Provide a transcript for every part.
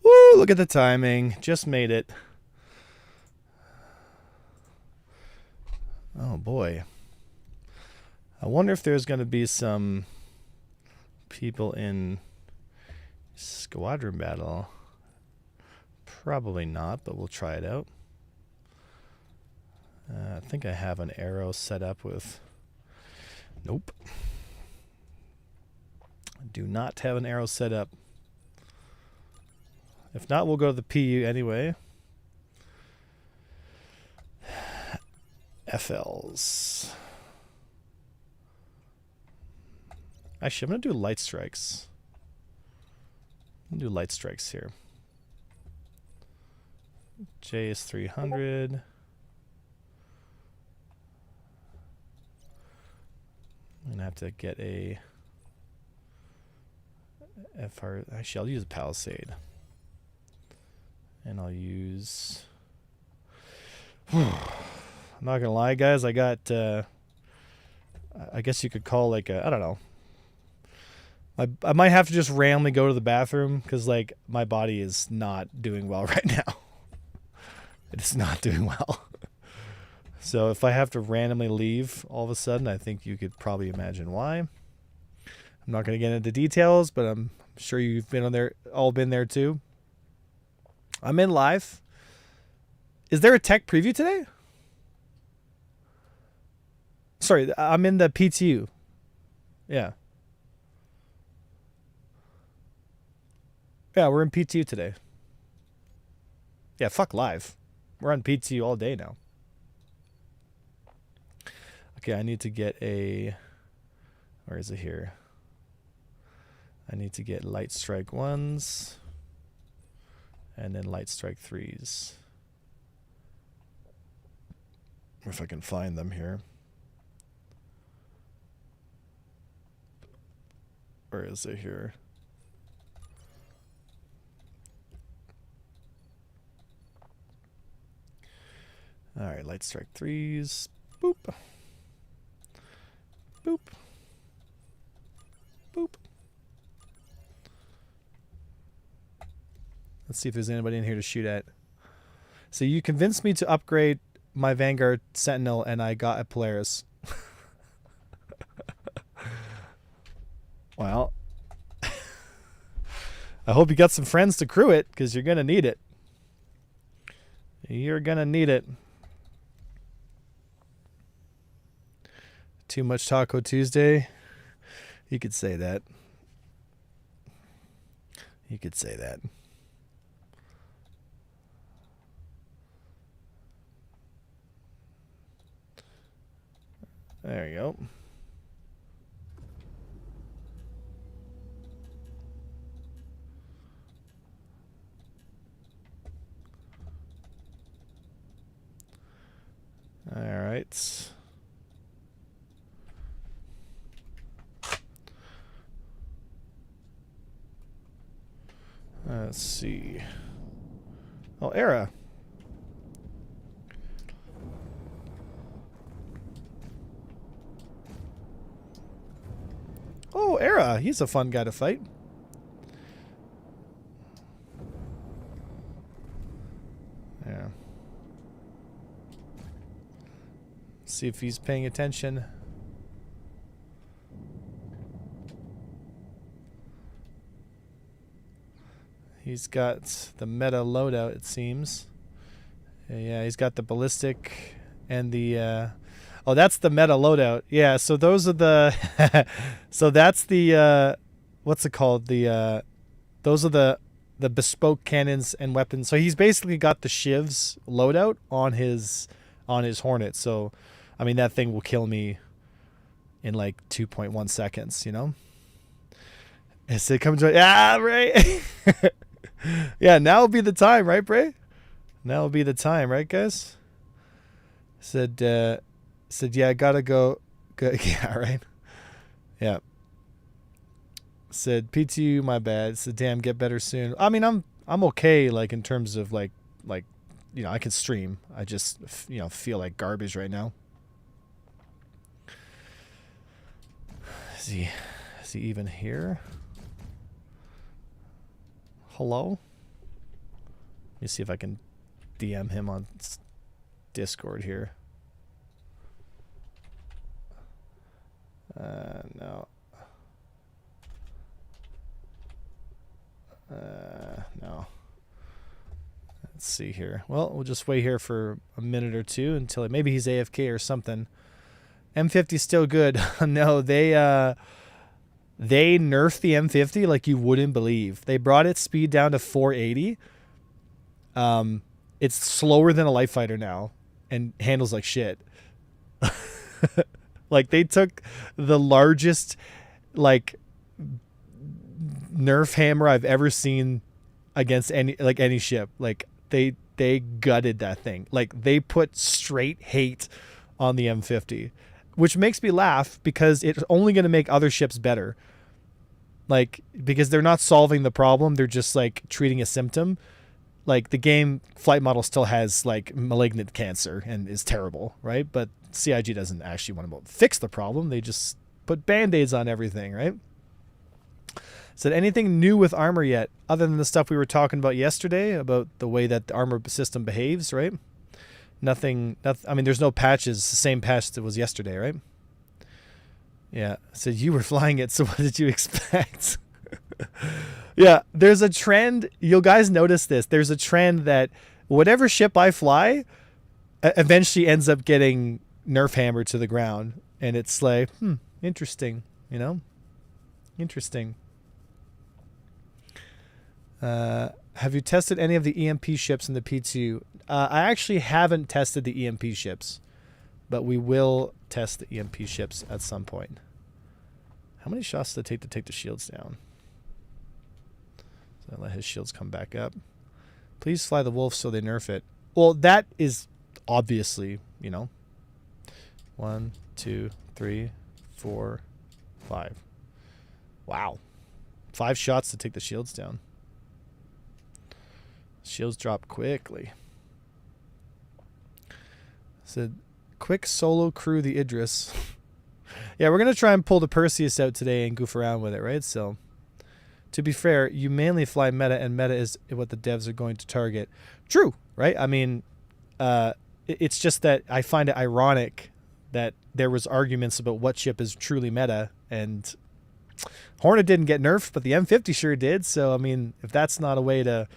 Woo, look at the timing. Just made it. Oh boy. I wonder if there's going to be some people in squadron battle. Probably not, but we'll try it out. I think I have an arrow set up with... Nope. I do not have an arrow set up. If not, we'll go to the PU anyway. FLs. Actually, I'm going to do light strikes. I'm going to do light strikes here. J is 300. I'm going to have to get a FR. Actually, I'll use a Palisade. And I'll use... I'm not going to lie, guys. I got... I guess you could call like a... I don't know. I might have to just randomly go to the bathroom because, like, my body is not doing well right now. It is not doing well. So if I have to randomly leave all of a sudden, I think you could probably imagine why. I'm not going to get into details, but I'm sure you've been on there, all been there too. I'm in live. Is there a tech preview today? Sorry, I'm in the PTU. Yeah. Yeah, we're in PTU today. Yeah, fuck live. We're on PTU all day now. Okay, I need to get a... Where is it here? I need to get light strike 1s. And then light strike 3s. If I can find them here. Where is it here? Alright, light strike 3s. Boop. Boop. Boop. Let's see if there's anybody in here to shoot at. So you convinced me to upgrade my Vanguard Sentinel and I got a Polaris. Well, I hope you got some friends to crew it because you're going to need it. You're going to need it. Too much Taco Tuesday? You could say that. You could say that. There you go. All right. Let's see. Oh, Era. Oh, Era. He's a fun guy to fight. Yeah. See if he's paying attention. He's got the meta loadout, it seems. Yeah, he's got the ballistic and the... oh, that's the meta loadout. Yeah, so those are the... so that's the... what's it called? The... those are the bespoke cannons and weapons. So he's basically got the Shivs loadout on his Hornet. So, I mean, that thing will kill me in like 2.1 seconds, you know? As it comes to... Yeah, right? Yeah, now will be the time, right, Bray? Now will be the time, right, guys? Said, yeah, I gotta go. Yeah, right? Yeah. Said, PTU, my bad. Said, damn, get better soon. I mean, I'm okay, like, in terms of, like, you know, I can stream. I just, you know, feel like garbage right now. Is he even here? Hello? Let me see if I can DM him on Discord here. No. No. Let's see here. Well, we'll just wait here for a minute or two until maybe he's AFK or something. M50's still good. No, they nerfed the M50 like you wouldn't believe. They brought its speed down to 480. It's slower than a light fighter now and handles like shit. Like they took the largest like nerf hammer I've ever seen against any ship. Like they gutted that thing. Like they put straight hate on the M50, which makes me laugh because it's only going to make other ships better. Like, because they're not solving the problem, they're just like treating a symptom. Like the game flight model still has like malignant cancer and is terrible, right? But CIG doesn't actually want to fix the problem. They just put band-aids on everything, right? Said anything new with armor yet, other than the stuff we were talking about yesterday about the way that the armor system behaves, right? Nothing. I mean, there's no patches. The same patch that was yesterday, right? Yeah. So you were flying it. So what did you expect? Yeah. There's a trend. You guys notice this. There's a trend that whatever ship I fly eventually ends up getting nerf hammered to the ground. And it's like, interesting, you know? Interesting. Have you tested any of the EMP ships in the P2? I actually haven't tested the EMP ships, but we will test the EMP ships at some point. How many shots does it take the shields down? So I let his shields come back up. Please fly the wolf so they nerf it. Well, that is obviously, you know. 1, 2, 3, 4, 5. Wow. 5 shots to take the shields down. Shields drop quickly. Said, quick solo crew the Idris. Yeah, we're going to try and pull the Perseus out today and goof around with it, right? So, to be fair, you mainly fly meta, and meta is what the devs are going to target. True, right? I mean, it's just that I find it ironic that there was arguments about what ship is truly meta, and Hornet didn't get nerfed, but the M50 sure did. So, I mean, if that's not a way to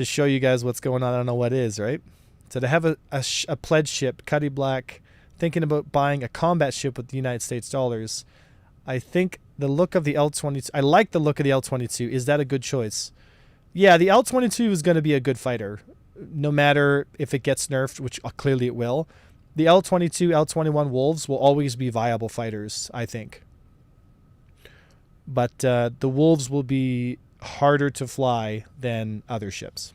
show you guys what's going on, I don't know what is, right? So to have a pledge ship, Cuddy Black, thinking about buying a combat ship with the United States dollars. I think the look of the L-22, I like the look of the L-22. Is that a good choice? Yeah, the L-22 is going to be a good fighter, no matter if it gets nerfed, which clearly it will. The L-22, L-21 Wolves will always be viable fighters, I think. But the Wolves will be harder to fly than other ships.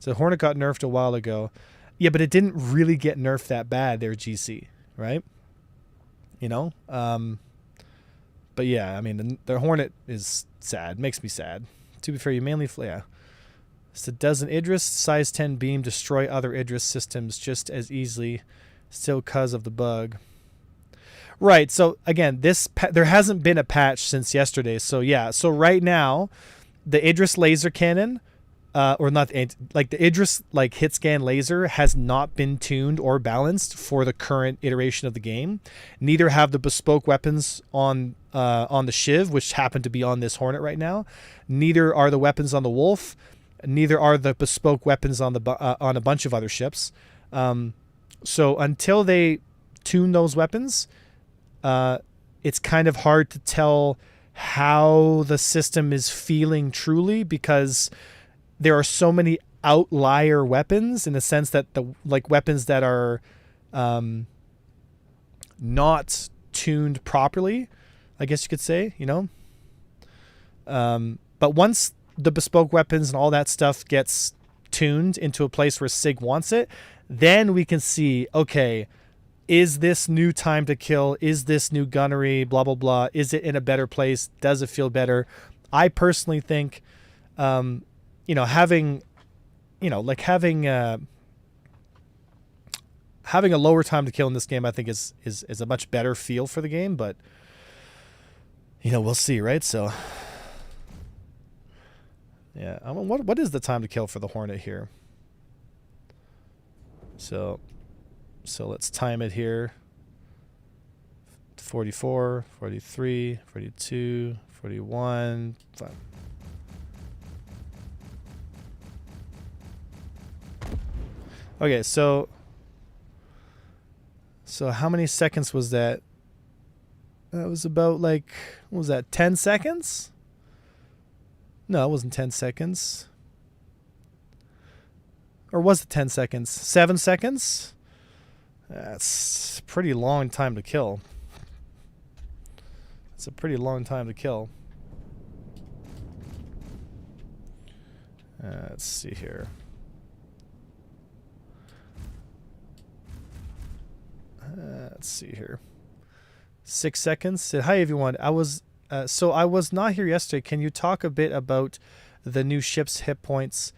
So Hornet got nerfed a while ago. Yeah, but it didn't really get nerfed that bad there, GC, right? You know? But yeah, I mean, the Hornet is sad. Makes me sad. To be fair, you mainly fly. Yeah. So does an Idris size 10 beam destroy other Idris systems just as easily, still cause of the bug? Right. So again, there hasn't been a patch since yesterday. So yeah. So right now, the Idris laser cannon, or not, like the Idris like hit scan laser has not been tuned or balanced for the current iteration of the game. Neither have the bespoke weapons on the Shiv, which happen to be on this Hornet right now. Neither are the weapons on the Wolf. Neither are the bespoke weapons on on a bunch of other ships. So until they tune those weapons, it's kind of hard to tell how the system is feeling truly, because there are so many outlier weapons in the sense that the weapons that are not tuned properly, I guess you could say, you know. But once the bespoke weapons and all that stuff gets tuned into a place where SIG wants it, then we can see, okay, is this new time to kill? Is this new gunnery? Blah, blah, blah. Is it in a better place? Does it feel better? I personally think, you know, having a lower time to kill in this game, I think is a much better feel for the game. But, you know, we'll see, right? So Yeah. I mean, what is the time to kill for the Hornet here? So let's time it here. 44, 43, 42, 41. Fine. Okay, so how many seconds was that? That was about like, what was that, 10 seconds? No, it wasn't 10 seconds. Or was it 10 seconds? 7 seconds? That's a pretty long time to kill. It's a pretty long time to kill. Let's see here. Let's see here. 6 seconds. Said, hi everyone. I was not here yesterday. Can you talk a bit about the new ship's hit points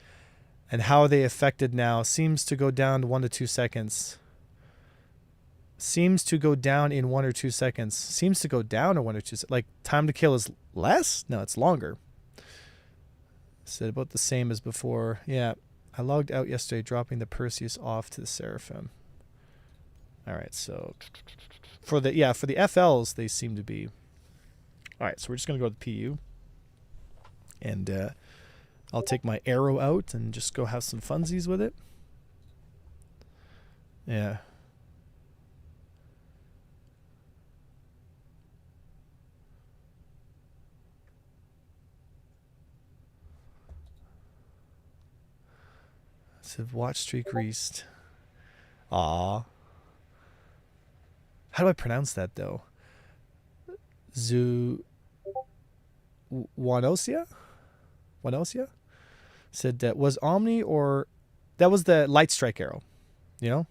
and how are they affected now? Seems to go down to 1 to 2 seconds. Seems to go down in 1 or 2 seconds. Seems to go down in 1 or 2 seconds. Like, time to kill is less? No, it's longer. Said about the same as before. Yeah, I logged out yesterday, dropping the Perseus off to the Seraphim. All right, so for the FLs, they seem to be. All right, so we're just gonna go to the PU, and I'll take my arrow out and just go have some funsies with it. Yeah. So watch streak reached. Aw. How do I pronounce that though? Wanosia? Wanosia? Said that was Omni, or that was the light strike arrow, you know?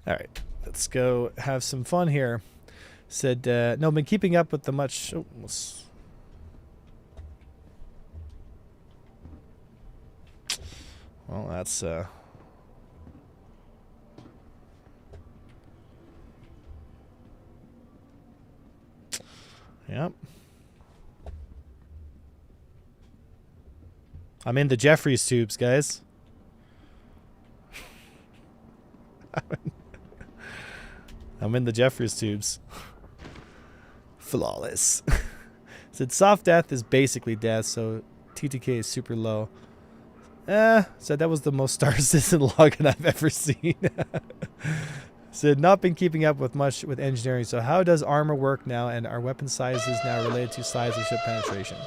All right, let's go have some fun here. Said, no, been keeping up with the much... Oh, well, that's... Yep. I'm in the Jeffries tubes, guys. I'm in the Jeffries tubes. Flawless. Said soft death is basically death, so TTK is super low. Said that was the most star citizen login I've ever seen. Said not been keeping up with much with engineering, so how does armor work now, and are weapon sizes now related to size of ship penetration?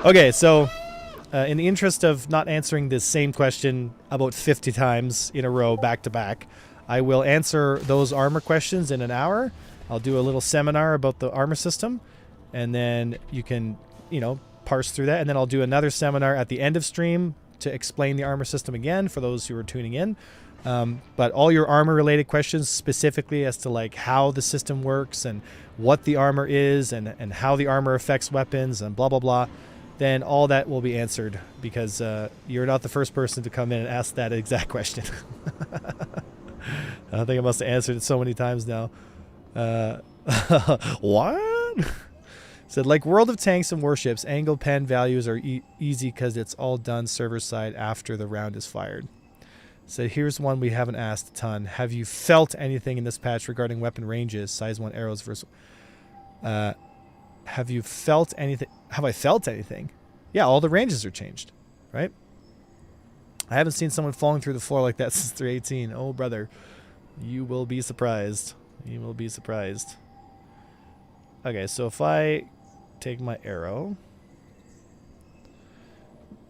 Okay, so in the interest of not answering this same question about 50 times in a row back to back, I will answer those armor questions in an hour. I'll do a little seminar about the armor system, and then you can, parse through that. And then I'll do another seminar at the end of stream to explain the armor system again for those who are tuning in. But all your armor-related questions, specifically as to like how the system works and what the armor is and how the armor affects weapons and blah, blah, blah, then all that will be answered, because you're not the first person to come in and ask that exact question. I think I must have answered it so many times now. What? Said, like World of Tanks and Warships, angle pen values are easy because it's all done server side after the round is fired. Said, here's one we haven't asked a ton. Have you felt anything in this patch regarding weapon ranges, size 1 arrows versus... have you felt anything? Have I felt anything? Yeah, all the ranges are changed, right? I haven't seen someone falling through the floor like that since 318. Oh, brother. You will be surprised. You will be surprised. Okay, so if I take my arrow...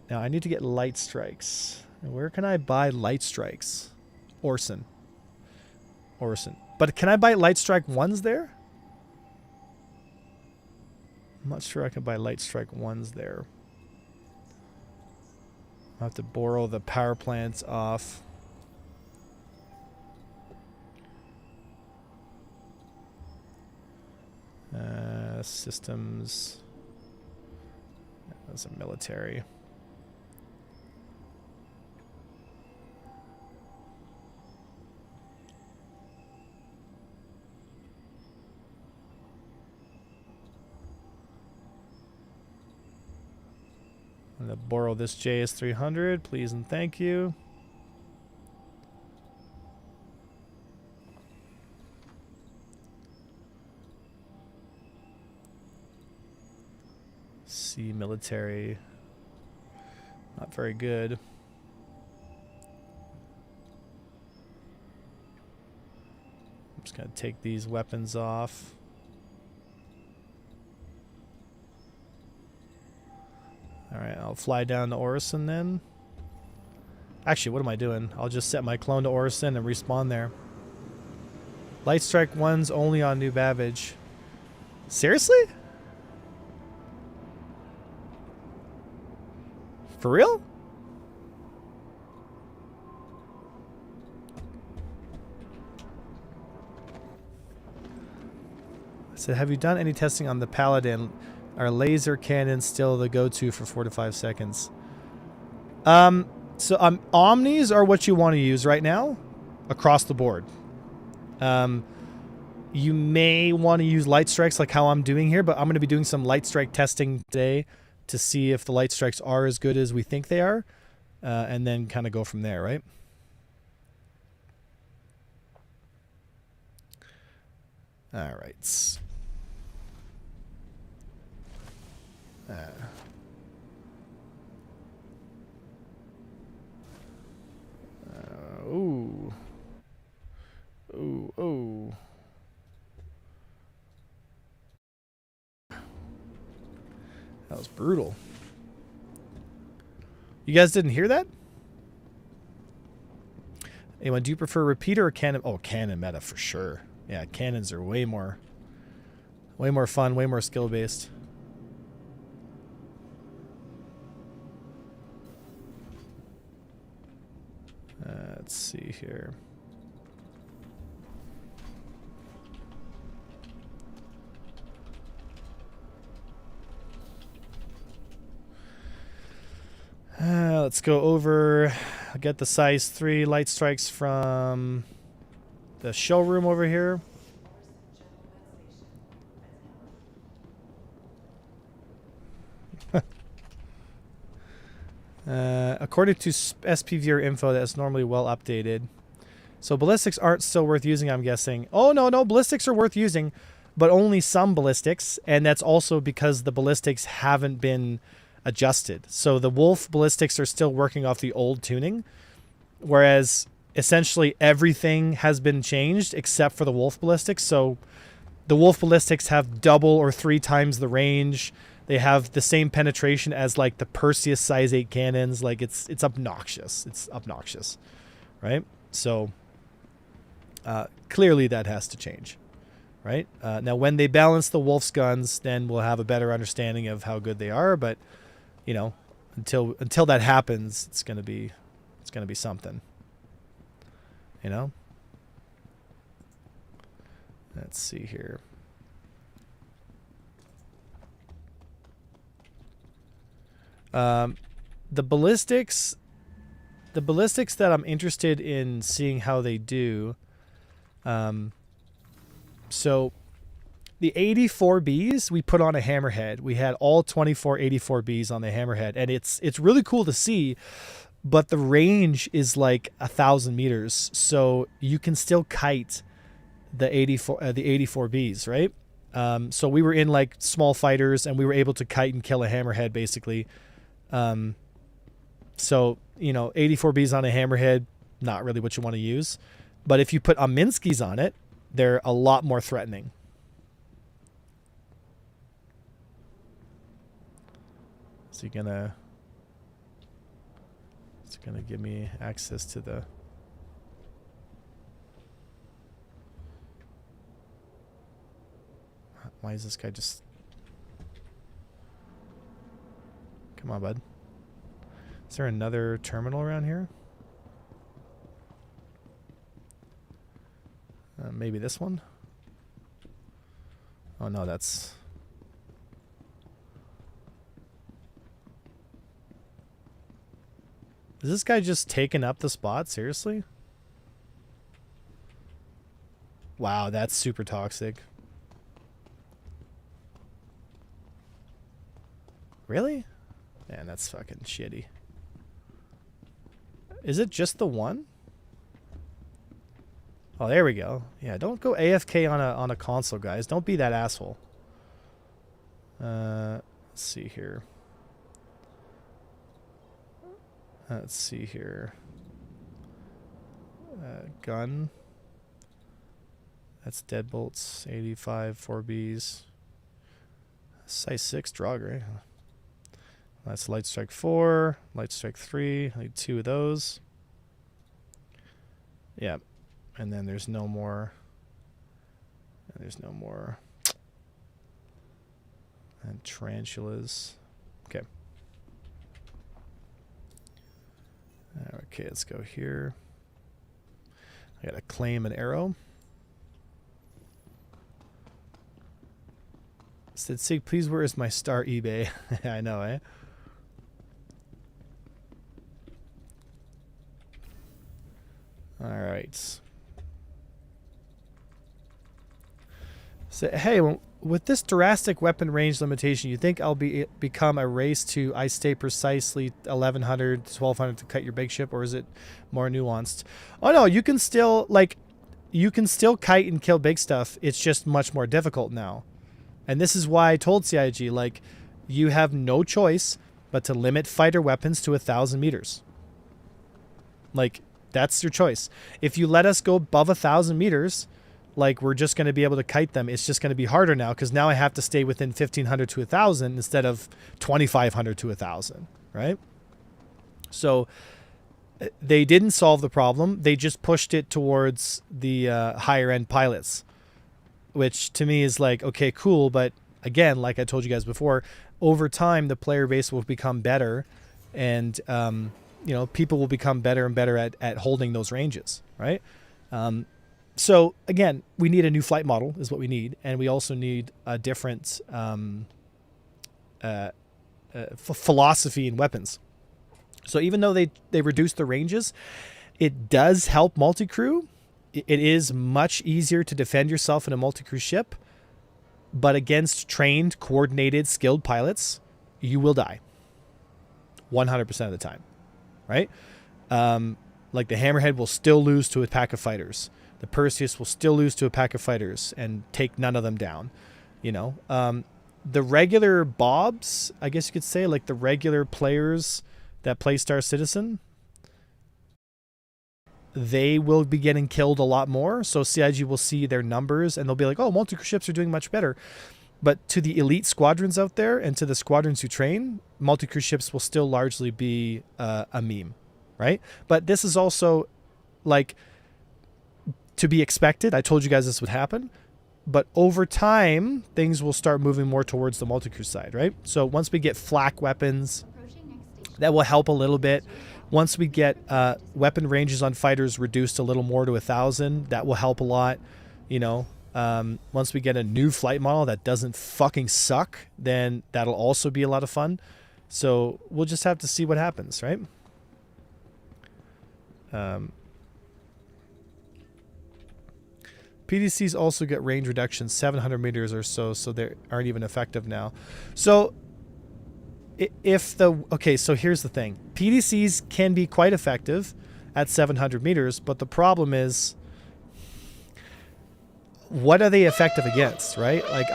Now, I need to get light strikes. Where can I buy light strikes? Orson. But can I buy light strike 1s there? I'm not sure I can buy light strike 1s there. I'll have to borrow the power plants off. systems. That's a military. I'm going to borrow this JS300, please and thank you. C military. Not very good. I'm just going to take these weapons off. Alright, I'll fly down to Orison then. Actually, what am I doing? I'll just set my clone to Orison and respawn there. Light Strike 1's only on New Babbage. Seriously? For real? I said, have you done any testing on the Paladin? Are laser cannons still the go-to for 4 to 5 seconds? So Omnis are what you want to use right now across the board. You may want to use light strikes like how I'm doing here, but I'm going to be doing some light strike testing today to see if the light strikes are as good as we think they are, and then kind of go from there, right? All right. Ooh. Ooh, ooh. That was brutal. You guys didn't hear that? Anyone, do you prefer repeater or cannon? Oh, cannon meta for sure. Yeah, cannons are way more fun, way more skill based. Let's see here. Let's go over. I'll get the size 3 light strikes from the showroom over here. According to SPVR info, that's normally well updated. So ballistics aren't still worth using, I'm guessing. Oh, no, ballistics are worth using, but only some ballistics, and that's also because the ballistics haven't been adjusted. So the Wolf ballistics are still working off the old tuning, whereas essentially everything has been changed except for the Wolf ballistics. So the Wolf ballistics have double or 3 times the range. They have the same penetration as like the Perseus size 8 cannons. Like it's obnoxious. It's obnoxious, right? So clearly that has to change, right? Now when they balance the Wolf's guns, then we'll have a better understanding of how good they are. But you know, until that happens, it's gonna be something. You know. Let's see here. The ballistics that I'm interested in seeing how they do. So the 84Bs we put on a hammerhead. We had all 24 84Bs on the hammerhead, and it's really cool to see. But the range is like 1,000 meters, so you can still kite the 84Bs, right? So we were in like small fighters, and we were able to kite and kill a hammerhead basically. So, you know, 84Bs on a hammerhead, not really what you want to use. But if you put Aminskys on it, they're a lot more threatening. So it's gonna give me access to the... Why is this guy just... Come on, bud. Is there another terminal around here? Maybe this one? Oh no, that's Is this guy just taking up the spot? Seriously? Wow, that's super toxic. Really? Man, that's fucking shitty. Is it just the one? Oh, there we go. Yeah, don't go AFK on a console, guys. Don't be that asshole. Let's see here. Let's see here. Gun. That's deadbolts. 85 4Bs. Size 6 Draugr. That's Light Strike 4, Light Strike 3. I need 2 of those. Yeah. And then there's no more. There's no more. And tarantulas. Okay. Okay, let's go here. I gotta claim an arrow. Said Sig, please, where is my star eBay? I know, eh? Alright. So, hey, with this drastic weapon range limitation, you think I'll become a race to I stay precisely 1100, 1200 to cut your big ship, or is it more nuanced? Oh no, you can still, like, you can still kite and kill big stuff. It's just much more difficult now. And this is why I told CIG, like, you have no choice but to limit fighter weapons to 1,000 meters. Like, that's your choice. If you let us go above 1,000 meters, like, we're just going to be able to kite them. It's just going to be harder now because now I have to stay within 1,500 to 1,000 instead of 2,500 to 1,000, right? So they didn't solve the problem. They just pushed it towards the higher end pilots, which to me is like, okay, cool. But again, like I told you guys before, over time, the player base will become better and, you know, people will become better and better at holding those ranges, right? So again, we need a new flight model is what we need. And we also need a different philosophy in weapons. So even though they reduced the ranges, it does help multi-crew. It is much easier to defend yourself in a multi-crew ship, but against trained, coordinated, skilled pilots, you will die 100% of the time, right? Like the Hammerhead will still lose to a pack of fighters. The Perseus will still lose to a pack of fighters and take none of them down, you know? The regular Bobs, I guess you could say, like the regular players that play Star Citizen, they will be getting killed a lot more. So CIG will see their numbers and they'll be like, oh, multi-crew ships are doing much better. But to the elite squadrons out there and to the squadrons who train, multi-crew ships will still largely be a meme, right? But this is also like to be expected. I told you guys this would happen. But over time, things will start moving more towards the multi-crew side, right? So once we get flak weapons, that will help a little bit. Once we get weapon ranges on fighters reduced a little more to 1,000, that will help a lot. You know, once we get a new flight model that doesn't fucking suck, then that'll also be a lot of fun. So we'll just have to see what happens, right? PDCs also get range reduction 700 meters or so they aren't even effective now. So so here's the thing. PDCs can be quite effective at 700 meters, but the problem is, what are they effective against, right? Like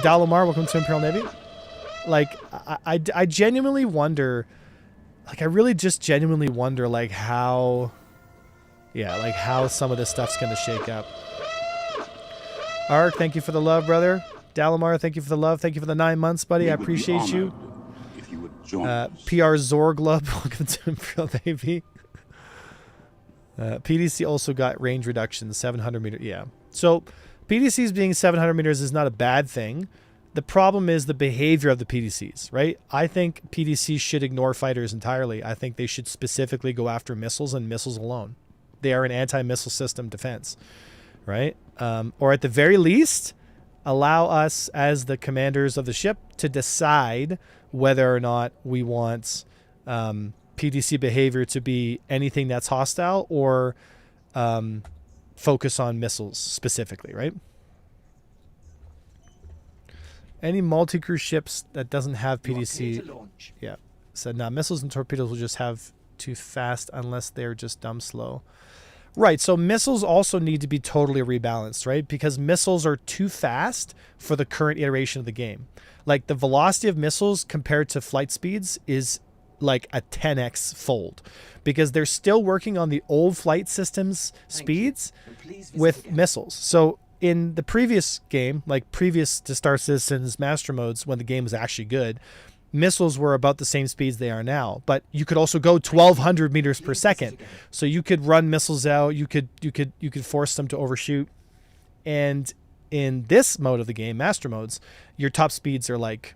Dalamar, welcome to Imperial Navy. Like, I genuinely wonder, like, I really just genuinely wonder, like, how some of this stuff's going to shake up. Ark, thank you for the love, brother. Dalamar, thank you for the love. Thank you for the 9 months, buddy. I appreciate you. If you would join PR Zorglub, welcome to Imperial Navy. PDC also got range reduction, 700 meters. Yeah. So PDCs being 700 meters is not a bad thing. The problem is the behavior of the PDCs, right? I think PDCs should ignore fighters entirely. I think they should specifically go after missiles and missiles alone. They are an anti-missile system defense, right? Or at the very least, allow us as the commanders of the ship to decide whether or not we want PDC behavior to be anything that's hostile or focus on missiles specifically, right? Any multi-crew ships that doesn't have PDC, yeah. So now missiles and torpedoes will just have too fast unless they're just dumb slow. Right, so missiles also need to be totally rebalanced, right? Because missiles are too fast for the current iteration of the game. Like the velocity of missiles compared to flight speeds is like a 10x fold because they're still working on the old flight systems speeds with missiles. So in the previous game, like previous to Star Citizen's Master Modes, when the game was actually good, missiles were about the same speeds they are now, but you could also go 1,200 meters per second. So you could run missiles out. You could force them to overshoot. And in this mode of the game, Master Modes, your top speeds are like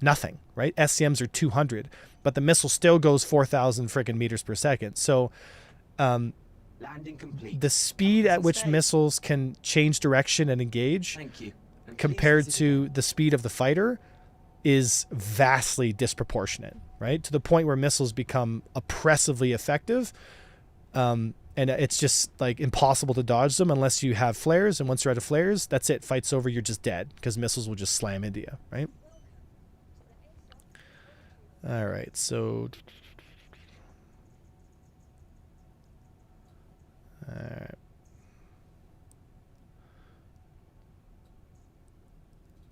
nothing, right? SCMs are 200, but the missile still goes 4,000 freaking meters per second. So Landing complete. the speed at which missiles can change direction and engage compared to the speed of the fighter is vastly disproportionate, right? To the point where missiles become oppressively effective. And it's just like impossible to dodge them unless you have flares. And once you're out of flares, that's it. Fight's over. You're just dead because missiles will just slam into you, right? All right. So, all right.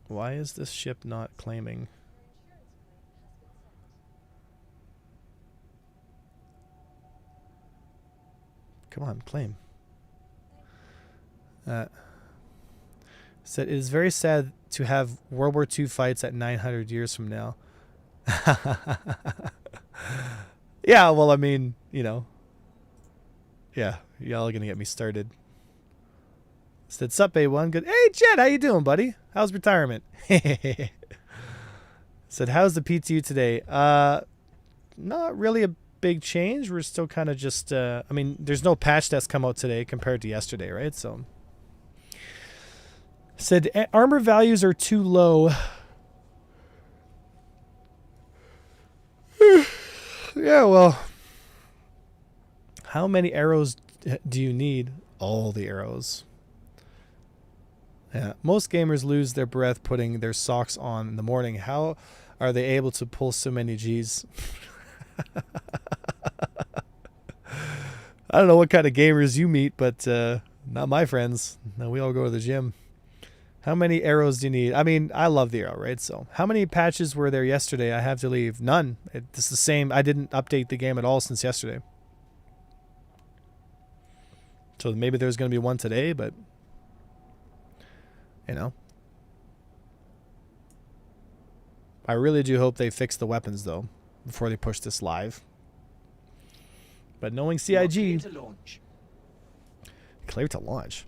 Why is this ship not claiming? Come on, claim. Said it is very sad to have World War II fights at 900 years from now. Yeah, well, I mean, you know. Yeah, y'all are gonna get me started. Said, sup, A1. Good. Hey, Jed, how you doing, buddy? How's retirement? Said, how's the PTU today? Not really a big change. We're still kind of just, I mean, there's no patch that's come out today compared to yesterday, right? So, said, armor values are too low. Yeah, well, how many arrows do you need? All the arrows. Yeah, most gamers lose their breath putting their socks on in the morning. How are they able to pull so many G's? I don't know what kind of gamers you meet, but not my friends. No, we all go to the gym. How many arrows do you need? I mean, I love the arrow, right? So how many patches were there yesterday? I have to leave. None. It's the same. I didn't update the game at all since yesterday. So maybe there's going to be one today, but you know. I really do hope they fix the weapons, though, before they push this live. But knowing CIG... Clear to launch. Clear to launch.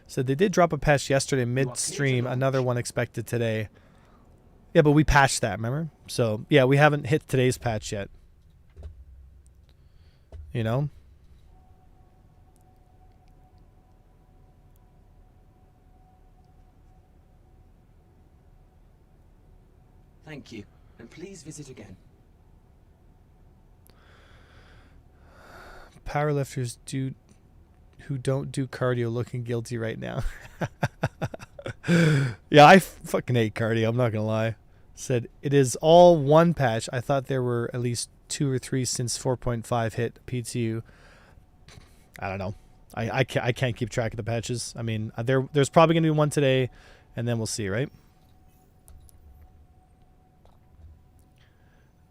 So they did drop a patch yesterday midstream. Another one expected today. Yeah, but we patched that, remember? So, yeah, we haven't hit today's patch yet. You know? Thank you, and please visit again. Powerlifters who don't do cardio looking guilty right now. Yeah, I fucking hate cardio, I'm not gonna lie. Said it is all one patch. I thought there were at least 2 or 3 since 4.5 hit PTU. I don't know. I can't keep track of the patches. I mean, there's probably gonna be one today, and then we'll see, right?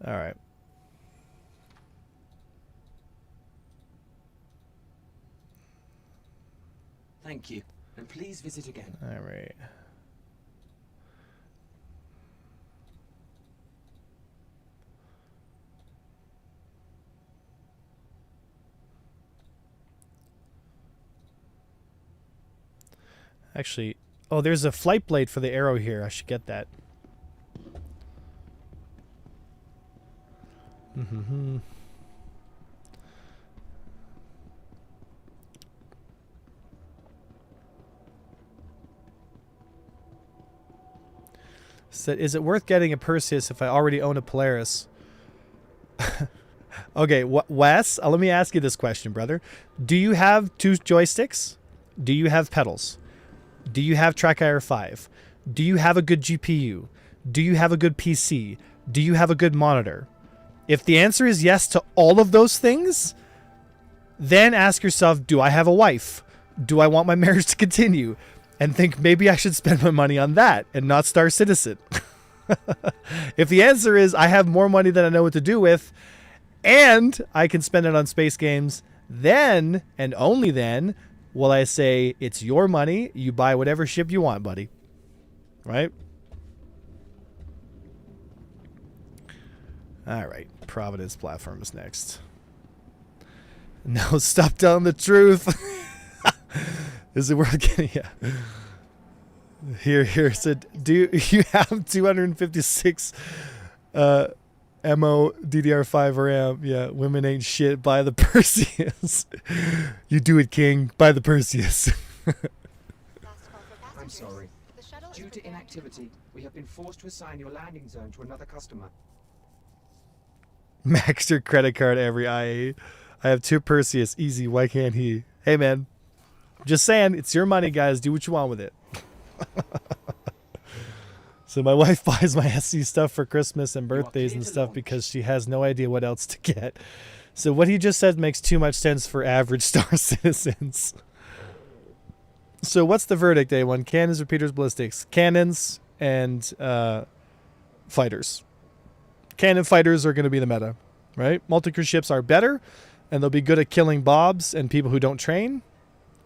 All right. Thank you, and please visit again. All right. Actually, oh, there's a flight blade for the arrow here. I should get that. Mm-hmm. Said, is it worth getting a Perseus if I already own a Polaris? Okay, Wes, let me ask you this question, brother. Do you have 2 joysticks? Do you have pedals? Do you have Trackire 5? Do you have a good GPU? Do you have a good PC? Do you have a good monitor? If the answer is yes to all of those things, then ask yourself, do I have a wife? Do I want my marriage to continue? And think maybe I should spend my money on that and not Star Citizen. If the answer is I have more money than I know what to do with, and I can spend it on space games, then, and only then, will I say, it's your money, you buy whatever ship you want, buddy. Right? Alright, Providence platform is next. No, stop telling the truth. Is it worth getting? Yeah. Here said, do you have 256 MO DDR5 RAM? Yeah, women ain't shit. Buy the Perseus. You do it, King. Buy the Perseus. I'm sorry. Due to inactivity, we have been forced to assign your landing zone to another customer. Max your credit card every IA. I have 2 Perseus. Easy. Why can't he? Hey, man. Just saying, it's your money, guys. Do what you want with it. So my wife buys my SC stuff for Christmas and birthdays and stuff because she has no idea what else to get. So what he just said makes too much sense for average Star Citizens. So what's the verdict, A1? Cannons or Peters Ballistics? Cannons and fighters. Cannon fighters are going to be the meta, right? Multi-crew ships are better, and they'll be good at killing bobs and people who don't train.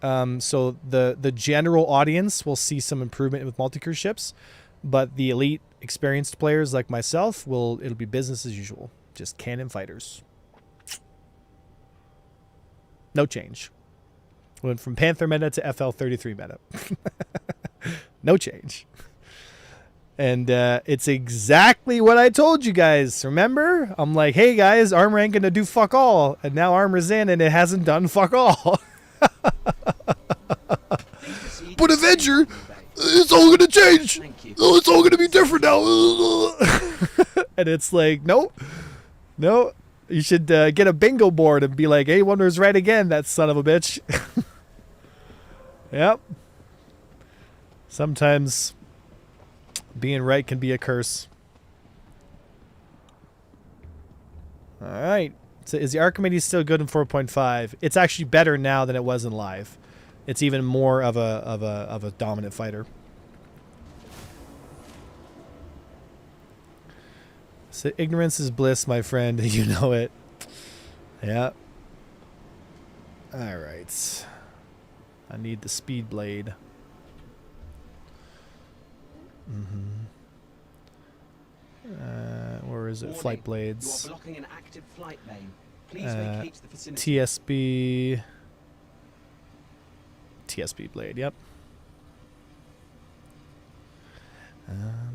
So the general audience will see some improvement with multi-crew ships, but the elite experienced players like myself it'll be business as usual. Just cannon fighters. No change. Went from Panther meta to FL33 meta. No change. And it's exactly what I told you guys. Remember? I'm like, hey guys, armor ain't gonna do fuck all. And now armor's in and it hasn't done fuck all. But Avenger, it's all gonna change. Oh, it's all gonna be different now. And it's like, nope. No. You should get a bingo board and be like, hey, Wonder's right again, that son of a bitch. Yep. Sometimes being right can be a curse. Alright. So is the Archimedes still good in 4.5? It's actually better now than it was in live. It's even more of a dominant fighter. So ignorance is bliss, my friend. You know it. Yeah. Alright. I need the speed blade. Where is it? Flight blades. You are blocking an active flight lane. Please vacate the vicinity. TSB blade, yep.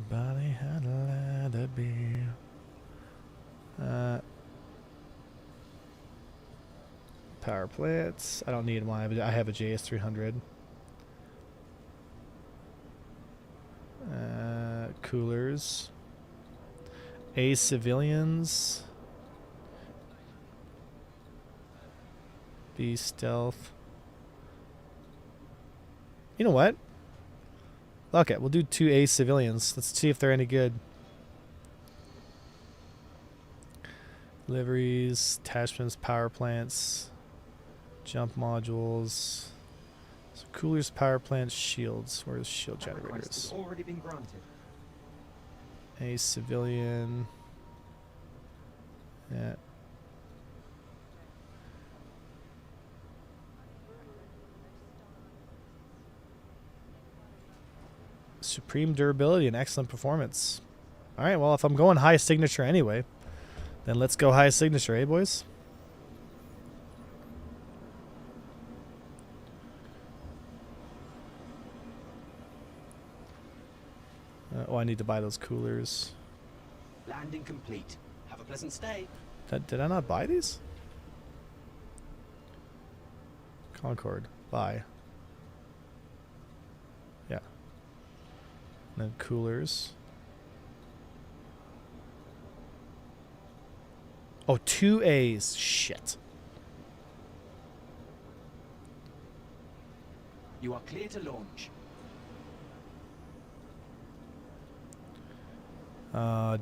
Body had a leather be. Power plants. I don't need one. I have a JS300. Coolers. A civilians. B stealth. You know what? Okay, we'll do 2 A civilians. Let's see if they're any good. Liveries, attachments, power plants, jump modules. So coolers, power plants, shields. Where's shield generators? Already been granted. A civilian. Yeah. Supreme durability and excellent performance. All right, well, if I'm going high signature anyway, then let's go high signature, eh, boys? Oh, I need to buy those coolers. Landing complete. Have a pleasant stay. Did I not buy these? Concord. Buy. Yeah. And then coolers. Oh, 2 A's. Shit. You are clear to launch.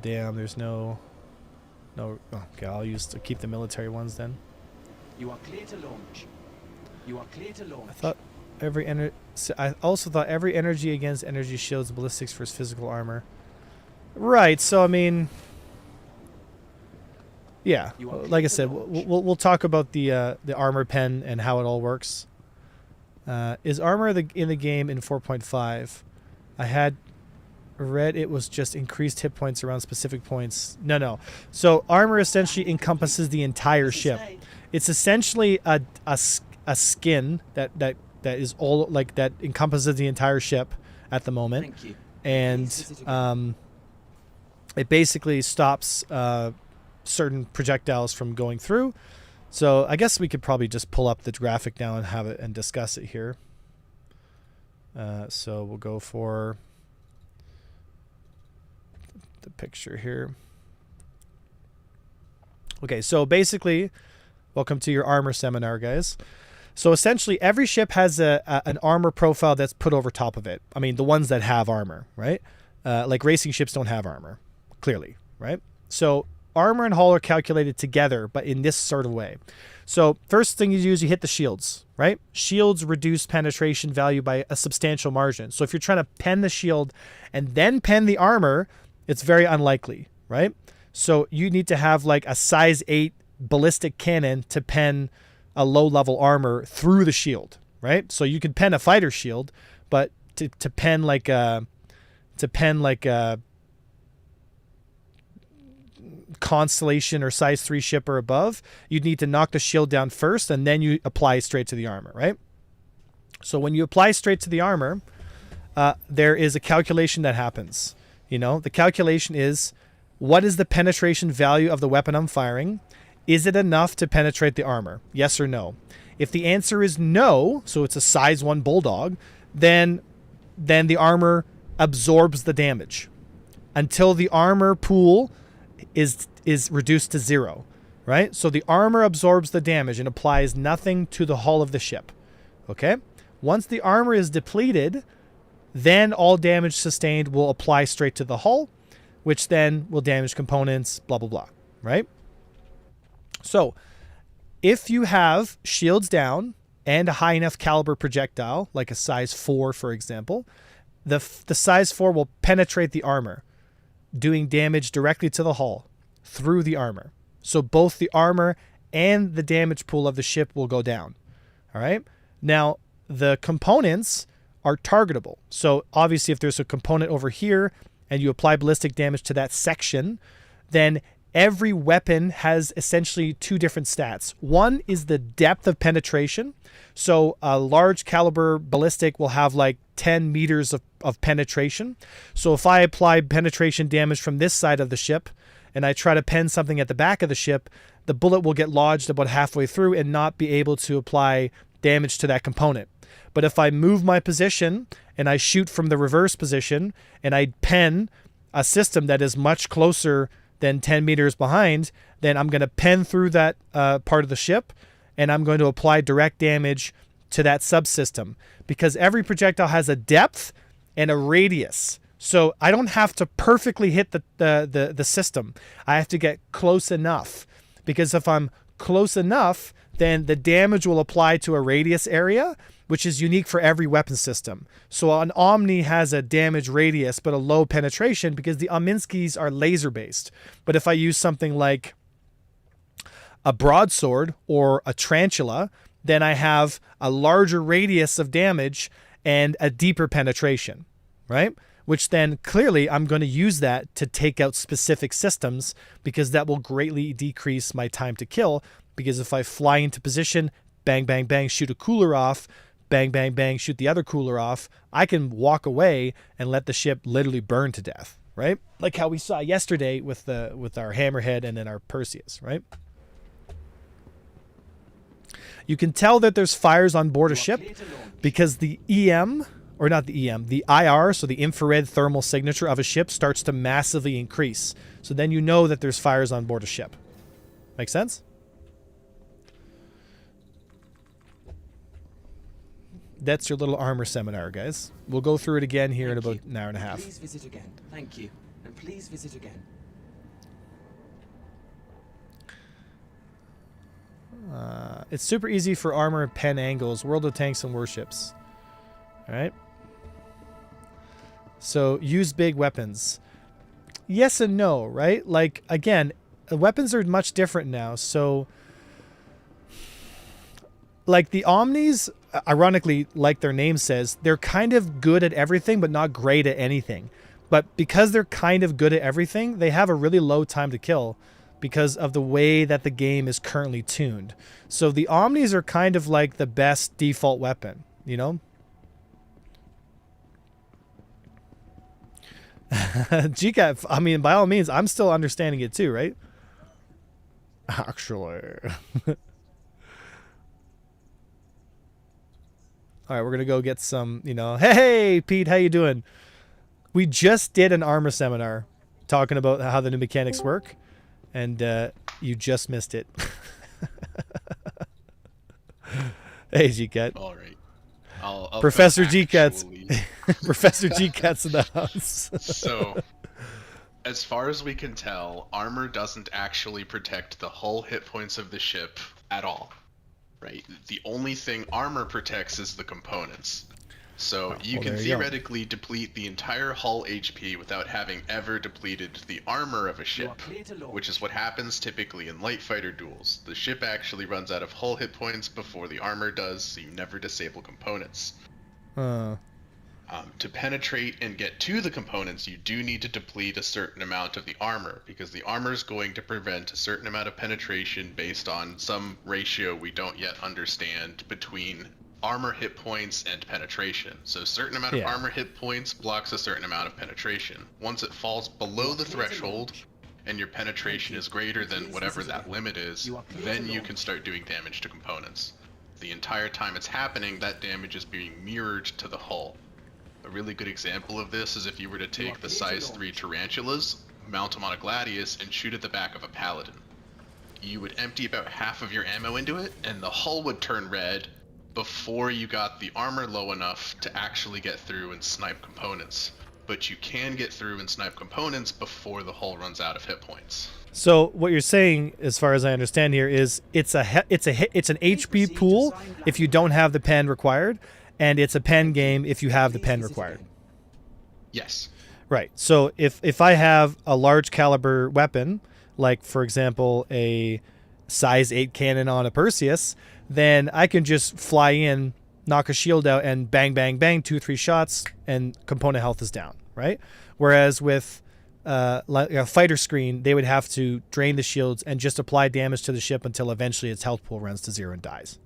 Damn, there's no... Okay, I'll keep the military ones then. You are clear to launch. You are clear to launch. I also thought every energy against energy shields ballistics for his physical armor. Right, so I mean... Yeah, like I said, we'll talk about the armor pen and how it all works. Is armor in the game in 4.5? I had read it was just increased hit points around specific points. No. So armor essentially encompasses the entire ship. It's essentially a skin that is all like that encompasses the entire ship at the moment. Thank you. And it basically stops certain projectiles from going through. So I guess we could probably just pull up the graphic now and have it and discuss it here. So we'll go for the picture here. Okay, so basically, welcome to your armor seminar, guys. So essentially, every ship has an armor profile that's put over top of it. I mean, the ones that have armor, right? Like racing ships don't have armor, clearly, right? So armor and hull are calculated together, but in this sort of way. So first thing you do is you hit the shields, right? Shields reduce penetration value by a substantial margin. So if you're trying to pen the shield and then pen the armor, it's very unlikely, right? So you need to have like a size 8 ballistic cannon to pen a low-level armor through the shield, right? So you could pen a fighter shield, but to pen like a Constellation or size 3 ship or above, you'd need to knock the shield down first and then you apply straight to the armor, right? So when you apply straight to the armor, there is a calculation that happens. You know, the calculation is, what is the penetration value of the weapon I'm firing? Is it enough to penetrate the armor? Yes or no? If the answer is no, so it's a size 1 bulldog, then the armor absorbs the damage until the armor pool is reduced to 0, right? So the armor absorbs the damage and applies nothing to the hull of the ship, okay? Once the armor is depleted, then all damage sustained will apply straight to the hull, which then will damage components, blah, blah, blah, right? So if you have shields down and a high enough caliber projectile, like a size 4, for example, the size 4 will penetrate the armor, doing damage directly to the hull through the armor. So both the armor and the damage pool of the ship will go down. All right. Now, the components are targetable. So obviously, if there's a component over here and you apply ballistic damage to that section, then every weapon has essentially 2 different stats. One is the depth of penetration. So a large caliber ballistic will have like 10 meters of penetration. So if I apply penetration damage from this side of the ship and I try to pen something at the back of the ship, the bullet will get lodged about halfway through and not be able to apply damage to that component. But if I move my position and I shoot from the reverse position and I pen a system that is much closer than 10 meters behind, then I'm going to pen through that part of the ship and I'm going to apply direct damage to that subsystem, because every projectile has a depth and a radius. So I don't have to perfectly hit the system. I have to get close enough, because if I'm close enough, then the damage will apply to a radius area, which is unique for every weapon system. So an Omni has a damage radius but a low penetration because the Ominskis are laser based. But if I use something like a broadsword or a tarantula, then I have a larger radius of damage and a deeper penetration, right? Which then clearly I'm going to use that to take out specific systems, because that will greatly decrease my time to kill. Because if I fly into position, bang, bang, bang, shoot a cooler off, bang, bang, bang, shoot the other cooler off, I can walk away and let the ship literally burn to death, right? Like how we saw yesterday with our Hammerhead and then our Perseus, right? You can tell that there's fires on board a ship because the EM, or not the EM, the IR, so the infrared thermal signature of a ship, starts to massively increase. So then you know that there's fires on board a ship. Make sense? That's your little armor seminar, guys. We'll go through it again here in Thank about you. an hour and a half. Please visit again. Thank you. And please visit again. It's super easy for armor and pen angles. World of Tanks and Warships. All right. So use big weapons. Yes and no, right? Like, again, the weapons are much different now. So, like the Omnis, ironically, like their name says, they're kind of good at everything, but not great at anything. But because they're kind of good at everything, they have a really low time to kill because of the way that the game is currently tuned. So the Omnis are kind of like the best default weapon, you know? GCAT, I mean, by all means, I'm still understanding it too, right? Actually. All right, we're going to go get some, you know, hey, Pete, how you doing? We just did an armor seminar talking about how the new mechanics work, and you just missed it. Hey, GCAT. All right. I'll Professor actually- GCAT's Professor GCAT's in the house. So, as far as we can tell, armor doesn't actually protect the hull hit points of the ship at all. Right? The only thing armor protects is the components. So you well, can there you go. theoretically deplete the entire hull HP without having ever depleted the armor of a You are ship, clear to launch. which is what happens typically in light fighter duels. The ship actually runs out of hull hit points before the armor does, so you never disable components. To penetrate and get to the components, you do need to deplete a certain amount of the armor, because the armor is going to prevent a certain amount of penetration based on some ratio we don't yet understand between armor hit points and penetration. So a certain amount of Yeah. armor hit points blocks a certain amount of penetration. Once it falls below the threshold and your penetration is greater than whatever that limit is, then you can start doing damage to components. The entire time it's happening, that damage is being mirrored to the hull. A really good example of this is if you were to take the size 3 tarantulas, mount them on a Gladius, and shoot at the back of a Paladin. You would empty about half of your ammo into it, and the hull would turn red before you got the armor low enough to actually get through and snipe components. But you can get through and snipe components before the hull runs out of hit points. So what you're saying, as far as I understand here, is it's an HP pool if you don't have the pen required, and it's a pen game if you have the pen required. Yes. Right. So if I have a large caliber weapon, like for example a size 8 cannon on a Perseus, then I can just fly in, knock a shield out, and bang, bang, bang, 2-3 shots, and component health is down. Right. Whereas with like a fighter screen, they would have to drain the shields and just apply damage to the ship until eventually its health pool runs to 0 and dies.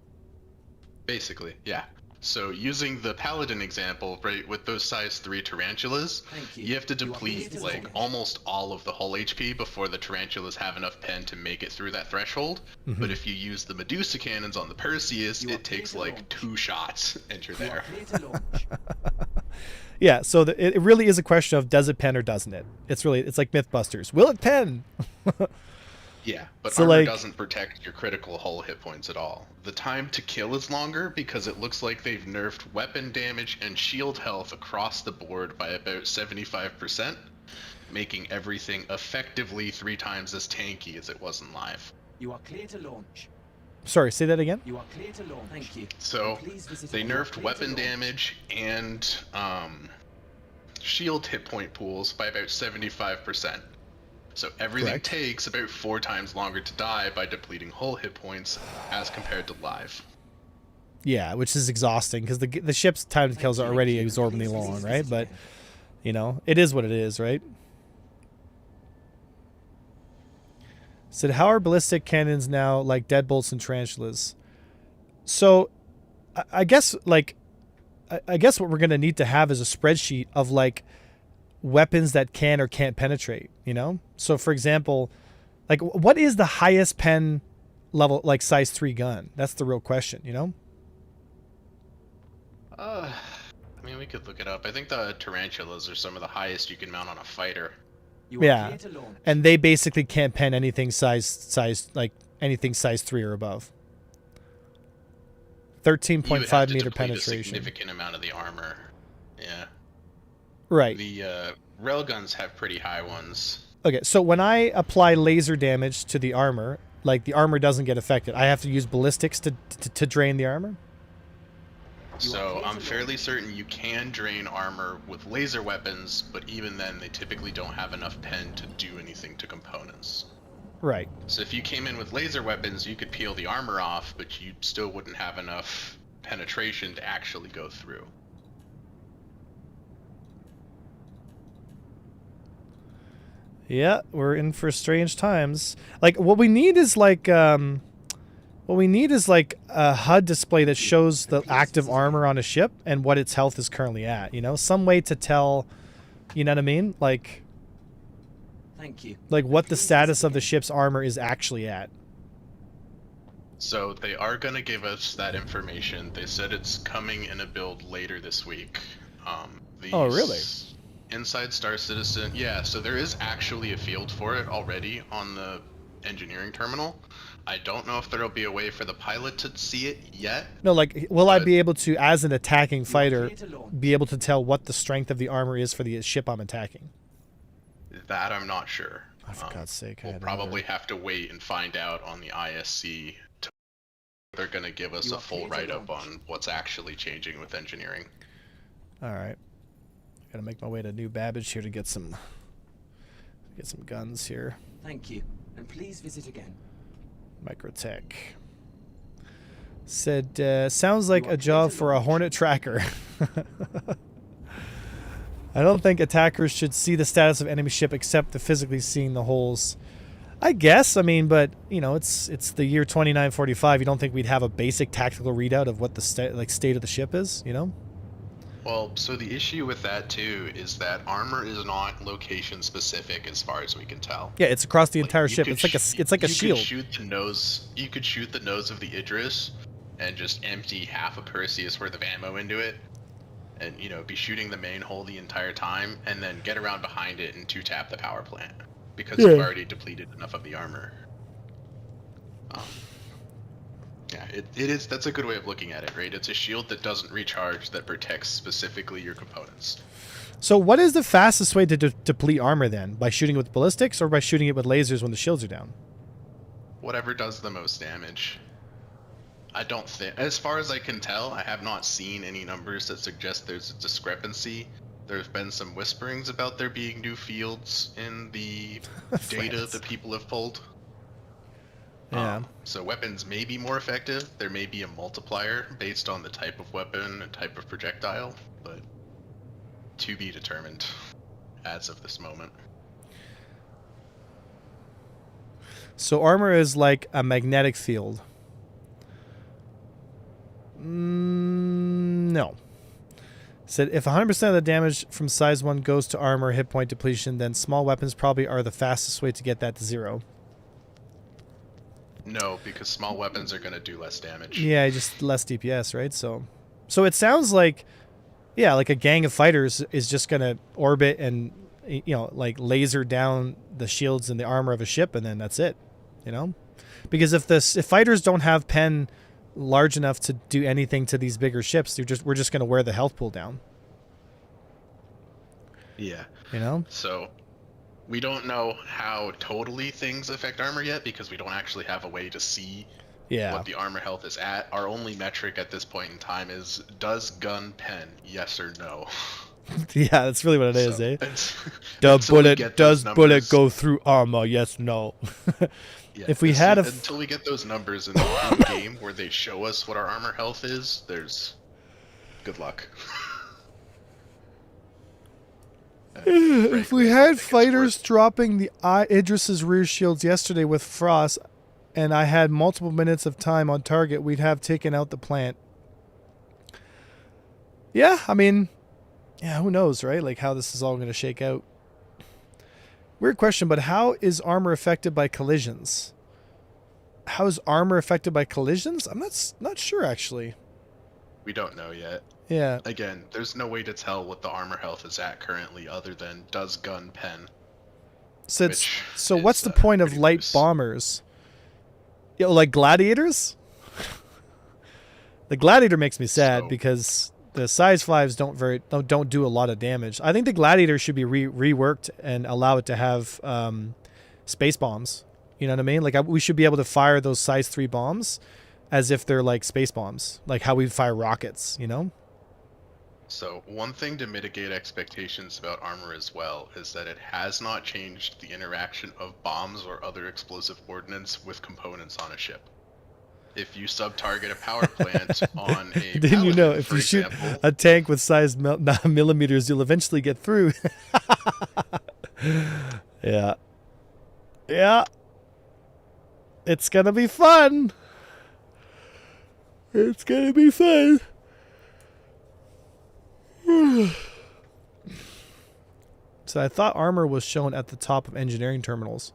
Basically, yeah. So using the Paladin example, right, with those size 3 tarantulas, Thank you. you have to You are clear deplete to like launch. almost all of the hull HP before the tarantulas have enough pen to make it through that threshold. But if you use the Medusa cannons on the Perseus, You are it takes clear to like launch. 2 shots and you're You are there. clear to launch. Yeah, so it really is a question of does it pen or doesn't it? It's like Mythbusters. Will it pen? Yeah, but So, armor like- doesn't protect your critical hull hit points at all. The time to kill is longer because it looks like they've nerfed weapon damage and shield health across the board by about 75%, making everything effectively 3 times as tanky as it was in live. You are clear to launch. Sorry, say that again. You are clear to launch. Thank you. So Please visit they again. You are nerfed clear to weapon launch. damage and shield hit point pools by about 75%. So everything Correct. takes about 4 times longer to die by depleting hull hit points as compared to live. Yeah, which is exhausting because the ship's time to kills are already exorbitantly long, right? But you know, it is what it is, right? Said, how are ballistic cannons now like deadbolts and tarantulas? So, I guess I guess what we're gonna need to have is a spreadsheet of like weapons that can or can't penetrate. You know, so for example, like what is the highest pen level like size 3 gun? That's the real question. You know. I mean, we could look it up. I think the tarantulas are some of the highest you can mount on a fighter. You are Yeah. clear to launch. And they basically can't pen anything anything size 3 or above. You would have 13.5 to meter deplete a penetration. significant amount of the armor. Yeah. Right. The railguns have pretty high ones. Okay, so when I apply laser damage to the armor, like the armor doesn't get affected. I have to use ballistics to drain the armor? So I'm fairly certain you can drain armor with laser weapons, but even then they typically don't have enough pen to do anything to components. Right. So if you came in with laser weapons, you could peel the armor off, but you still wouldn't have enough penetration to actually go through. Yeah, we're in for strange times. Like what we need is like a HUD display that shows the active armor on a ship and what its health is currently at, you know? Some way to tell, you know what I mean? Like Thank you. like what the status of the ship's armor is actually at. So they are going to give us that information. They said it's coming in a build later this week. Oh, really? Inside Star Citizen, yeah, so there is actually a field for it already on the engineering terminal. I don't know if there'll be a way for the pilot to see it yet. No, like will I But- be able to, as an attacking fighter, clear to launch. be able to tell what the strength of the armor is for the ship I'm attacking? That I'm not sure. Oh, for God's sake. I We'll had probably have to wait and find out on the ISC. They're going to give us You a are full clear to write-up launch. on what's actually changing with engineering. All right. Gotta make my way to New Babbage here to get some guns here. Thank you. And please visit again. Microtech. Said, sounds like You are a job clear to for a launch. Hornet tracker. I don't think attackers should see the status of enemy ship except the physically seeing the holes. I guess, I mean, but, you know, it's the year 2945. You don't think we'd have a basic tactical readout of what the state of the ship is, you know? Well, so the issue with that too is that armor is not location specific as far as we can tell. Yeah, it's across the Like, entire you ship. could It's like a sh- it's like a you shield. Could shoot the nose. You could shoot the nose of the Idris, and just empty half a Perseus worth of ammo into it, and be shooting the main hole the entire time, and then get around behind it and two-tap the power plant because Yeah. you've already depleted enough of the armor. Yeah, it is. That's a good way of looking at it, right? It's a shield that doesn't recharge that protects specifically your components. So what is the fastest way to deplete armor then? By shooting it with ballistics or by shooting it with lasers when the shields are down? Whatever does the most damage. I don't think, as far as I can tell, I have not seen any numbers that suggest there's a discrepancy. There's been some whisperings about there being new fields in the data France. that people have pulled. Yeah. So weapons may be more effective. There may be a multiplier based on the type of weapon and type of projectile, but to be determined as of this moment. So armor is like a magnetic field. No. Said if 100% of the damage from size 1 goes to armor hit point depletion, then small weapons probably are the fastest way to get that to 0. No, because small weapons are going to do less damage. Yeah, just less DPS, right? So it sounds like, yeah, like a gang of fighters is just gonna orbit and like laser down the shields and the armor of a ship, and then that's it, Because if fighters don't have pen large enough to do anything to these bigger ships, we're just gonna wear the health pool down, Yeah. So we don't know how totally things affect armor yet because we don't actually have a way to see Yeah. what the armor health is at. Our only metric at this point in time is, does gun pen, yes or no? Yeah, that's really what it is, eh? Does Does bullet go through armor? Yes, no. If we had until we get those numbers in the game where they show us what our armor health is, there's good luck. If we had fighters dropping the Idris's rear shields yesterday with Frost, and I had multiple minutes of time on target, we'd have taken out the plant. Yeah, I mean, yeah, who knows, right? Like how this is all going to shake out. Weird question, but how is armor affected by collisions? How is armor affected by collisions? I'm not sure, actually. We don't know yet. Yeah. Again, there's no way to tell what the armor health is at currently other than does gun pen. So which what's is, the point of pretty light loose. bombers? Like gladiators? The gladiator makes me sad So- because the size 5s don't do a lot of damage. I think the gladiator should be reworked and allow it to have space bombs. You know what I mean? Like we should be able to fire those size 3 bombs as if they're like space bombs, like how we fire rockets, you know? So one thing to mitigate expectations about armor as well is that it has not changed the interaction of bombs or other explosive ordnance with components on a ship. If you sub-target a power plant on a Didn't you know paladin, if for you shoot example, a tank with size millimeters, you'll eventually get through? Yeah. Yeah. It's gonna be fun. It's gonna be fun. So I thought armor was shown at the top of engineering terminals.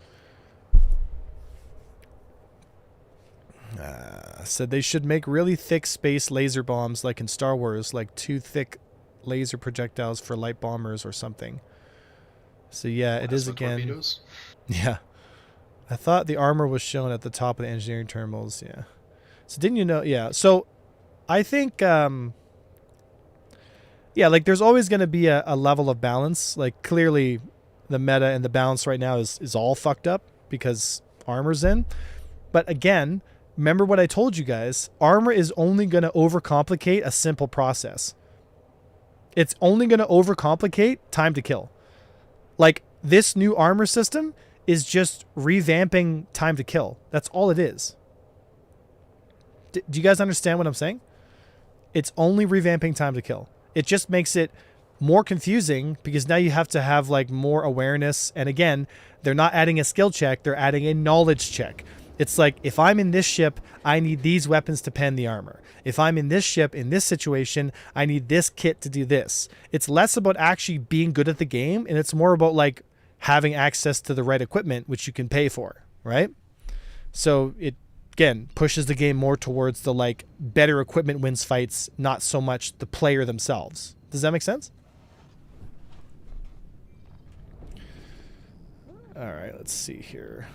Said they should make really thick space laser bombs like in Star Wars, like 2 thick laser projectiles for light bombers or something. So yeah, it is plasma again. torpedoes. Yeah. I thought the armor was shown at the top of the engineering terminals, yeah. So didn't you know? Yeah. So I think yeah, like there's always going to be a level of balance. Like clearly the meta and the balance right now is all fucked up because armor's in. But again, remember what I told you guys, armor is only going to overcomplicate a simple process. It's only going to overcomplicate time to kill. Like this new armor system is just revamping time to kill. That's all it is. Do you guys understand what I'm saying? It's only revamping time to kill. It just makes it more confusing because now you have to have like more awareness. And again, they're not adding a skill check. They're adding a knowledge check. It's like, if I'm in this ship, I need these weapons to pen the armor. If I'm in this ship, in this situation, I need this kit to do this. It's less about actually being good at the game, and it's more about like having access to the right equipment, which you can pay for, right? So it, again, pushes the game more towards the like better equipment wins fights, not so much the player themselves. Does that make sense? All right, let's see here.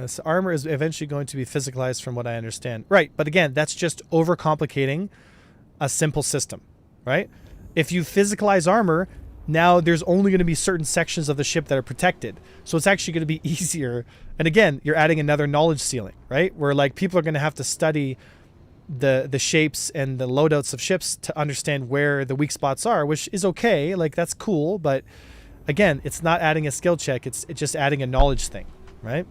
So armor is eventually going to be physicalized from what I understand. Right, but again, that's just overcomplicating a simple system, right? If you physicalize armor, now there's only going to be certain sections of the ship that are protected. So it's actually going to be easier. And again, you're adding another knowledge ceiling, right? Where like people are going to have to study the shapes and the loadouts of ships to understand where the weak spots are, which is okay. Like that's cool. But again, it's not adding a skill check. It's just adding a knowledge thing, right?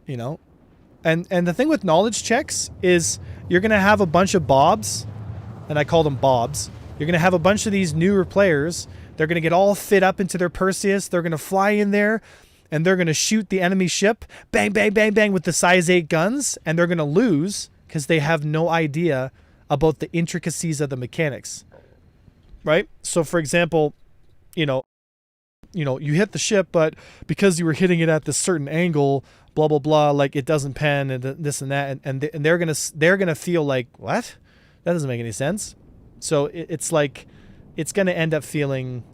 You know, and the thing with knowledge checks is you're going to have a bunch of bobs, and I call them bobs. You're going to have a bunch of these newer players. They're going to get all fit up into their Perseus. They're going to fly in there, and they're going to shoot the enemy ship, bang, bang, bang, bang, with the size 8 guns, and they're going to lose because they have no idea about the intricacies of the mechanics, right? So, for example, you you hit the ship, but because you were hitting it at this certain angle, blah blah blah, like it doesn't pen and this and that, and they're gonna feel like, what? That doesn't make any sense. So it's like it's gonna end up feeling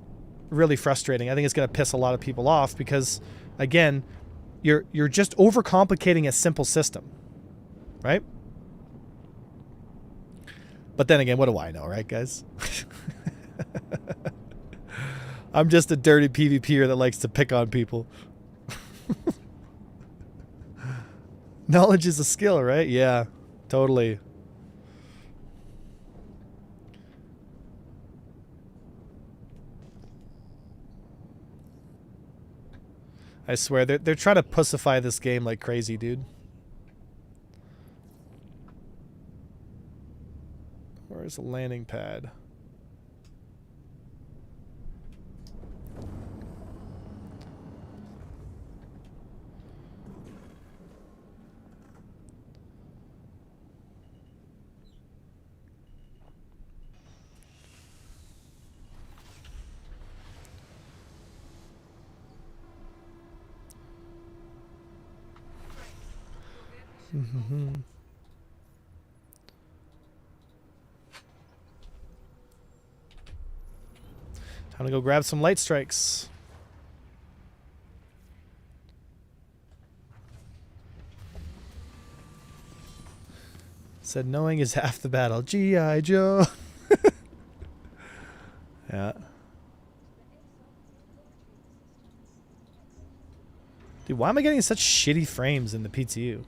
really frustrating. I think it's gonna piss a lot of people off because, again, you're just overcomplicating a simple system, right? But then again, what do I know, right, guys? I'm just a dirty PvPer that likes to pick on people. Knowledge is a skill, right? Yeah, totally. I swear, they're trying to pussify this game like crazy, dude. Where's the landing pad? Time to go grab some light strikes. Said knowing is half the battle. G.I. Joe. Yeah. Dude, why am I getting such shitty frames in the PTU?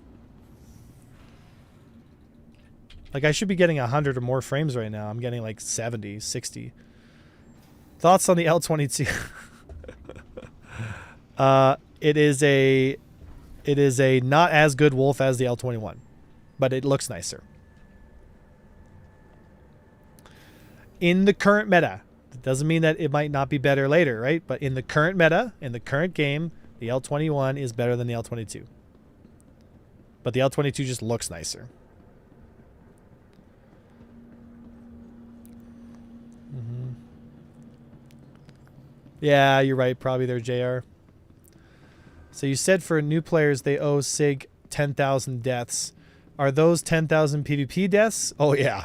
Like, I should be getting 100 or more frames right now. I'm getting like 70, 60. Thoughts on the L22? It is a not as good Wolf as the L21, but it looks nicer. In the current meta, it doesn't mean that it might not be better later, right? But in the current meta, in the current game, the L21 is better than the L22. But the L22 just looks nicer. Mm-hmm. Yeah, you're right. Probably there, JR. So you said for new players they owe SIG 10,000 deaths. Are those 10,000 PvP deaths? Oh, yeah.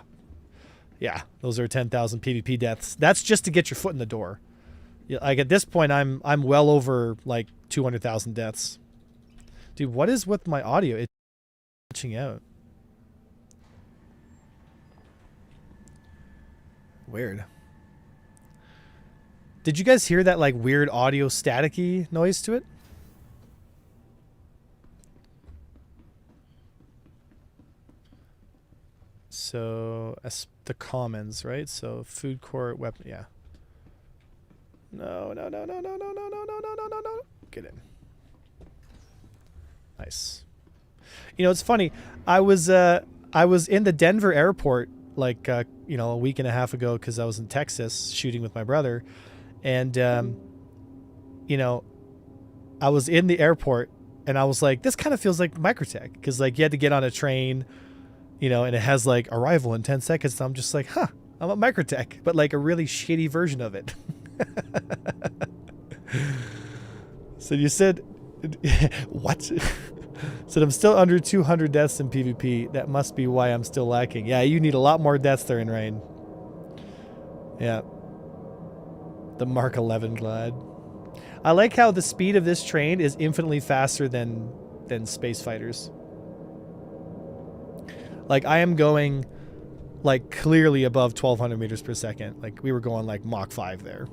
Yeah, those are 10,000 PvP deaths. That's just to get your foot in the door. Like at this point, I'm well over like 200,000 deaths. Dude, what is with my audio? It's glitching out. Weird. Did you guys hear that like weird audio staticky noise to it? So the commons, right? So food court, weapon, yeah. No. Get in. Nice. You know, it's funny. I was in the Denver airport like a week and a half ago because I was in Texas shooting with my brother, and I was in the airport and I was like, this kind of feels like Microtech because like you had to get on a train, and it has like arrival in 10 seconds. So I'm just like, huh, I'm at Microtech, but like a really shitty version of it. So you said what? Said I'm still under 200 deaths in PvP. That must be why I'm still lacking. Yeah, you need a lot more deaths there in Rain. Yeah. The Mark 11 glide. I like how the speed of this train is infinitely faster than space fighters. Like I am going like clearly above 1200 meters per second. Like we were going like Mach 5 there.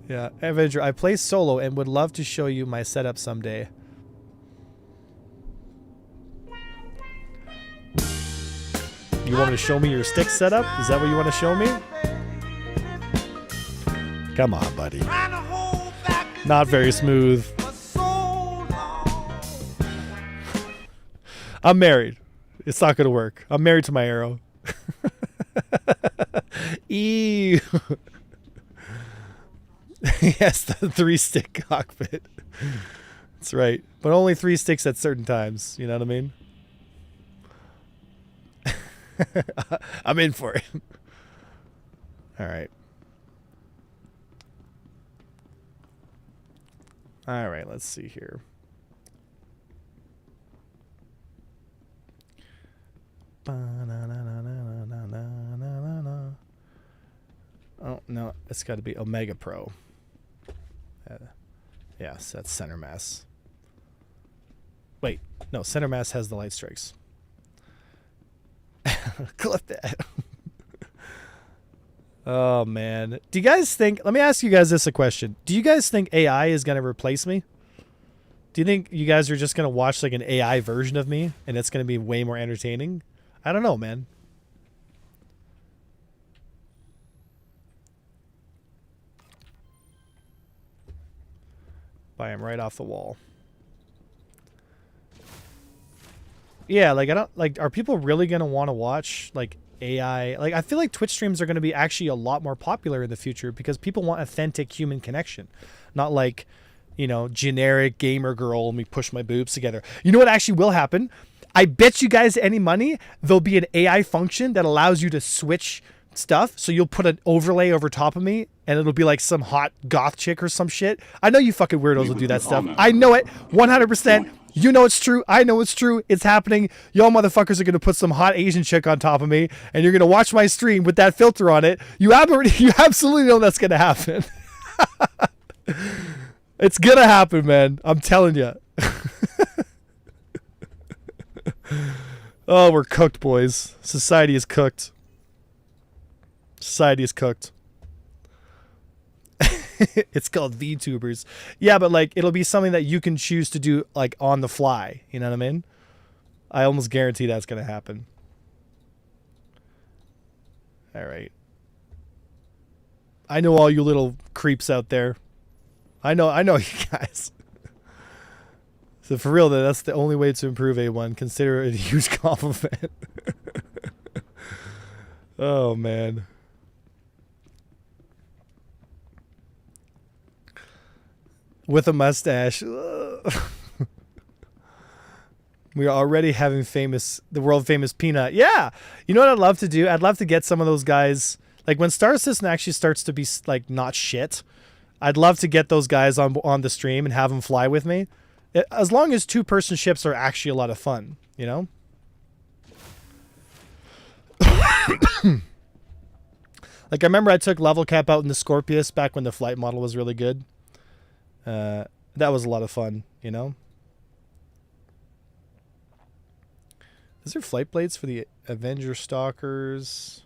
Yeah, Avenger, I play solo and would love to show you my setup someday. You want to show me your stick setup? Is that what you want to show me? Come on, buddy. Not very smooth. I'm married. It's not going to work. I'm married to my arrow. Ew. Yes, the 3-stick cockpit. That's right. But only 3 sticks at certain times. You know what I mean? I'm in for it. All right. All right, let's see here. Oh, no, it's got to be Omega Pro. Yes, that's center mass. Wait, no, center mass has the light strikes. Clip that. Oh, man. Do you guys think... Let me ask you guys this a question. Do you guys think AI is going to replace me? Do you think you guys are just going to watch like an AI version of me and it's going to be way more entertaining? I don't know, man. Buy him right off the wall. Yeah, like I don't like. Are people really gonna want to watch like AI? Like I feel like Twitch streams are gonna be actually a lot more popular in the future because people want authentic human connection, not like, generic gamer girl and we push my boobs together. You know what actually will happen? I bet you guys any money there'll be an AI function that allows you to switch stuff. So you'll put an overlay over top of me and it'll be like some hot goth chick or some shit. I know you fucking weirdos will do that stuff. I know it 100%. You know it's true. I know it's true. It's happening. Y'all motherfuckers are going to put some hot Asian chick on top of me, and you're going to watch my stream with that filter on it. You absolutely know that's going to happen. It's going to happen, man. I'm telling you. Oh, we're cooked, boys. Society is cooked. Society is cooked. It's called VTubers. Yeah, but like it'll be something that you can choose to do like on the fly. You know what I mean? I almost guarantee that's gonna happen. All right. I know all you little creeps out there. I know you guys. So for real though, that's the only way to improve A1. Consider it a huge compliment. Oh man. With a mustache. We are already having the world famous Peanut. Yeah. You know what I'd love to do? I'd love to get some of those guys. Like when Star Citizen actually starts to be like not shit, I'd love to get those guys on the stream and have them fly with me. As long as 2-person ships are actually a lot of fun, you know? Like I remember I took level cap out in the Scorpius back when the flight model was really good. That was a lot of fun, you know? Is there flight blades for the Avenger Stalkers,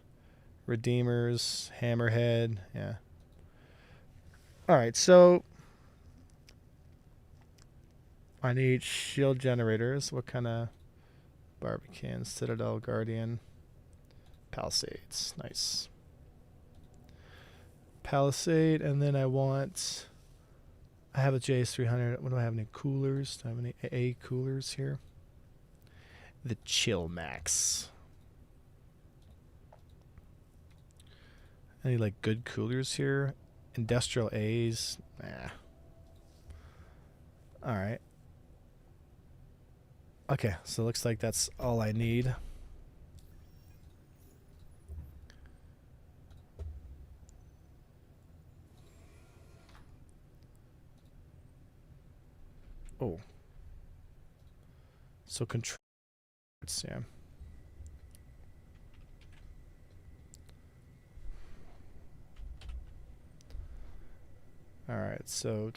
Redeemers, Hammerhead? Yeah. Alright, so I need shield generators. What kind of Barbican, Citadel, Guardian, Palisades. Nice. Palisade, and then I have a JS300. What do I have? Any coolers? Do I have any AA coolers here? The Chill Max. Any like good coolers here? Industrial A's? Nah. Alright. Okay, so it looks like that's all I need. Oh. So control. Yeah. All right, so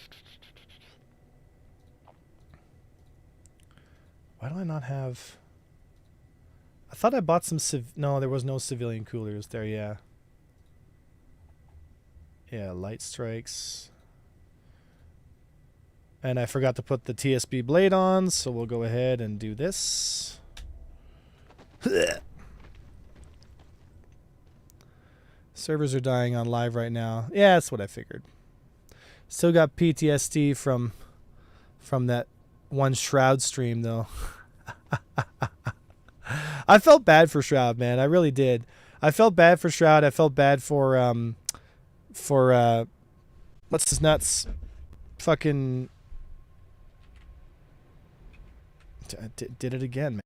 why do I not have? I thought I bought some no, there was no civilian coolers there. Yeah. Yeah, light strikes. And I forgot to put the TSB blade on, so we'll go ahead and do this. Servers are dying on live right now. Yeah, that's what I figured. Still got PTSD from that one Shroud stream, though. I felt bad for Shroud, man. I really did. I felt bad for Shroud. I felt bad for what's his nuts? Fucking did it again,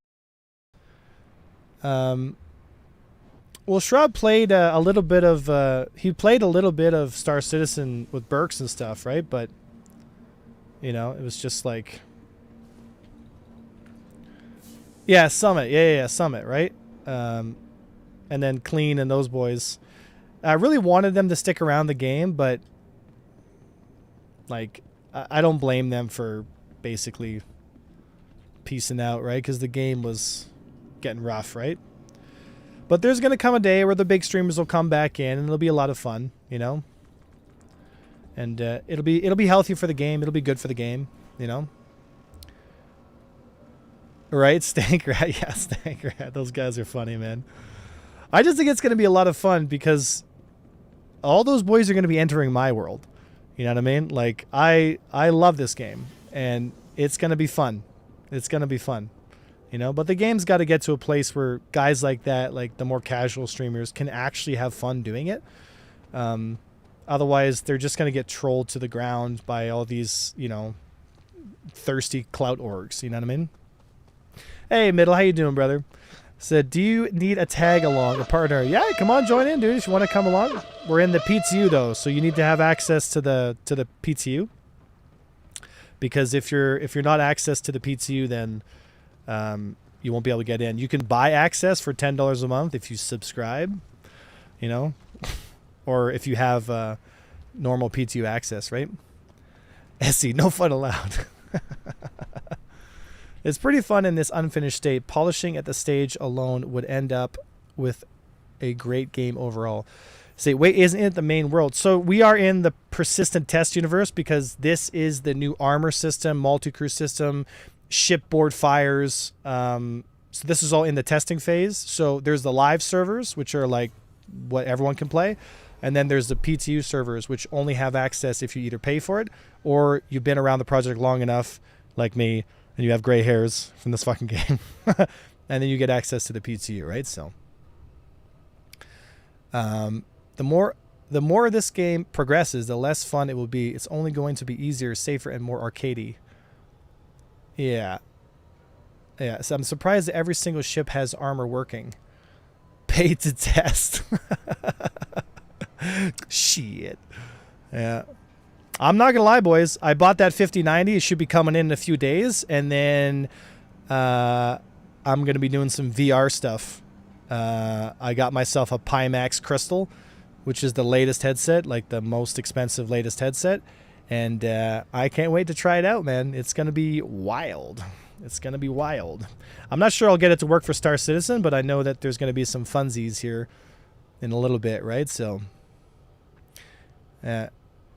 man. Well, Shroud played a little bit of he played a little bit of Star Citizen with Burks and stuff, right? But you know, it was just like, yeah, Summit, yeah, Summit, right? And then Clean and those boys. I really wanted them to stick around the game, but like, I don't blame them for basically piecing out, right? Because the game was getting rough, right? But there's going to come a day where the big streamers will come back in, and it'll be a lot of fun, you know? And it'll be healthy for the game. It'll be good for the game, you know? Right? Stank-Rat. Yeah, Stank-Rat. Those guys are funny, man. I just think it's going to be a lot of fun because all those boys are going to be entering my world. You know what I mean? Like, I love this game, and it's going to be fun. It's going to be fun. You know, but the game's got to get to a place where guys like that, like the more casual streamers, can actually have fun doing it. Otherwise, they're just going to get trolled to the ground by all these, you know, thirsty clout orgs. You know what I mean? Hey, Middle, how you doing, brother? Said, do you need a tag along, a partner? Yeah, come on, join in, dude. If you want to come along, we're in the PTU though, so you need to have access to the PTU. because if you're not access to the PTU, then you won't be able to get in. You can buy access for $10 a month if you subscribe, you know, or if you have normal PTU access, right? Essie, no fun allowed. It's pretty fun in this unfinished state. Polishing at the stage alone would end up with a great game overall. Say, wait, isn't it the main world? So we are in the persistent test universe because this is the new armor system, multi-crew system, shipboard fires. So this is all in the testing phase. So there's the live servers, which are like what everyone can play. And then there's the PTU servers, which only have access if you either pay for it or you've been around the project long enough, like me, and you have gray hairs from this fucking game. And then you get access to the PTU, right? So the more this game progresses, the less fun it will be. It's only going to be easier, safer, and more arcadey. Yeah. Yeah, so I'm surprised that every single ship has armor working. Pay to test. Shit. Yeah. I'm not going to lie, boys. I bought that 5090. It should be coming in a few days. And then I'm going to be doing some VR stuff. I got myself a Pimax Crystal, which is the latest headset, like the most expensive latest headset. And I can't wait to try it out, man. It's going to be wild. It's going to be wild. I'm not sure I'll get it to work for Star Citizen, but I know that there's going to be some funsies here in a little bit, right? So,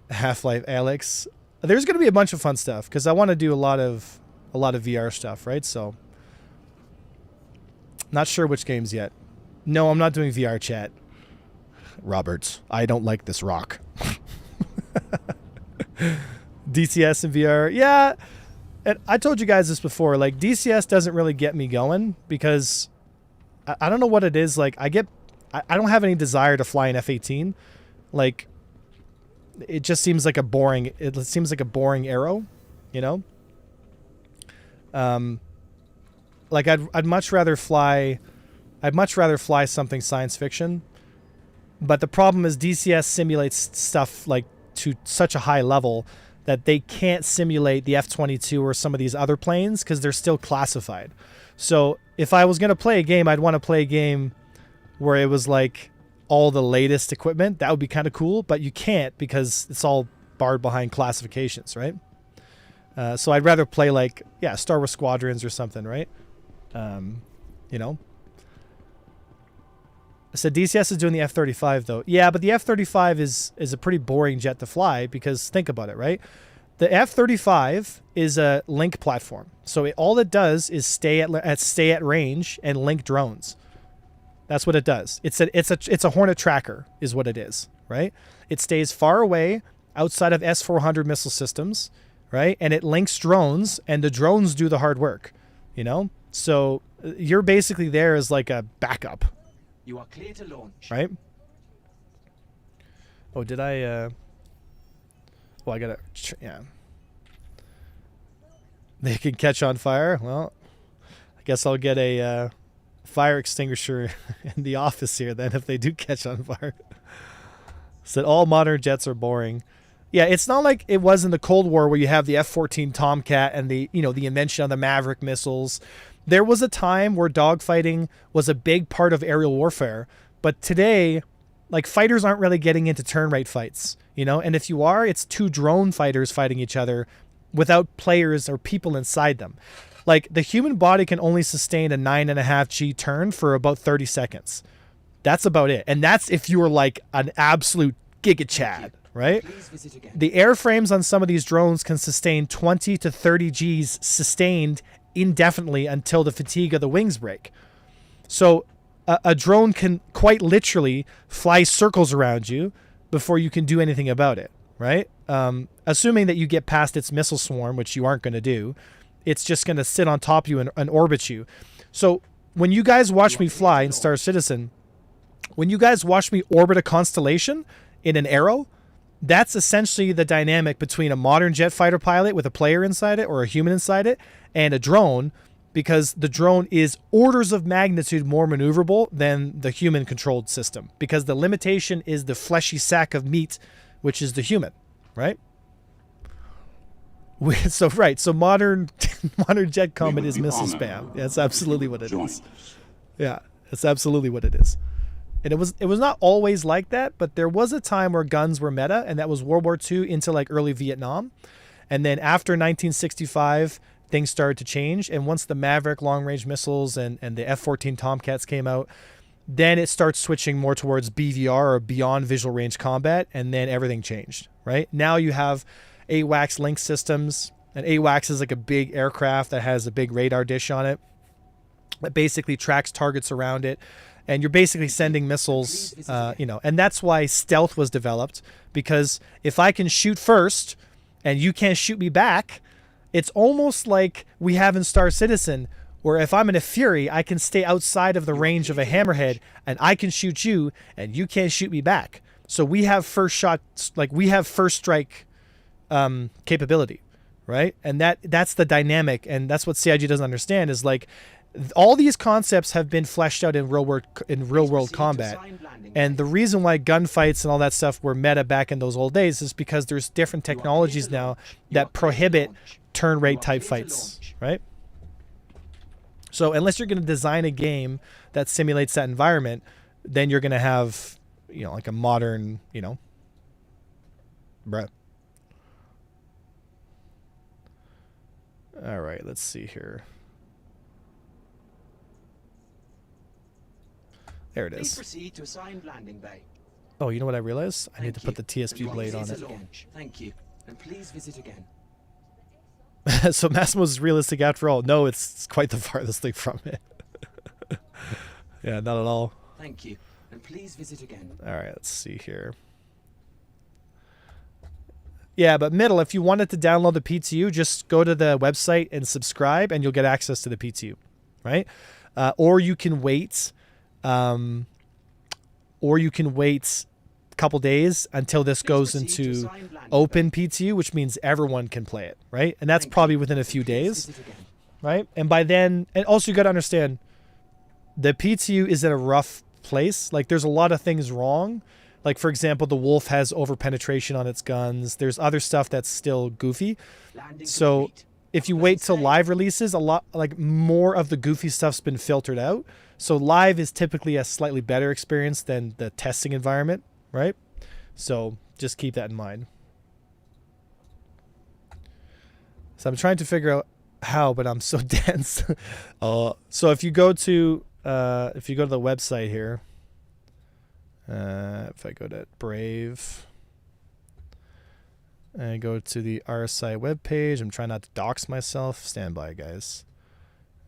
Half-Life Alex. There's going to be a bunch of fun stuff because I want to do a lot of VR stuff, right? So, not sure which games yet. No, I'm not doing VR chat. Roberts, I don't like this rock. DCS and VR. Yeah. And I told you guys this before, like DCS doesn't really get me going because I don't know what it is. Like I don't have any desire to fly an F-18. Like it just seems like it seems like a boring arrow, you know? Like I'd much rather fly something science fiction. But the problem is DCS simulates stuff like to such a high level that they can't simulate the F-22 or some of these other planes because they're still classified. So if I was going to play a game, I'd want to play a game where it was like all the latest equipment. That would be kind of cool, but you can't because it's all barred behind classifications, right? So I'd rather play like, yeah, Star Wars Squadrons or something, right? You know? I said DCS is doing the F-35 though. Yeah, but the F-35 is a pretty boring jet to fly because think about it, right? The F-35 is a link platform. So all it does is stay at range and link drones. That's what it does. It's a Hornet tracker is what it is, right? It stays far away outside of S-400 missile systems, right? And it links drones and the drones do the hard work, you know? So you're basically there as like a backup. You are clear to launch. Right? Oh, did I... Well, I gotta... Yeah. They can catch on fire. Well, I guess I'll get a fire extinguisher in the office here then if they do catch on fire. Said all modern jets are boring. Yeah, it's not like it was in the Cold War where you have the F-14 Tomcat and the invention of the Maverick missiles. There was a time where dogfighting was a big part of aerial warfare, but today, like fighters aren't really getting into turn rate fights, you know? And if you are, it's two drone fighters fighting each other without players or people inside them. Like the human body can only sustain a 9.5 G turn for about 30 seconds. That's about it. And that's if you were like an absolute Giga Chad, right? The airframes on some of these drones can sustain 20 to 30 Gs sustained indefinitely until the fatigue of the wings break. So a drone can quite literally fly circles around you before you can do anything about it, right? Assuming that you get past its missile swarm, which you aren't going to do, it's just going to sit on top of you and orbit you. So when you guys watch me fly in Star Citizen, when you guys watch me orbit a constellation in an arrow, that's essentially the dynamic between a modern jet fighter pilot with a player inside it or a human inside it and a drone, because the drone is orders of magnitude more maneuverable than the human controlled system because the limitation is the fleshy sack of meat, which is the human, right? So modern jet combat is missile spam. That's absolutely what it is. Yeah, that's absolutely what it is. And it was not always like that, but there was a time where guns were meta, and that was World War II into like early Vietnam. And then after 1965, things started to change. And once the Maverick long-range missiles and the F-14 Tomcats came out, then it starts switching more towards BVR or beyond visual range combat, and then everything changed, right? Now you have AWACS link systems, and AWACS is like a big aircraft that has a big radar dish on it that basically tracks targets around it. And you're basically sending missiles, and that's why stealth was developed, because if I can shoot first and you can't shoot me back, it's almost like we have in Star Citizen, where if I'm in a Fury, I can stay outside of the range of a Hammerhead and I can shoot you and you can't shoot me back. So we have first shot, like we have first strike capability, right? And that's the dynamic, and that's what CIG doesn't understand is like, all these concepts have been fleshed out in real world combat, and the reason why gunfights and all that stuff were meta back in those old days is because there's different technologies now that prohibit turn rate type fights, right? So unless you're going to design a game that simulates that environment, then you're going to have, like a modern, bruh. All right, let's see here. There it Please is. proceed to assigned landing bay. Oh, you know what I realized? I need to put the Thank TSP you. blade on it. Thank you. And please visit again. So Massimo's realistic after all. No, it's quite the farthest thing from it. Yeah, not at all. Thank you. And please visit again. All right, let's see here. Yeah, but middle, if you wanted to download the PTU, just go to the website and subscribe, and you'll get access to the PTU, right? Or you can wait. Or you can wait a couple days until this goes into open PTU, which means everyone can play it, right? And that's probably within a few days, right? And by then, and also you got to understand, the PTU is in a rough place. Like there's a lot of things wrong. Like for example, the Wolf has over penetration on its guns. There's other stuff that's still goofy. So if you wait till live releases, a lot like more of the goofy stuff's been filtered out. So live is typically a slightly better experience than the testing environment, right? So just keep that in mind. So I'm trying to figure out how, but I'm so dense. So if you go to the website here, if I go to Brave and go to the RSI webpage, I'm trying not to dox myself. Stand by, guys.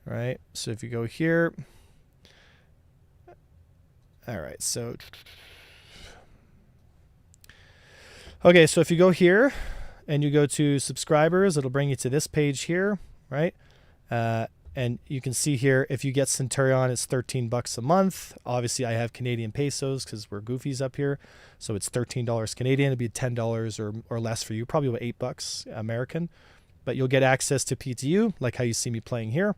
All right. So if you go here. All right, so okay, so if you go here and you go to subscribers, it'll bring you to this page here, right? And you can see here, if you get Centurion, it's $13 a month. Obviously, I have Canadian pesos because we're goofies up here, so it's $13 Canadian. It'd be $10 or less for you, probably about $8 American. But you'll get access to PTU, like how you see me playing here.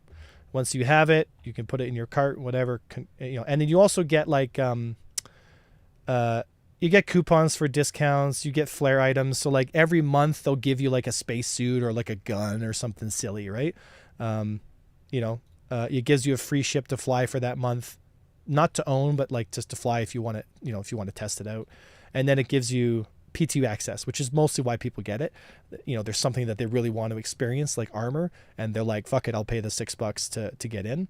Once you have it, you can put it in your cart, whatever, and then you also get like, you get coupons for discounts, you get flare items. So like every month they'll give you like a spacesuit or like a gun or something silly, right? It gives you a free ship to fly for that month, not to own, but like just to fly if you want it, if you want to test it out. And then it gives you PTU access, which is mostly why people get it. There's something that they really want to experience, like armor, and they're like, fuck it, I'll pay the $6 to get in.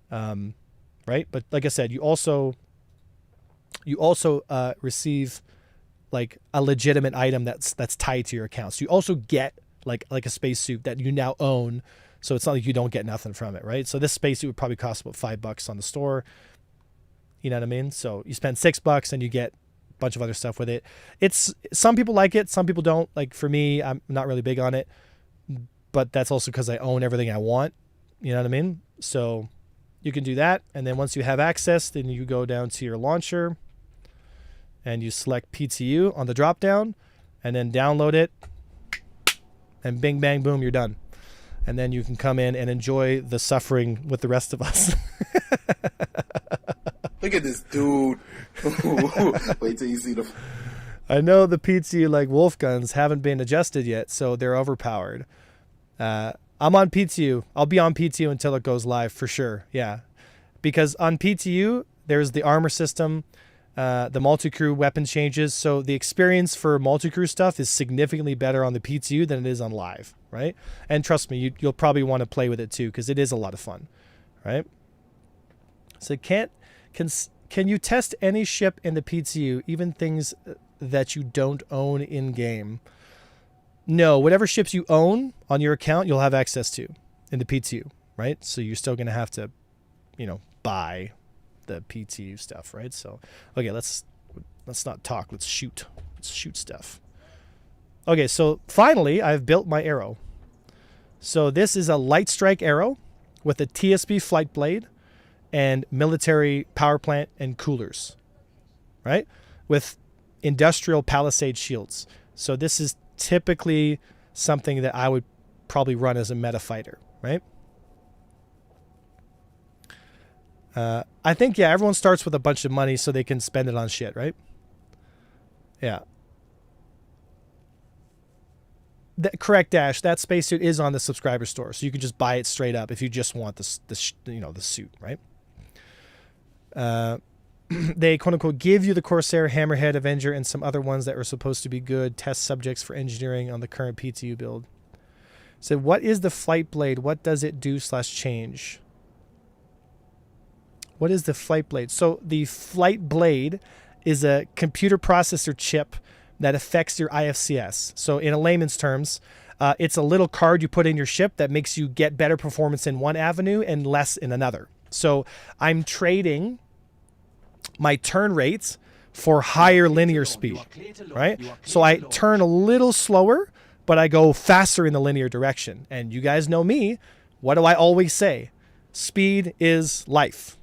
Right. But like I said, you also receive like a legitimate item that's tied to your account. So you also get like a spacesuit that you now own. So it's not like you don't get nothing from it. Right. So this spacesuit would probably cost about $5 on the store. You know what I mean? So you spend $6 and you get bunch of other stuff with it. It's some people like it, some people don't. Like for me, I'm not really big on it, but that's also because I own everything I want. You know what I mean? So you can do that, and then once you have access, then you go down to your launcher and you select PTU on the drop down and then download it, and bing bang boom, you're done. And then you can come in and enjoy the suffering with the rest of us. Look at this dude. Wait till you see the... I know the PTU like wolf guns haven't been adjusted yet, so they're overpowered. I'm on PTU. I'll be on PTU until it goes live for sure. Yeah, because on PTU there's the armor system, the multi-crew weapon changes. So the experience for multi-crew stuff is significantly better on the PTU than it is on live, right? And trust me, you'll probably want to play with it too because it is a lot of fun, right? So can you test any ship in the PTU, even things that you don't own in game? No, whatever ships you own on your account, you'll have access to in the PTU, right? So you're still going to have to, buy the PTU stuff, right? So, okay, let's not talk. Let's shoot. Let's shoot stuff. Okay, so finally, I've built my arrow. So this is a light strike arrow with a TSB flight blade and military power plant and coolers, right? With industrial palisade shields. So this is typically something that I would probably run as a meta fighter, right? I think, yeah, everyone starts with a bunch of money so they can spend it on shit, right? Yeah. Correct, Dash. That spacesuit is on the subscriber store, so you can just buy it straight up if you just want the suit, right? They quote unquote give you the Corsair, Hammerhead, Avenger, and some other ones that are supposed to be good test subjects for engineering on the current PTU build. So what is the flight blade? What does it do / change? What is the flight blade? So the flight blade is a computer processor chip that affects your IFCS. So in a layman's terms, it's a little card you put in your ship that makes you get better performance in one avenue and less in another. So I'm trading my turn rates for higher linear speed, right? So I turn a little slower, but I go faster in the linear direction. And you guys know me. What do I always say? Speed is life,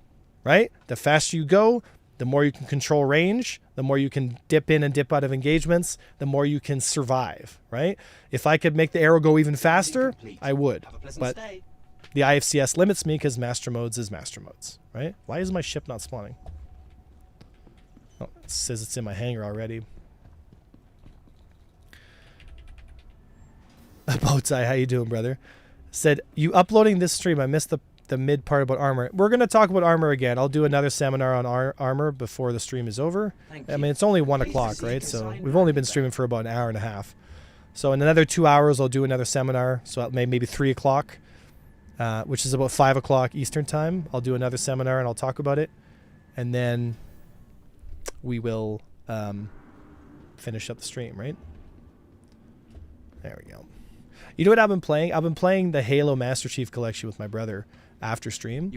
right? The faster you go, the more you can control range, the more you can dip in and dip out of engagements, the more you can survive, right? If I could make the arrow go even faster, I would. But the IFCS limits me because master modes is master modes, right? Why is my ship not spawning? Oh, it says it's in my hangar already. Bowtie, how you doing, brother? Said, you uploading this stream, I missed the mid part about armor. We're going to talk about armor again. I'll do another seminar on armor before the stream is over. I mean, it's only 1 o'clock, right? So we've only been streaming for about an hour and a half. So in another 2 hours, I'll do another seminar. So maybe 3 o'clock, which is about 5 o'clock Eastern time. I'll do another seminar and I'll talk about it. And then we will finish up the stream, right? There we go. You know what I've been playing? I've been playing the Halo Master Chief Collection with my brother after stream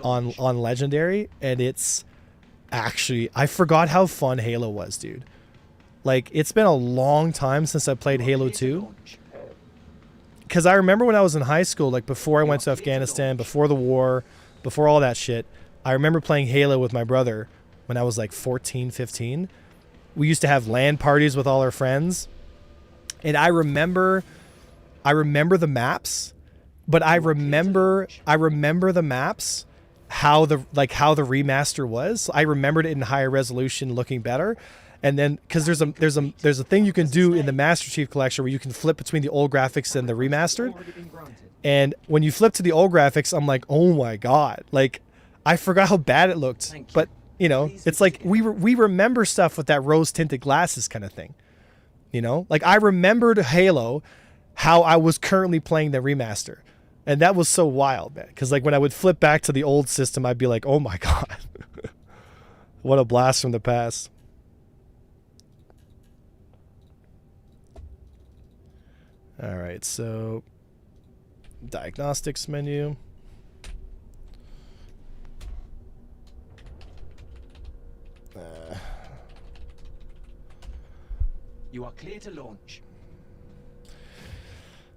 on Legendary, and it's actually, I forgot how fun Halo was, dude. Like, it's been a long time since I played Halo 2. Because I remember when I was in high school, like before I went to Afghanistan, before the war, before all that shit, I remember playing Halo with my brother when I was like 14, 15. We used to have LAN parties with all our friends. And I remember the maps, but I remember the maps, how the remaster was. I remembered it in higher resolution, looking better. And then because there's a thing you can do in the Master Chief Collection where you can flip between the old graphics and the remastered. And when you flip to the old graphics, I'm like, oh my god! Like, I forgot how bad it looked. But you know, it's like we remember stuff with that rose tinted glasses kind of thing. You know, like I remembered Halo, how I was currently playing the remaster. And that was so wild, man. Because like when I would flip back to the old system, I'd be like, oh my god. What a blast from the past. All right, so diagnostics menu. You are clear to launch.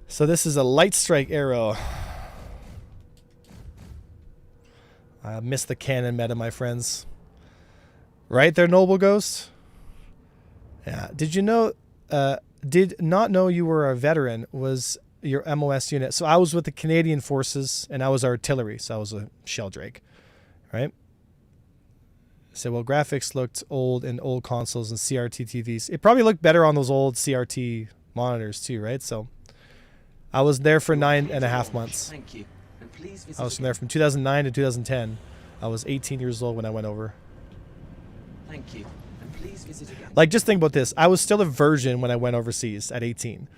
So this is a light strike arrow. I missed the cannon meta, my friends. Right there, Noble Ghost? Yeah. Did you know, did not know you were a veteran was your MOS unit. So I was with the Canadian Forces and I was artillery. So I was a Sheldrake, right? said, well, graphics looked old in old consoles and CRT TVs. It probably looked better on those old CRT monitors too, right? So I was there for 9.5 months. Thank you. And please visit I was from there from 2009 to 2010. I was 18 years old when I went over. Thank you. And please visit again. Like, just think about this. I was still a virgin when I went overseas at 18.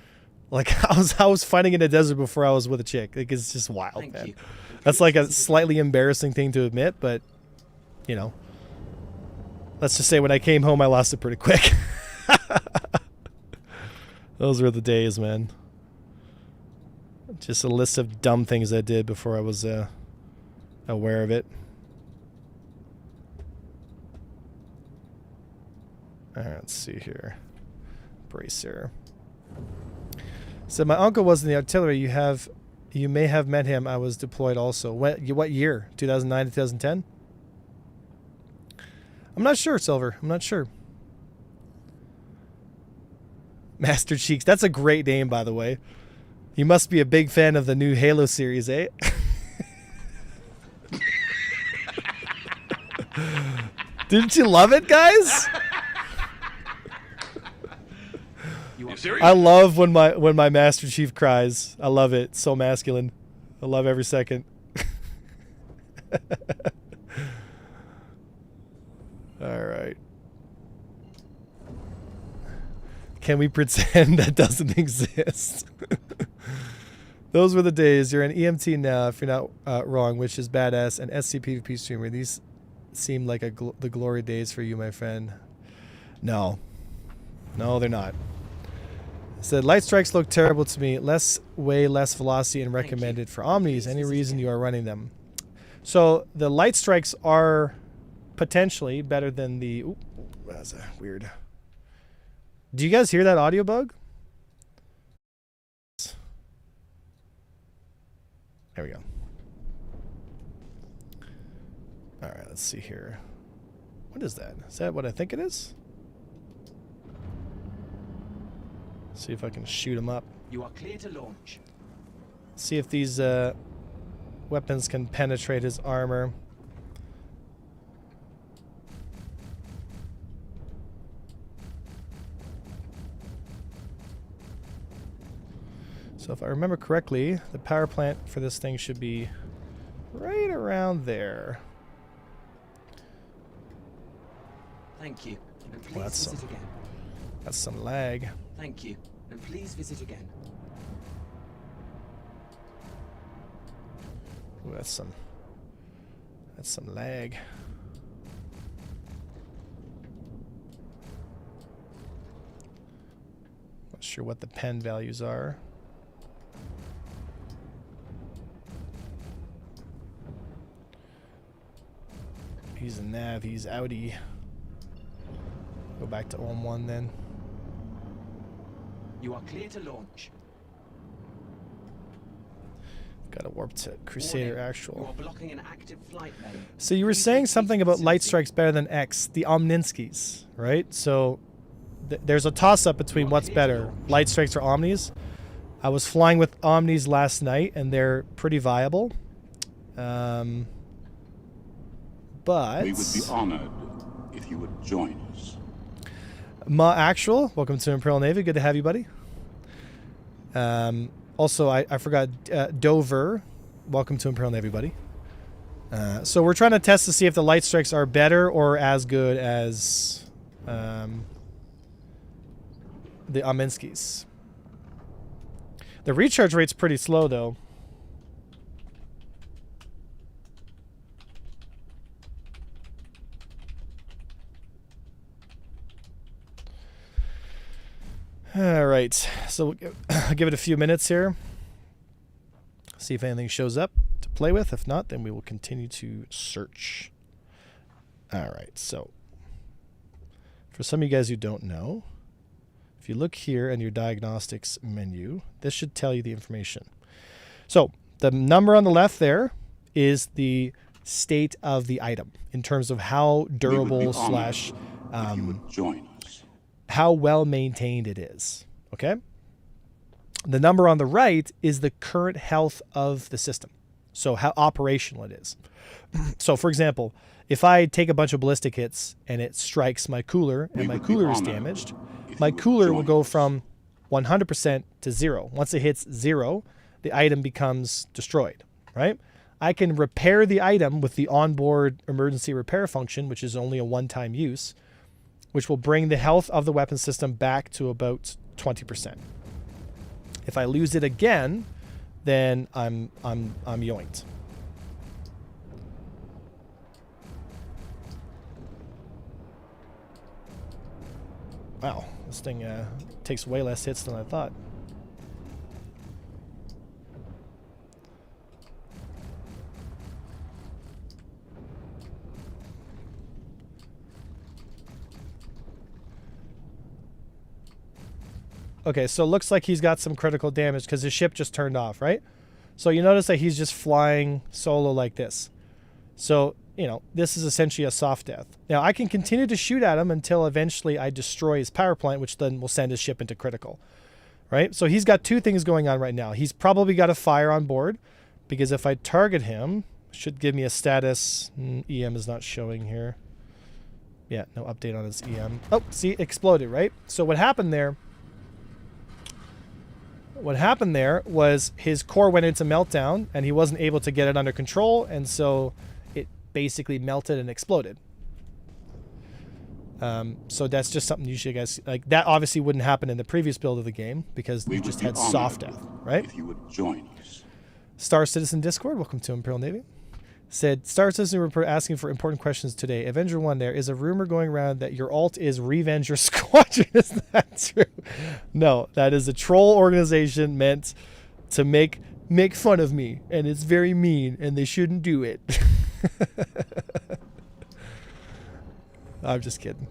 Like, I was fighting in the desert before I was with a chick. Like, it's just wild, Thank man. you. That's like a slightly embarrassing thing to admit, but, you know. Let's just say when I came home, I lost it pretty quick. Those were the days, man. Just a list of dumb things I did before I was aware of it. All right, let's see here. Bracer. So my uncle was in the artillery. You may have met him. I was deployed also. What year? 2009 to 2010? I'm not sure, Silver. I'm not sure. Master Cheeks. That's a great name, by the way. You must be a big fan of the new Halo series, eh? Didn't you love it, guys? I love when my Master Chief cries. I love it. So masculine. I love every second. All right. Can we pretend that doesn't exist? Those were the days. You're an EMT now, if you're not wrong, which is badass. An SCPVP streamer. These seem like the glory days for you, my friend. No, they're not. Said light strikes look terrible to me. Way less velocity and recommended for Omnis. Any reason you are running them? So the light strikes are potentially better than the. Ooh, that's weird. Do you guys hear that audio bug? There we go. All right, let's see here. What is that? Is that what I think it is? See if I can shoot him up. You are clear to launch. See if these weapons can penetrate his armor. So if I remember correctly, the power plant for this thing should be right around there. Thank you. And please Well, visit again. That's some lag. Thank you. And please visit again. Ooh, that's some lag. Not sure what the pen values are. He's a nav, he's outie. Go back to OM1 then. You are clear to launch. Got to warp to Crusader Warning, Actual. You are blocking an active flight lane. So you were Please saying exit something about light facility. strikes better than X, the Omninskis, right? So there's a toss-up between what's better, light strikes or Omnis. I was flying with Omnis last night, and they're pretty viable. But We would be honored if you would join us. Ma Actual, welcome to Imperial Navy. Good to have you, buddy. Also, I forgot Dover. Welcome to Imperial Navy, buddy. So we're trying to test to see if the light strikes are better or as good as the Ominskis. The recharge rate's pretty slow, though. All right, so I'll give it a few minutes here. See if anything shows up to play with. If not, then we will continue to search. All right, so for some of you guys who don't know, if you look here in your diagnostics menu, this should tell you the information. So the number on the left there is the state of the item in terms of how durable slash If you would join us. how well maintained it is. Okay? The number on the right is the current health of the system. So how operational it is. So for example, if I take a bunch of ballistic hits and it strikes my cooler and We my would be cooler is honored damaged, if my you would cooler will join go us. from 100% to 0. Once it hits 0, the item becomes destroyed, right? I can repair the item with the onboard emergency repair function, which is only a one-time use, which will bring the health of the weapon system back to about 20%. If I lose it again, then I'm yoinked. Wow, this thing takes way less hits than I thought. Okay, so it looks like he's got some critical damage because his ship just turned off, right? So you notice that he's just flying solo like this. So, you know, this is essentially a soft death. Now, I can continue to shoot at him until eventually I destroy his power plant, which then will send his ship into critical, right? So he's got two things going on right now. He's probably got a fire on board because if I target him, it should give me a status. EM is not showing here. Yeah, no update on his EM. Oh, see, exploded, right? So what happened there was his core went into meltdown and he wasn't able to get it under control, and so it basically melted and exploded. So that's just something you should guys like. That obviously wouldn't happen in the previous build of the game because We you would just be had honored soft death, right? If you would join us. Star Citizen Discord, welcome to Imperial Navy. Said, Star Citizen were asking for important questions today. Avenger 1, there is a rumor going around that your alt is Revenger Squadron. Is that true? No, that is a troll organization meant to make fun of me, and it's very mean, and they shouldn't do it. I'm just kidding.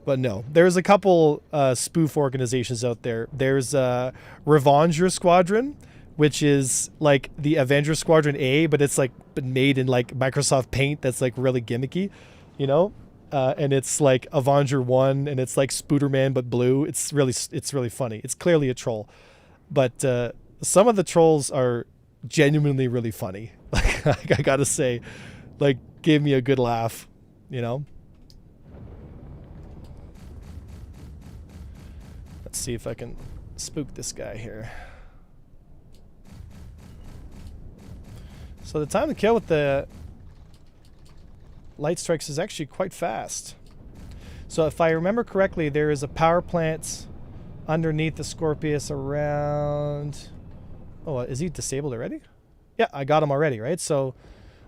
But no, there's a couple spoof organizations out there. There's Revenger Squadron, which is like the Avenger Squadron A, but it's like been made in like Microsoft Paint. That's like really gimmicky, you know. And it's like Avenger 1, and it's like Spooderman but blue. It's really funny. It's clearly a troll, but some of the trolls are genuinely really funny. Like I gotta say, like gave me a good laugh, you know. Let's see if I can spook this guy here. So the time to kill with the light strikes is actually quite fast. So if I remember correctly, there is a power plant underneath the Scorpius around... Oh, is he disabled already? Yeah, I got him already, right? So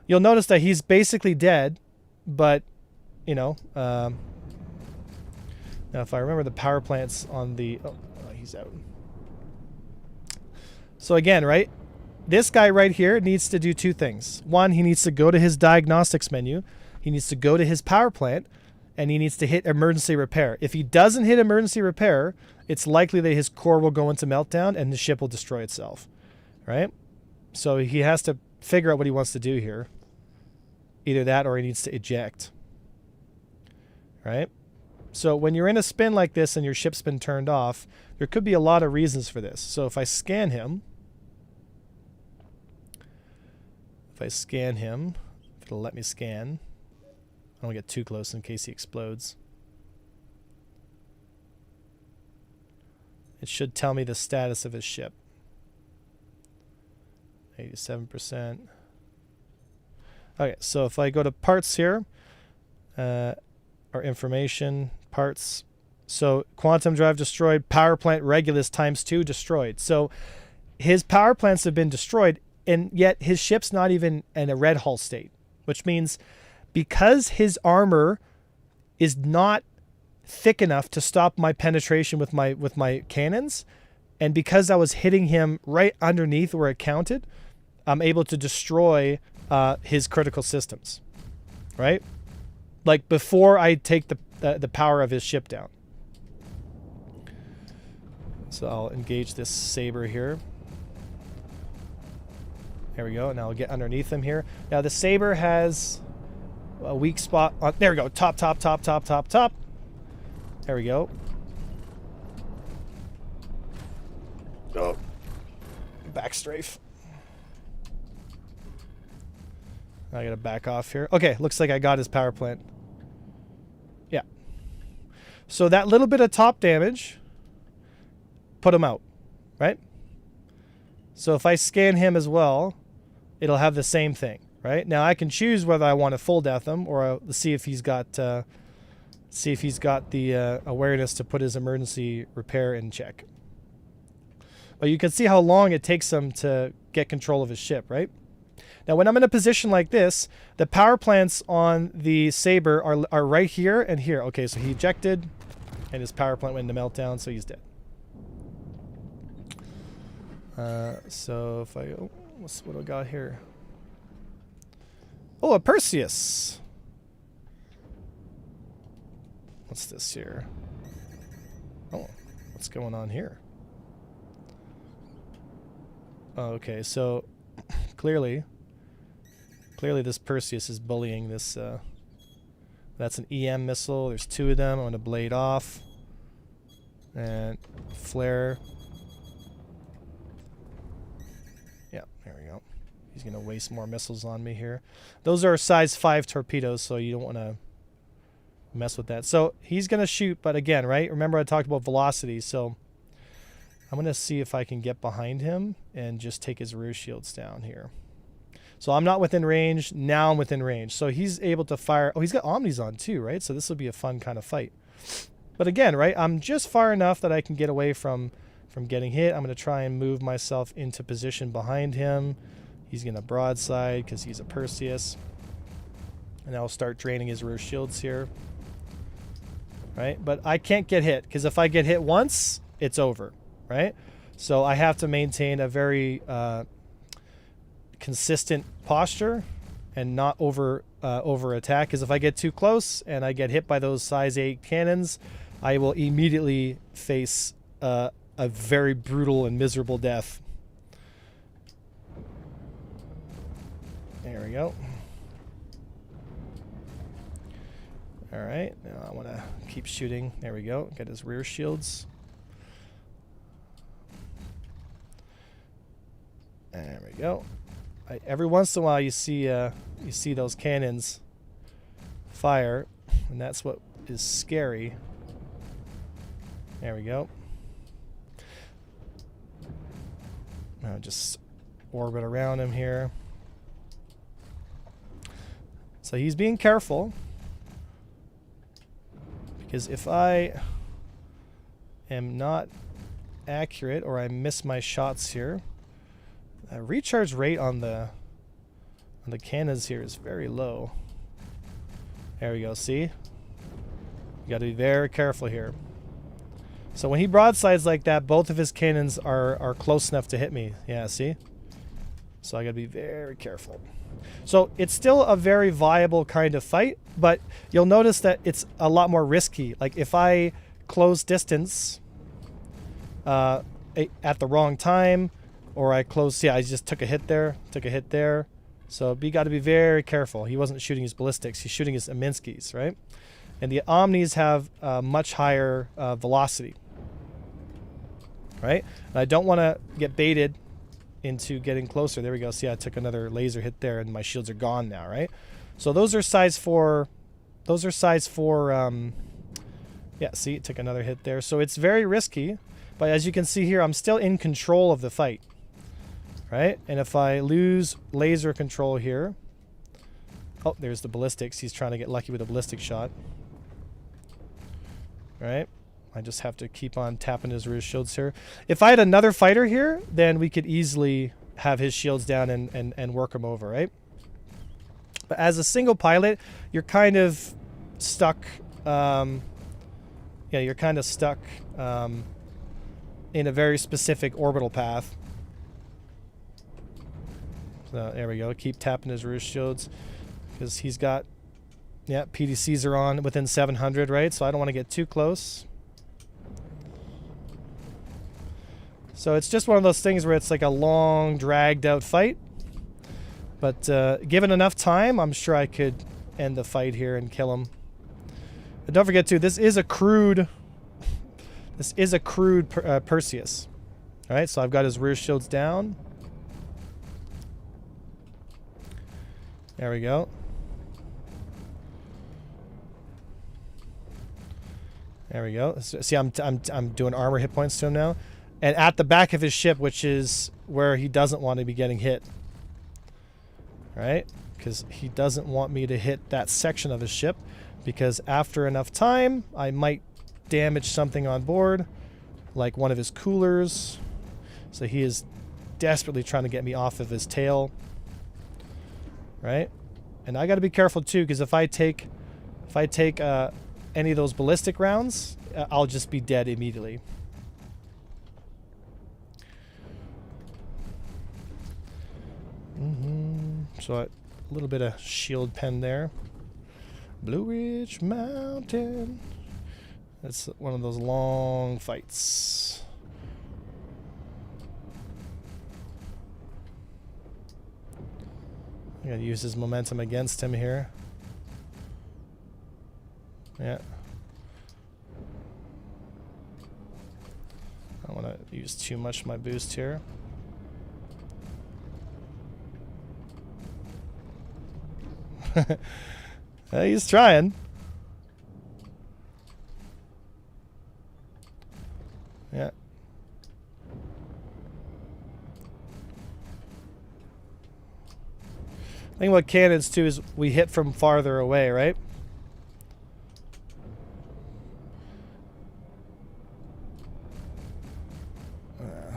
you'll notice that he's basically dead, but, you know... now if I remember the power plants on the... Oh, he's out. So again, right? This guy right here needs to do two things. One, he needs to go to his diagnostics menu. He needs to go to his power plant, and he needs to hit emergency repair. If he doesn't hit emergency repair, it's likely that his core will go into meltdown and the ship will destroy itself, right? So he has to figure out what he wants to do here. Either that or he needs to eject, right? So when you're in a spin like this and your ship's been turned off, there could be a lot of reasons for this. So if I scan him, if it'll let me scan. I don't get too close in case he explodes. It should tell me the status of his ship. 87%. Okay, so if I go to parts here, or information, parts. So quantum drive destroyed, power plant Regulus ×2 destroyed. So his power plants have been destroyed, and yet his ship's not even in a red hull state, which means because his armor is not thick enough to stop my penetration with my cannons, and because I was hitting him right underneath where it counted, I'm able to destroy his critical systems, right? Like before I take the power of his ship down. So I'll engage this Saber here. There we go. Now I'll get underneath him here. Now the Saber has a weak spot on, there we go. Top. There we go. Oh. Back strafe. I gotta back off here. Okay, looks like I got his power plant. Yeah. So that little bit of top damage put him out, right? So if I scan him as well, it'll have the same thing, right? Now I can choose whether I want to full death him or see if he's got the awareness to put his emergency repair in check. But you can see how long it takes him to get control of his ship, right? Now when I'm in a position like this, the power plants on the Saber are right here and here. Okay, so he ejected and his power plant went into meltdown, so he's dead. So if I... Oh, what do I got here? Oh, a Perseus. What's this here? Oh, what's going on here? Oh, okay, so clearly this Perseus is bullying this. That's an EM missile. There's 2 of them. I'm going to blade off. And flare. Yeah, there we go. He's going to waste more missiles on me here. Those are size 5 torpedoes, so you don't want to mess with that. So he's going to shoot, but again, right? Remember I talked about velocity, so I'm going to see if I can get behind him and just take his rear shields down here. So I'm not within range. Now I'm within range. So he's able to fire. Oh, he's got Omnis on too, right? So this will be a fun kind of fight. But again, right? I'm just far enough that I can get away from getting hit. I'm going to try and move myself into position behind him. He's going to broadside because he's a Perseus. And I'll start draining his rear shields here. Right? But I can't get hit because if I get hit once, it's over. Right? So I have to maintain a very consistent posture and not over attack, because if I get too close and I get hit by those size 8 cannons, I will immediately face a very brutal and miserable death. There we go. All right, now I want to keep shooting. There we go. Get his rear shields. There we go. Every once in a while you see those cannons fire, and that's what is scary. There we go. Now just orbit around him here. So he's being careful, because if I am not accurate or I miss my shots here, recharge rate on the cannons here is very low. There we go. See, you got to be very careful here. So when he broadsides like that, both of his cannons are close enough to hit me. Yeah, see. So I got to be very careful. So it's still a very viable kind of fight, but you'll notice that it's a lot more risky. Like if I close distance at the wrong time, or I close, yeah, I just took a hit there, So you got to be very careful. He wasn't shooting his ballistics, he's shooting his Aminskis, right? And the Omnis have much higher velocity, right? And I don't want to get baited into getting closer. There we go. See, I took another laser hit there, and my shields are gone now, right? So those are size 4. Those are size 4. Yeah, see, it took another hit there. So it's very risky, but as you can see here, I'm still in control of the fight. Right? And if I lose laser control here... Oh, there's the ballistics. He's trying to get lucky with a ballistic shot. Right? I just have to keep on tapping his rear shields here. If I had another fighter here, then we could easily have his shields down and work him over, right? But as a single pilot, you're kind of stuck... yeah, you're kind of stuck in a very specific orbital path. So there we go. Keep tapping his rear shields because he's got, yeah, PDCs are on within 700, right? So I don't want to get too close. So it's just one of those things where it's like a long, dragged out fight. But given enough time, I'm sure I could end the fight here and kill him. But don't forget too, this is a crude Perseus. All right, so I've got his rear shields down. There we go. There we go. See, I'm doing armor hit points to him now. And at the back of his ship, which is where he doesn't want to be getting hit. Right? Because he doesn't want me to hit that section of his ship. Because after enough time, I might damage something on board. Like one of his coolers. So he is desperately trying to get me off of his tail. Right? And I got to be careful too, because if I take any of those ballistic rounds, I'll just be dead immediately. So a little bit of shield pen there. Blue Ridge Mountain. That's one of those long fights. I'm gonna use his momentum against him here. Yeah. I don't want to use too much of my boost here. He's trying. Yeah. The thing about cannons too is we hit from farther away, right?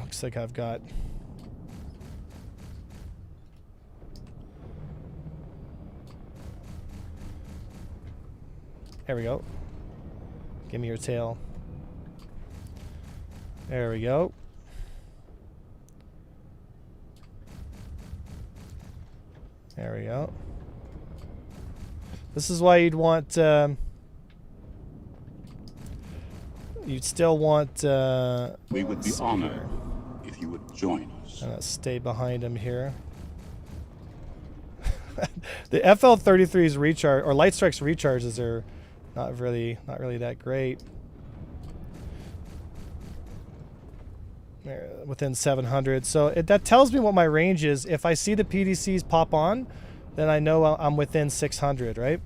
Looks like I've got... There we go. Give me your tail. There we go. There we go. This is why you'd want... you'd still want... we would be honored if you would join us. Stay behind him here. The FL-33's recharge, or Light Strike's recharges are not really that great. Within 700, so that tells me what my range is. If I see the PDCs pop on, then I know I'm within 600, right?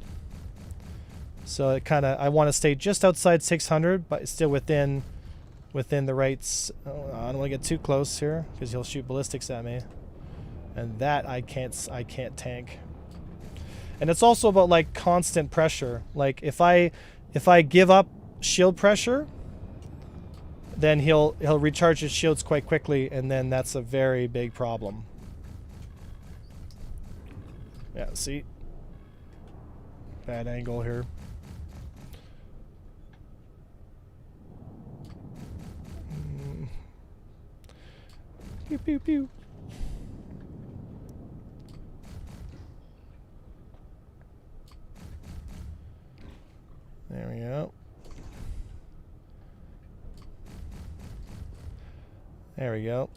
So it kind of, I want to stay just outside 600, but still within the rights. Oh, I don't want to get too close here because he'll shoot ballistics at me, and that I can't tank. And it's also about like constant pressure. Like if I give up shield pressure, then he'll recharge his shields quite quickly, and then that's a very big problem. Yeah, see? Bad angle here. Pew pew pew. There we go. There we go.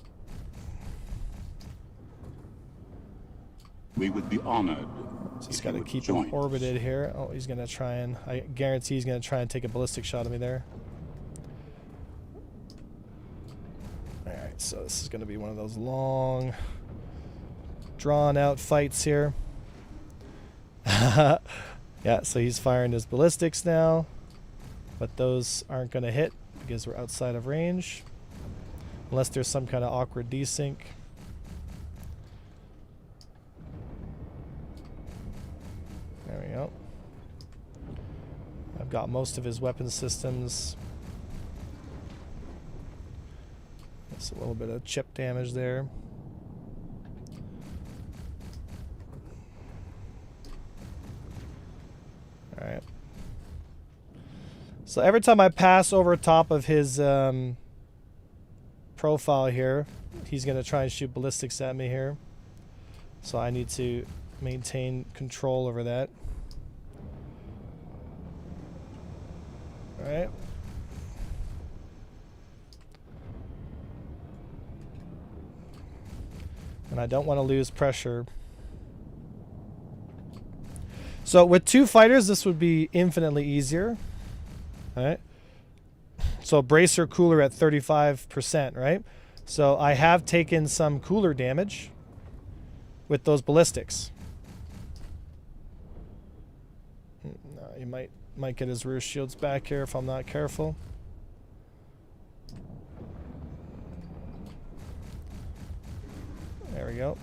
We would be honored. Just got to keep him orbited here. Oh, he's going to try and... I guarantee he's going to try and take a ballistic shot at me there. Alright, so this is going to be one of those long, drawn-out fights here. Yeah, so he's firing his ballistics now. But those aren't going to hit because we're outside of range. Unless there's some kind of awkward desync. There we go. I've got most of his weapon systems. That's a little bit of chip damage there. Alright. So every time I pass over top of his profile here, he's going to try and shoot ballistics at me here. So I need to maintain control over that. Alright. And I don't want to lose pressure. So with two fighters, this would be infinitely easier. Alright. So bracer cooler at 35%, right? So I have taken some cooler damage with those ballistics. He might get his rear shields back here if I'm not careful. There we go.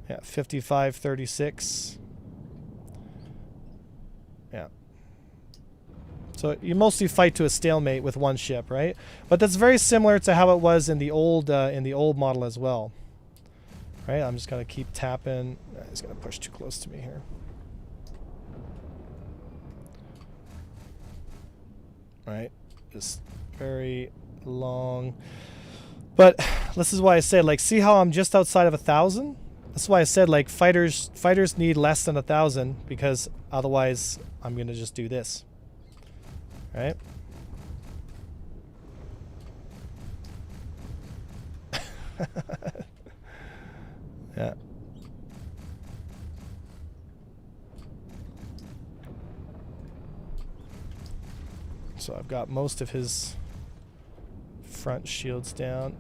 Yeah, 55-36. Yeah. So you mostly fight to a stalemate with one ship, right? But that's very similar to how it was in the old model as well. Right? I'm just gonna keep tapping. He's gonna push too close to me here. Right? Just very long. But this is why I said, like, see how I'm just outside of 1,000? That's why I said, like, fighters need less than 1,000, because otherwise I'm gonna just do this. Right? Yeah. So I've got most of his front shields down.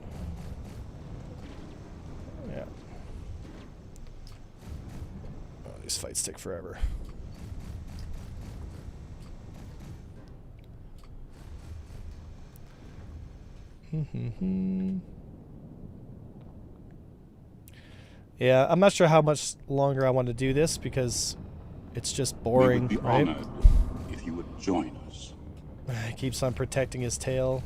Yeah. Oh, these fights take forever. Yeah, I'm not sure how much longer I want to do this because it's just boring, we would be right? honored if you would join us. He keeps on protecting his tail.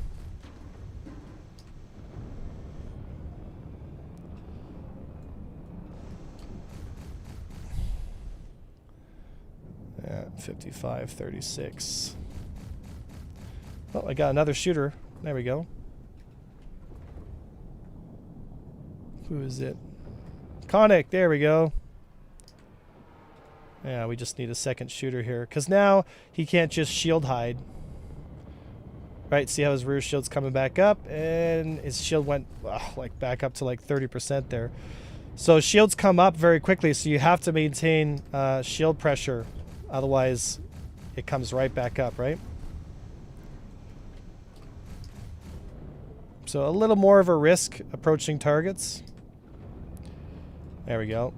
Yeah, 55-36. Well, I got another shooter. There we go. Who is it? Conic, there we go. Yeah, we just need a second shooter here. Because now he can't just shield hide. Right, see how his rear shield's coming back up? And his shield went like back up to like 30% there. So shields come up very quickly, so you have to maintain shield pressure. Otherwise, it comes right back up, right? So a little more of a risk approaching targets. There we go.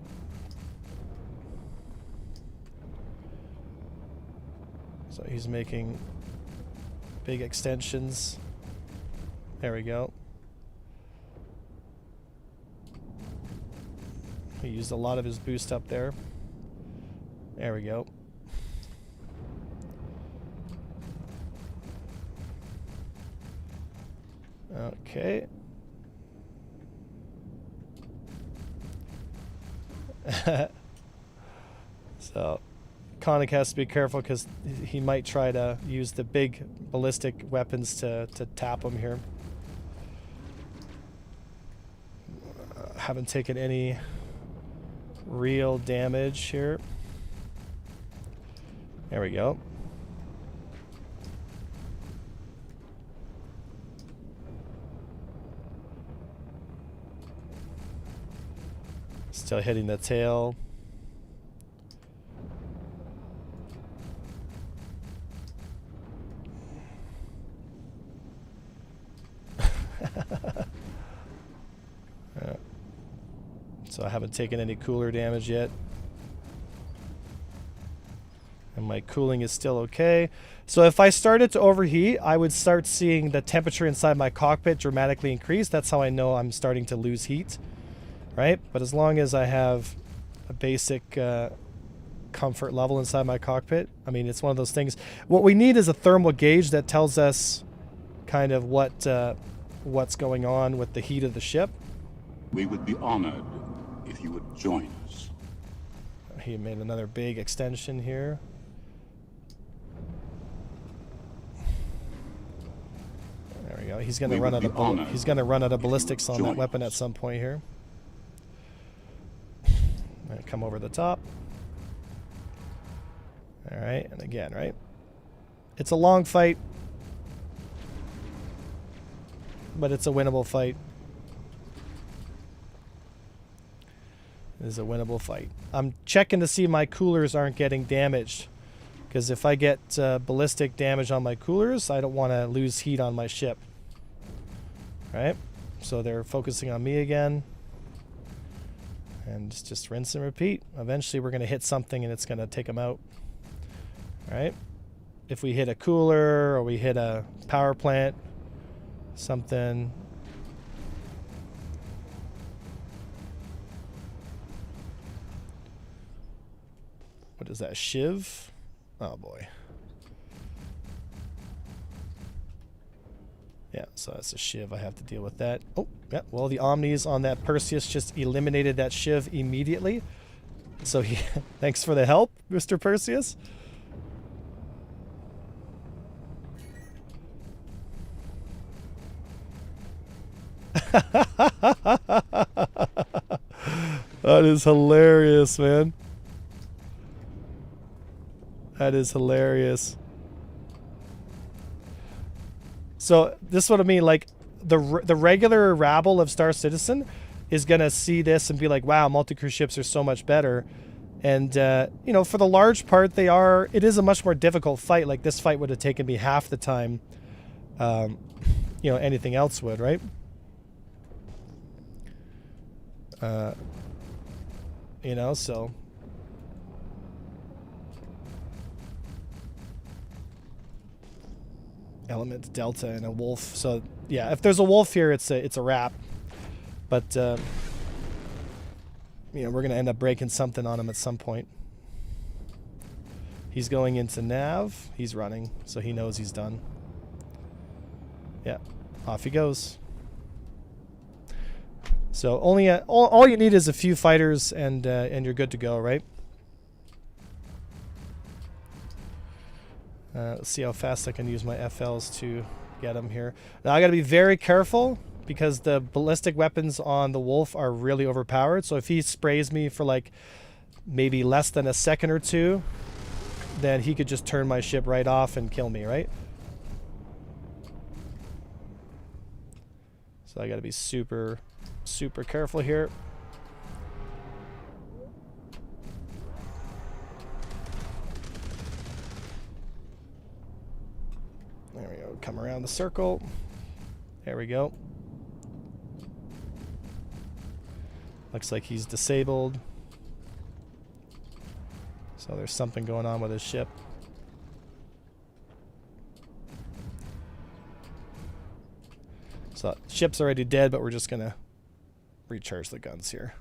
So he's making big extensions. There we go. He used a lot of his boost up there. There we go. Okay. So Conic has to be careful because he might try to use the big ballistic weapons to tap him here. Haven't taken any real damage here. There we go. Still hitting the tail. So I haven't taken any cooler damage yet. And my cooling is still okay. So if I started to overheat, I would start seeing the temperature inside my cockpit dramatically increase. That's how I know I'm starting to lose heat. Right? But as long as I have a basic comfort level inside my cockpit, I mean, it's one of those things. What we need is a thermal gauge that tells us kind of what's going on with the heat of the ship. We would be honored if you would join us. He made another big extension here. There we go. He's going to run out of ballistics on that weapon at some point here. Come over the top. All right, and again, right? It's a long fight, but it's a winnable fight. It is a winnable fight. I'm checking to see my coolers aren't getting damaged, because if I get ballistic damage on my coolers, I don't want to lose heat on my ship. Right? So they're focusing on me again. And just rinse and repeat. Eventually we're going to hit something and it's going to take them out. All right? If we hit a cooler or we hit a power plant, something. What is that, shiv? Oh boy. Yeah, so that's a shiv. I have to deal with that. Oh, yeah. Well, the Omnis on that Perseus just eliminated that shiv immediately. So he, thanks for the help, Mr. Perseus. That is hilarious, man. That is hilarious. So this is what I mean. Like the regular rabble of Star Citizen is gonna see this and be like, "Wow, multi-crew ships are so much better." And you know, for the large part, they are. It is a much more difficult fight. Like this fight would have taken me half the time. You know, anything else would, right? You know, so. Element Delta and a wolf. So yeah, if there's a wolf here, it's a wrap. But you know, we're gonna end up breaking something on him at some point. He's going into nav. He's running, so he knows he's done. Yeah, off he goes. So only all you need is a few fighters, and you're good to go, right? Let's see how fast I can use my FLs to get him here. Now I got to be very careful because the ballistic weapons on the wolf are really overpowered. So if he sprays me for like maybe less than a second or two, then he could just turn my ship right off and kill me, right? So I got to be super careful here. There we go. Come around the circle. There we go. Looks like he's disabled. So there's something going on with his ship. So ship's already dead, but we're just gonna recharge the guns here.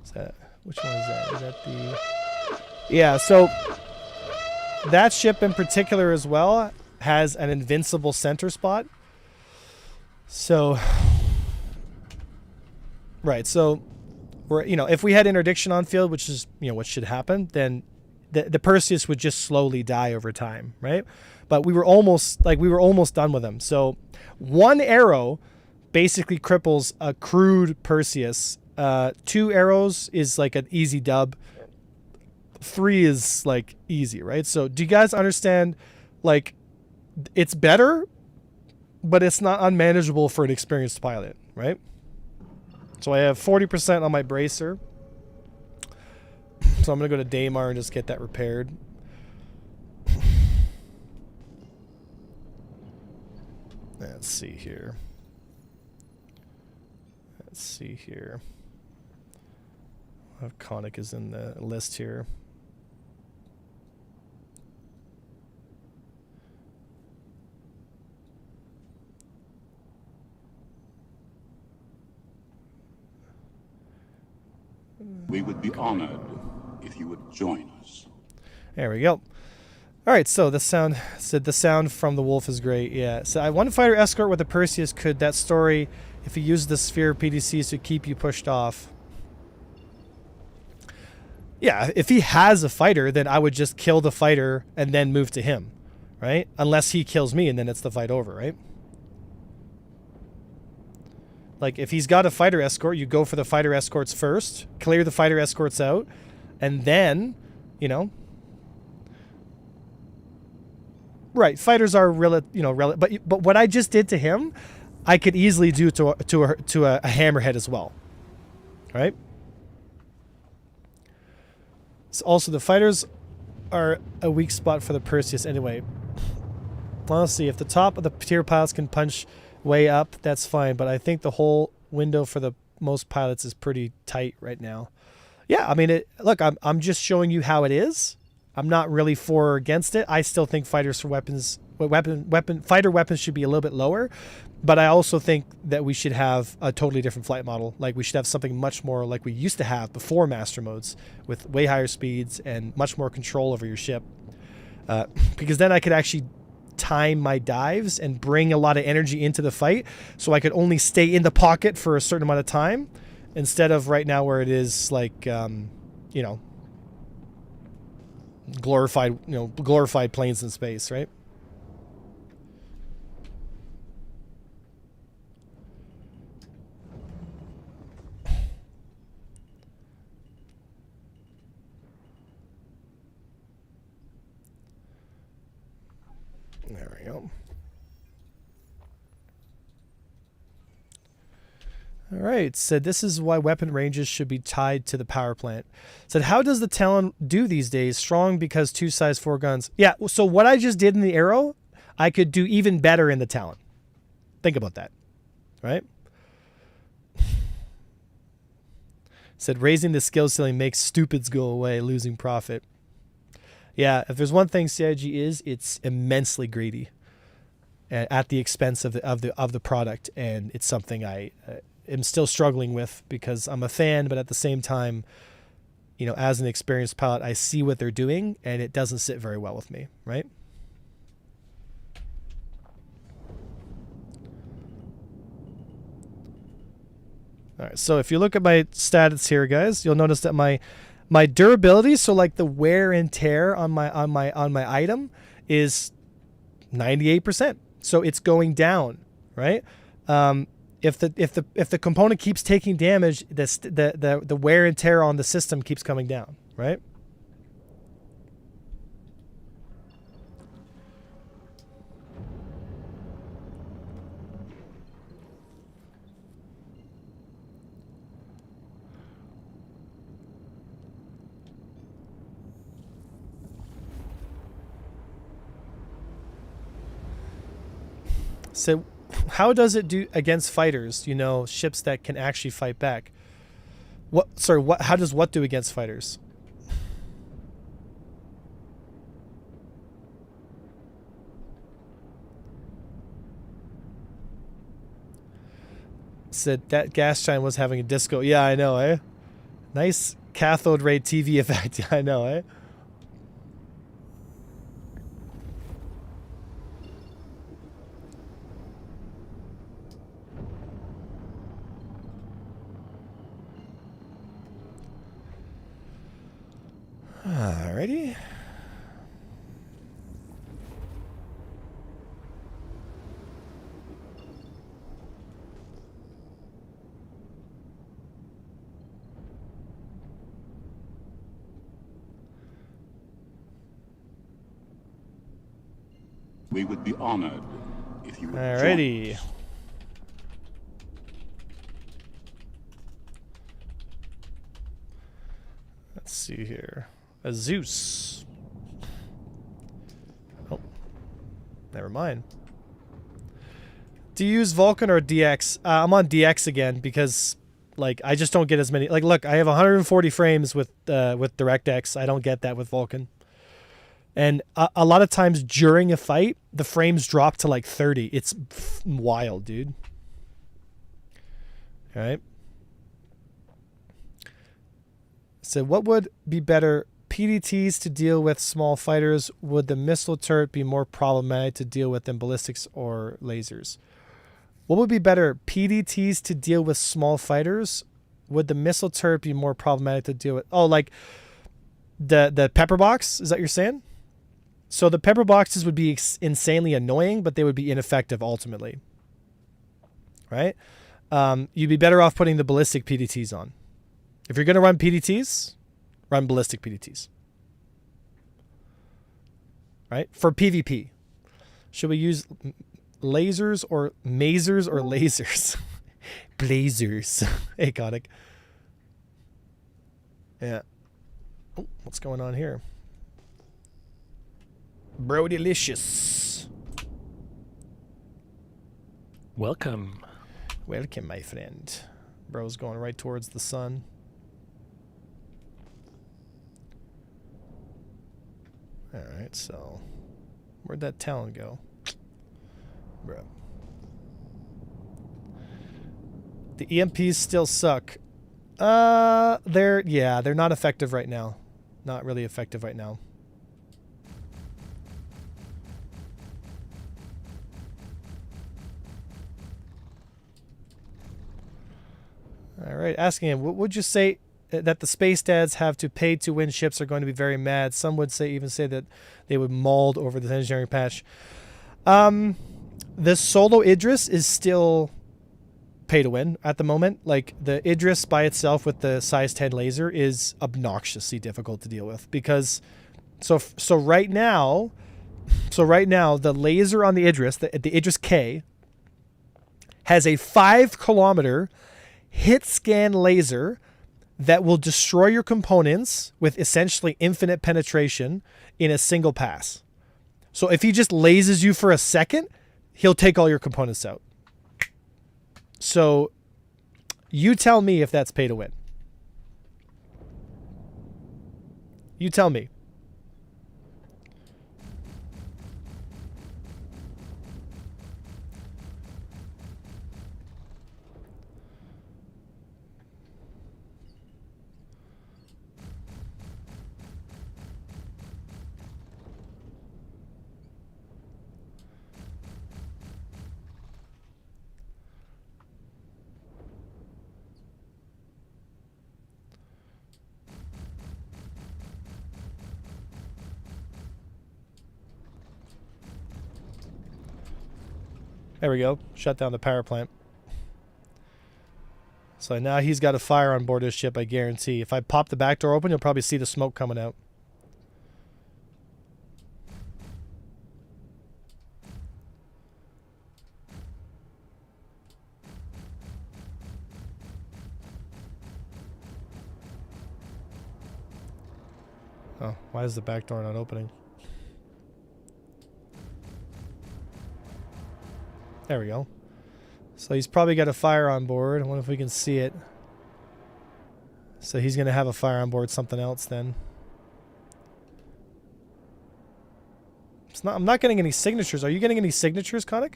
Is that, which one is that? Is that the... Yeah, so that ship in particular as well has an invincible center spot. So, right, so we're, you know, if we had interdiction on field, which is, you know, what should happen, then the Perseus would just slowly die over time, right? But we were almost done with him. So one arrow basically cripples a crude Perseus. 2 arrows is like an easy dub. 3 is like easy, right? So do you guys understand? Like, it's better, but it's not unmanageable for an experienced pilot, right? So I have 40% on my bracer. So I'm going to go to Daymar and just get that repaired. Let's see here. Let's see here. Conic is in the list here. We would be honored if you would join us. There we go. All right, so the sound from the wolf is great. Yeah. So one fighter escort with a Perseus could, that story, if he used the sphere PDCs to keep you pushed off. Yeah, if he has a fighter, then I would just kill the fighter and then move to him, right? Unless he kills me and then it's the fight over, right? Like, if he's got a fighter escort, you go for the fighter escorts first, clear the fighter escorts out, and then, you know. Right, fighters are but what I just did to him, I could easily do to a hammerhead as well, right? So also, the fighters are a weak spot for the Perseus anyway. Honestly, if the top of the tier piles can punch way up, that's fine. But I think the whole window for the most pilots is pretty tight right now. Yeah, I mean, look, I'm just showing you how it is. I'm not really for or against it. I still think fighter weapons should be a little bit lower, but I also think that we should have a totally different flight model. Like we should have something much more like we used to have before master modes, with way higher speeds and much more control over your ship. Because then I could actually time my dives and bring a lot of energy into the fight, so I could only stay in the pocket for a certain amount of time, instead of right now where it is like, you know, glorified planes in space, right? There we go. All right, said this is why weapon ranges should be tied to the power plant. Said, how does the Talon do these days? Strong because 2 size 4 guns. Yeah, so what I just did in the Arrow, I could do even better in the Talon. Think about that, right? Said, raising the skill ceiling makes stupids go away, losing profit. Yeah, if there's one thing CIG is, it's immensely greedy at the expense of the product, and it's something I am still struggling with because I'm a fan, but at the same time, you know, as an experienced pilot, I see what they're doing, and it doesn't sit very well with me, right? All right, so if you look at my stats here, guys, you'll notice that my durability, so like the wear and tear on my item, is 98%. So it's going down, right? If the component keeps taking damage, the wear and tear on the system keeps coming down, right? So how does it do against fighters, you know, ships that can actually fight back? How does what do against fighters? Said that gas giant was having a disco. Yeah, I know, eh? Nice cathode ray TV effect. I know, eh? Alrighty. We would be honored if you would Alrighty. join us. Let's see here. A Zeus. Oh, never mind. Do you use Vulcan or DX? I'm on DX again because, like, I just don't get as many. Like, look, I have 140 frames with DirectX. I don't get that with Vulcan. And a lot of times during a fight, the frames drop to like 30. It's wild, dude. All right. So what would be better, PDTs to deal with small fighters? Would the missile turret be more problematic to deal with than ballistics or lasers? What would be better, PDTs to deal with small fighters? Would the missile turret be more problematic to deal with? Oh, like the pepper box? Is that what you're saying? So the pepper boxes would be insanely annoying, but they would be ineffective ultimately. Right? You'd be better off putting the ballistic PDTs on. If you're going to run PDTs, run ballistic PDTs. Right? For PvP. Should we use lasers or masers or lasers? Blazers. Iconic. Yeah. Oh, what's going on here? Bro delicious. Welcome. Welcome, my friend. Bro's going right towards the sun. Alright, so... Where'd that Talon go? Bro. The EMPs still suck. They're not effective right now. Not really effective right now. Alright, asking him, what would you say that the space dads have to pay to win ships are going to be very mad? Some would even say that they would mauled over the engineering patch. The Solo Idris is still pay to win at the moment. Like, the Idris by itself with the size 10 laser is obnoxiously difficult to deal with, because so right now the laser on the Idris, the Idris K, has a 5-kilometer hit scan laser that will destroy your components with essentially infinite penetration in a single pass. So if he just lasers you for a second, he'll take all your components out. So you tell me if that's pay to win. You tell me. There we go. Shut down the power plant. So now he's got a fire on board his ship, I guarantee. If I pop the back door open, you'll probably see the smoke coming out. Oh, why is the back door not opening? There we go. So he's probably got a fire on board. I wonder if we can see it. So he's going to have a fire on board something else then. I'm not getting any signatures. Are you getting any signatures, Konik?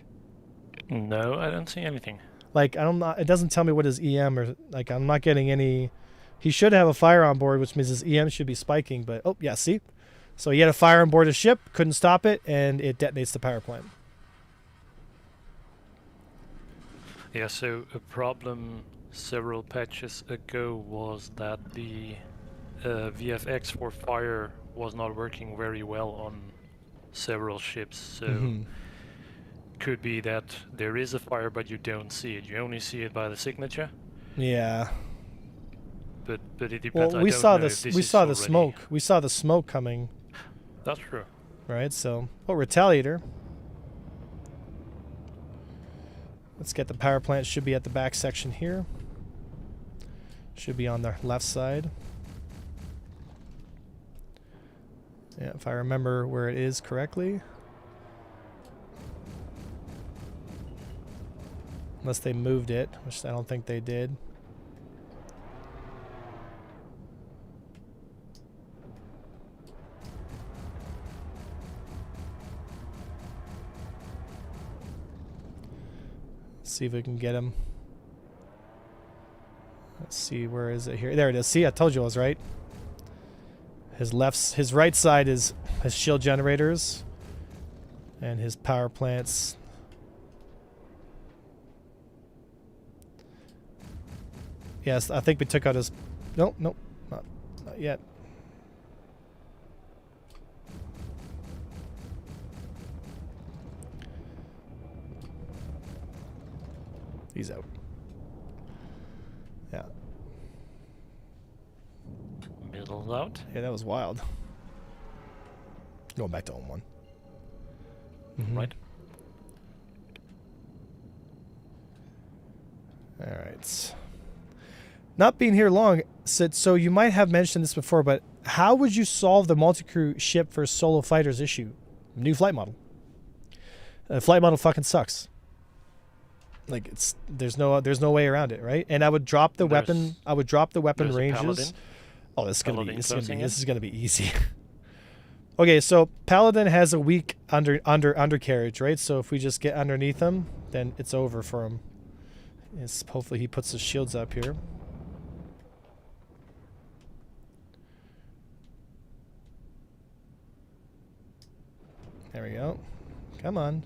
No, I don't see anything. Like, it doesn't tell me what his EM or, like, I'm not getting any. He should have a fire on board, which means his EM should be spiking, but, oh, yeah, see? So he had a fire on board his ship, couldn't stop it, and it detonates the power plant. Yeah, so a problem several patches ago was that the VFX for fire was not working very well on several ships. So could be that there is a fire, but you don't see it. You only see it by the signature. Yeah. But it depends. Well, we saw the smoke. We saw the smoke coming. That's true. Right. So, Retaliator. Let's get the power plant. Should be at the back section here. Should be on the left side. Yeah, if I remember where it is correctly. Unless they moved it, which I don't think they did. See if we can get him. Let's see, where is it here? There it is. See, I told you I was right. His right side is his shield generators and his power plants. Yes, I think we took out his. Nope, not yet. He's out. Yeah. Middle's out. Yeah, that was wild. Going back to home one. Right. All right. Not being here long, Sid, so you might have mentioned this before, but how would you solve the multi-crew ship for solo fighters issue? New flight model. Flight model fucking sucks. Like there's no way around it, right? And I would drop the weapon. I would drop the weapon there's a ranges. paladin. Oh, this Paladin closing in. is gonna be easy. Okay, so Paladin has a weak undercarriage, right? So if we just get underneath him, then it's over for him. Hopefully he puts his shields up here. There we go. Come on.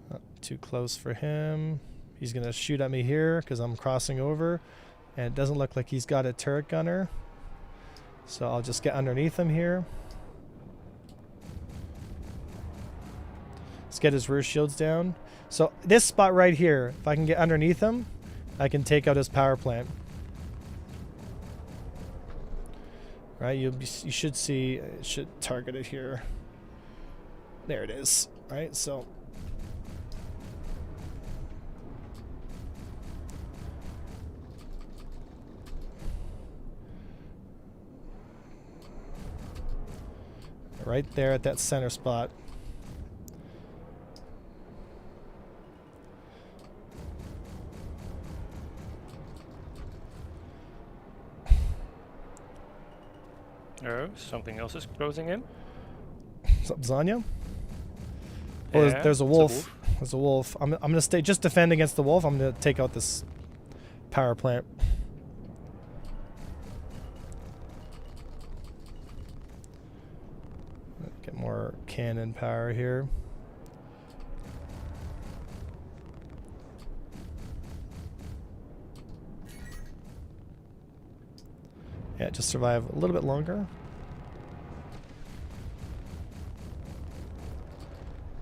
Not too close for him. He's gonna shoot at me here because I'm crossing over. And it doesn't look like he's got a turret gunner. So I'll just get underneath him here. Let's get his rear shields down. So this spot right here, if I can get underneath him, I can take out his power plant. Right, you should see, it should target it here. There it is. Right, so right there at that center spot. Oh, something else is closing in. What's up, Zanya? Oh, Yeah, there's a it's wolf. There's a wolf. I'm gonna stay, just defend against the wolf. I'm gonna take out this power plant. Get more cannon power here. Yeah, just survive a little bit longer.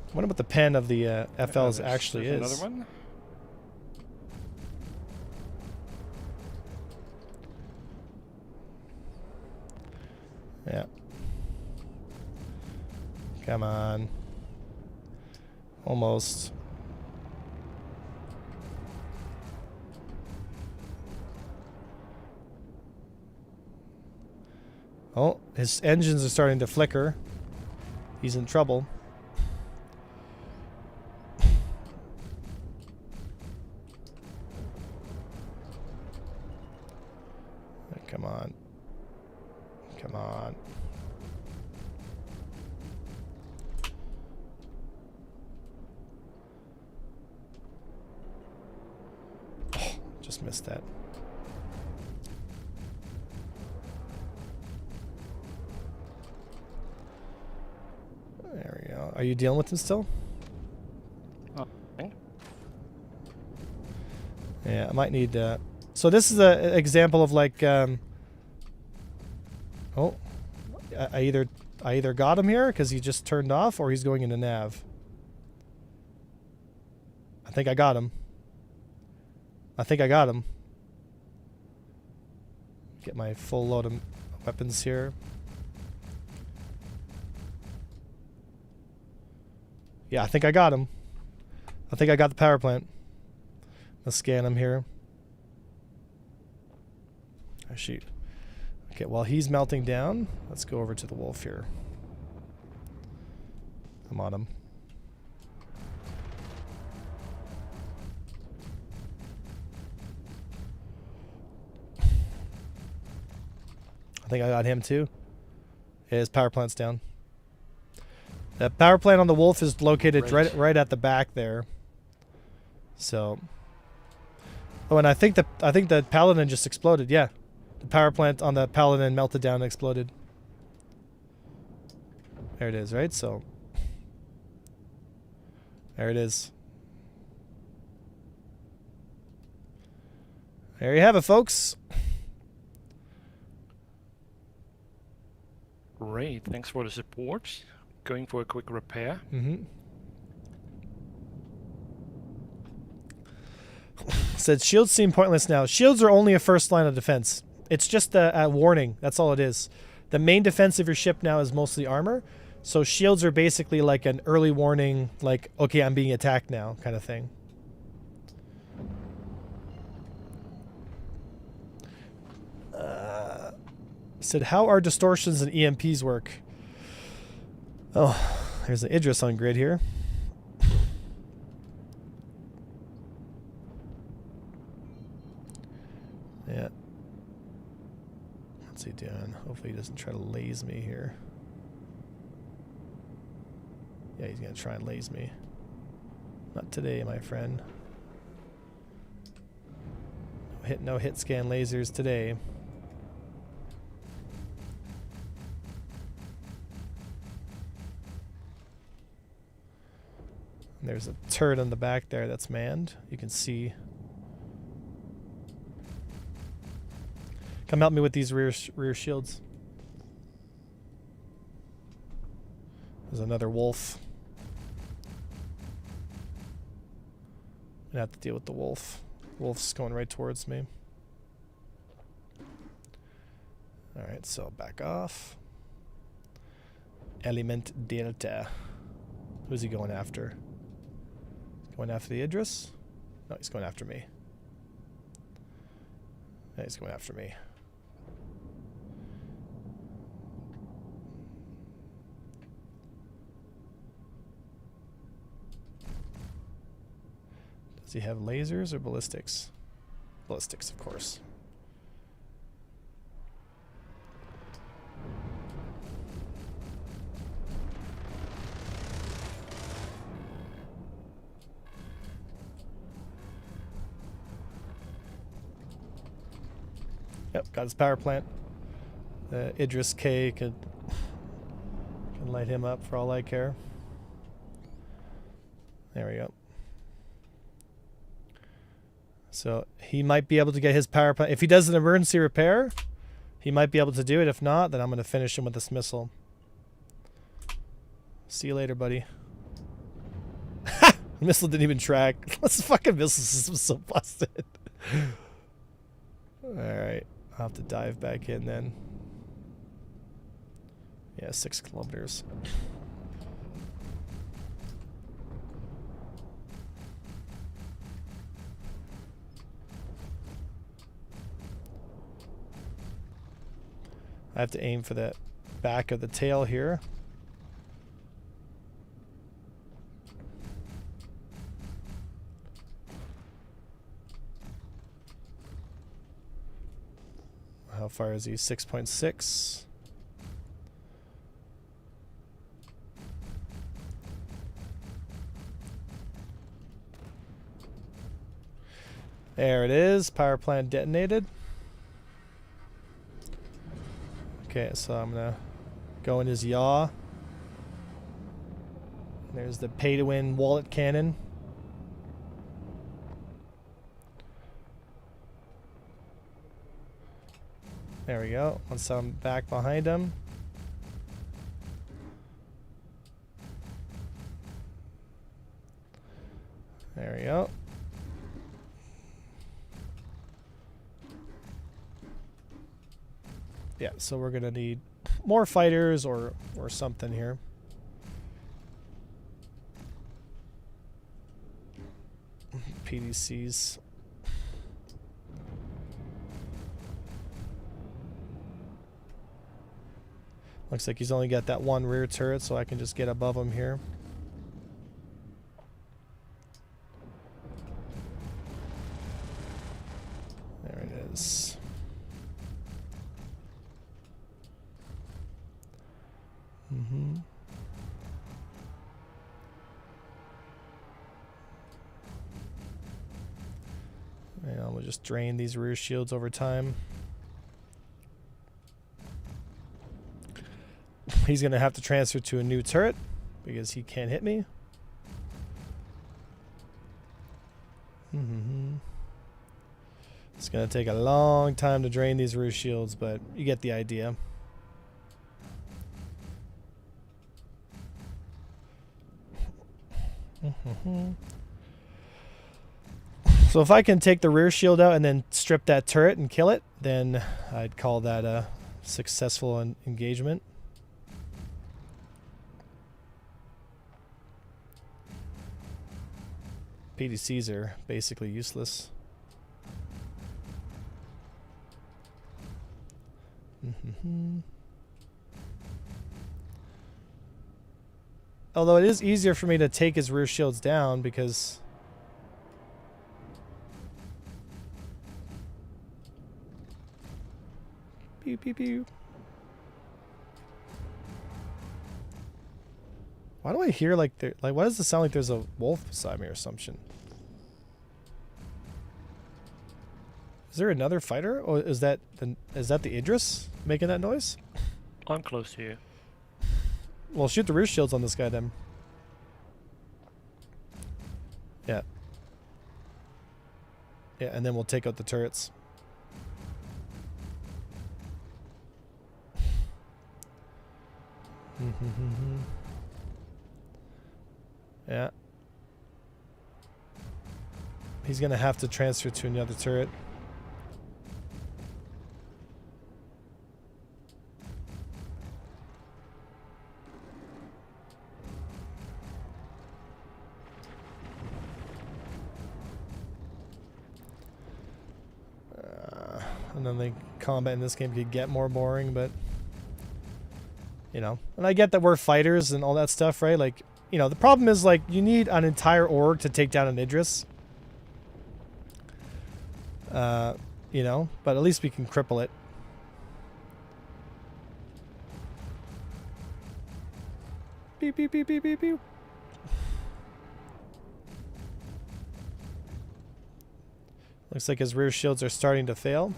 I wonder what the pen of the FLs actually is. Another one. Yeah. Come on. Almost. Oh, his engines are starting to flicker. He's in trouble. Come on. Come on. Oh, just missed that. There we go. Are you dealing with him still? Okay. Yeah, I might need so this is an example of like oh, I either got him here because he just turned off, or he's going into nav. I think I got him. Get my full load of weapons here. Yeah, I think I got him. I think I got the power plant. Let's scan him here. Oh, shoot. Okay, while he's melting down, let's go over to the wolf here. I'm on him. I think I got him too. Yeah, his power plant's down. The power plant on the wolf is located right at the back there. So, oh, and I think the paladin just exploded. Yeah, the power plant on the paladin melted down and exploded. There it is, right? So, there it is. There you have it, folks. Great, thanks for the support. Going for a quick repair. Mm-hmm. Said shields seem pointless now. Shields are only a first line of defense. It's just a warning. That's all it is. The main defense of your ship now is mostly armor. So shields are basically like an early warning, like, okay, I'm being attacked now, kind of thing. Said, how are distortions and EMPs work? Oh, There's an Idris on grid here. Yeah. What's he doing? Hopefully he doesn't try to laze me here. Yeah, he's gonna try and laze me. Not today, my friend. No hit scan lasers today. And there's a turret on the back there that's manned. You can see. Come help me with these rear shields. There's another wolf. I'm gonna have to deal with the wolf. Wolf's going right towards me. Alright, so back off. Element Delta. Who's he going after? Going after the Idris? No, he's going after me. Yeah, he's going after me. Does he have lasers or ballistics? Ballistics, of course. Yep, got his power plant. Idris K can light him up for all I care. There we go. So he might be able to get his power plant. If he does an emergency repair, he might be able to do it. If not, then I'm going to finish him with this missile. See you later, buddy. Ha! The missile didn't even track. This fucking missile system is so busted. Alright. I'll have to dive back in then. Yeah, 6 kilometers. I have to aim for that back of the tail here. How far is he? 6.6. There it is. Power plant detonated. Okay, so I'm gonna go in his yaw. There's the pay-to-win wallet cannon. There we go. Once I'm back behind him. There we go. Yeah, so we're gonna need more fighters or something here. PDCs. Looks like he's only got that one rear turret, so I can just get above him here. There it is. Mm-hmm. And we'll just drain these rear shields over time. He's going to have to transfer to a new turret because he can't hit me. Mm-hmm. It's going to take a long time to drain these rear shields, but you get the idea. So if I can take the rear shield out and then strip that turret and kill it, then I'd call that a successful engagement. PDCs are basically useless. Although it is easier for me to take his rear shields down because... Pew, pew, pew. Why do I hear like there... Like, why does it sound like there's a wolf beside me or something? Is there another fighter? Or is that the Idris making that noise? I'm close to you. Well, shoot the rear shields on this guy then. Yeah. Yeah, and then we'll take out the turrets. Yeah. He's gonna have to transfer to another turret. And then the combat in this game could get more boring, but you know, and I get that we're fighters and all that stuff, right? Like, you know, the problem is like you need an entire org to take down an Idris. You know, but at least we can cripple it. Beep beep beep beep beep beep. Looks like his rear shields are starting to fail.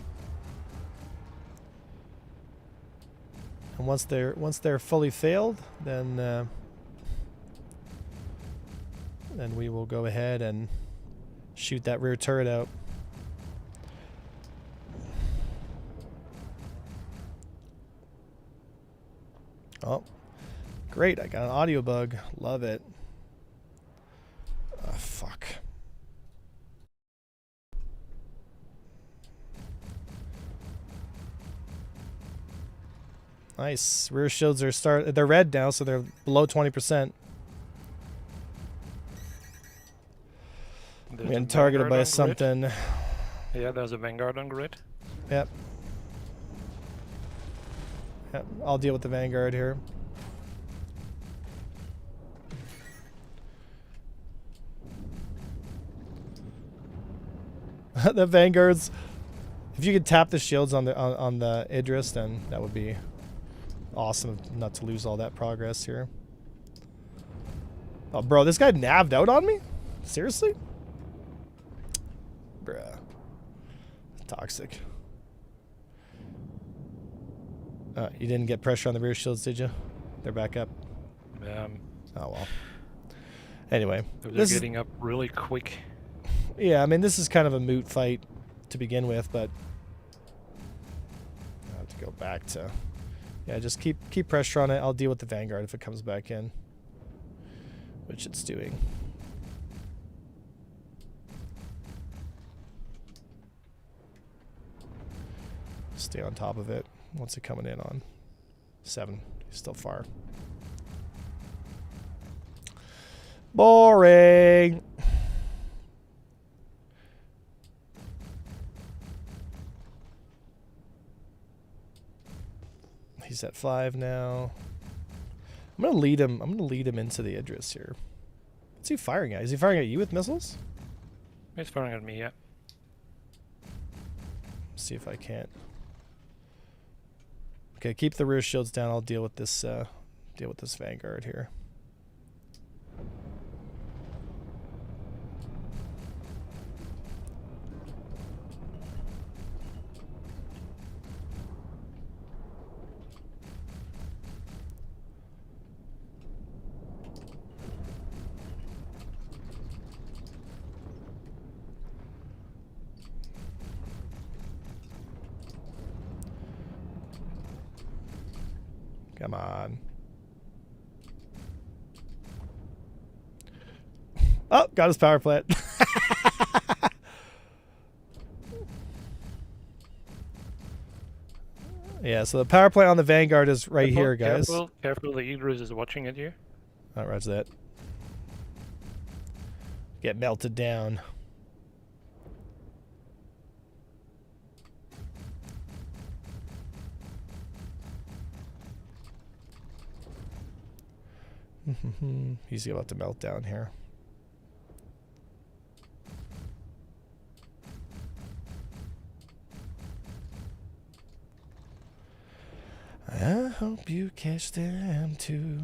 And once they're fully failed, then we will go ahead and shoot that rear turret out. Oh, great! I got an audio bug. Love it. Oh, fuck. Nice. Rear shields are they're red now, so they're below 20%. There's Getting a targeted Vanguard by on grid. something. Yeah, there's a Vanguard on grid. Yep. Yep. I'll deal with the Vanguard here. The Vanguards. If you could tap the shields on the Idris, then that would be awesome. Not to lose all that progress here. Oh, bro, this guy navved out on me? Seriously? Bruh. Toxic. You didn't get pressure on the rear shields, did you? They're back up. Oh, well. Anyway. They're getting up really quick. Yeah, I mean, this is kind of a moot fight to begin with, but I have to go back to... Yeah, just keep pressure on it. I'll deal with the Vanguard if it comes back in, which it's doing. Stay on top of it. What's it coming in on? 7. He's still far. Boring. He's at 5 now. I'm gonna lead him. I'm gonna lead him into the Idris here. What's he firing at? Is he firing at you with missiles? He's firing at me, yeah. See if I can't. Okay, keep the rear shields down. I'll deal with this Vanguard here. Come on. Oh, got his power plant. Yeah, so the power plant on the Vanguard is right here, guys. Careful, the Idris is watching at you. Oh, roger that. Get melted down. He's about to melt down here. I hope you catch them too.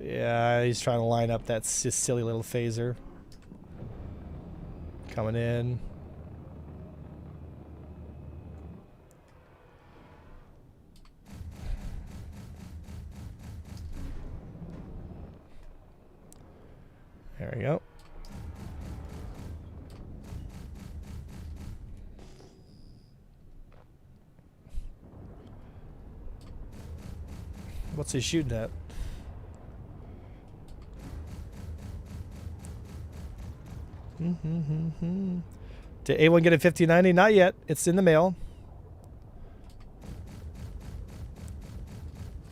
Yeah, he's trying to line up that silly little phaser. Coming in. There we go. What's he shooting at? Did A1 get a 5090? Not yet. It's in the mail.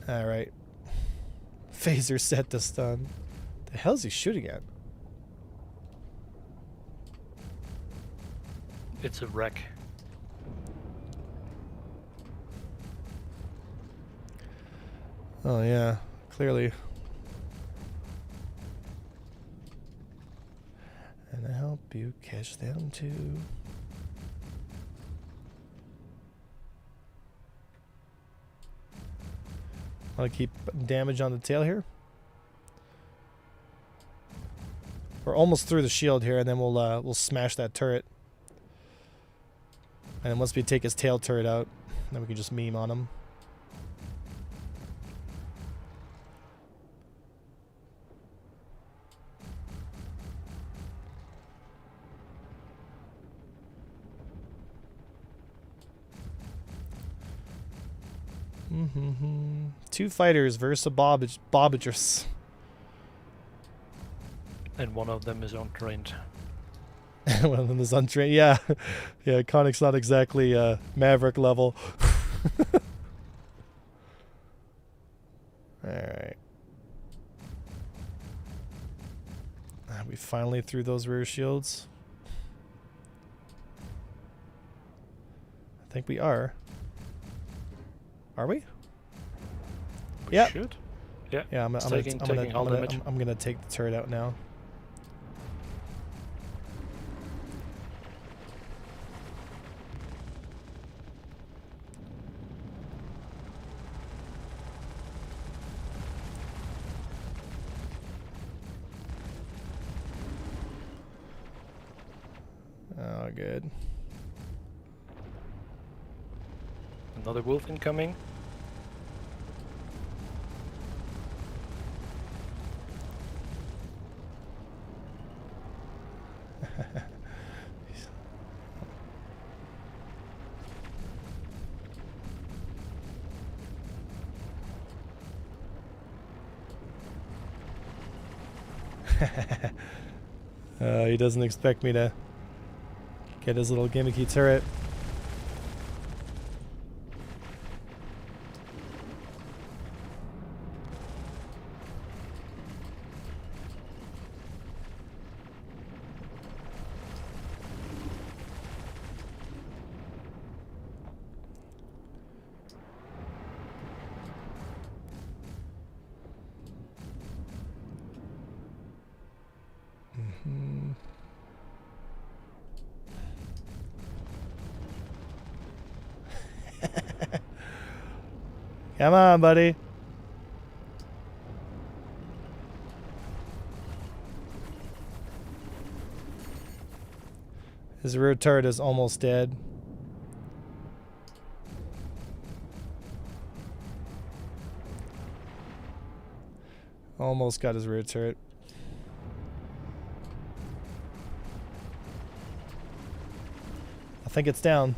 Alright. Phaser set to stun. The hell is he shooting at? It's a wreck. Oh yeah, clearly. And I help you catch them too. Want to keep damage on the tail here? We're almost through the shield here, and then we'll smash that turret. And then once we take his tail turret out, then we can just meme on him. Two fighters versus a Bobbidress. And one of them is untrained. One of them is untrained. Yeah, yeah. Konic's not exactly Maverick level. All right. We finally threw those rear shields. I think we are. Are we? We should. Yeah. Yeah, I'm taking all damage. I'm gonna take the turret out now. Oh, good. Another wolf incoming. He doesn't expect me to get his little gimmicky turret. Come on, buddy. His rear turret is almost dead. Almost got his rear turret. I think it's down.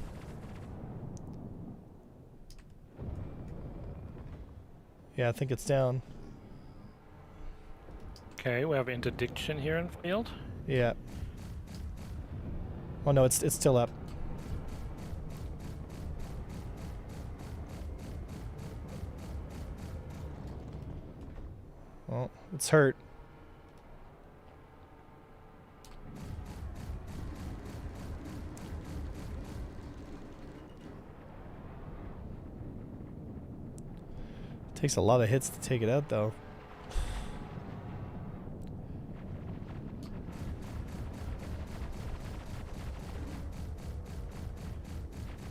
Yeah, I think it's down. Okay, we have interdiction here in field. Yeah. Oh no, it's still up. Well, it's hurt. Takes a lot of hits to take it out, though.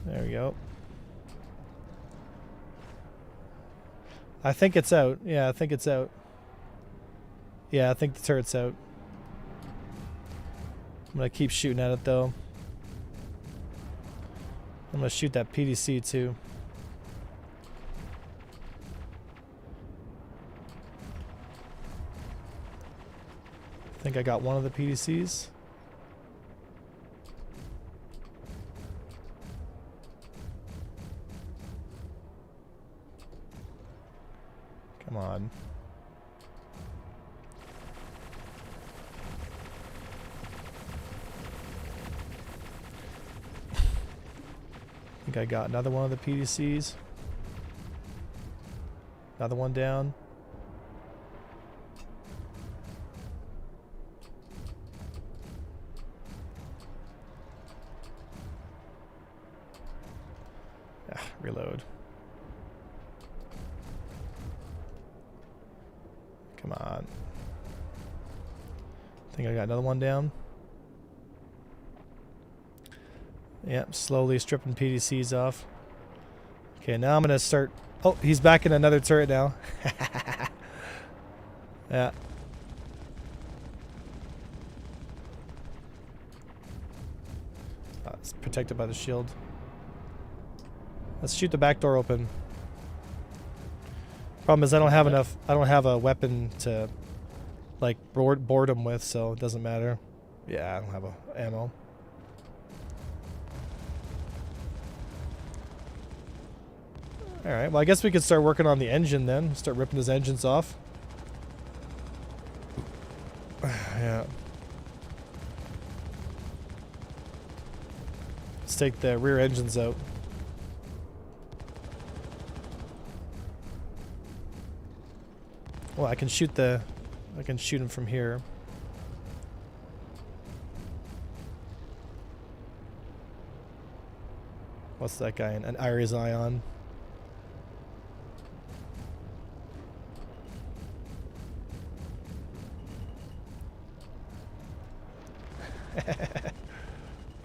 There we go. I think it's out. Yeah, I think it's out. Yeah, I think the turret's out. I'm gonna keep shooting at it, though. I'm gonna shoot that PDC, too. I think I got one of the PDCs. Come on. I think I got another one of the PDCs. Another one down. Reload. Come on. I think I got another one down. Yep, slowly stripping PDCs off. Okay, now I'm gonna start. Oh, he's back in another turret now. Yeah. Oh, it's protected by the shield. Let's shoot the back door open. Problem is I don't have enough. I don't have a weapon to like board him with, so it doesn't matter. Yeah, I don't have ammo. All right. Well, I guess we could start working on the engine then. Start ripping his engines off. Yeah. Let's take the rear engines out. Well, I can shoot him from here. What's that guy? An Iris Ion.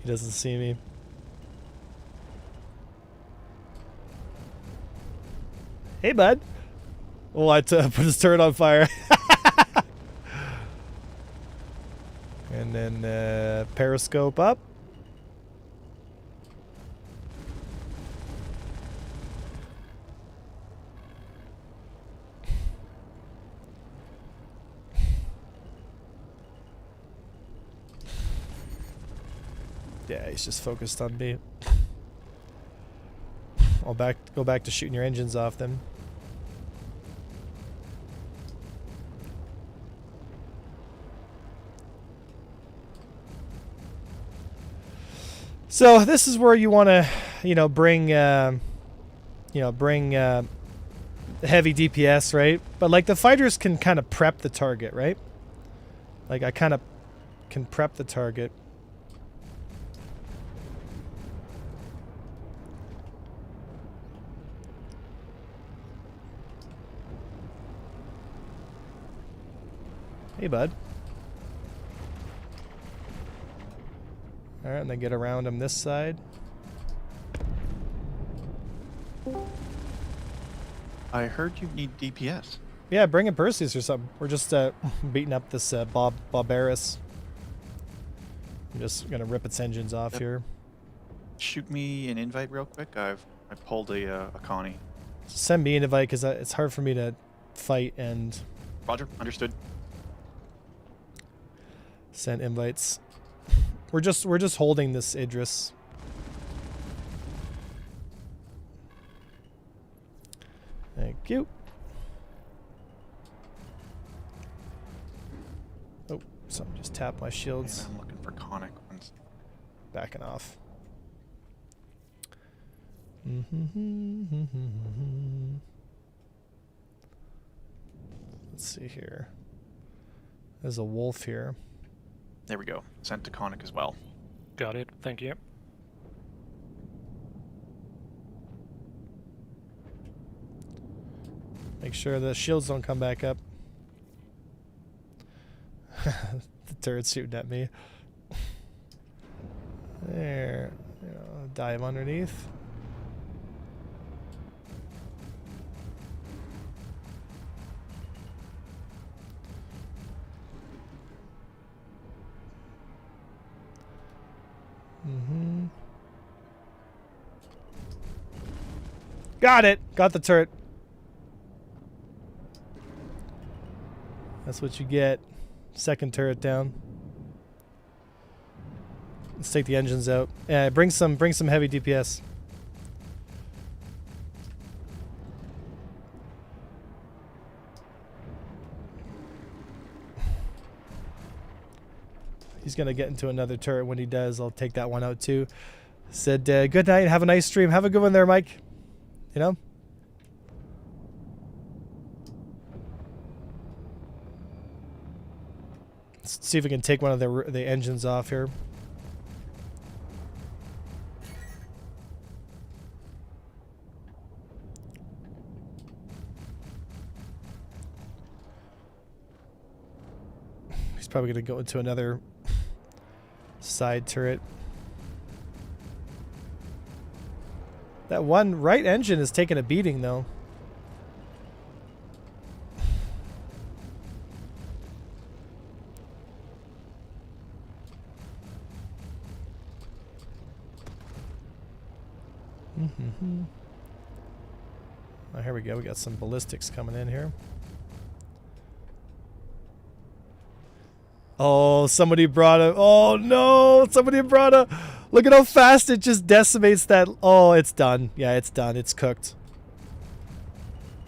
He doesn't see me. Hey, bud. Oh, I put his turret on fire. And then periscope up. Yeah, he's just focused on me. I'll go back to shooting your engines off then. So this is where you want to, bring heavy DPS, right? But like the fighters can kind of prep the target, right? Like I kind of can prep the target. Hey, bud. Alright, and then get around him this side. I heard you need DPS. Yeah, bring in Perseus or something. We're just beating up this Bobaris. I'm just gonna rip its engines off here. Shoot me an invite real quick. I pulled a Connie. Send me an invite because it's hard for me to fight and Roger, understood. send invites. We're just holding this Idris. Thank you. Oh, something just tapped my shields. Man, I'm looking for conic ones. backing off. Let's see here. There's a wolf here. There we go. Sent to Conic as well. Got it. Thank you. Make sure the shields don't come back up. The turret's shooting at me. There. You know, dive underneath. Got it! Got the turret. That's what you get. Second turret down. Let's take the engines out. Yeah, bring some heavy DPS. He's gonna get into another turret. When he does, I'll take that one out too. Said good night. Have a nice stream. Have a good one there, Mike. You know. Let's see if we can take one of the engines off here. He's probably going to go into another side turret. That one right engine is taking a beating, though. Oh, here we go. We got some ballistics coming in here. Oh, somebody brought a... Oh, no! Somebody brought a... Look at how fast it just decimates that... Oh, it's done. Yeah, it's done. It's cooked.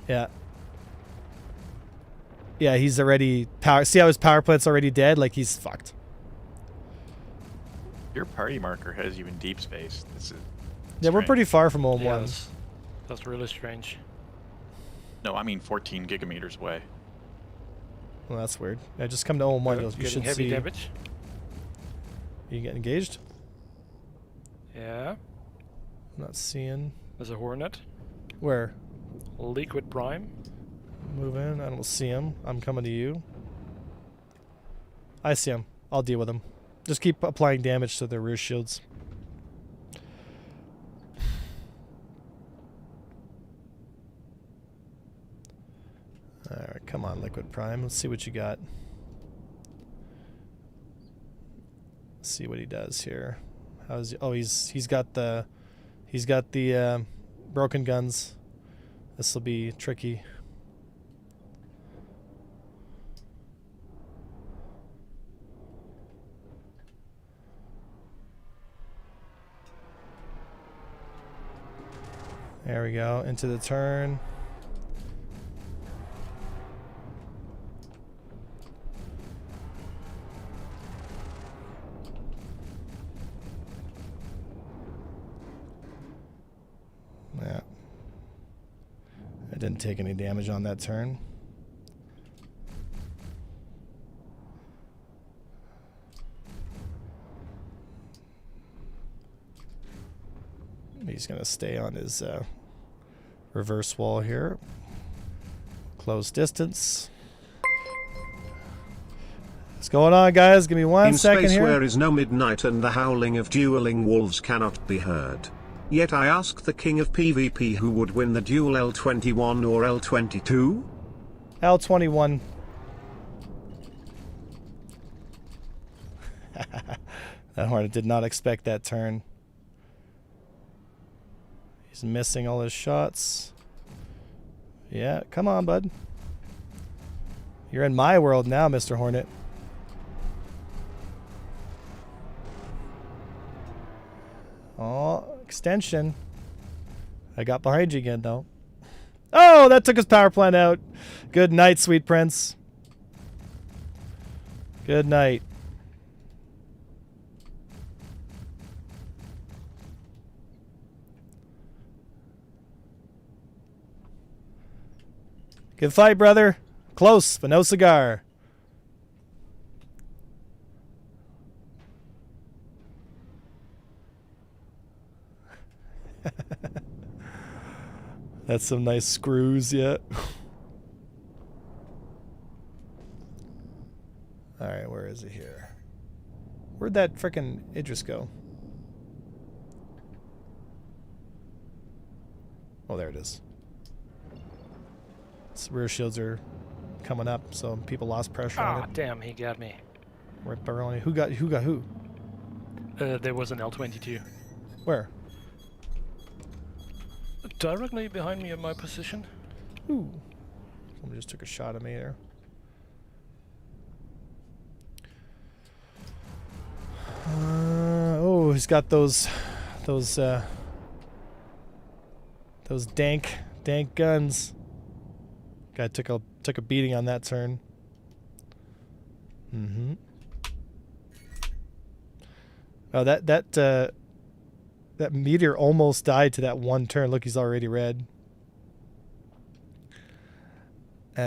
Yeah. Yeah, he's already... See how his power plant's already dead? Like, he's fucked. Your party marker has you in deep space. This is... Yeah, we're pretty far from Olm 1. That's really strange. No, I mean 14 gigameters away. Well, that's weird. Yeah, just come to Olm 1. You Getting should heavy see... damage. You get engaged? Yeah. I'm not seeing... There's a Hornet. Where? Liquid Prime. Move in. I don't see him. I'm coming to you. I see him. I'll deal with him. Just keep applying damage to their rear shields. Alright, come on, Liquid Prime. Let's see what you got. Let's see what he does here. How's he? Oh, he's got the broken guns. This will be tricky. There we go. Into the turn. Yeah. I didn't take any damage on that turn. He's going to stay on his reverse wall here. Close distance. What's going on, guys? Give me one second in space here. Where is no midnight and the howling of dueling wolves cannot be heard. Yet I ask the king of PvP who would win the duel, L21 or L22? L21. That Hornet did not expect that turn. He's missing all his shots. Yeah, come on, bud. You're in my world now, Mr. Hornet. Oh, extension. I got behind you again, though. Oh, that took his power plant out. Good night, sweet prince. Good night. Good fight, brother. Close, but no cigar. That's some nice screws, yeah. Alright, where is it here? Where'd that frickin' Idris go? Oh, there it is. Its rear shields are coming up, so people lost pressure on Ah, it. damn, he got me. Right, Baroni. Who got who? There was an L-22. Where? Directly behind me in my position. Ooh. Someone just took a shot at me there. Oh, he's got those dank guns. Guy took a beating on that turn. Mm-hmm. Oh, that meteor almost died to that one turn. Look, he's already red.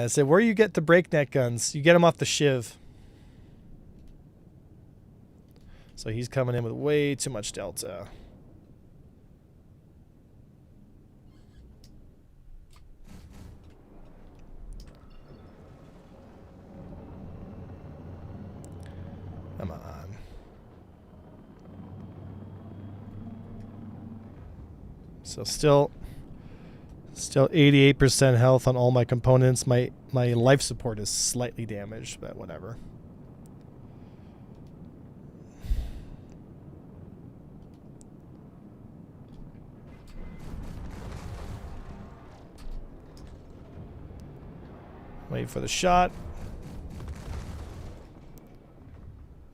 So where you get the breakneck guns? You get them off the Shiv. So he's coming in with way too much delta. Come on. So still 88% health on all my components. My life support is slightly damaged, but whatever. Wait for the shot.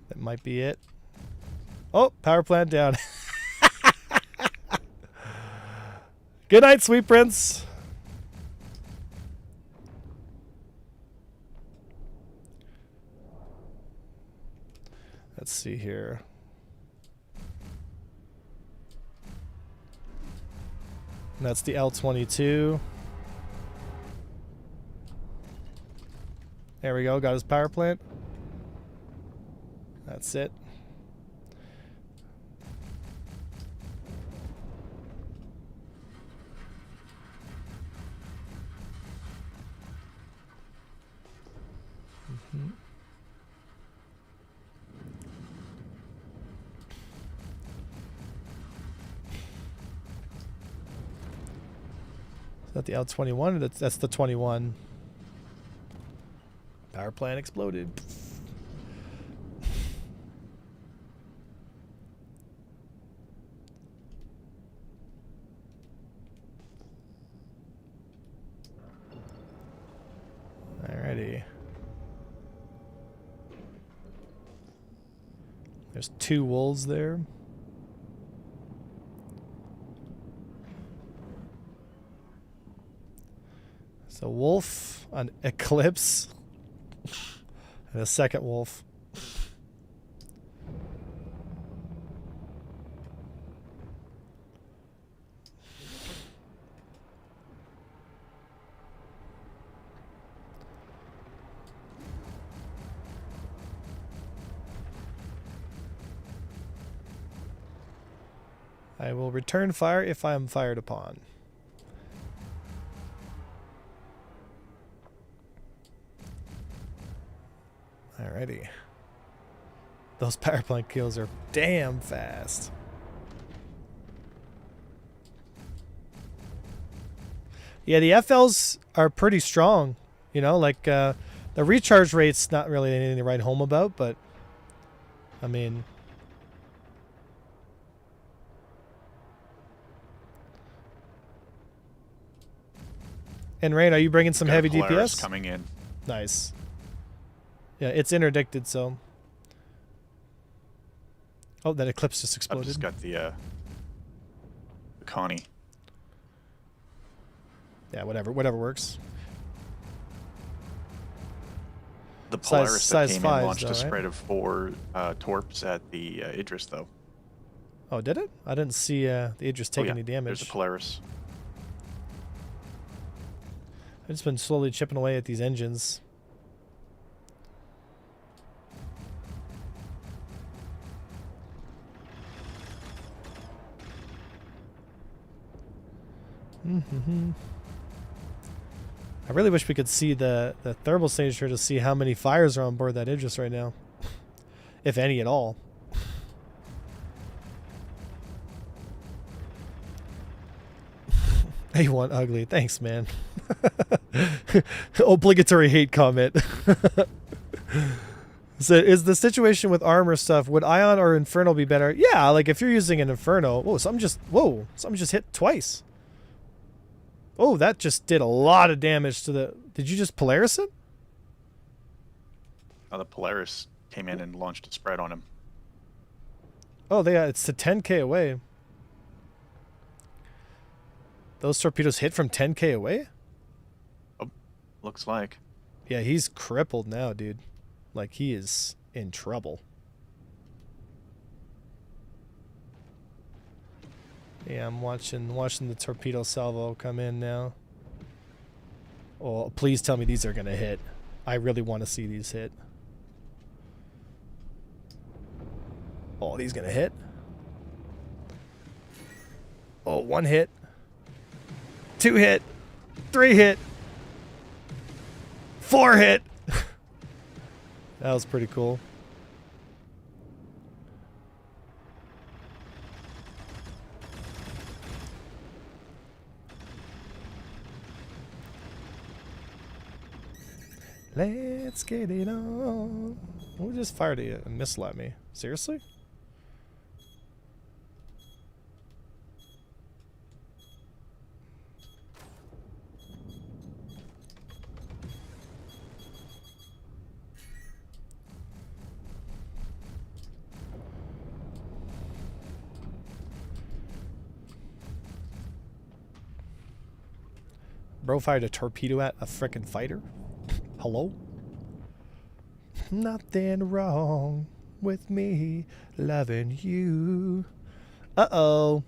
That might be it. Oh, power plant down. Good night, sweet prince. Let's see here. That's the L-22. There we go, got his power plant. That's it. Is that the L-21? That's the 21. Power plant exploded. Alrighty. There's 2 wolves there. So wolf, an eclipse, and a second wolf. I will return fire if I am fired upon. Alrighty. Those power plant kills are damn fast. Yeah, the FLs are pretty strong. You know, like the recharge rate's not really anything to write home about, but I mean, and Rain, are you bringing some Got a heavy Polaris DPS? coming in. Nice. Yeah, it's interdicted, so. Oh, that eclipse just I've exploded. just got the Connie. Yeah, whatever works. The Size- Polaris size that came fives, in launched though, a right? spread of 4 torps at the Idris, though. Oh, did it? I didn't see the Idris take Oh, yeah. any damage. There's a Polaris. I've just been slowly chipping away at these engines. I really wish we could see the thermal signature to see how many fires are on board that Idris right now. If any at all. A1 ugly. Thanks, man. Obligatory hate comment. So is the situation with armor stuff, would Ion or Inferno be better? Yeah, like if you're using an Inferno. Whoa, something just hit twice. Oh, that just did a lot of damage to the... Did you just Polaris it? Oh, the Polaris came in and launched a spread on him. Oh, it's to 10k away. Those torpedoes hit from 10k away? Oh, looks like. Yeah, he's crippled now, dude. Like, he is in trouble. Yeah, I'm watching the torpedo salvo come in now. Oh, please tell me these are gonna hit. I really want to see these hit. Oh, these gonna hit. Oh, 1 hit. 2 hit. 3 hit. 4 hit. That was pretty cool. Let's get it on. Who just fired a missile at me? Seriously? Bro fired a torpedo at a frickin' fighter? Hello? Nothing wrong with me loving you. Uh-oh.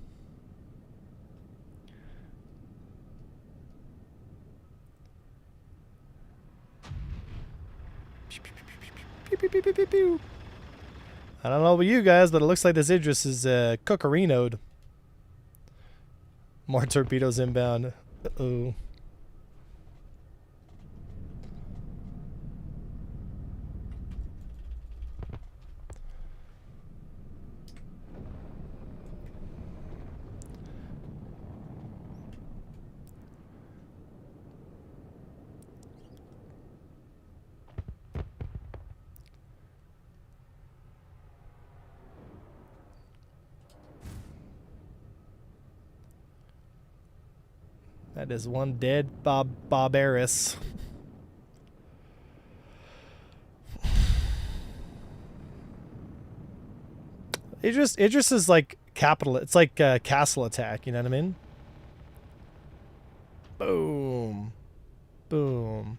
I don't know about you guys, but it looks like this Idris is cookerinoed. More torpedoes inbound. Uh-oh. That is one dead Barbarus. Idris is like capital. It's like castle attack. You know what I mean? Boom, boom.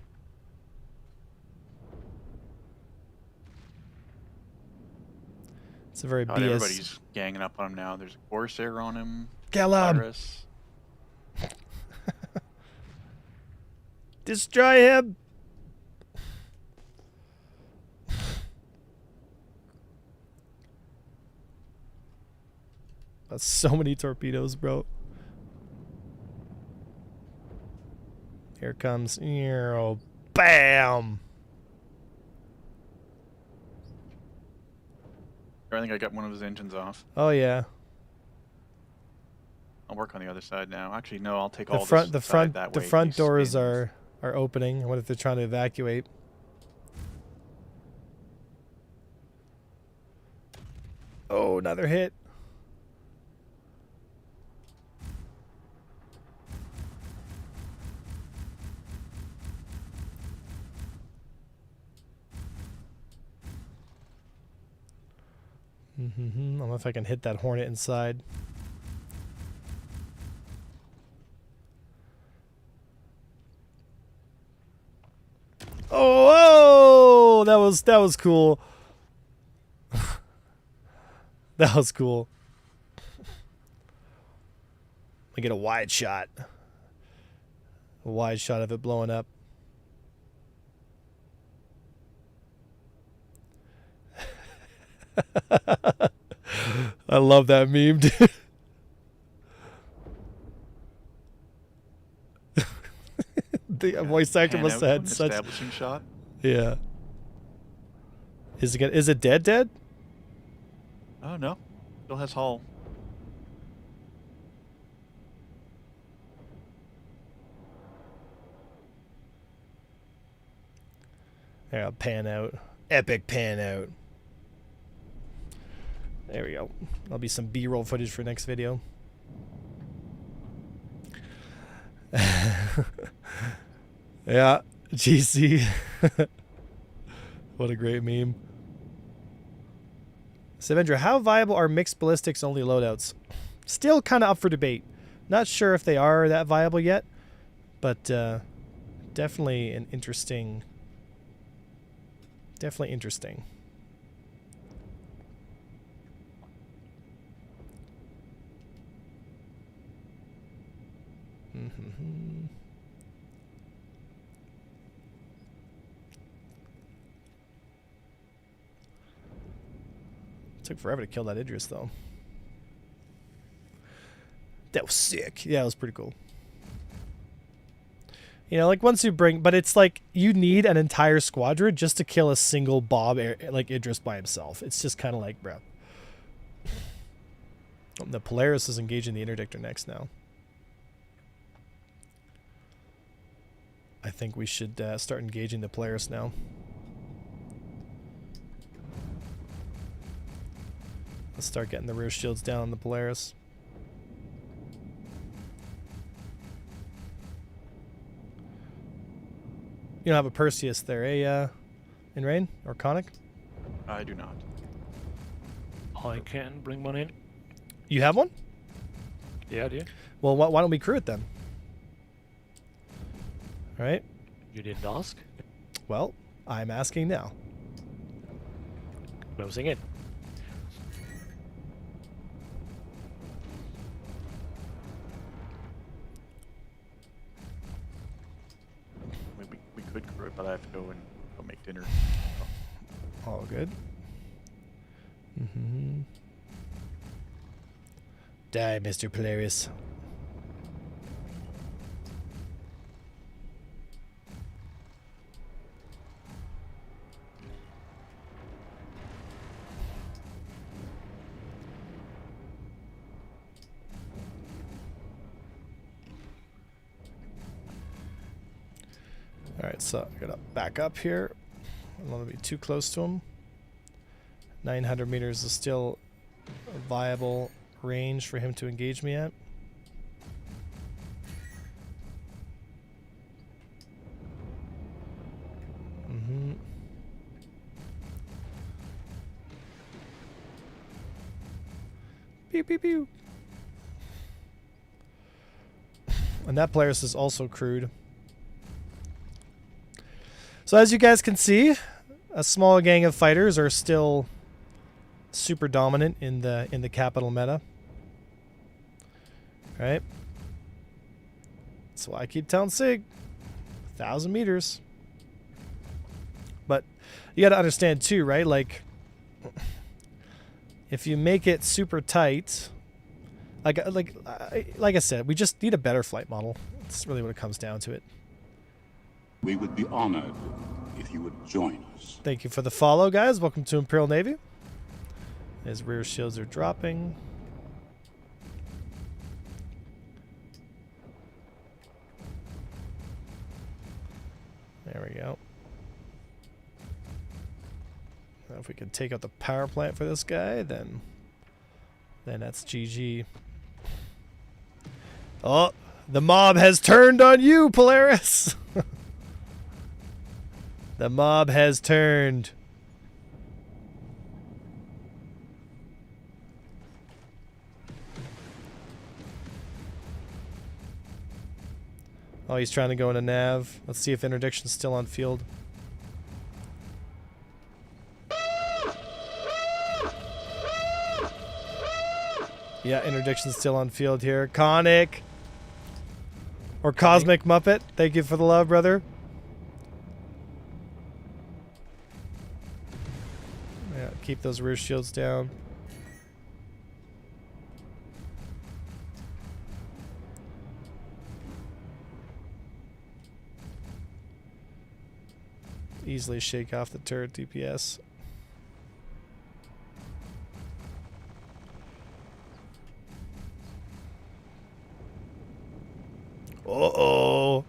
It's a very BS. Everybody's ganging up on him now. There's a Corsair on him. Galab. Virus. Destroy him! That's so many torpedoes, bro. Here comes... Oh, bam! I think I got one of his engines off. Oh, yeah. I'll work on the other side now. Actually, no, I'll take The all front, this the front, side that the way. front These doors spins. are opening. What if they're trying to evacuate? Oh, another hit. I don't know if I can hit that Hornet inside. Oh, that was cool. That was cool. I get a wide shot. A wide shot of it blowing up. I love that meme, dude. The voice actor Pan must out have to an had such. establishing shot. Yeah. Is it dead? Dead? Oh no, still has hull. There, I'll pan out. Epic pan out. There we go. That'll be some B-roll footage for next video. Yeah, GC. What a great meme. Savendra, how viable are mixed ballistics only loadouts? Still kind of up for debate. Not sure if they are that viable yet, but definitely an interesting. Definitely interesting. Took forever to kill that Idris, though. That was sick. Yeah, it was pretty cool. You know, like once you bring, but it's like you need an entire squadron just to kill a single Bob like Idris by himself. It's just kind of like, bro. The Polaris is engaging the interdictor next now. I think we should start engaging the Polaris now. Let's start getting the rear shields down on the Polaris. You don't have a Perseus there, eh, in Rain or Conic? I do not. I can bring one in. You have one? Yeah, I do. Well, why don't we crew it then? All right. You didn't ask. Well, I'm asking now. Closing in. We could crew it, but I have to go and go make dinner. All good. Mm-hmm. Die, Mr. Polaris. Alright, so I gotta back up here. I don't want to be too close to him. 900 meters is still a viable range for him to engage me at. Mm-hmm. Pew pew pew. And that Polaris is also crewed. So as you guys can see, a small gang of fighters are still super dominant in the capital meta. Right? That's why I keep telling Sig, 1,000 meters. But you got to understand too, right? Like, if you make it super tight, like I said, we just need a better flight model. That's really what it comes down to it. We would be honored if you would join us. Thank you for the follow, guys. Welcome to Imperial Navy. His rear shields are dropping. There we go. Now if we can take out the power plant for this guy, then that's GG. Oh, the mob has turned on you, Polaris. The mob has turned. Oh, he's trying to go into nav. Let's see if interdiction's still on field. Yeah, interdiction's still on field here. Conic. Or Cosmic Muppet. Thank you for the love, brother. Yeah, keep those rear shields down. Easily shake off the turret DPS. Uh-oh.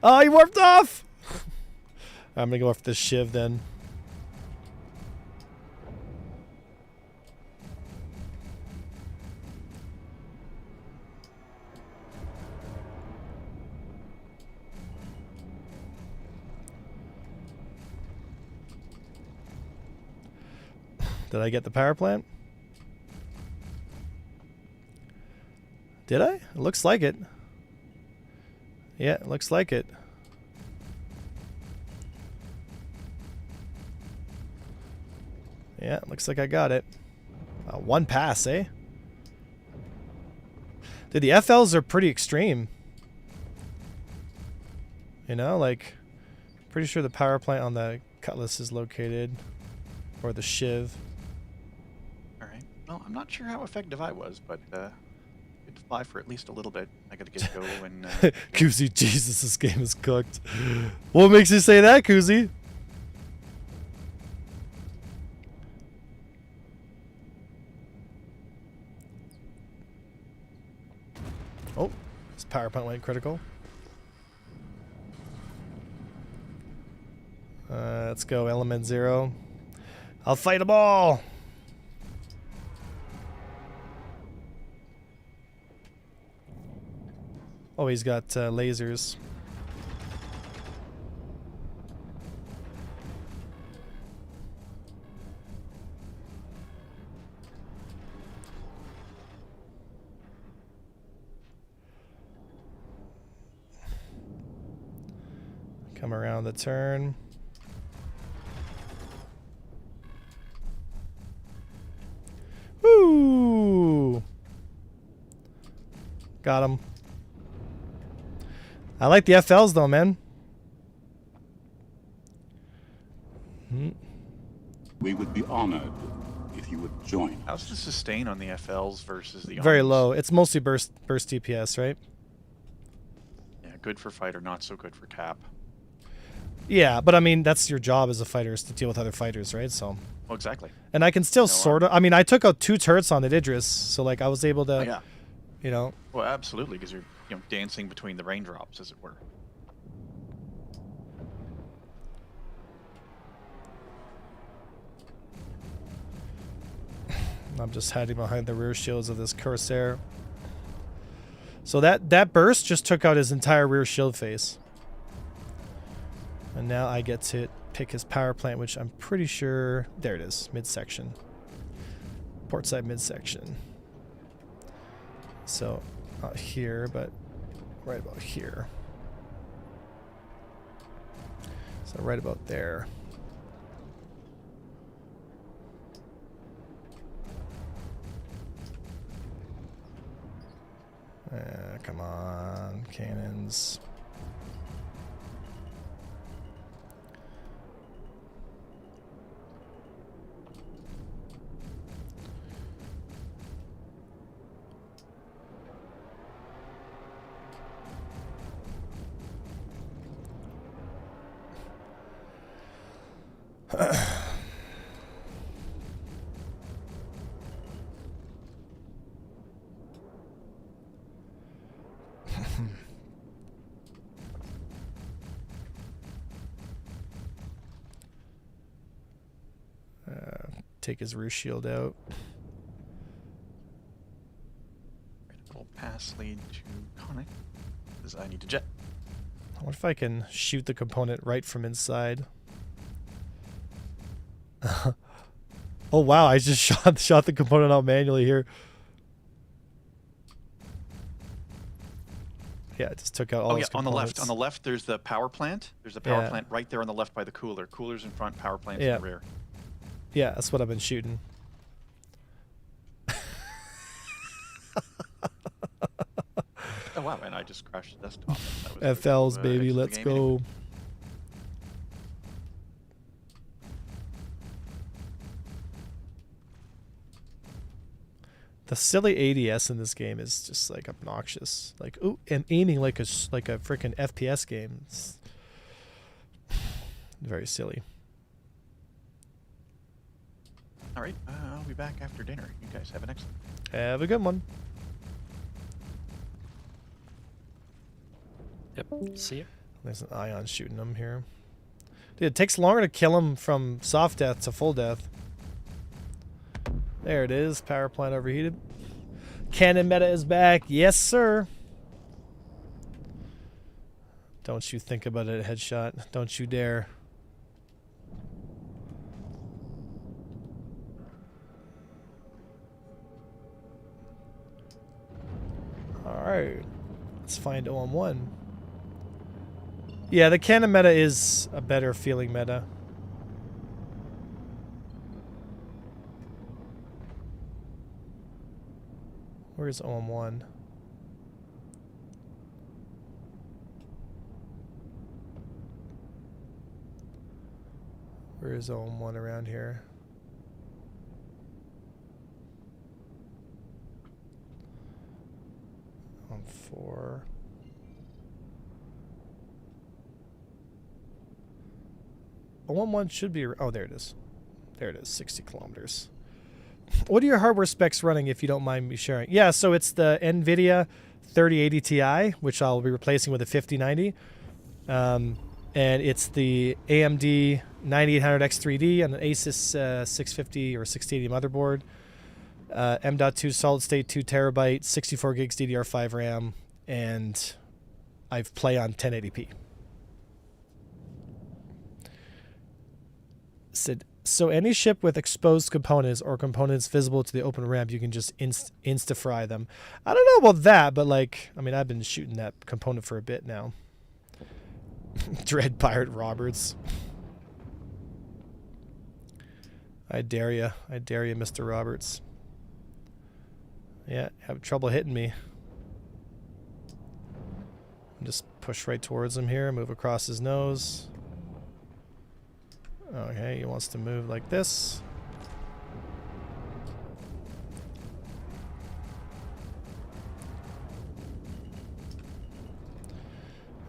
Oh, he warped off! I'm gonna go after this Shiv then. Did I get the power plant? Did I? It looks like it. Yeah, it looks like it. Yeah, looks like I got it. One pass, eh? Dude, the FLs are pretty extreme. You know, like, pretty sure the power plant on the Cutlass is located. Or the Shiv. Alright. Well, I'm not sure how effective I was, but could fly for at least a little bit. I gotta get go and Kuzi, Jesus, this game is cooked. What makes you say that, Kuzi? Oh, this power plant went critical. Let's go, Element 0. I'll fight them all! Oh, he's got lasers. Come around the turn. Woo! Got him. I like the FLs though, man. We would be honored if you would join us. how's the sustain on the FLs versus the Very arms? low. It's mostly burst DPS, right? Yeah, good for fighter, not so good for cap. Yeah, but I mean, that's your job as a fighter, is to deal with other fighters, right? So, Oh, exactly. and I can still No, sort of. I mean, I took out 2 turrets on the Idris, so like I was able to, Oh, yeah. you know. Well, absolutely, because you're dancing between the raindrops, as it were. I'm just hiding behind the rear shields of this Corsair. So that burst just took out his entire rear shield face. And now I get to pick his power plant, which I'm pretty sure... There it is, midsection. Portside midsection. So, not here, but right about here. So right about there. Come on, cannons. Take his rear shield out. We'll pass lead to Conic, because I need to jet. What if I can shoot the component right from inside? Oh wow, I just shot the component out manually here. Yeah, it just took out all Oh his yeah, on the components. left. On the left, there's the power plant. There's a power Yeah. plant right there on the left by the cooler. Cooler's in front, power plant's Yeah. in the rear. Yeah, that's what I've been shooting. Oh, wow, and I just crashed the desktop. That was FLs, exit baby, the let's game anyway. go. The silly ADS in this game is just like obnoxious. Like, ooh, and aiming like a freaking FPS game. It's very silly. All right, I'll be back after dinner. You guys have an excellent. Have a good one. Yep. See you. There's an ion shooting him here. Dude, it takes longer to kill him from soft death to full death. There it is. Power plant overheated. Cannon meta is back. Yes, sir. Don't you think about it, headshot. Don't you dare. Alright. Let's find OM1. Yeah, the cannon meta is a better feeling meta. Where's OM1? Where is OM1 around here? OM4. OM1 should be... Oh, there it is. There it is, 60 kilometers. What are your hardware specs running, if you don't mind me sharing? Yeah, so it's the NVIDIA 3080 Ti, which I'll be replacing with a 5090. And it's the AMD 9800X3D and an Asus 650 or 680 motherboard. M.2 solid state 2 terabyte, 64 gigs DDR5 RAM, and I've play on 1080p. So any ship with exposed components or components visible to the open ramp, you can just insta-fry them. I don't know about that, but like, I mean, I've been shooting that component for a bit now. Dread Pirate Roberts. I dare you. I dare you, Mr. Roberts. Yeah, have trouble hitting me. Just push right towards him here, move across his nose. Okay, he wants to move like this.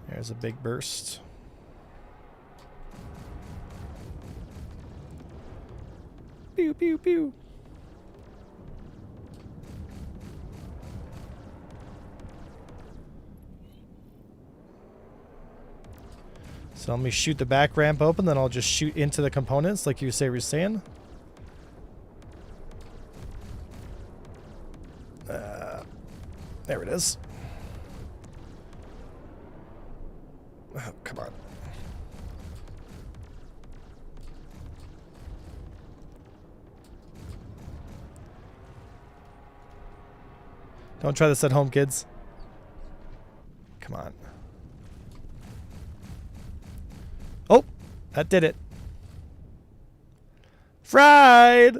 There's a big burst. Pew, pew, pew. So let me shoot the back ramp open, then I'll just shoot into the components like you were saying. There it is. Oh, come on. Don't try this at home, kids. Come on. Oh, that did it. Fried!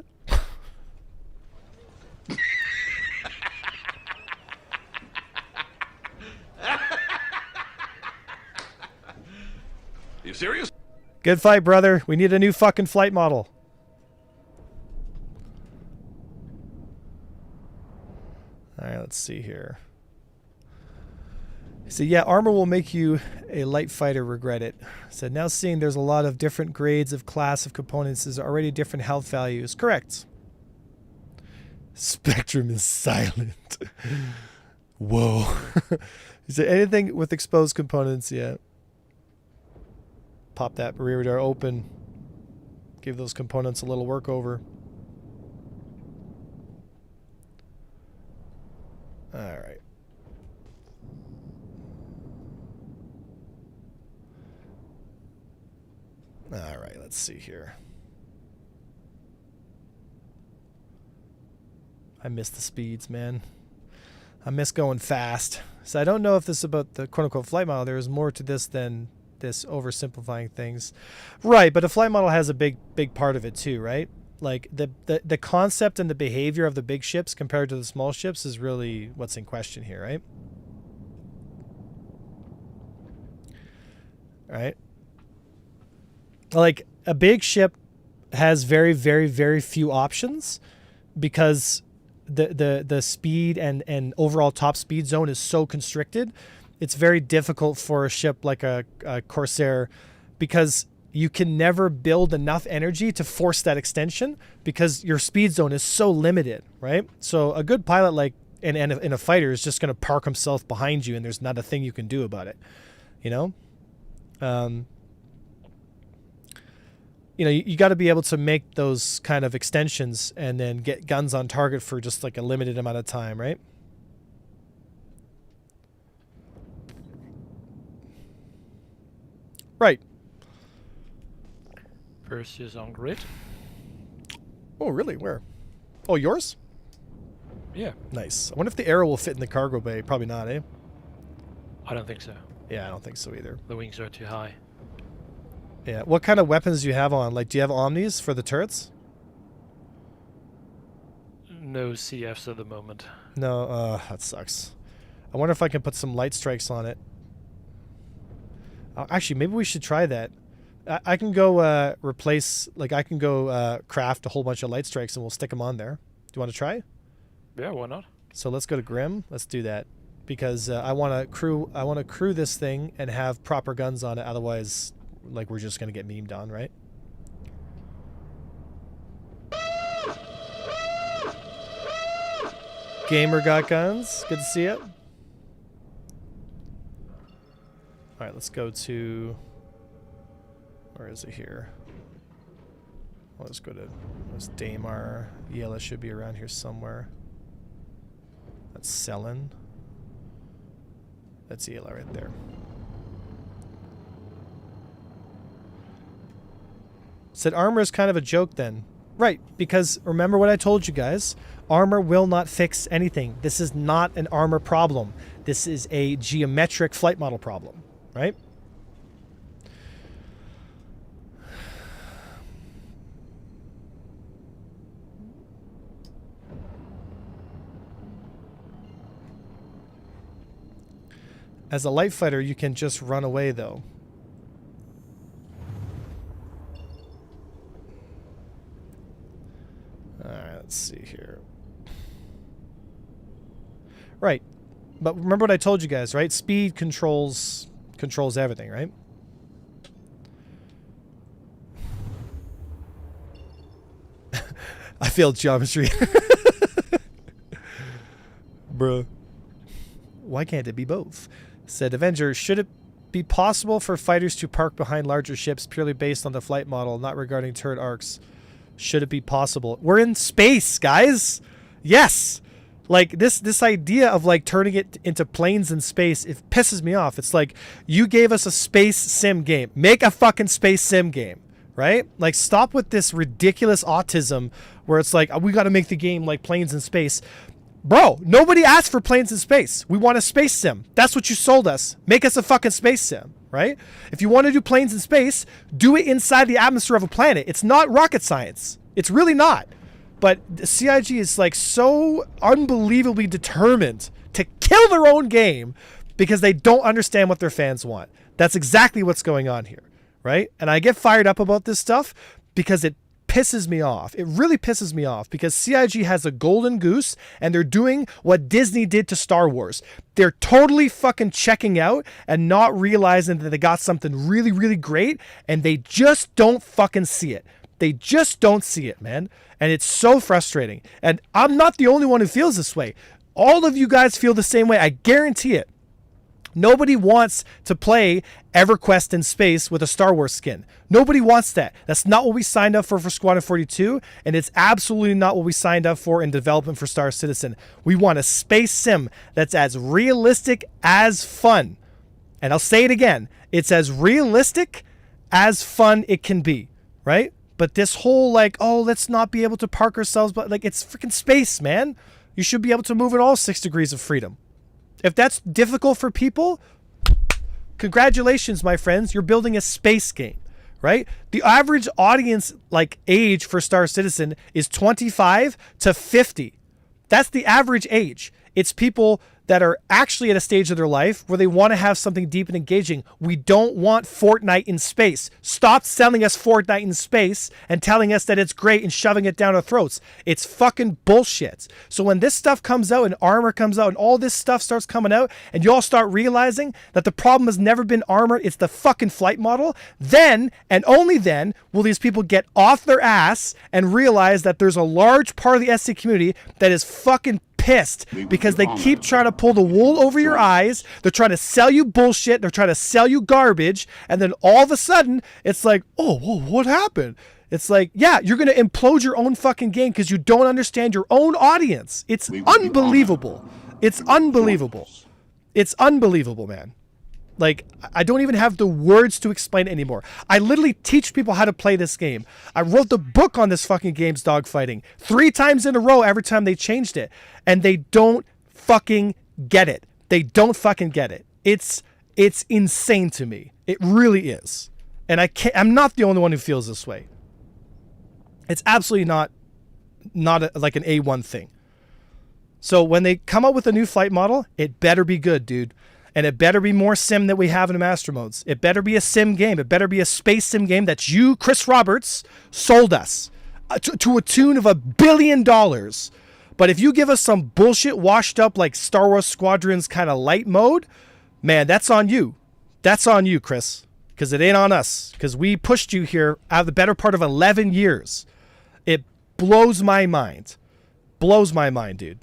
You serious? Good fight, brother. We need a new fucking flight model. Alright, let's see here. So yeah, armor will make you a light fighter regret it. So now seeing there's a lot of different grades of class of components is already different health values. Correct. Spectrum is silent. Whoa. Is there anything with exposed components yet? Pop that rear door open. Give those components a little workover. Alright. Alright, let's see here. I miss the speeds, man. I miss going fast. So I don't know if this is about the quote-unquote flight model. There is more to this than this oversimplifying things. Right, but a flight model has a big part of it too, right? Like the concept and the behavior of the big ships compared to the small ships is really what's in question here, right? right? Like a big ship has very, very, very few options because the speed and overall top speed zone is so constricted. It's very difficult for a ship like a Corsair because you can never build enough energy to force that extension because your speed zone is so limited, right? So a good pilot like in a fighter is just going to park himself behind you and there's not a thing you can do about it, you know? You got to be able to make those kind of extensions and then get guns on target for just like a limited amount of time, right? Right. Perseus on grid. Oh, really? Where? Oh, yours? Yeah. Nice. I wonder if the arrow will fit in the cargo bay. Probably not, eh? I don't think so. Yeah, I don't think so either. The wings are too high. Yeah. What kind of weapons do you have on? Like, do you have Omnis for the turrets? No CFs at the moment. No. That sucks. I wonder if I can put some light strikes on it. Actually, maybe we should try that. I can go replace, like I can go craft a whole bunch of light strikes and we'll stick them on there. Do you want to try? Yeah, why not? So let's go to Grim. Let's do that because I want to crew this thing and have proper guns on it. Otherwise, like we're just gonna get memed on, right? Gamer got guns. Good to see it. All right, let's go to. Where is it here? Let's go to. There's Daymar. Yela should be around here somewhere. That's Selen. That's Yela right there. Said armor is kind of a joke then. Right, because remember what I told you guys. Armor will not fix anything. This is not an armor problem. This is a geometric flight model problem, right? As a light fighter, you can just run away, though. Alright, let's see here. Right. But remember what I told you guys, right? Speed controls everything, right? I failed geometry. Bruh. Why can't it be both? Said Avenger, should it be possible for fighters to park behind larger ships purely based on the flight model, not regarding turret arcs? Should it be possible? We're in space, guys. Yes. Like this idea of like turning it into planes in space, it pisses me off. It's like you gave us a space sim game. Make a fucking space sim game, right? Like stop with this ridiculous autism where it's like we got to make the game like planes in space. Bro, nobody asked for planes in space. We want a space sim. That's what you sold us. Make us a fucking space sim, right? If you want to do planes in space, do it inside the atmosphere of a planet. It's not rocket science. It's really not. But CIG is like so unbelievably determined to kill their own game because they don't understand what their fans want. That's exactly what's going on here, right? And I get fired up about this stuff because it pisses me off. It really pisses me off because CIG has a golden goose and they're doing what Disney did to Star Wars. They're totally fucking checking out and not realizing that they got something really, really great and they just don't fucking see it. They just don't see it, man. And it's so frustrating. And I'm not the only one who feels this way. All of you guys feel the same way. I guarantee it. Nobody wants to play EverQuest in space with a Star Wars skin. Nobody wants that. That's not what we signed up for Squadron 42, and it's absolutely not what we signed up for in development for Star Citizen. We want a space sim that's as realistic as fun. And I'll say it again. It's as realistic as fun it can be, right? But this whole like, oh, let's not be able to park ourselves, but like it's freaking space, man. You should be able to move in all 6 degrees of freedom. If that's difficult for people, congratulations, my friends. You're building a space game, right? The average audience like age for Star Citizen is 25 to 50. That's the average age. It's people that are actually at a stage of their life where they want to have something deep and engaging. We don't want Fortnite in space. Stop selling us Fortnite in space and telling us that it's great and shoving it down our throats. It's fucking bullshit. So when this stuff comes out and armor comes out and all this stuff starts coming out and you all start realizing that the problem has never been armor, it's the fucking flight model, then and only then will these people get off their ass and realize that there's a large part of the SC community that is fucking pissed because they keep trying to pull the wool over your eyes. They're trying to sell you bullshit. They're trying to sell you garbage. And then all of a sudden, it's like, oh, whoa, what happened? It's like, yeah, you're going to implode your own fucking game because you don't understand your own audience. It's unbelievable. It's unbelievable. It's unbelievable, man. Like, I don't even have the words to explain it anymore. I literally teach people how to play this game. I wrote the book on this fucking game's dogfighting 3 times in a row every time they changed it. And they don't fucking get it. They don't fucking get it. It's insane to me. It really is. And I'm not the only one who feels this way. It's absolutely not like an A1 thing. So when they come up with a new flight model, it better be good, dude. And it better be more sim than we have in the master modes. It better be a sim game. It better be a space sim game that you, Chris Roberts, sold us to a tune of $1 billion. But if you give us some bullshit washed up like Star Wars Squadrons kind of light mode, man, that's on you. That's on you, Chris. Because it ain't on us. Because we pushed you here out of the better part of 11 years. It blows my mind. Blows my mind, dude.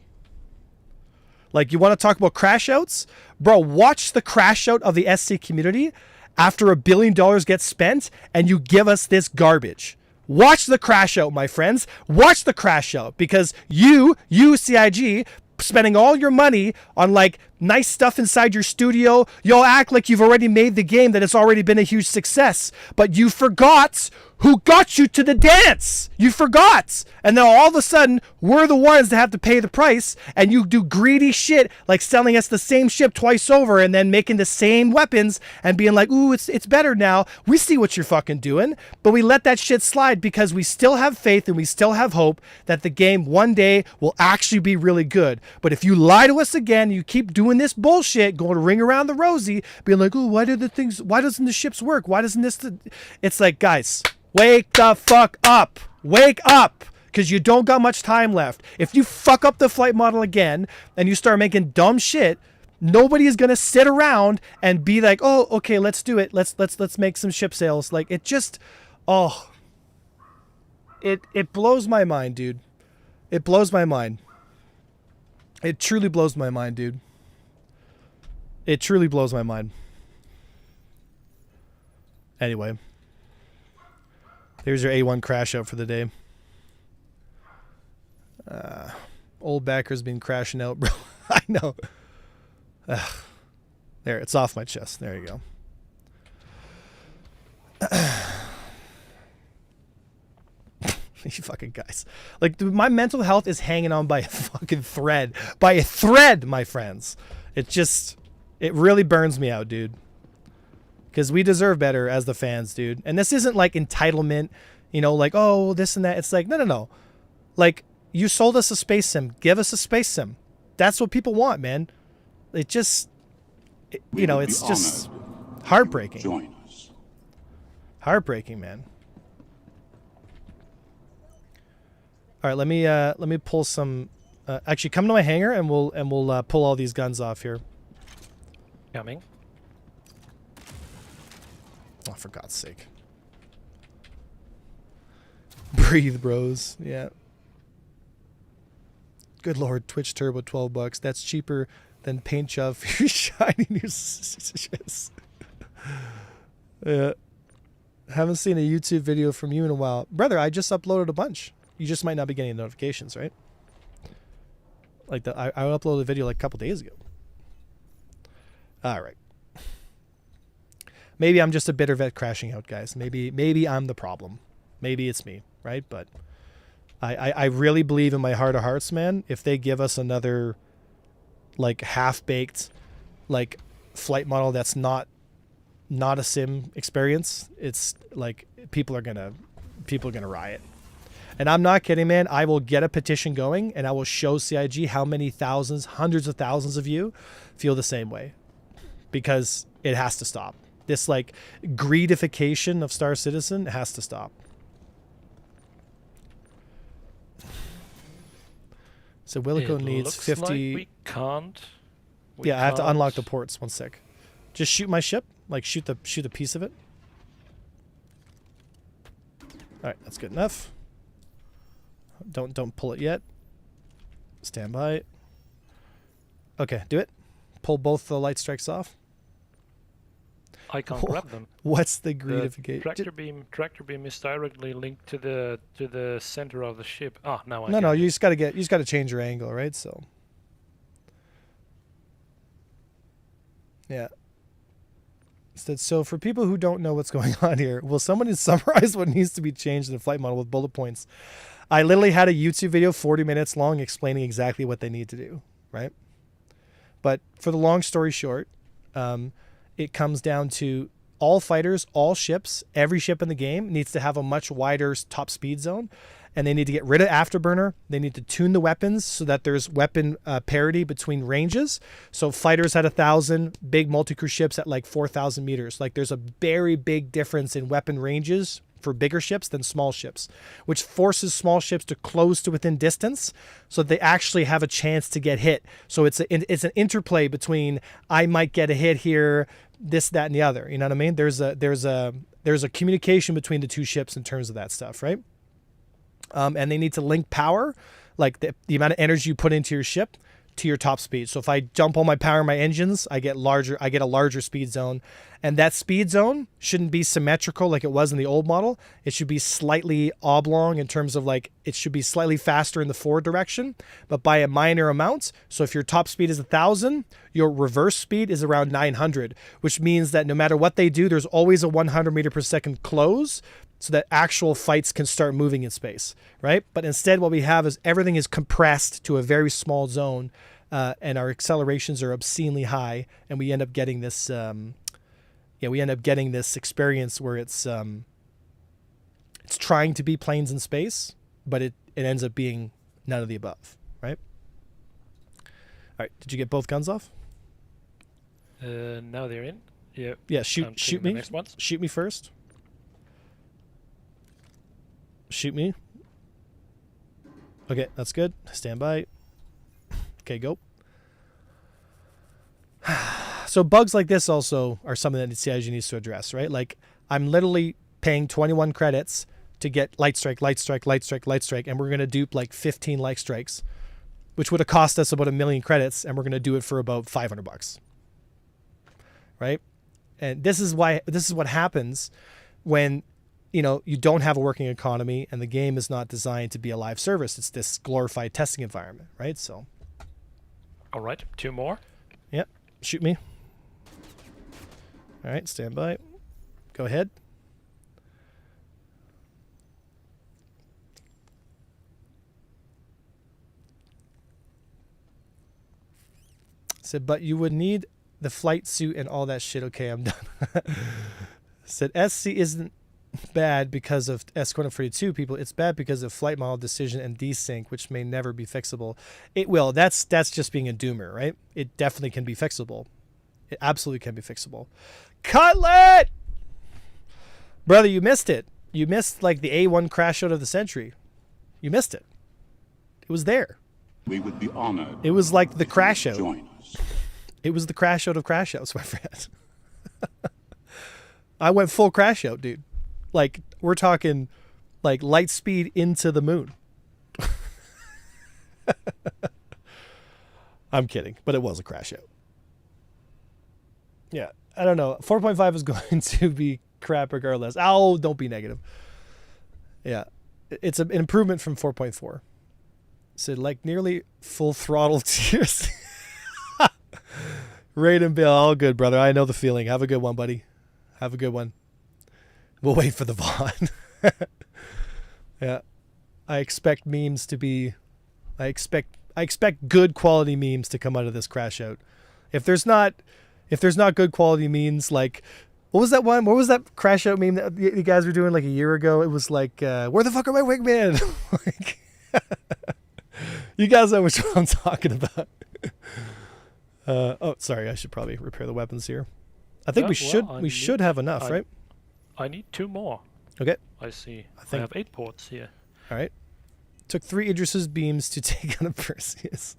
Like, you want to talk about crash outs? Bro, watch the crash out of the SC community after $1 billion gets spent and you give us this garbage. Watch the crash out, my friends. Watch the crash out because you CIG, spending all your money on like nice stuff inside your studio, you'll act like you've already made the game, that it's already been a huge success. But you forgot who got you to the dance. You forgot. And then all of a sudden, we're the ones that have to pay the price, and you do greedy shit like selling us the same ship twice over and then making the same weapons and being like, ooh, it's better now. We see what you're fucking doing. But we let that shit slide because we still have faith and we still have hope that the game one day will actually be really good. But if you lie to us again, you keep doing this bullshit, going to ring around the rosy, being like, oh, why doesn't the ships work? Why doesn't this? It's like, guys, wake the fuck up. Wake up. Because you don't got much time left. If you fuck up the flight model again and you start making dumb shit, nobody is gonna sit around and be like, oh, okay, let's do it. Let's make some ship sales. Like, it just, oh, it blows my mind, dude. It blows my mind. It truly blows my mind, dude. It truly blows my mind. Anyway, there's your A1 crash out for the day. Old backers been crashing out, bro. I know. There, it's off my chest. There you go. You fucking guys. Like, dude, my mental health is hanging on by a fucking thread. By a thread, my friends. It really burns me out, dude. Because we deserve better as the fans, dude. And this isn't like entitlement, you know, like, oh, this and that. It's like, no. Like, you sold us a space sim. Give us a space sim. That's what people want, man. It just, you know, it's just heartbreaking. Join us. Heartbreaking, man. All right, let me pull some. Actually, come to my hangar and we'll pull all these guns off here. Coming. Oh, for God's sake! Breathe, bros. Yeah. Good Lord, Twitch Turbo, $12. That's cheaper than paint job for your shiny new ships. Yeah. Haven't seen a YouTube video from you in a while. Brother, I just uploaded a bunch. You just might not be getting notifications, right? Like I uploaded a video like a couple days ago. All right. Maybe I'm just a bitter vet crashing out, guys. Maybe I'm the problem. Maybe it's me, right? But I really believe in my heart of hearts, man, if they give us another like half-baked like flight model that's not a sim experience, it's like people are gonna riot. And I'm not kidding, man. I will get a petition going and I will show CIG how many thousands, hundreds of thousands of you feel the same way, because it has to stop. This like greedification of Star Citizen has to stop. So Willico needs looks 50. Like we can't. Yeah, I have to unlock the can't- ports. 1 sec. Just shoot my ship. Like shoot the piece of it. All right, that's good enough. Don't pull it yet. Stand by. Okay, do it. Pull both the light strikes off. I can't grab them. What's the The greedification? tractor beam is directly linked to the center of the ship. Ah, now I No, get no, it. you just got to change your angle, right? So. Yeah. So for people who don't know what's going on here, will someone summarize what needs to be changed in the flight model with bullet points? I literally had a YouTube video 40 minutes long explaining exactly what they need to do, right? But for the long story short, it comes down to all fighters, all ships, every ship in the game needs to have a much wider top speed zone. And they need to get rid of afterburner. They need to tune the weapons so that there's weapon parity between ranges. So fighters at 1,000, big multi-crew ships at like 4,000 meters. Like there's a very big difference in weapon ranges for bigger ships than small ships, which forces small ships to close to within distance so that they actually have a chance to get hit. So it's an interplay between I might get a hit here, this, that, and the other. You know what I mean? There's a communication between the two ships in terms of that stuff, right? And they need to link power, like the amount of energy you put into your ship, to your top speed. So if I dump all my power in my engines, I get a larger speed zone. And that speed zone shouldn't be symmetrical like it was in the old model. It should be slightly oblong in terms of like, it should be slightly faster in the forward direction, but by a minor amount. So if your top speed is 1,000, your reverse speed is around 900, which means that no matter what they do, there's always a 100 meter per second close, so that actual fights can start moving in space, right? But instead what we have is everything is compressed to a very small zone, and our accelerations are obscenely high, and we end up getting this experience where it's trying to be planes in space, but it ends up being none of the above, right? All right, did you get both guns off? Now they're in. Yeah. Yeah, I'm shoot taking the me. next ones. Shoot me first. Shoot me. Okay, that's good. Stand by. Okay, go. So bugs like this also are something that the CIG needs to address, right? Like I'm literally paying 21 credits to get light strike, and we're going to dupe like 15 light strikes, which would have cost us about 1 million credits, and we're going to do it for about $500, right? And this is what happens when you don't have a working economy and the game is not designed to be a live service. It's this glorified testing environment, right? So. All right, 2 more. Yep. Shoot me. All right, stand by. Go ahead. Said, but you would need the flight suit and all that shit. Okay, I'm done. Said, SC isn't bad because of S-42 people. It's bad because of flight model decision and desync, which may never be fixable. It will. That's just being a doomer, right? It definitely can be fixable. It absolutely can be fixable. Cutlet! Brother, you missed it. You missed like the A1 crash out of the century. You missed it. It was there. We would be honored. It was like the if you crash would out. Join us. It was the crash out of crash outs, my friend. I went full crash out, dude. Like, we're talking like light speed into the moon. I'm kidding, but it was a crash out. Yeah, I don't know. 4.5 is going to be crap regardless. Oh, don't be negative. Yeah, it's an improvement from 4.4. So like nearly full throttle tears. Raiden Bill, all good, brother. I know the feeling. Have a good one, buddy. Have a good one. We'll wait for the VOD. Yeah. I expect memes to be... I expect good quality memes to come out of this crash out. If there's not good quality memes, like What was that one? What was that crash out meme that you guys were doing like a year ago? It was like, where the fuck are my wingman? Like, you guys know which one I'm talking about. Oh, sorry. I should probably repair the weapons here. I think we should have enough, right? I need 2 more. Okay. I see. I I have 8 ports here. All right. Took 3 Idris's beams to take on a Perseus.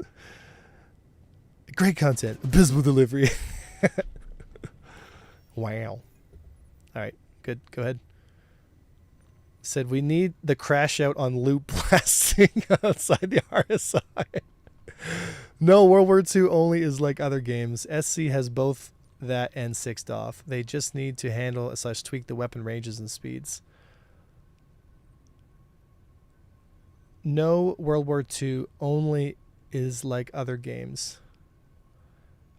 Great content. Abysmal delivery. Wow. All right. Good. Go ahead. Said we need the crash out on loop blasting outside the RSI. No, World War II only is like other games. SC has both that and 6th off. They just need to handle / tweak the weapon ranges and speeds. No, World War II only is like other games.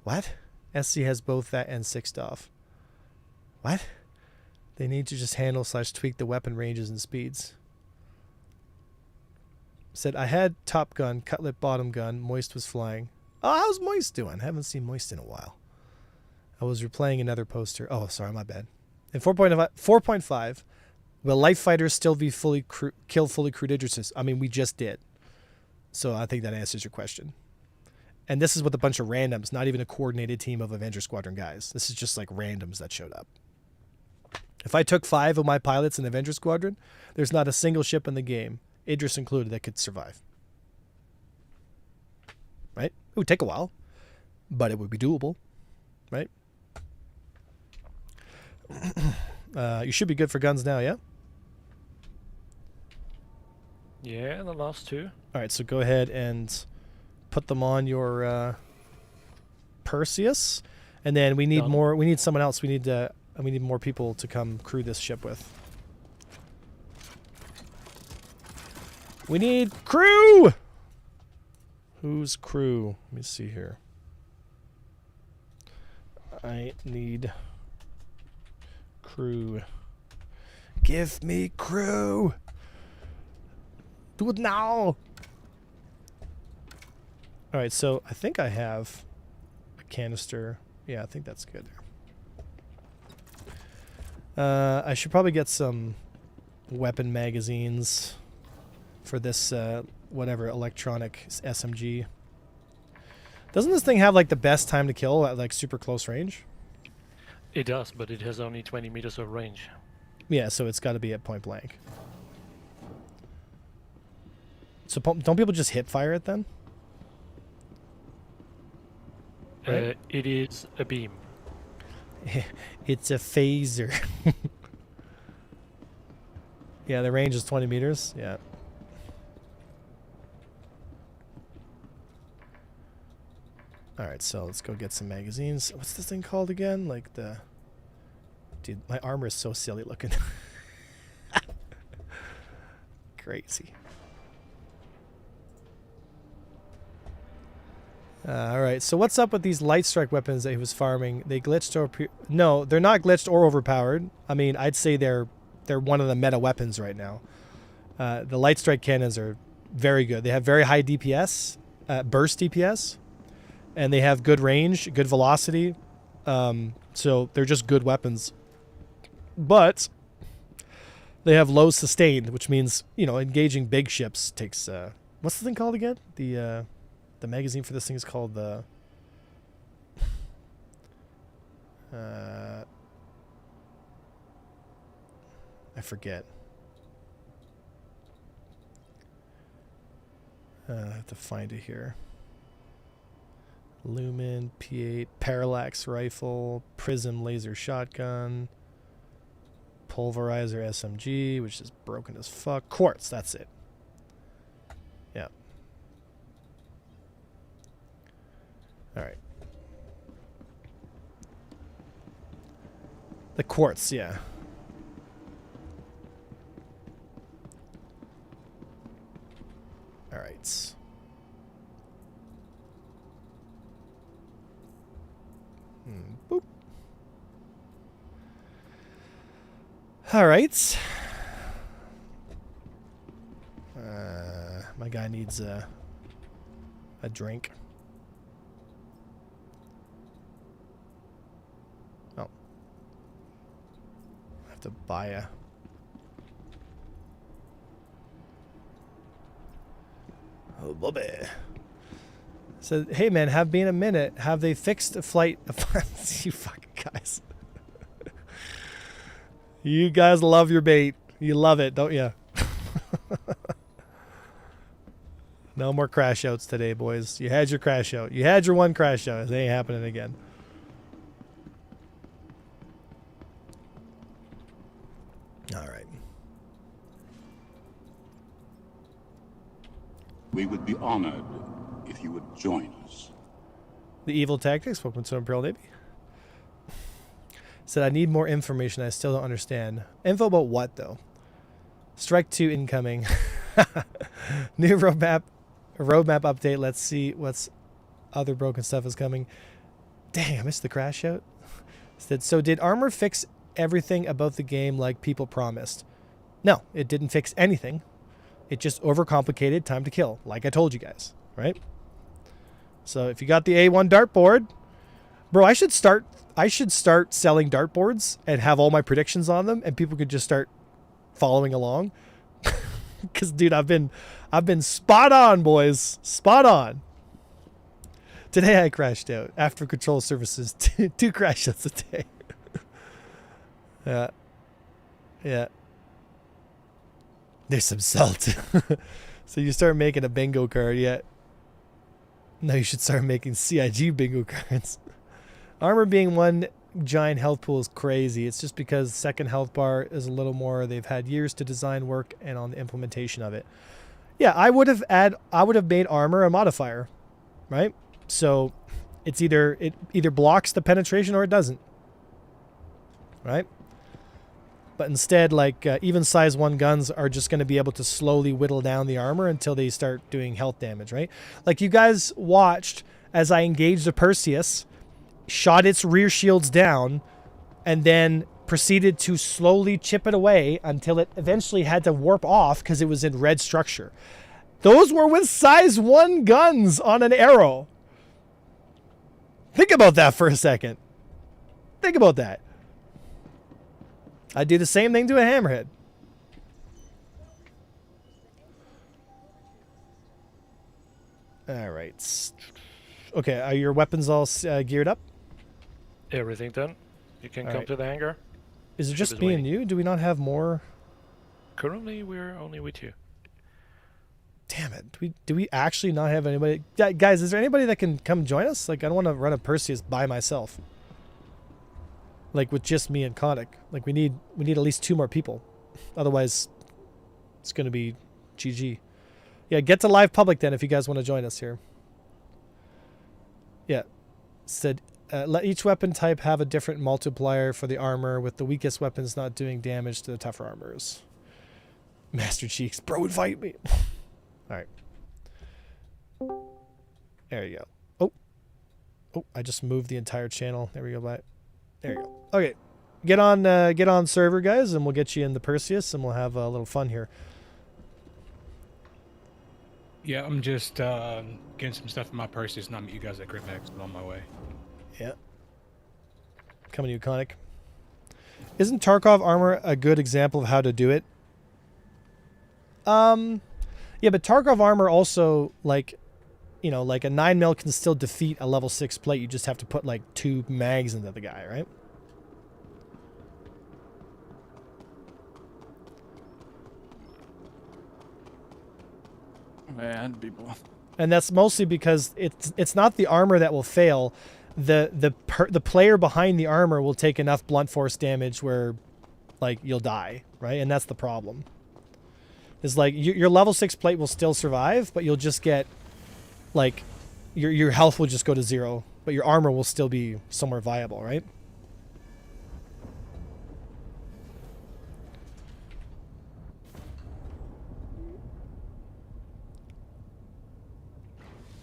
What? SC has both that and 6th off. What? They need to just handle / tweak the weapon ranges and speeds. Said, I had Top Gun, Cutlet Bottom Gun, Moist was flying. Oh, how's Moist doing? Haven't seen Moist in a while. I was replaying another poster. Oh, sorry, my bad. In 4.5, will Life Fighters still be kill fully crewed Idrises? I mean, we just did. So I think that answers your question. And this is with a bunch of randoms, not even a coordinated team of Avenger Squadron guys. This is just like randoms that showed up. If I took 5 of my pilots in Avenger Squadron, there's not a single ship in the game, Idris included, that could survive. Right? It would take a while, but it would be doable. Right? You should be good for guns now, yeah? Yeah, the last 2. All right, so go ahead and put them on your Perseus, and then we need Done. more. We need someone else. We need more people to come crew this ship with. We need crew. Who's crew? Let me see here. I need crew. Give me crew. Do it now. All right, so I think I have a canister. Yeah, I think that's good. I should probably get some weapon magazines for this whatever electronic SMG. Doesn't this thing have like the best time to kill at like super close range? It does, but it has only 20 meters of range. Yeah, so it's got to be at point blank. So don't people just hip fire it then? Right? It is a beam. It's a phaser. Yeah, the range is 20 meters. Yeah. All right, so let's go get some magazines. What's this thing called again? Like the... Dude, my armor is so silly looking. Crazy. All right, so what's up with these light strike weapons that he was farming? They glitched or... No, they're not glitched or overpowered. I mean, I'd say they're one of the meta weapons right now. The light strike cannons are very good. They have very high DPS, burst DPS, and they have good range, good velocity. So they're just good weapons. But they have low sustained, which means, you know, engaging big ships takes... what's the thing called again? The magazine for this thing is called the... I forget. I have to find it here. Lumen, P8, Parallax Rifle, Prism Laser Shotgun, Pulverizer SMG, which is broken as fuck. Quartz, that's it. Yeah. Alright. The quartz, yeah. Alright. Boop. Alright. My guy needs a drink. Oh. to buy a. Oh, Bobby. Said, hey man, have been a minute. Have they fixed a flight? You fucking guys. You guys love your bait. You love it, don't you? No more crash outs today, boys. You had your crash out. You had your one crash out. It ain't happening again. All right. We would be honored if you would join us. The Evil Tactics, welcome to Imperial Navy. Said, I need more information. I still don't understand. Info about what, though? Strike 2 incoming. New roadmap update. Let's see what's other broken stuff is coming. Dang, I missed the crash out. Said, so did Armor fix everything about the game like people promised? No, it didn't fix anything. It just overcomplicated time to kill, like I told you guys, right? So if you got the A1 dartboard, bro, I should start selling dartboards and have all my predictions on them, and people could just start following along. Because, dude, I've been spot on, boys, spot on. Today I crashed out after control services. Two crash outs a day. Yeah. There's some salt. So you start making a bingo card yet? No, you should start making CIG bingo cards. Armor being one giant health pool is crazy. It's just because second health bar is a little more. They've had years to design work and on the implementation of it. Yeah, I would have made armor a modifier, right? So it's it either blocks the penetration or it doesn't, right? But instead, like even size 1 guns are just going to be able to slowly whittle down the armor until they start doing health damage, right? Like you guys watched as I engaged the Perseus, shot its rear shields down, and then proceeded to slowly chip it away until it eventually had to warp off because it was in red structure. Those were with size 1 guns on an arrow. Think about that for a second. Think about that. I'd do the same thing to a hammerhead. All right. Okay, are your weapons all geared up? Everything done. You can All come right. to the hangar. Is it Ship just is me waiting. and you? Do we not have more? Currently, we're only with you. Damn it. Do we actually not have anybody? Guys, is there anybody that can come join us? Like, I don't want to run a Perseus by myself. Like, with just me and Konik. Like, we need at least 2 more people. Otherwise, it's going to be GG. Yeah, get to live public then if you guys want to join us here. Yeah. Said, let each weapon type have a different multiplier for the armor, with the weakest weapons not doing damage to the tougher armors. Master Cheeks. Bro, invite me. All right. There you go. Oh, I just moved the entire channel. There we go. Bye. There you go. Okay. Get on server, guys, and we'll get you in the Perseus, and we'll have a little fun here. Yeah, I'm just getting some stuff in my Perseus, and I'll meet you guys at Gridmax. I'm on my way. Yeah. Coming to you, Konik. Isn't Tarkov armor a good example of how to do it? Yeah, but Tarkov armor also, like, you know, like a 9mm can still defeat a level 6 plate. You just have to put like 2 mags into the guy, right? Man, people. And that's mostly because it's not the armor that will fail. The player behind the armor will take enough blunt force damage where, like, you'll die, right? And that's the problem. Is like your level 6 plate will still survive, but you'll just get, like, your health will just go to 0, but your armor will still be somewhere viable, right?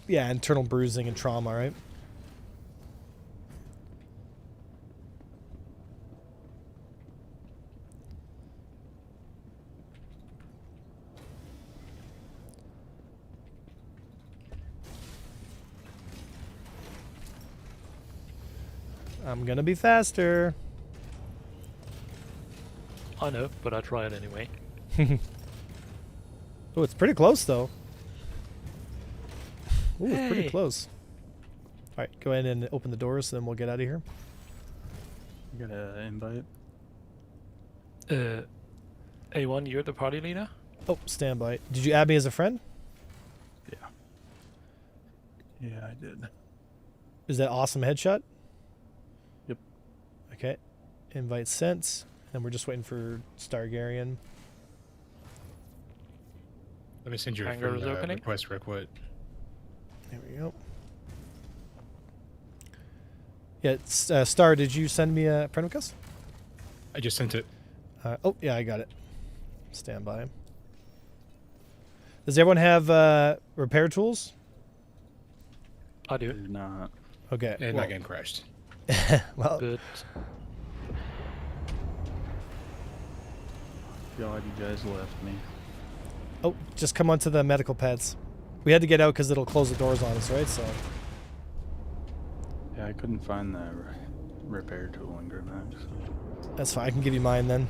Yeah, internal bruising and trauma, right? I'm gonna be faster. I know, but I try it anyway. Oh, it's pretty close though. Ooh, it's pretty Hey. close. All right, go ahead and open the doors, then we'll get out of here. You got an invite? A1, you're the party leader? Oh, stand by. Did you add me as a friend? Yeah. Yeah, I did. Is that awesome headshot? Yep. Okay. Invite sent. And we're just waiting for Stargarian. Let me send you a Hangar friend is opening. request real quick. There we go. Yeah, Star, did you send me a friend request? I just sent it. Oh, yeah, I got it. Stand by. Does everyone have repair tools? I do. Did not. Okay. And well, my game crashed. well, But God, you guys left me. oh, just come onto the medical pads. We had to get out because it'll close the doors on us, right? So, Yeah, I couldn't find the repair tool in Grimmax. that's fine. I can give you mine then.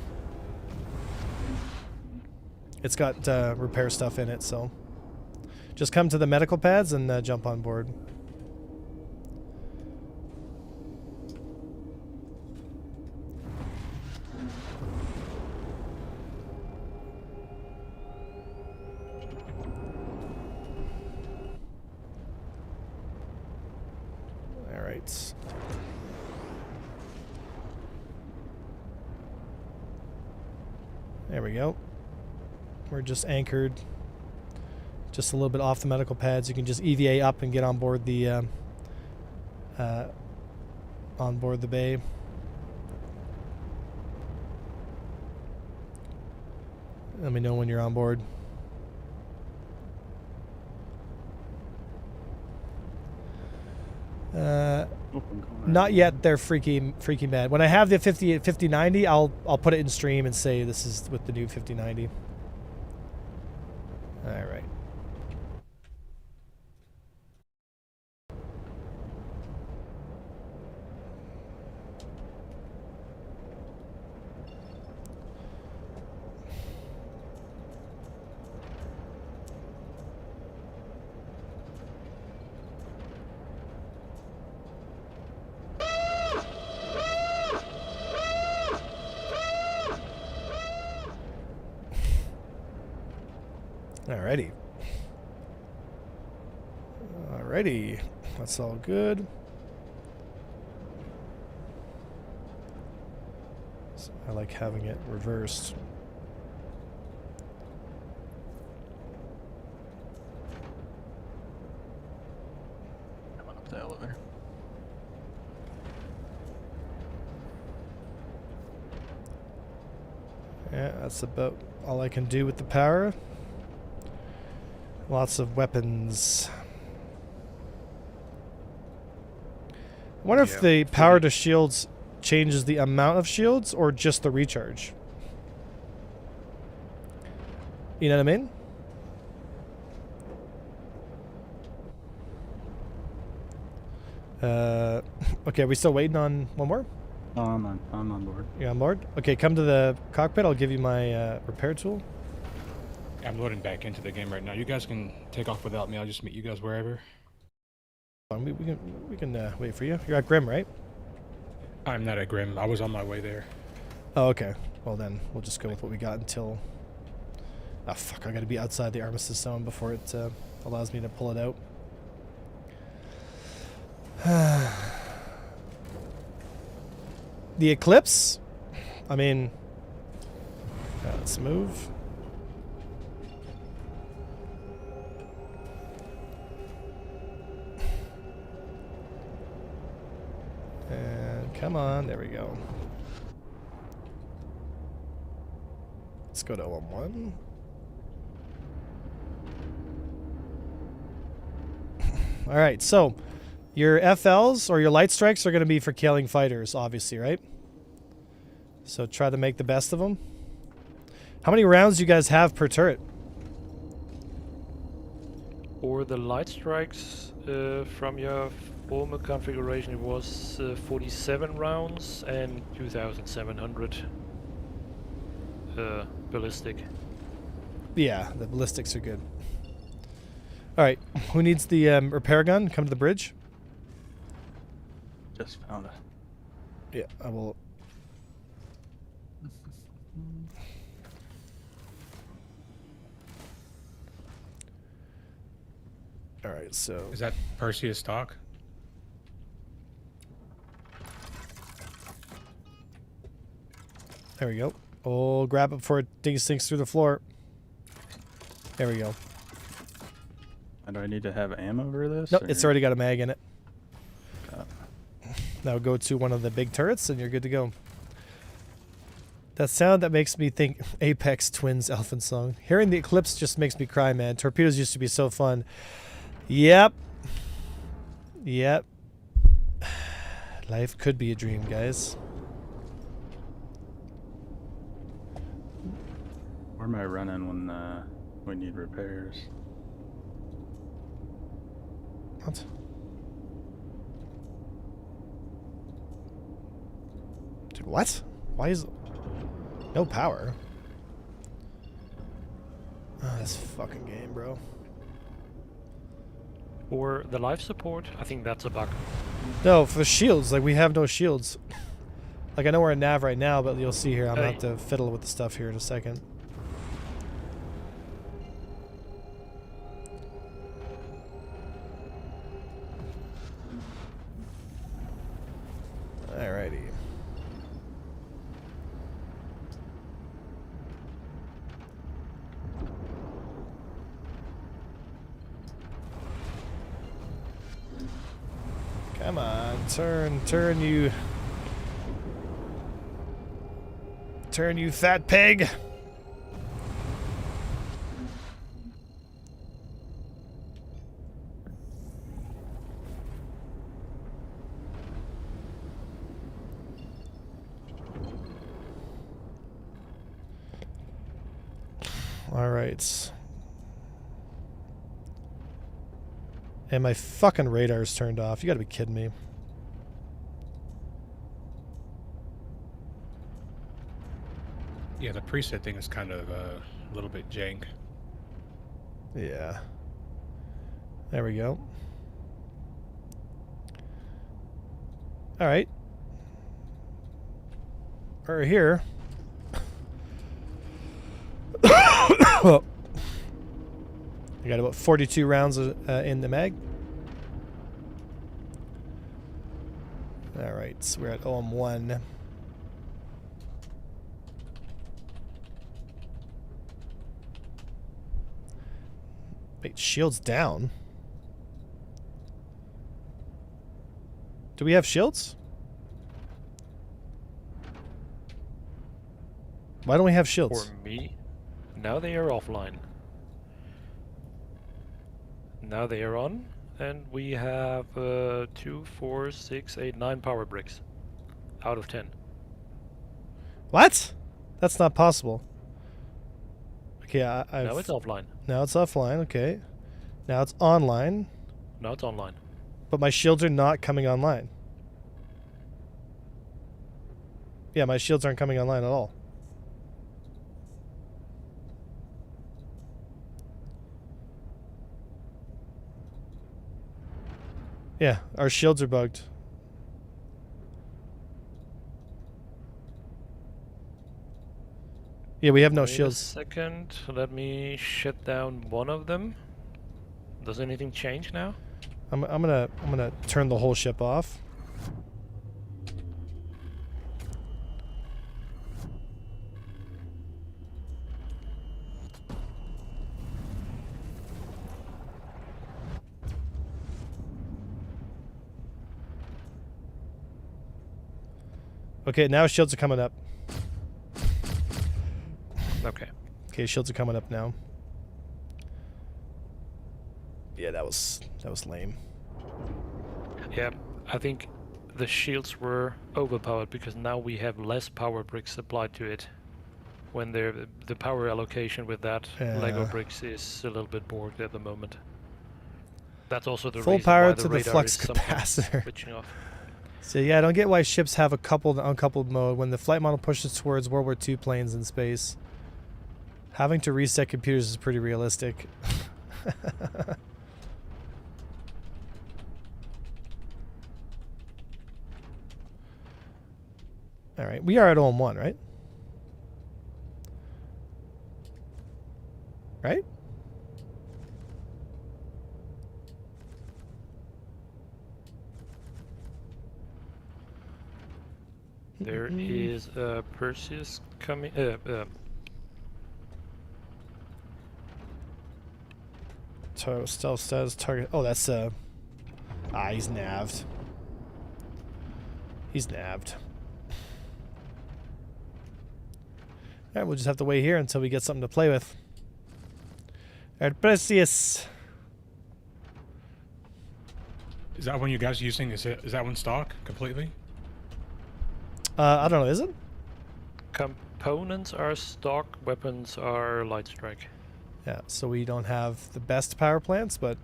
It's got repair stuff in it, so just come to the medical pads and jump on board. All right. There we go. We're just anchored just a little bit off the medical pads. You can just EVA up and get on board the bay. Let me know when you're on board. Not yet. They're freaky mad. When I have the 5090, I'll put it in stream and say this is with the new 5090. All right. Alrighty. Alrighty. That's all good. So I like having it reversed. Coming up the elevator. Yeah, that's about all I can do with the power. Lots of weapons. I wonder if the power to shields changes the amount of shields or just the recharge. You know what I mean? Okay, are we still waiting on one more? Oh, I'm on board. You on board? Okay, come to the cockpit. I'll give you my repair tool. I'm loading back into the game right now. You guys can take off without me. I'll just meet you guys wherever. We can wait for you. You're at Grim, right? I'm not at Grim. I was on my way there. Oh, okay. Well, then we'll just go with what we got until... Oh, fuck. I gotta be outside the armistice zone before it allows me to pull it out. The Eclipse? I mean... let's move. And come on. There we go. Let's go to OM1. All right, so your FLs or your light strikes are going to be for killing fighters, obviously, right? So try to make the best of them. How many rounds do you guys have per turret? for the light strikes from your former configuration, it was 47 rounds and 2,700. ballistic. Yeah, the ballistics are good. All right, who needs the repair gun? Come to the bridge. Just found it. Yeah, I will. All right, so Is that Perseus stock? there we go. Oh, grab it before it sinks through the floor. There we go. And do I need to have ammo for this? Nope, or- it's already got a mag in it. Uh, Now go to one of the big turrets and you're good to go. That sound that makes me think Apex Twins Elfin song. Hearing the Eclipse just makes me cry, man. Torpedoes used to be so fun. Yep. Yep. Life could be a dream, guys. Where am I running when we need repairs? What? Dude, what? Why is... No power? Oh, this fucking game, bro. For the life support, I think that's a bug. No, for shields, like we have no shields. Like I know we're in nav right now, but you'll see here, I'm gonna have to fiddle with the stuff here in a second. Alrighty. Come on, turn you. Turn, you fat pig. All right. And my fucking radar's turned off. You gotta be kidding me. Yeah, the preset thing is kind of a little bit jank. Yeah. There we go. All right. We're here. Well, I got about 42 rounds in the mag. All right, so we're at OM1. Wait, shields down? Do we have shields? Why don't we have shields? For me, now they are offline. Now they are on, and we have 2, 4, 6, 8, 9 power bricks out of 10. What? That's not possible. Okay, I've... Now it's offline. Now it's offline, okay. Now it's online, Now it's online. but my shields are not coming online. Yeah, my shields aren't coming online at all. Yeah, our shields are bugged. Yeah, we have no Wait shields. a second, let me shut down one of them. Does anything change now? I'm gonna turn the whole ship off. Okay, now shields are coming up. Okay. Okay, shields are coming up now. Yeah, that was lame. Yeah, I think the shields were overpowered because now we have less power bricks applied to it. When the power allocation with that Lego Yeah. bricks is a little bit borked at the moment. That's also the Full reason power why the to the radar flux is sometimes capacitor. switching off. So yeah, I don't get why ships have a coupled and uncoupled mode when the flight model pushes towards World War II planes in space. Having to reset computers is pretty realistic. All right, we are at OM1, right? Right? There is a Perseus coming. Stealth says target. Oh, that's he's navved. He's navved. All right, we'll just have to wait here until we get something to play with. All right, Perseus. Is that one you guys are using? Is that one stock completely? I don't know. Is it? Components are stock, weapons are light strike. Yeah. So we don't have the best power plants, but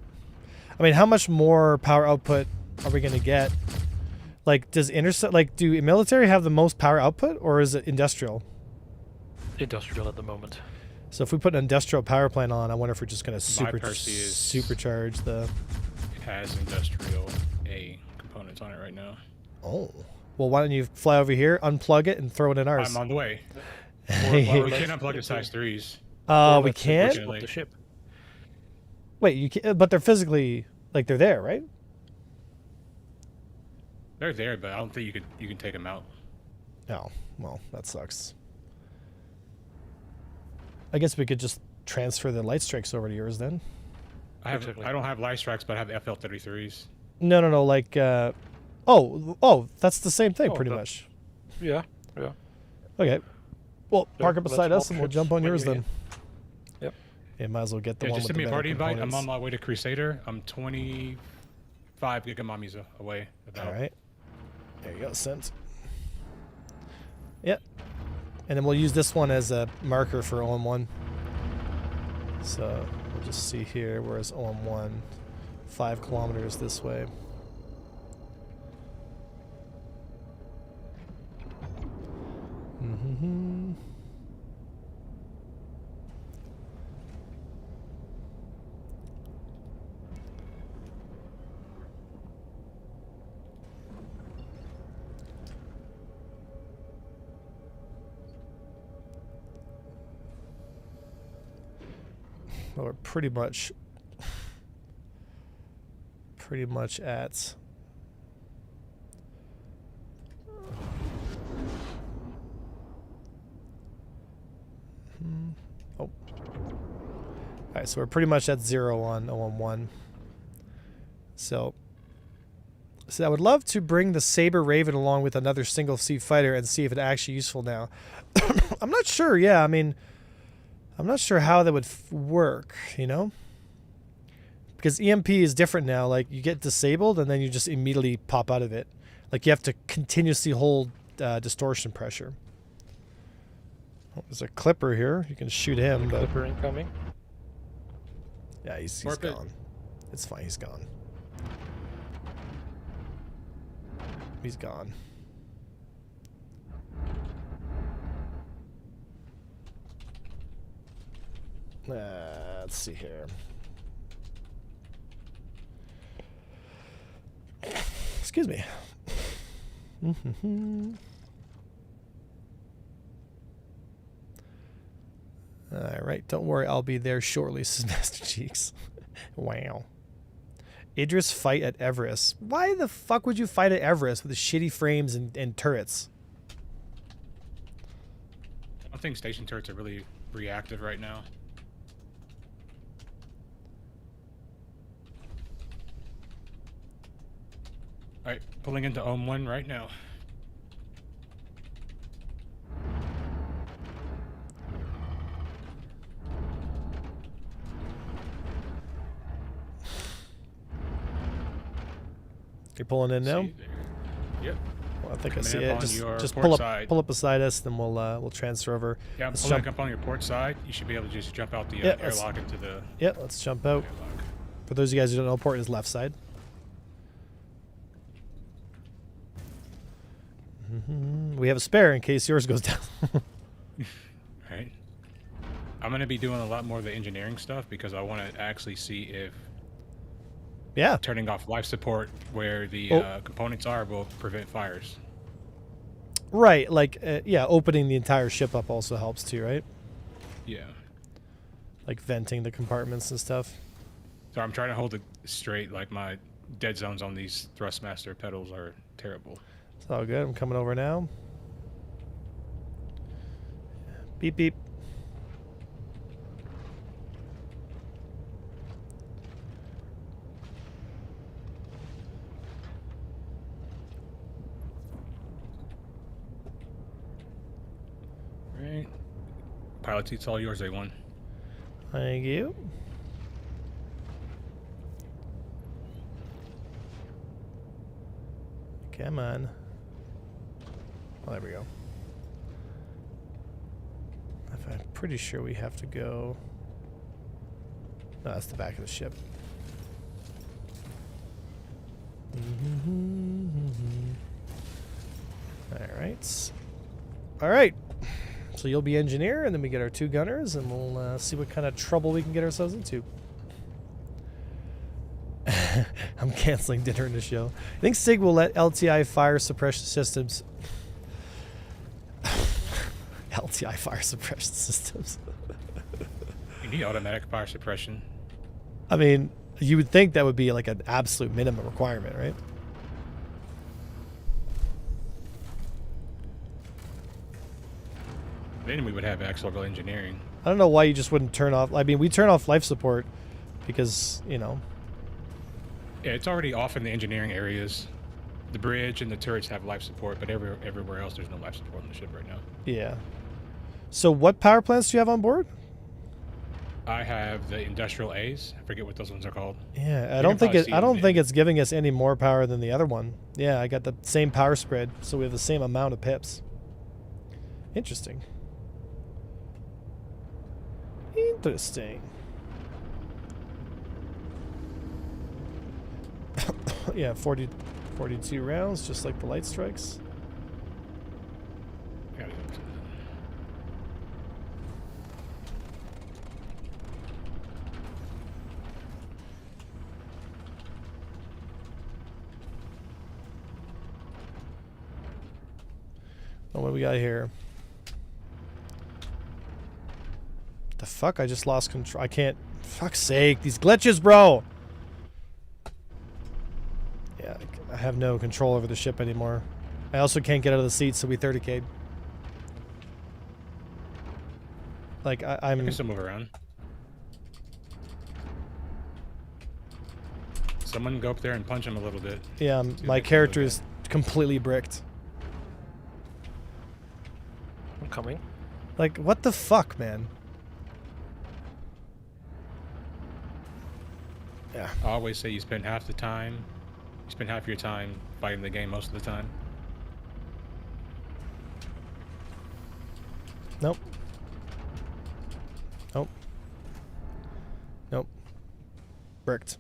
I mean, how much more power output are we going to get? Like, does do military have the most power output, or is it industrial? Industrial at the moment. So if we put an industrial power plant on, I wonder if we're just going to Perseus supercharge the. Has industrial A components on it right now. Oh. Well, why don't you fly over here, unplug it, and throw it in ours? I'm on the way. We can't unplug the size 3s. We can't? The ship. Wait, you can't, but they're physically, like, they're there, right? They're there, but I don't think you can take them out. Oh, well, that sucks. I guess we could just transfer the light strikes over to yours then. I don't have light strikes, but I have FL-33s. No, like, oh, that's the same thing, pretty much. Yeah. Okay. Well, park up let's beside us swap and we'll ships jump on when yours you're then. Yep. Yeah, might as well get the Yeah, one just with send me the a better party invite. I'm components. on my way to Crusader. I'm 25 gigamomies away. All right. There you go, sent. Yep. And then we'll use this one as a marker for OM1. So we'll just see here, where's OM1? 5 kilometers this way. Mm-hmm. Well, we're pretty much at oh. Alright, so we're pretty much at 0 on OM1. So I would love to bring the Saber Raven along with another single seat fighter and see if it's actually useful now. I'm not sure, yeah, I mean, I'm not sure how that would work, you know? Because EMP is different now. Like, you get disabled and then you just immediately pop out of it. Like, you have to continuously hold distortion pressure. Oh, there's a Clipper here. You can shoot him. But Clipper incoming. yeah, he's gone. It's fine. He's gone. He's gone. Let's see here. Excuse me. All right, don't worry, I'll be there shortly, says Master Cheeks. Wow. Idris fight at Everest. Why the fuck would you fight at Everest with the shitty frames and turrets? I don't think station turrets are really reactive right now. Alright, pulling into OM1 right now. You're pulling in now? Yep. Well, I think I Coming see up it. on your Just port pull side. up beside us, then we'll transfer over. Yeah, I'm Let's pulling jump. up on your port side. You should be able to just jump out the Yeah, let's- airlock into the Yeah, let's jump out. airlock. For those of you guys who don't know, port is left side. We have a spare in case yours goes down. Right. I'm gonna be doing a lot more of the engineering stuff because I want to actually see if Yeah. turning off life support where the components are will prevent fires. Right. Like, yeah, opening the entire ship up also helps too, right? Yeah. Like venting the compartments and stuff. So I'm trying to hold it straight. Like my dead zones on these Thrustmaster pedals are terrible. It's all good. I'm coming over now. Beep, beep. Right. Pilot seat's all yours, A1. Thank you. Come on. Oh, there we go. I'm pretty sure we have to go... No, that's the back of the ship. Alright. Alright. So you'll be engineer, and then we get our 2 gunners, and we'll see what kind of trouble we can get ourselves into. I'm canceling dinner in the show. I think SIG will let LTI fire suppression systems... LTI fire suppression systems. You need automatic fire suppression. I mean, you would think that would be like an absolute minimum requirement, right? Then we would have Axel engineering. I don't know why you just wouldn't turn off... I mean, we turn off life support because, you know... Yeah, it's already off in the engineering areas. The bridge and the turrets have life support, but everywhere else there's no life support on the ship right now. Yeah. So what power plants do you have on board? I have the industrial A's. I forget what those ones are called. Yeah, I don't think it's giving us any more power than the other one. Yeah, I got the same power spread, so we have the same amount of pips. Interesting. Interesting. Yeah, 42 rounds, just like the light strikes. Got it. Oh, what do we got here? The fuck? I just lost control. I can't. Fuck's sake. These glitches, bro. Yeah, I have no control over the ship anymore. I also can't get out of the seat, so we 30k'd. Like, I can still move around. Someone go up there and punch him a little bit. Yeah, my character is completely bricked. I'm coming. Like, what the fuck, man? Yeah. I always say you spend half your time fighting the game most of the time. Nope. Nope. Nope. Bricked.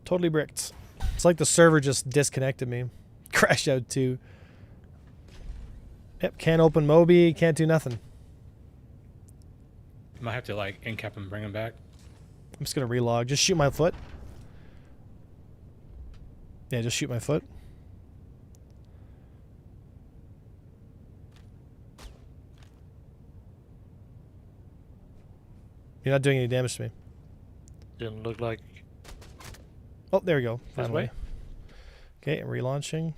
Totally bricked. It's like the server just disconnected me. Crashed out too. Yep, can't open Moby, can't do nothing. You might have to like incap and bring him back. I'm just gonna relog. Just shoot my foot. Yeah, just shoot my foot. You're not doing any damage to me. Didn't look like... Oh, there we go. This Finally. way? Okay, I'm relaunching.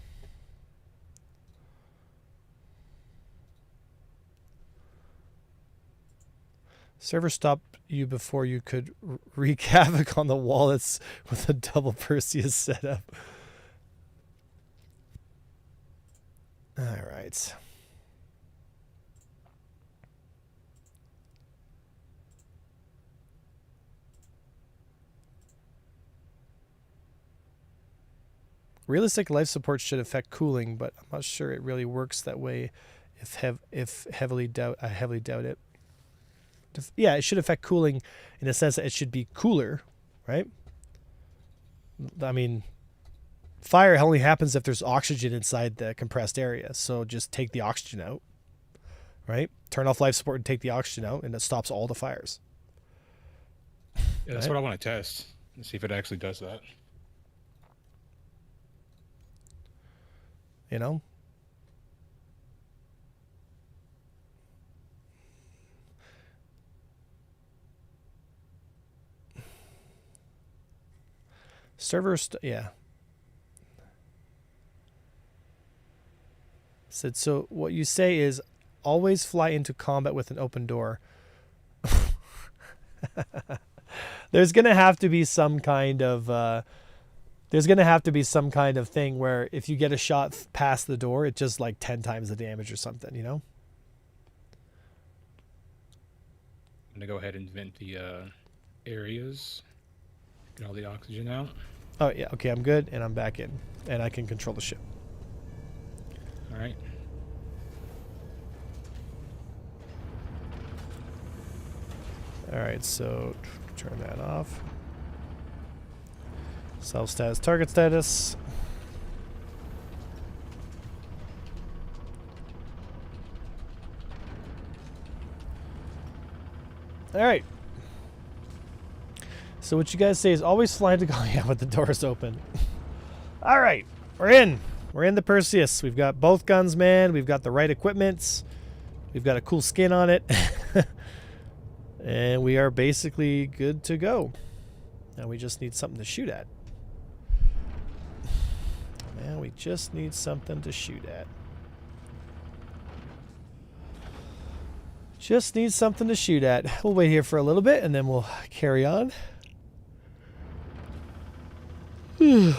Server stopped you before you could wreak havoc on the wallets with a double Perseus setup. All right. Realistic life support should affect cooling, but I'm not sure it really works that way. I heavily doubt it. Yeah, it should affect cooling in the sense that it should be cooler, right? I mean, Fire only happens if there's oxygen inside the compressed area. So just take the oxygen out, right? Turn off life support and take the oxygen out, and it stops all the fires. Yeah, that's what I want to test and see if it actually does that. You know? Yeah. Said, so what you say is always fly into combat with an open door. There's going to have to be some kind of thing where if you get a shot past the door, it just like 10 times the damage or something, you know? I'm going to go ahead and vent the areas. Get all the oxygen out. Oh, yeah. Okay, I'm good, and I'm back in. And I can control the ship. All right. All right, so turn that off. Self-status, target status. All right. So what you guys say is always fly into yeah, with the doors open. All right, we're in. We're in the Perseus. We've got both guns, man. We've got the right equipment. We've got a cool skin on it. And we are basically good to go. Now we just need something to shoot at. Man, we just need something to shoot at. Just need something to shoot at. We'll wait here for a little bit and then we'll carry on. So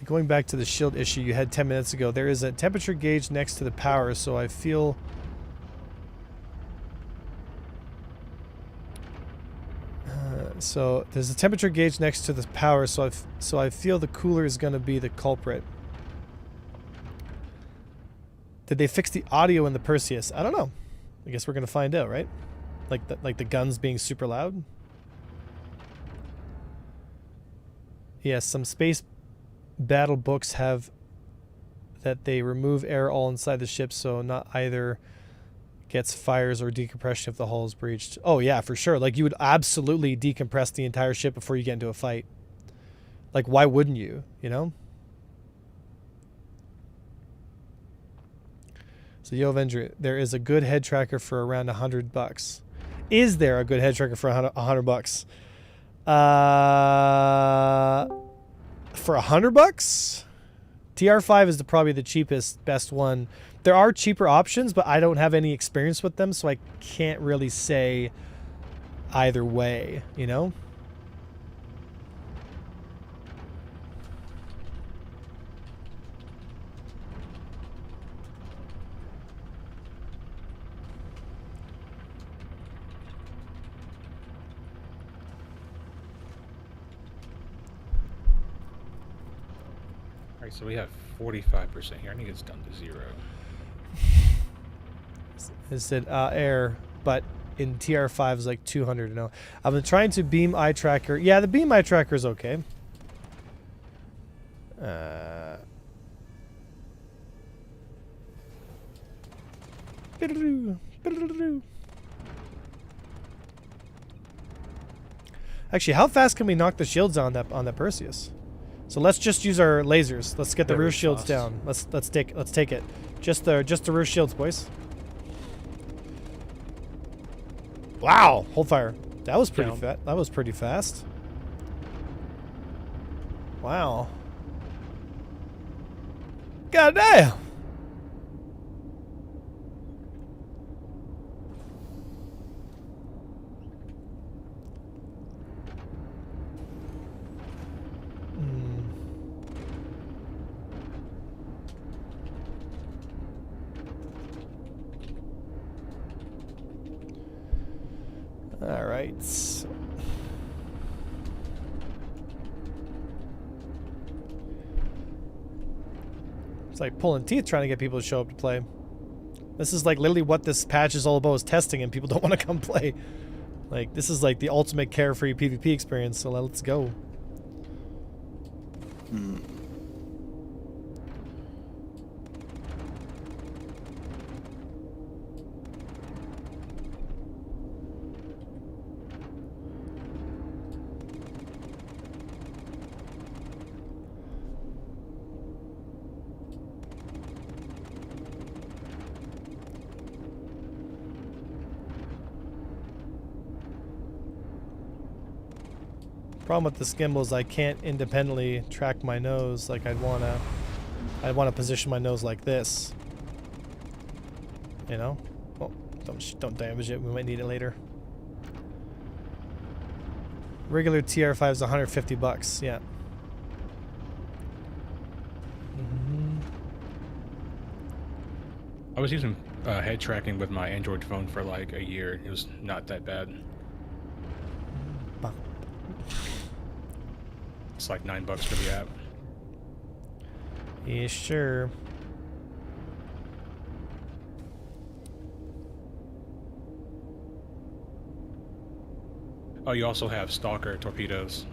going back to the shield issue you had 10 minutes ago, there is a temperature gauge next to the power, so I feel... so there's a temperature gauge next to the power, so I feel the cooler is going to be the culprit. Did they fix the audio in the Perseus? I don't know. I guess we're going to find out, right? Like the guns being super loud? Yes, some space battle books have that they remove air all inside the ship, so not either gets fires or decompression if the hull is breached. Oh yeah, for sure. Like you would absolutely decompress the entire ship before you get into a fight. Like why wouldn't you, you know? So Yo Avenger, there is a good head tracker for around $100. Is there a good head tracker for $100? For $100? TR5 is probably the cheapest, best one. There are cheaper options, but I don't have any experience with them, so I can't really say either way, you know? All right, so we have 45% here. I think it's down to 0. It said air, but in TR5 is like 200 to know. I've been trying to beam eye tracker. Yeah, the beam eye tracker is okay. Actually, how fast can we knock the shields on that Perseus? So let's just use our lasers. Let's get the rear shields down. Let's take it. Just the rear shields, boys. Wow, hold fire. That was pretty fast. That was pretty fast. Wow. God damn. All right. It's like pulling teeth trying to get people to show up to play. This is like literally what this patch is all about, is testing, and people don't want to come play. Like, this is like the ultimate carefree PvP experience, so let's go. Hmm. Problem with this gimbal is I can't independently track my nose like I'd wanna position my nose like this. You know? Oh, don't damage it. We might need it later. Regular TR5 is $150. Yeah. I was using head tracking with my Android phone for like a year. It was not that bad. It's like $9 for the app. Yeah, sure. Oh, you also have Stalker torpedoes.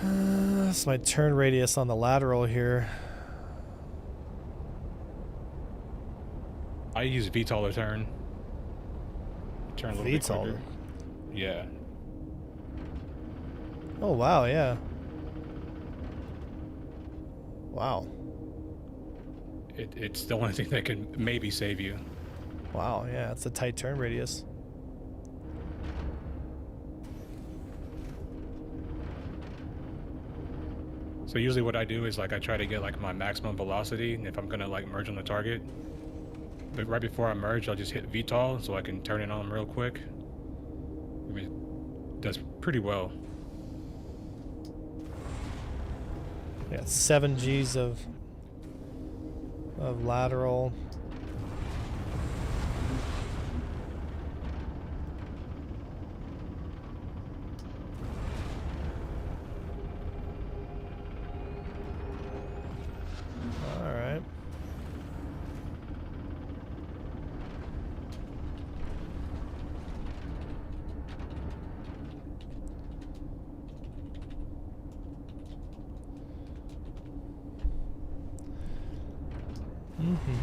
That's my turn radius on the lateral here. I use VTOL to turn. Turn a little bit VTOL? quicker. Yeah. Oh wow, yeah. Wow. It's the only thing that can maybe save you. Wow, yeah, it's a tight turn radius. So usually what I do is like I try to get like my maximum velocity if I'm gonna like merge on the target. But right before I merge, I'll just hit VTOL so I can turn it on real quick. It does pretty well. Yeah, 7 Gs of lateral. All right.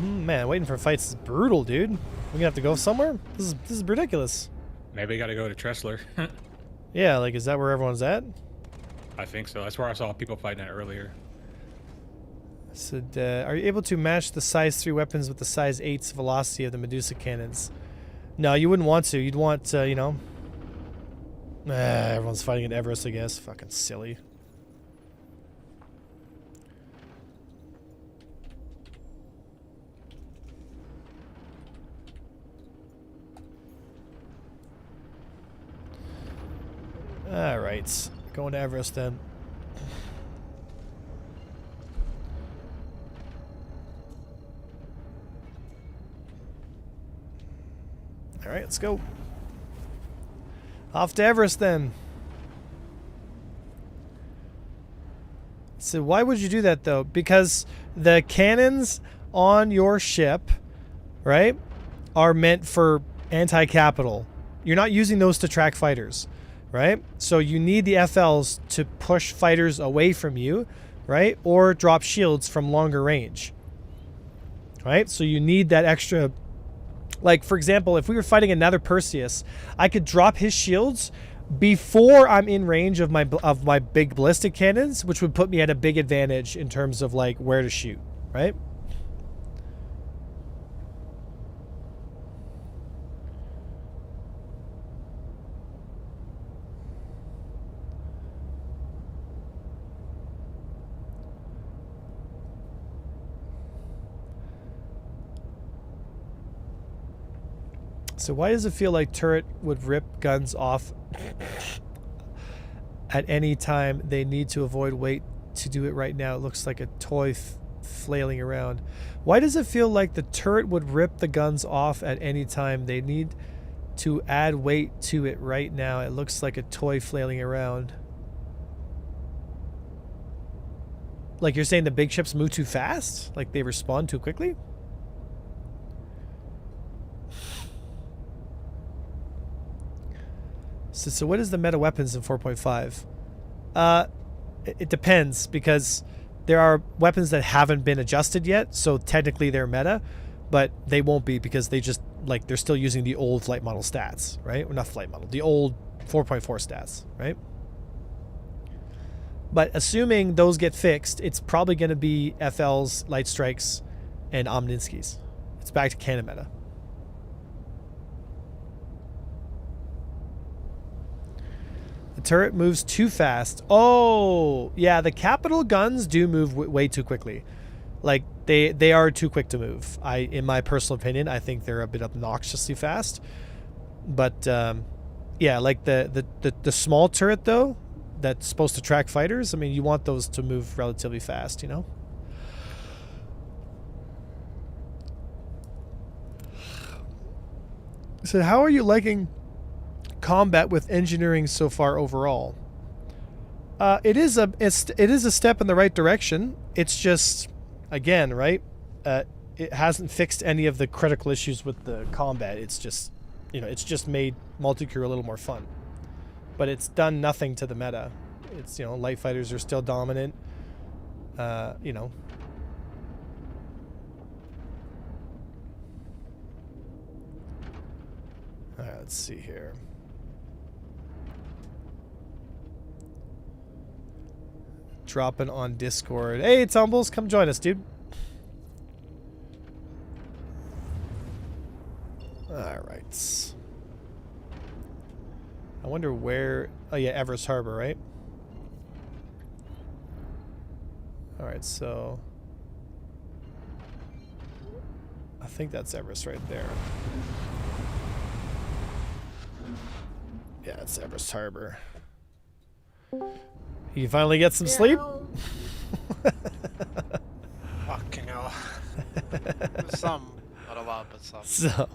Man, waiting for fights is brutal, dude. We're gonna have to go somewhere? This is ridiculous. Maybe I gotta go to Tressler. Yeah, like, is that where everyone's at? I think so. That's where I saw people fighting at earlier. So, are you able to match the size 3 weapons with the size 8's velocity of the Medusa cannons? No, you wouldn't want to. You'd want, you know... everyone's fighting at Everest, I guess. Fucking silly. Alright. Going to Everest then. Alright, let's go. Off to Everest then. So why would you do that though? Because the cannons on your ship, right, are meant for anti-capital. You're not using those to track fighters, right? So you need the FLs to push fighters away from you, right? Or drop shields from longer range, right? So you need that extra... Like, for example, if we were fighting another Perseus, I could drop his shields before I'm in range of my big ballistic cannons, which would put me at a big advantage in terms of, like, where to shoot, right? So why does it feel like turret would rip guns off at any time they need to avoid weight to do it right now? It looks like a toy flailing around. Why does it feel like the turret would rip the guns off at any time they need to add weight to it right now? It looks like a toy flailing around. Like you're saying the big ships move too fast? Like they respond too quickly? So what is the meta weapons in 4.5? It depends, because there are weapons that haven't been adjusted yet, so technically they're meta, but they won't be because they just, like, they're still using the old flight model stats, right? Or not flight model, the old 4.4 stats, right? But assuming those get fixed, it's probably going to be FLs, Light Strikes, and Omninskis. It's back to canon meta. The turret moves too fast. Oh, yeah, the capital guns do move way too quickly. Like, they are too quick to move. In my personal opinion, I think they're a bit obnoxiously fast. But, yeah, like the small turret, though, that's supposed to track fighters, I mean, you want those to move relatively fast, you know? So how are you liking combat with engineering so far overall? It is a step in the right direction. It's just, again, right? It hasn't fixed any of the critical issues with the combat. It's just, you know, it's just made multi-crew a little more fun. But it's done nothing to the meta. It's, you know, light fighters are still dominant. You know. All right, let's see here. Dropping on Discord. Hey, Tumbles, come join us, dude. All right. I wonder where... Oh, yeah, Everest Harbor, right? All right, so... I think that's Everest right there. Yeah, it's Everest Harbor. You finally get some sleep? Fucking hell. Some, not a lot, but some. So,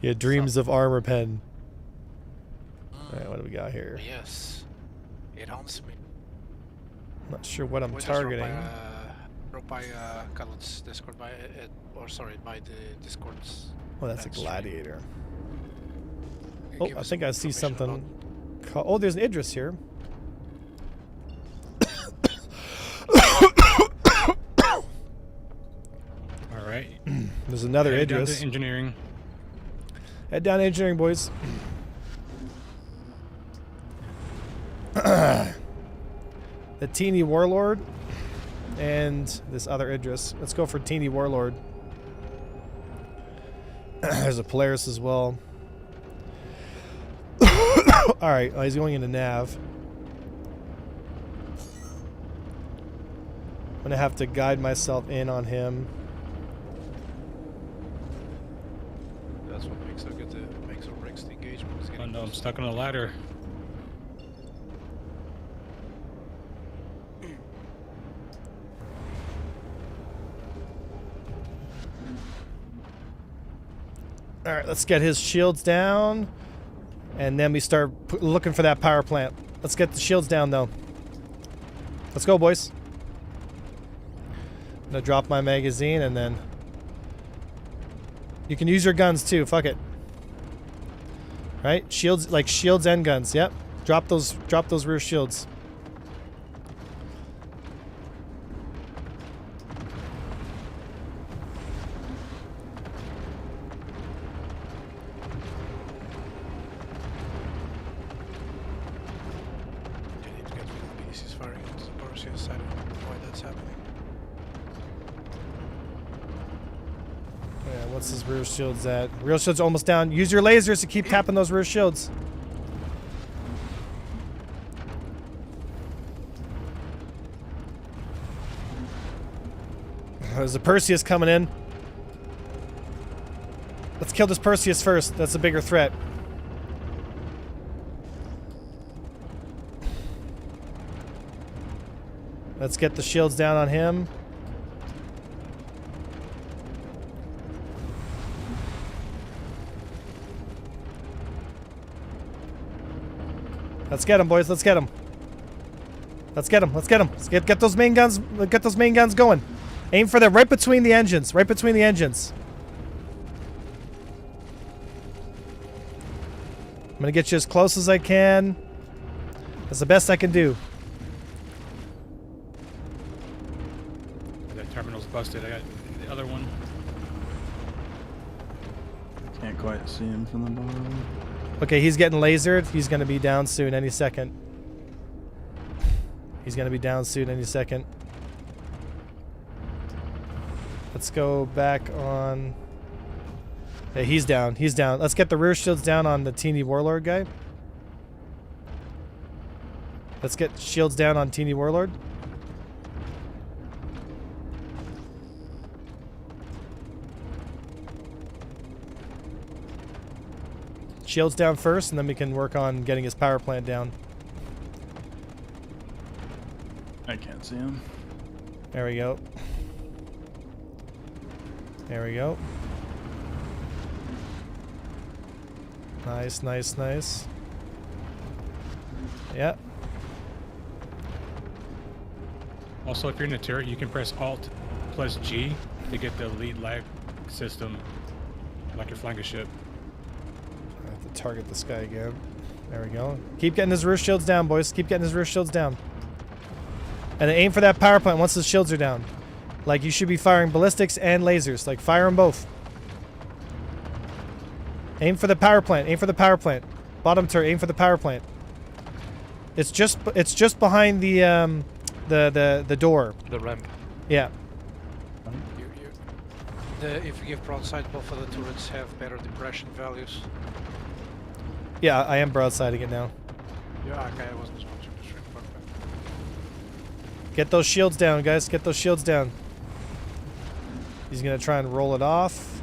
yeah, dreams of armor pen. Alright, what do we got here? Yes. It haunts me. Not sure what I'm We just targeting. wrote by Callum's Discord by it, or sorry, by the Discord's. Oh, that's a gladiator. It Oh, gave I us think I see information something. Oh, there's an Idris here. All right. There's another Head down Idris. to engineering. Head down to engineering, boys. The Teeny Warlord and this other Idris. Let's go for Teeny Warlord. There's a Polaris as well. Alright, he's going into nav. I'm gonna have to guide myself in on him. That's what makes it good. Makes or breaks the engagement. Oh no, I'm stuck on a ladder. Alright, let's get his shields down. And then we start looking for that power plant. Let's get the shields down, though. Let's go, boys. I'm gonna drop my magazine, and then... You can use your guns, too. Fuck it. Right? Shields, like shields and guns. Yep. Drop those rear shields. You need to get rid of the PCs firing into the Borussia side. I don't know why that's happening. Yeah, what's his rear shields at? Rear shields almost down. Use your lasers to keep tapping those rear shields. There's a Perseus coming in. Let's kill this Perseus first. That's a bigger threat. Let's get the shields down on him. Let's get him, boys. Let's get him. Let's get him. Let's get him. Let's get those main guns. Get those main guns going. Aim for them right between the engines. Right between the engines. gonna get you as close as I can. That's the best I can do. That terminal's busted. I got the other one. Can't quite see him from the bottom. Okay, he's getting lasered. He's gonna be down soon any second. He's gonna be down soon any second. Let's go back on. Yeah, he's down. He's down. Let's get the rear shields down on the teeny warlord guy. Let's get shields down on teeny warlord. Shields down first, and then we can work on getting his power plant down. I can't see him. There we go. There we go. Nice, nice, nice. Yeah. Also, if you're in the turret, you can press Alt plus G to get the lead lag system, like you're flying a ship. I have to target this guy again. There we go. Keep getting his rear shields down, boys. Keep getting his rear shields down. And then aim for that power plant once his shields are down. Like, you should be firing ballistics and lasers. Like, fire them both. Aim for the power plant. Aim for the power plant. Bottom turret, aim for the power plant. It's just behind the door. The ramp. Yeah. If you give broadside, both of the turrets have better depression values. Yeah, I am broadsiding it now. Yeah, okay, I wasn't watching the stream. Get those shields down, guys. Get those shields down. He's gonna try and roll it off.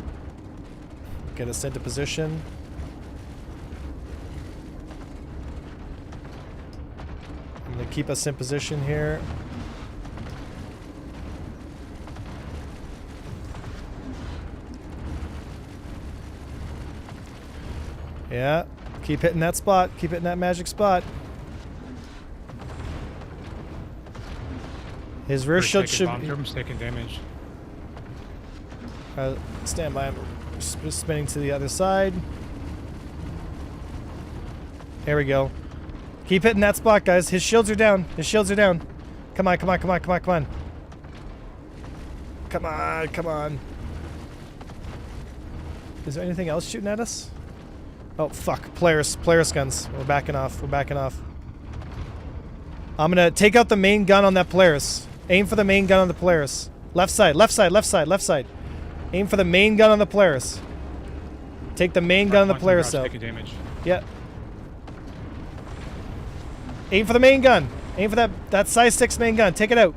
Get us into position. I'm gonna keep us in position here. Yeah. Keep hitting that spot. Keep hitting that magic spot. His rear shield should be... Bomb taking damage. Stand by. I'm spinning to the other side. There we go. Keep hitting that spot, guys. His shields are down. His shields are down. Come on, come on, come on, come on, come on. Come on, come on. Is there anything else shooting at us? Oh, fuck. Polaris guns. We're backing off. We're backing off. I'm gonna take out the main gun on that Polaris. Aim for the main gun on the Polaris. Left side, left side, left side, left side. Aim for the main gun on the Polaris. Take the main gun on the Polaris out. Taking damage. Yeah. Aim for the main gun. Aim for that size 6 main gun. Take it out.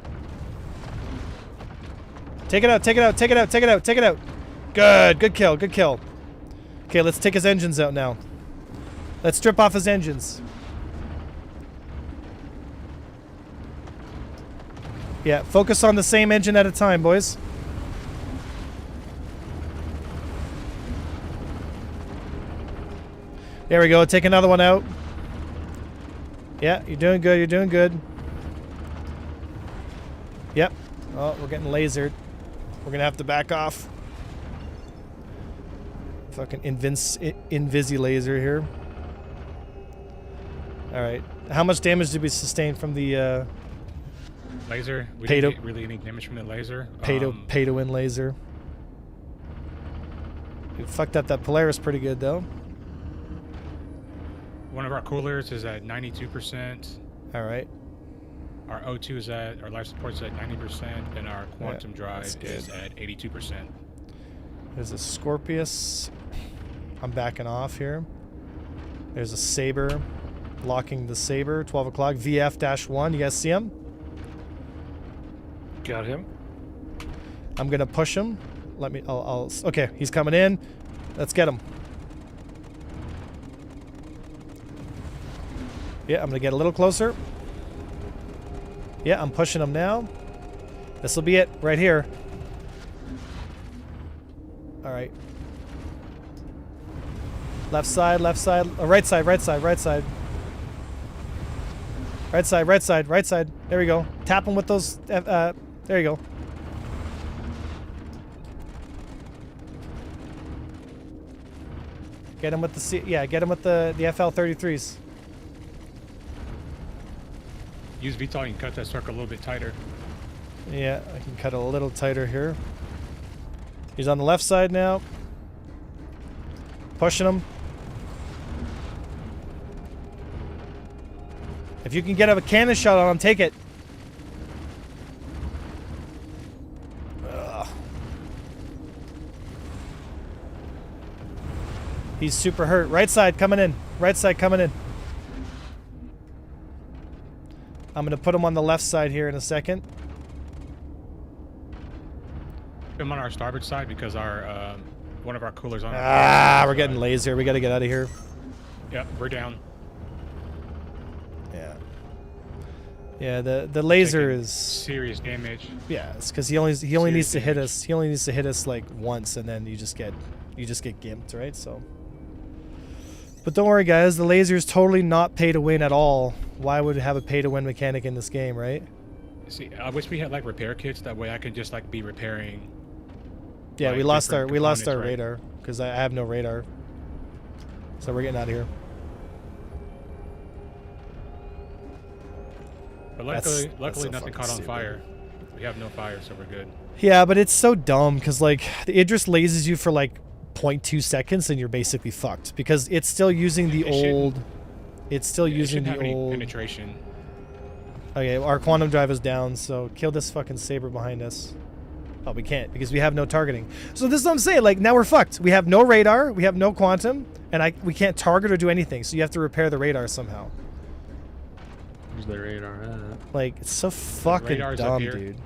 Take it out, take it out, take it out, take it out, take it out. Good, good kill, good kill. Okay, let's take his engines out now. Let's strip off his engines. Yeah, focus on the same engine at a time, boys. There we go. Take another one out. Yeah, you're doing good. You're doing good. Yep. Oh, we're getting lasered. We're gonna have to back off. Fucking Invisi laser here. All right. How much damage did we sustain from the laser? We didn't get really any damage from the laser. Pay to win laser. We fucked up that Polaris pretty good though. One of our coolers is at 92%. All right. Our O2 is our life support is at 90%, and our quantum drive is at 82%. There's a Scorpius. I'm backing off here. There's a Saber. Blocking the Saber. 12 o'clock. VF-1. You guys see him? Got him. I'm going to push him. Let me... okay, he's coming in. Let's get him. Yeah, I'm going to get a little closer. Yeah, I'm pushing him now. This will be it right here. All right. Left side, right side, right side, right side. Right side, right side, right side. There we go. Tap him with those. There you go. Get him with the get him with the FL33s. Use VTOL and cut that circle a little bit tighter. Yeah, I can cut it a little tighter here. He's on the left side now. Pushing him. If you can get a cannon shot on him, take it. Ugh. He's super hurt. Right side coming in. Right side coming in. I'm going to put him on the left side here in a second. Put him on our starboard side because our one of our coolers on. We're getting laser. We got to get out of here. Yep, we're down. Yeah. Yeah, the laser Taking is serious damage. Yeah, it's because he only needs to hit us. He only needs to hit us like once, and then you just get gimped, right? So. But don't worry, guys. The laser is totally not pay to win at all. Why would it have a pay to win mechanic in this game, right? See, I wish we had like repair kits. That way, I could just like be repairing. Yeah, like, we lost our different components, right? radar because I have no radar. So we're getting out of here. But That's luckily so nothing fucking caught on stupid. fire. We have no fire, so we're good. Yeah, but it's so dumb because like the Idris lasers you for like 0.2 seconds and you're basically fucked because it's still using the It shouldn't- old. It's still It using shouldn't the have any old. penetration. Okay, our quantum drive is down, so kill this fucking saber behind us. Oh, we can't because we have no targeting. So this is what I'm saying. Like now we're fucked. We have no radar, we have no quantum, and we can't target or do anything. So you have to repair the radar somehow. Where's the radar at? Like it's so fucking radar's up dumb, here. dude.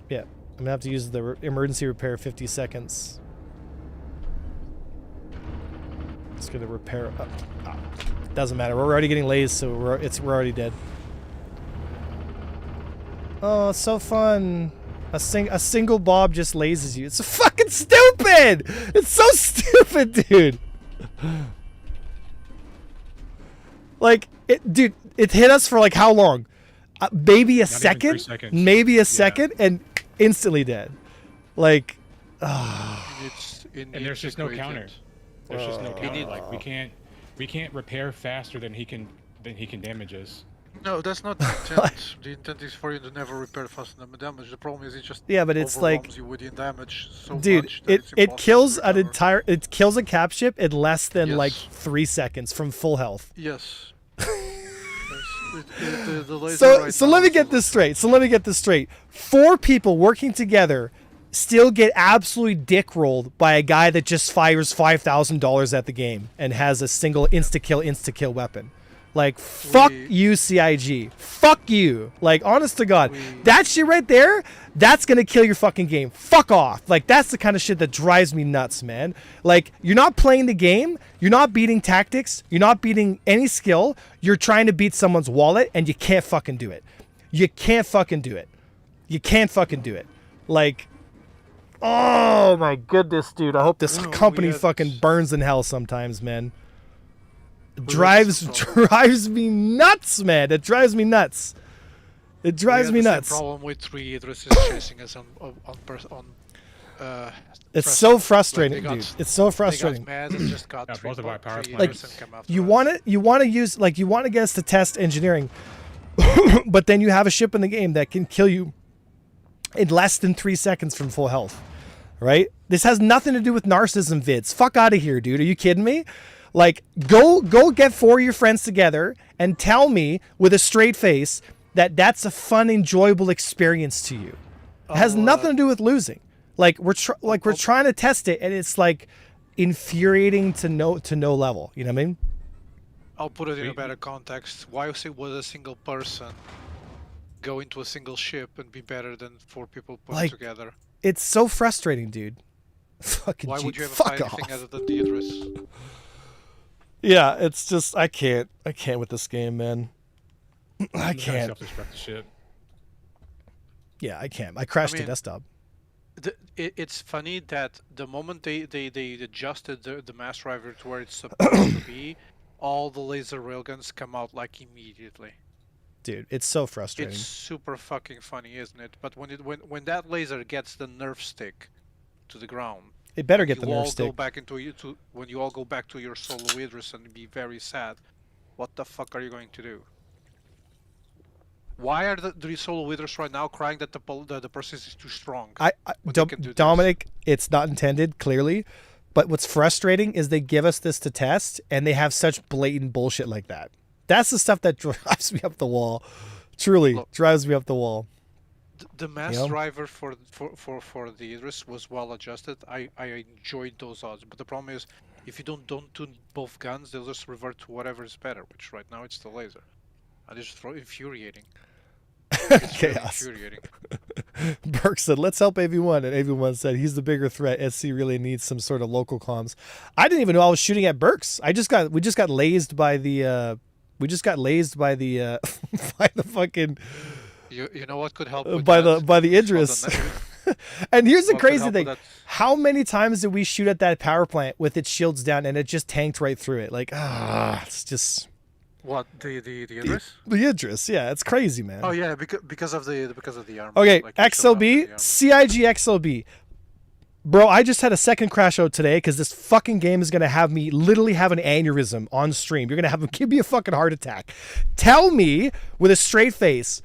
Yeah, I'm gonna have to use the emergency repair 50 seconds. It's gonna repair. Doesn't matter. We're already getting lased, so we're already dead. Oh, it's so fun. A single bob just lases you. It's so fucking stupid. It's so stupid, dude. Like dude, it hit us for like how long? Maybe a Not even 3 second. seconds. Maybe a Yeah. second, and instantly dead. Like, And there's just no counter. There's just no counter. Like we can't repair faster than he can damage us. No, that's not the intent. The intent is for you to never repair faster than damage. The problem is it just yeah, but it's like, overwhelms you with the damage so dude, much that it's it impossible kills to an recover. entire. It kills a cap ship in less than Yes. like 3 seconds from full health. Yes. The laser So right so now let me is get this straight. So let me get this straight. 4 people working together still get absolutely dick rolled by a guy that just fires $5,000 at the game and has a single insta kill weapon. Like fuck you, CIG. Fuck you. Like honest to God, that shit right there, that's gonna kill your fucking game. Fuck off. Like that's the kind of shit that drives me nuts, man. Like you're not playing the game, you're not beating tactics, you're not beating any skill. You're trying to beat someone's wallet, and you can't fucking do it. You can't fucking do it. You can't fucking do it. Like, oh my goodness, dude. I hope this company fucking burns in hell sometimes, man. Drives me nuts, man. It drives me nuts. It drives me nuts. The problem with 3 Idris is chasing us on It's so like, frustrating, they got- dude. It's so frustrating. They got mad and just got Yeah, 3 both of our power Idris plants. and come after You us. want to use like you want to get us to test engineering, but then you have a ship in the game that can kill you in less than 3 seconds from full health, right? This has nothing to do with narcissism vids. Fuck out of here, dude. Are you kidding me? Like, go get 4 of your friends together and tell me with a straight face that that's a fun, enjoyable experience to you. It has nothing to do with losing. Like we're trying to test it, and it's like infuriating to no level. You know what I mean? I'll put it in a better context. Why would a single person go into a single ship and be better than 4 people put Like, together? It's so frustrating, dude. Fucking Why G, would you ever fuck find off. anything other than the Idris? Yeah, it's just I can't with this game, man. I I'm trying to can't. self-destruct the ship. Yeah, I can't. I crashed mean, the desktop. It's funny that the moment they adjusted the mass driver to where it's supposed to be, all the laser railguns come out like immediately. Dude, it's so frustrating. It's super fucking funny, isn't it? But when that laser gets the nerf stick to the ground, They better get the you nerf all stick. go back when you all go back to your solo Idris and be very sad, what the fuck are you going to do? Why are the solo Idris right now crying that the Perseus is too strong? Dominic, it's not intended, clearly. But what's frustrating is they give us this to test, and they have such blatant bullshit like that. That's the stuff that drives me up the wall. Truly, drives me up the wall. The mass driver for the Idris was well adjusted. I enjoyed those odds, but the problem is, if you don't tune both guns, they'll just revert to whatever is better. Which right now it's the laser, and it's infuriating. It's Chaos. really infuriating. Burke said, "Let's help AV1," and AV1 said, "He's the bigger threat. SC really needs some sort of local comms." I didn't even know I was shooting at Burks. We just got lased by the by the fucking. You know what could help with by that? the Idris. And here's the What could crazy help thing: with that? how many times did we shoot at that power plant with its shields down, and it just tanked right through it? Like, it's just. What the Idris? The Idris, yeah, it's crazy, man. Oh yeah, because of the armor. Okay, like, it showed up with XLB, the armor. CIG XLB. Bro, I just had a second crash out today because this fucking game is going to have me literally have an aneurysm on stream. You're going to have give me a fucking heart attack. Tell me with a straight face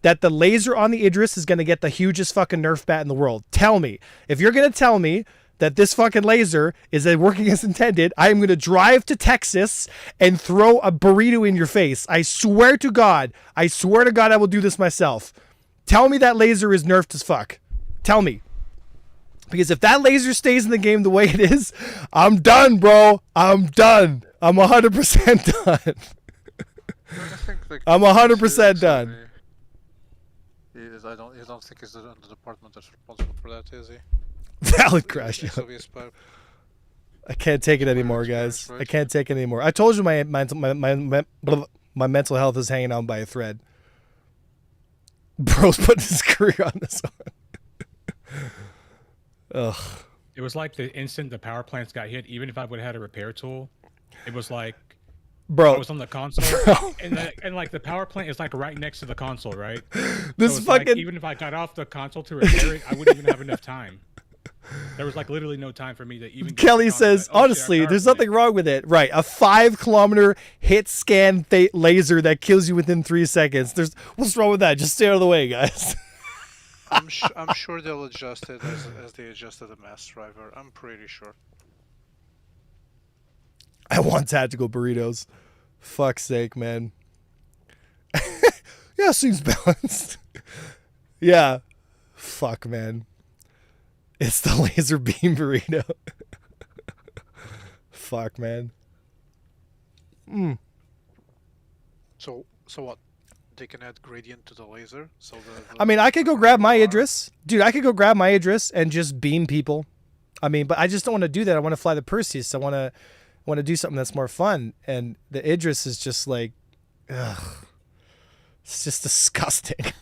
that the laser on the Idris is going to get the hugest fucking Nerf bat in the world. Tell me. If you're going to tell me that this fucking laser is working as intended, I am going to drive to Texas and throw a burrito in your face. I swear to God I will do this myself. Tell me that laser is nerfed as fuck. Tell me. Because if that laser stays in the game the way it is, I'm done, bro. I'm done. I'm 100% done. I'm 100% done. I don't think he's the department that's responsible for that, is he? Valid crash. So we aspire- I can't take it anymore, guys. I can't take it anymore. I told you my mental health is hanging on by a thread. Bro's putting his career on this one. Ugh. It was like the instant the power plants got hit, even if I would have had a repair tool, it was like, bro, I was on the console, and like the power plant is like right next to the console, right? This so fucking like, even if I got off the console to repair it, I wouldn't even have enough time. There was like literally no time for me to even. Kelly says, honestly, there's nothing wrong with it. Right, a 5-kilometer hit scan laser that kills you within 3 seconds. What's wrong with that? Just stay out of the way, guys. I'm sure they'll adjust it as they adjusted the mass driver. I'm pretty sure. I want tactical burritos. Fuck's sake, man. Yeah, seems balanced. Yeah. Fuck, man. It's the laser beam burrito. Fuck, man. So what? They can add gradient to the laser, so I mean, I could go grab my Idris. Dude, I could go grab my Idris and just beam people. I mean, but I just don't want to do that. I want to fly the Perseus. I want to do something that's more fun. And the Idris is just like, ugh. It's just disgusting.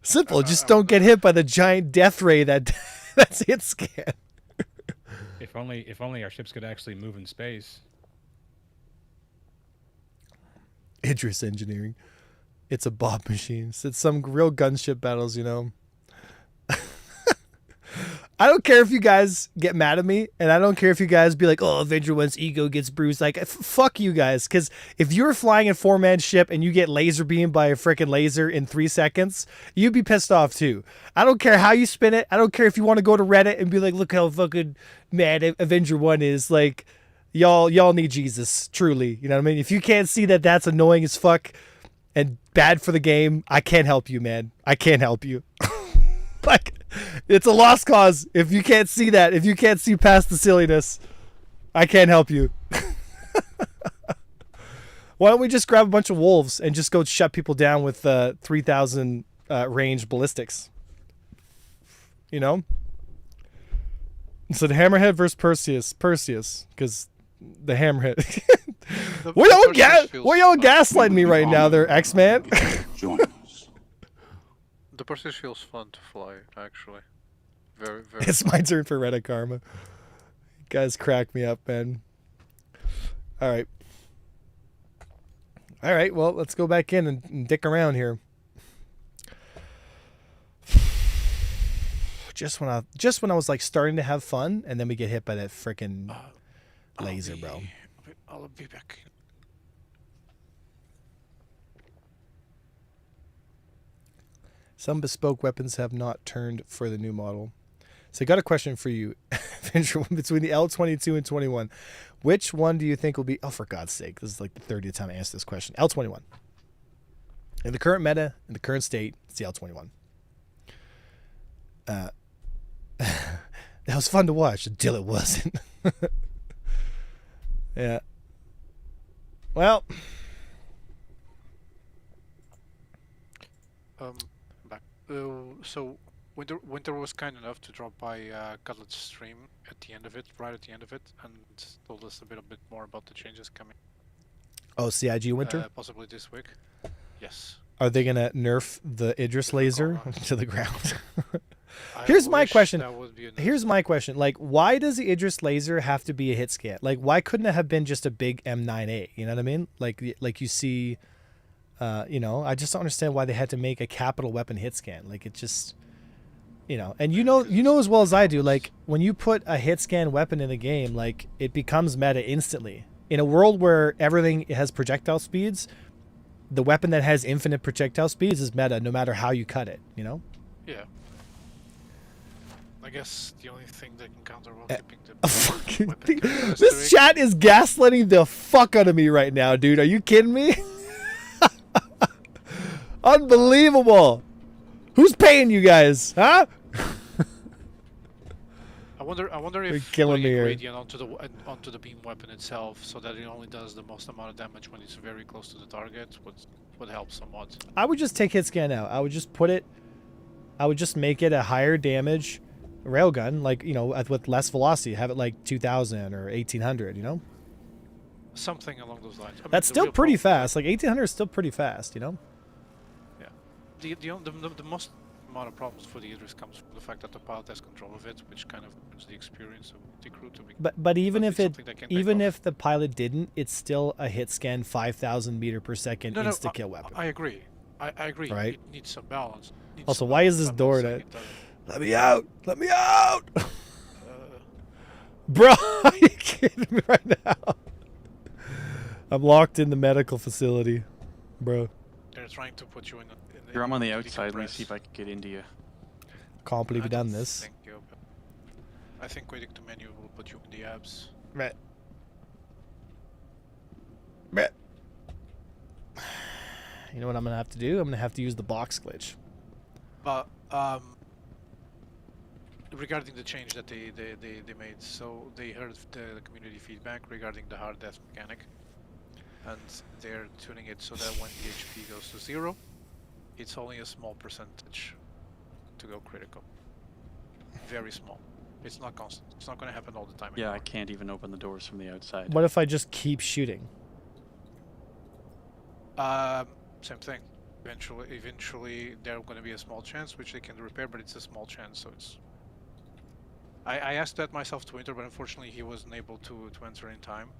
Simple. Just don't get hit by the giant death ray that's hit scan. If only our ships could actually move in space. Idris engineering. It's a Bob machine. It's some real gunship battles, you know. I don't care if you guys get mad at me, and I don't care if you guys be like, oh, Avenger 1's ego gets bruised. Like, fuck you guys, because if you're flying a 4-man ship and you get laser beamed by a freaking laser in 3 seconds, you'd be pissed off too. I don't care how you spin it. I don't care if you want to go to Reddit and be like, look how fucking mad Avenger 1 is. Like, y'all need Jesus, truly. You know what I mean? If you can't see that that's annoying as fuck and bad for the game, I can't help you, man. I can't help you. Like, it's a lost cause. If you can't see that, if you can't see past the silliness, I can't help you. Why don't we just grab a bunch of wolves and just go shut people down with 3,000 range ballistics? You know? So the Hammerhead versus Perseus, because the Hammerhead. Why y'all gaslighting me right now there, X-Man? Join us. The Perseus feels fun to fly, actually. Very, very. It's my turn for Reddit Karma. You guys crack me up, man. All right. Well, let's go back in and dick around here. just when I was like starting to have fun, and then we get hit by that freaking laser, bro. I'll be back. Some bespoke weapons have not turned for the new model. So I got a question for you, between the L22 and 21. Which one do you think will be... Oh, for God's sake. This is like the 30th time I asked this question. L21. In the current meta, in the current state, it's the L21. That was fun to watch until it wasn't. Yeah. Well... Back. So Winter was kind enough to drop by Cutlet's stream at the end of it, right at the end of it, and told us a bit more about the changes coming. Oh, CIG Winter? Possibly this week. Yes. Are they going to nerf the Idris laser to the ground? Here's my question. Here's my question. Like, why does the Idris laser have to be a hit scan? Like, why couldn't it have been just a big M9A? You know what I mean? Like you see, you know, I just don't understand why they had to make a capital weapon hit scan. Like, it just, you know, and you know as well as I do, like, when you put a hit scan weapon in a game, like, it becomes meta instantly. In a world where everything has projectile speeds, the weapon that has infinite projectile speeds is meta no matter how you cut it, you know? Yeah. I guess the only thing that can counter while keeping the This chat is gaslighting the fuck out of me right now, dude. Are you kidding me? Unbelievable. Who's paying you guys, huh? I wonder if killing me putting a here. gradient onto the beam weapon itself, so that it only does the most amount of damage when it's very close to the target, would help somewhat. I would just take hit scan out. I would just put it. I would just make it a higher damage railgun, like, you know, with less velocity. Have it like 2,000 or 1,800. You know. Something along those lines. I mean, That's still pretty fast. Like 1,800 is still pretty fast. You know. Yeah. The most amount of problems for the Idris comes from the fact that the pilot has control of it, which kind of ruins the experience of the crew to be. But even if if the pilot didn't, it's still a hit scan 5,000 meter per second insta kill weapon. I agree. I agree. Right? It needs some balance. Also, why is this door that? Let me out! Let me out! Bro, are you kidding me right now? I'm locked in the medical facility, bro. They're trying to put you in. Here, I'm on the outside. Let me see if I can get into you. Can't believe we done this. I think waiting to menu will put you in the abs. Right. Right. You know what I'm gonna have to do? I'm gonna have to use the box glitch. But regarding the change that they made, so they heard the community feedback regarding the hard death mechanic, and they're tuning it so that when the HP goes to 0, it's only a small percentage to go critical. Very small. It's not constant. It's not going to happen all the time. Yeah, anymore. I can't even open the doors from the outside. What if I just keep shooting? Same thing. Eventually, there's going to be a small chance which they can repair, but it's a small chance, so it's. I asked that myself to Winter, but unfortunately he wasn't able to enter in time.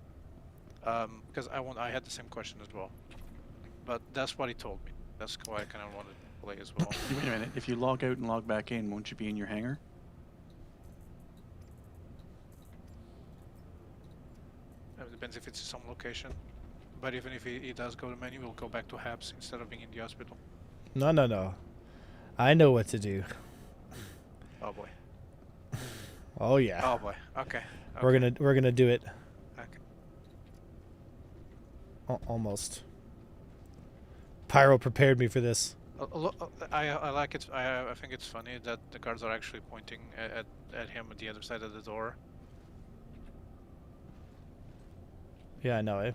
Because I had the same question as well. But that's what he told me. That's why I kind of wanted to play as well. Wait a minute. If you log out and log back in, won't you be in your hangar? It depends if it's some location. But even if he does go to menu, we'll go back to Habs instead of being in the hospital. No. I know what to do. Oh boy. Oh yeah. Oh boy. Okay. We're gonna do it. Okay. Almost. Pyro prepared me for this. I like it. I think it's funny that the guards are actually pointing at him at the other side of the door. Yeah, I know, eh?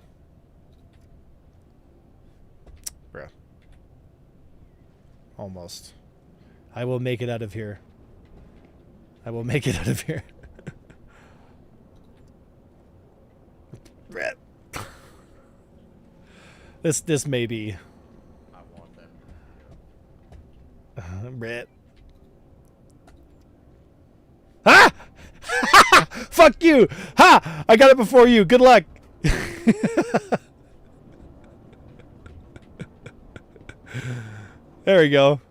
Bro. Almost. I will make it out of here. I will make it out of here. This may be. I want that. Brett. Ah! Fuck you! Ha! I got it before you. Good luck. There we go.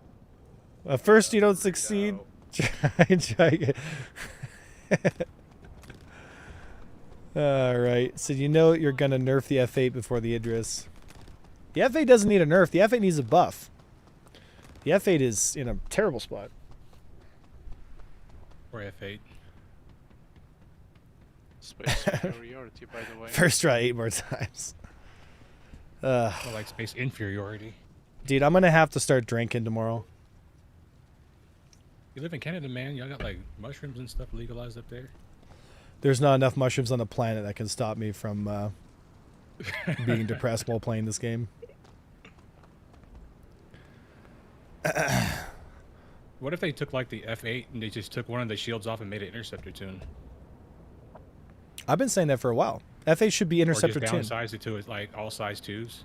First you don't succeed. Try. All right. So you know you're gonna nerf the F8 before the Idris. The F8 doesn't need a nerf. The F8 needs a buff. The F8 is in a terrible spot. Or F8. Space superiority, by the way. First try 8 more times. Or like space inferiority. Dude, I'm gonna have to start drinking tomorrow. You live in Canada, man. Y'all got like mushrooms and stuff legalized up there. There's not enough mushrooms on the planet that can stop me from being depressed while playing this game. What if they took like the F8 and they just took one of the shields off and made it interceptor tune? I've been saying that for a while. F8 should be interceptor or tune. just downsize it to like all size 2s.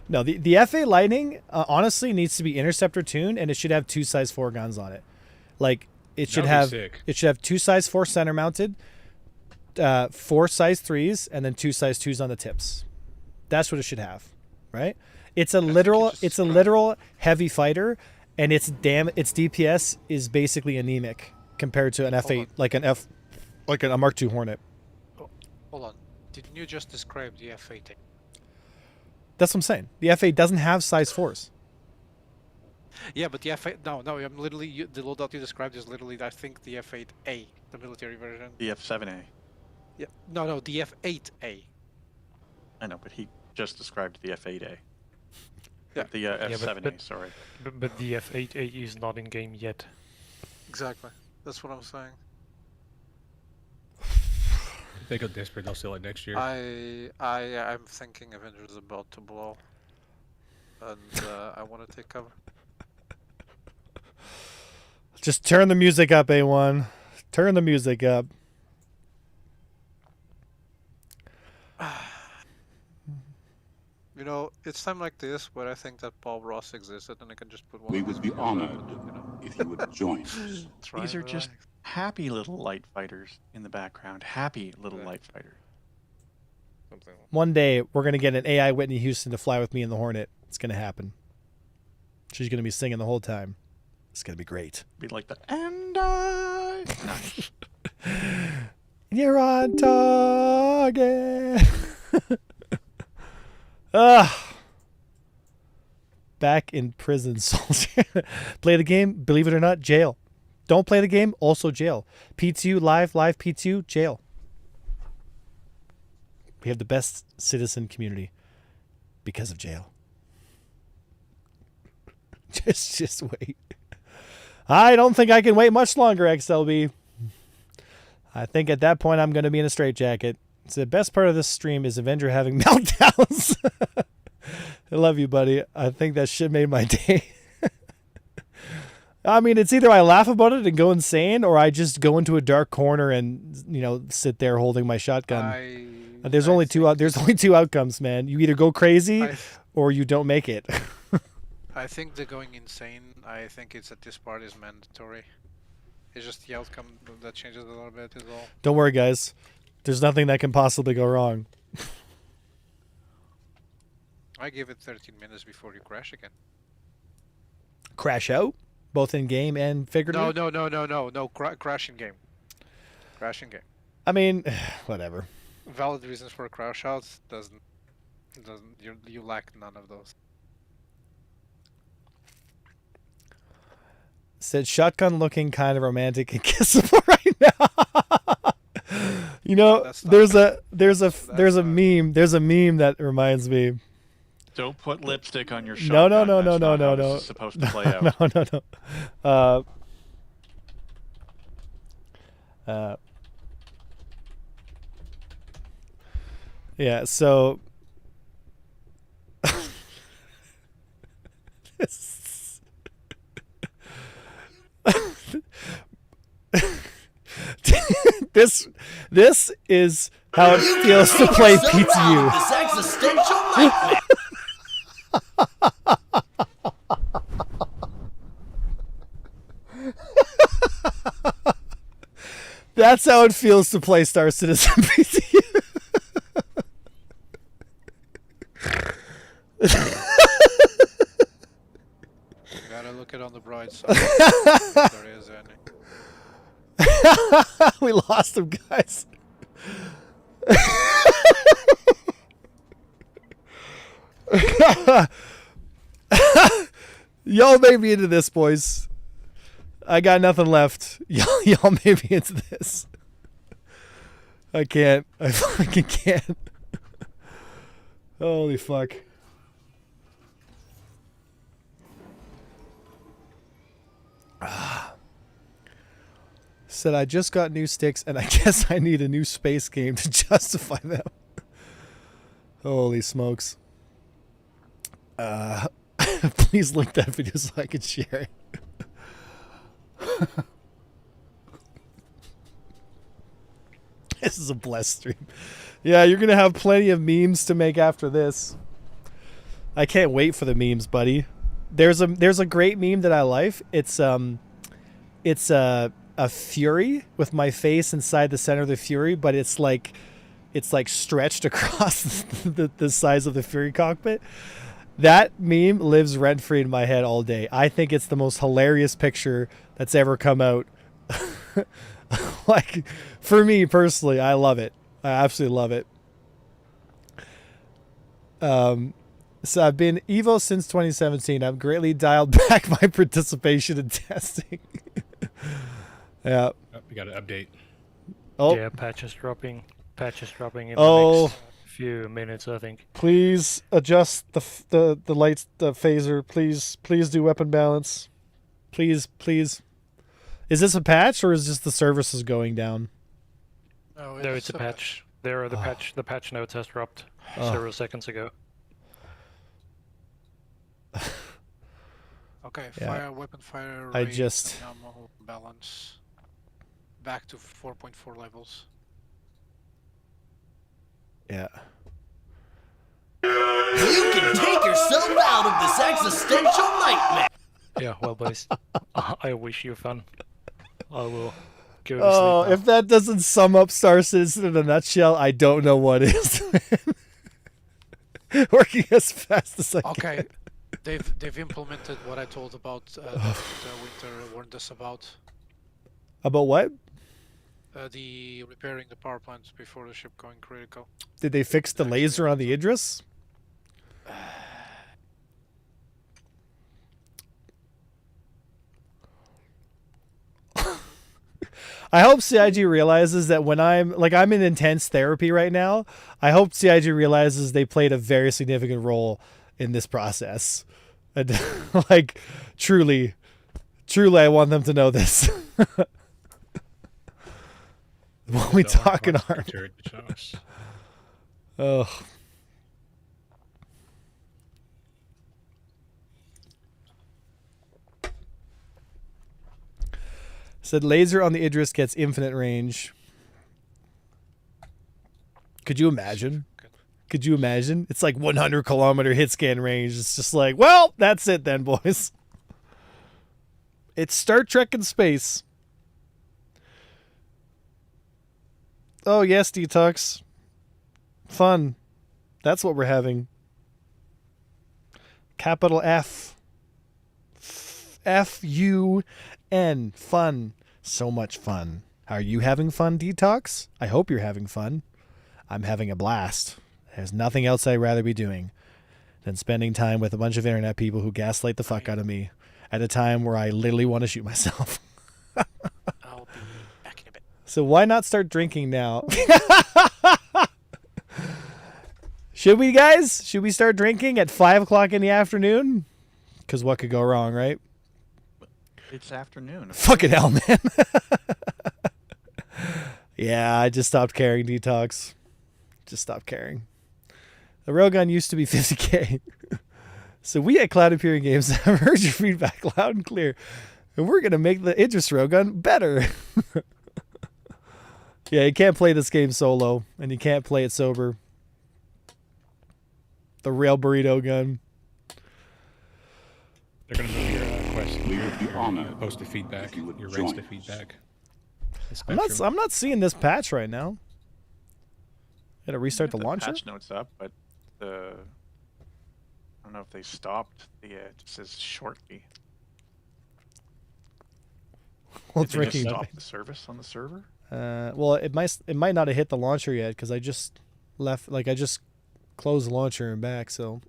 No, the F8 Lightning honestly needs to be interceptor tuned, and it should have 2 size 4 guns on it. Like it should have 2 size 4 center mounted, 4 size 3s, and then 2 size 2s on the tips. That's what it should have, right? It's a literal heavy fighter, and its DPS is basically anemic compared to an F8, like a Mark II Hornet. Hold on, didn't you just describe the F8? That's what I'm saying. The F8 doesn't have size 4s. Yeah, but the F8, no, I'm literally, the loadout you described is literally, I think, the F8A, the military version. The F7A. Yeah, no, the F8A. I know, but he just described the F8A. Yeah. The F7A, sorry. But the F8A is not in game yet. Exactly. That's what I'm saying. If they go desperate, they'll sell it next year. I'm thinking Avengers is about to blow. And I want to take cover. Just turn the music up, A1. Turn the music up. You know, it's time like this where I think that Bob Ross existed, and I can just put one. We would be honored if you would join us. These are just happy little light fighters in the background. Happy little light fighters. One day, we're going to get an AI Whitney Houston to fly with me in the Hornet. It's going to happen. She's going to be singing the whole time. It's going to be great. Be like the and I. Nice. You're on target. Back in prison, soldier. Play the game, believe it or not, jail. Don't play the game, also jail. P2, live P2, jail. We have the best citizen community because of jail. Just wait. I don't think I can wait much longer, XLB. I think at that point I'm going to be in a straitjacket. So the best part of this stream is Avenger having meltdowns. I love you, buddy. I think that shit made my day. I mean, it's either I laugh about it and go insane, or I just go into a dark corner and, you know, sit there holding my shotgun. There's only two outcomes, man. You either go crazy or you don't make it. I think the going insane, I think it's at this part is mandatory. It's just the outcome that changes a little bit is all. Don't worry, guys. There's nothing that can possibly go wrong. I give it 13 minutes before you crash again. Crash out? Both in game and figuratively? No. Crash in game. Crash in game. I mean, whatever. Valid reasons for a crash out doesn't you lack none of those. Said shotgun looking kind of romantic and kissable right now. You know, there's a meme that reminds me. Don't put lipstick on your shotgun. No. This is supposed to play out. No. Yeah, so this is how it feels to play PTU. This existential nightmare. That's how it feels to play Star Citizen PTU. look it on the bright side. If there is any. We lost him, guys. Y'all made me into this, boys. I got nothing left. Y'all made me into this. I can't. I fucking can't. Holy fuck. Said I just got new sticks and I guess I need a new space game to justify them. Holy smokes. Please link that video so I can share it. This is a blessed stream. Yeah, you're gonna have plenty of memes to make after this. I can't wait for the memes, buddy. There's a great meme that I like. It's a Fury with my face inside the center of the Fury, but it's like stretched across the size of the Fury cockpit. That meme lives rent-free in my head all day. I think it's the most hilarious picture that's ever come out. Like, for me personally, I love it. I absolutely love it. So I've been Evo since 2017. I've greatly dialed back my participation in testing. Yeah. Oh, we got an update. Oh. Yeah, patches dropping in the next few minutes, I think. Please adjust the lights, the phaser. Please do weapon balance. Please. Is this a patch or is just the services going down? No, it's a patch. There are the patch notes has dropped several seconds ago. Okay, Yeah. weapon fire I rate, just- ammo balance back to 4.4 levels. Yeah. You can take yourself out of this existential nightmare. Yeah, well, boys, I wish you fun. I will go to Oh, sleep now. if that doesn't sum up Star Citizen in a nutshell, I don't know what is. Working as fast as I can. Okay, they've implemented what I told about that Winter warned us about. About what? The repairing the power plants before the ship going critical. Did they fix the laser on the Idris? I hope CIG realizes that when I'm in intense therapy right now, I hope CIG realizes they played a very significant role in this process. And like, truly, I want them to know this. When we talk in our... Oh. Said laser on the Idris gets infinite range. Could you imagine? Could you imagine? It's like 100 kilometer hit scan range. It's just like, well, that's it then, boys. It's Star Trek in space. Oh, yes, Detox. Fun. That's what we're having. Capital F. F-U-N. Fun. So much fun. Are you having fun, Detox? I hope you're having fun. I'm having a blast. There's nothing else I'd rather be doing than spending time with a bunch of internet people who gaslight the fuck out of me at a time where I literally want to shoot myself. I'll be back in a bit. So why not start drinking now? Should we, guys? Should we start drinking at 5 o'clock in the afternoon? Because what could go wrong, right? It's afternoon. Fucking hell, man. Yeah, I just stopped caring, Detox. Just stopped caring. The railgun used to be 50K. So we at Cloud Imperium Games have heard your feedback loud and clear. And we're going to make the Idris railgun better. Yeah, you can't play this game solo. And you can't play it sober. The rail burrito gun. They're going to move your quest. We would be honored Post the feedback. if you would Your join rates to us. feedback. I'm not seeing this patch right now. Gotta restart the launcher? Patch notes up, but I don't know if they stopped the. It just says shortly. while Did they just drinking. stop the service on the server? Well, it might not have hit the launcher yet because I just left. Like I just closed the launcher and back. So.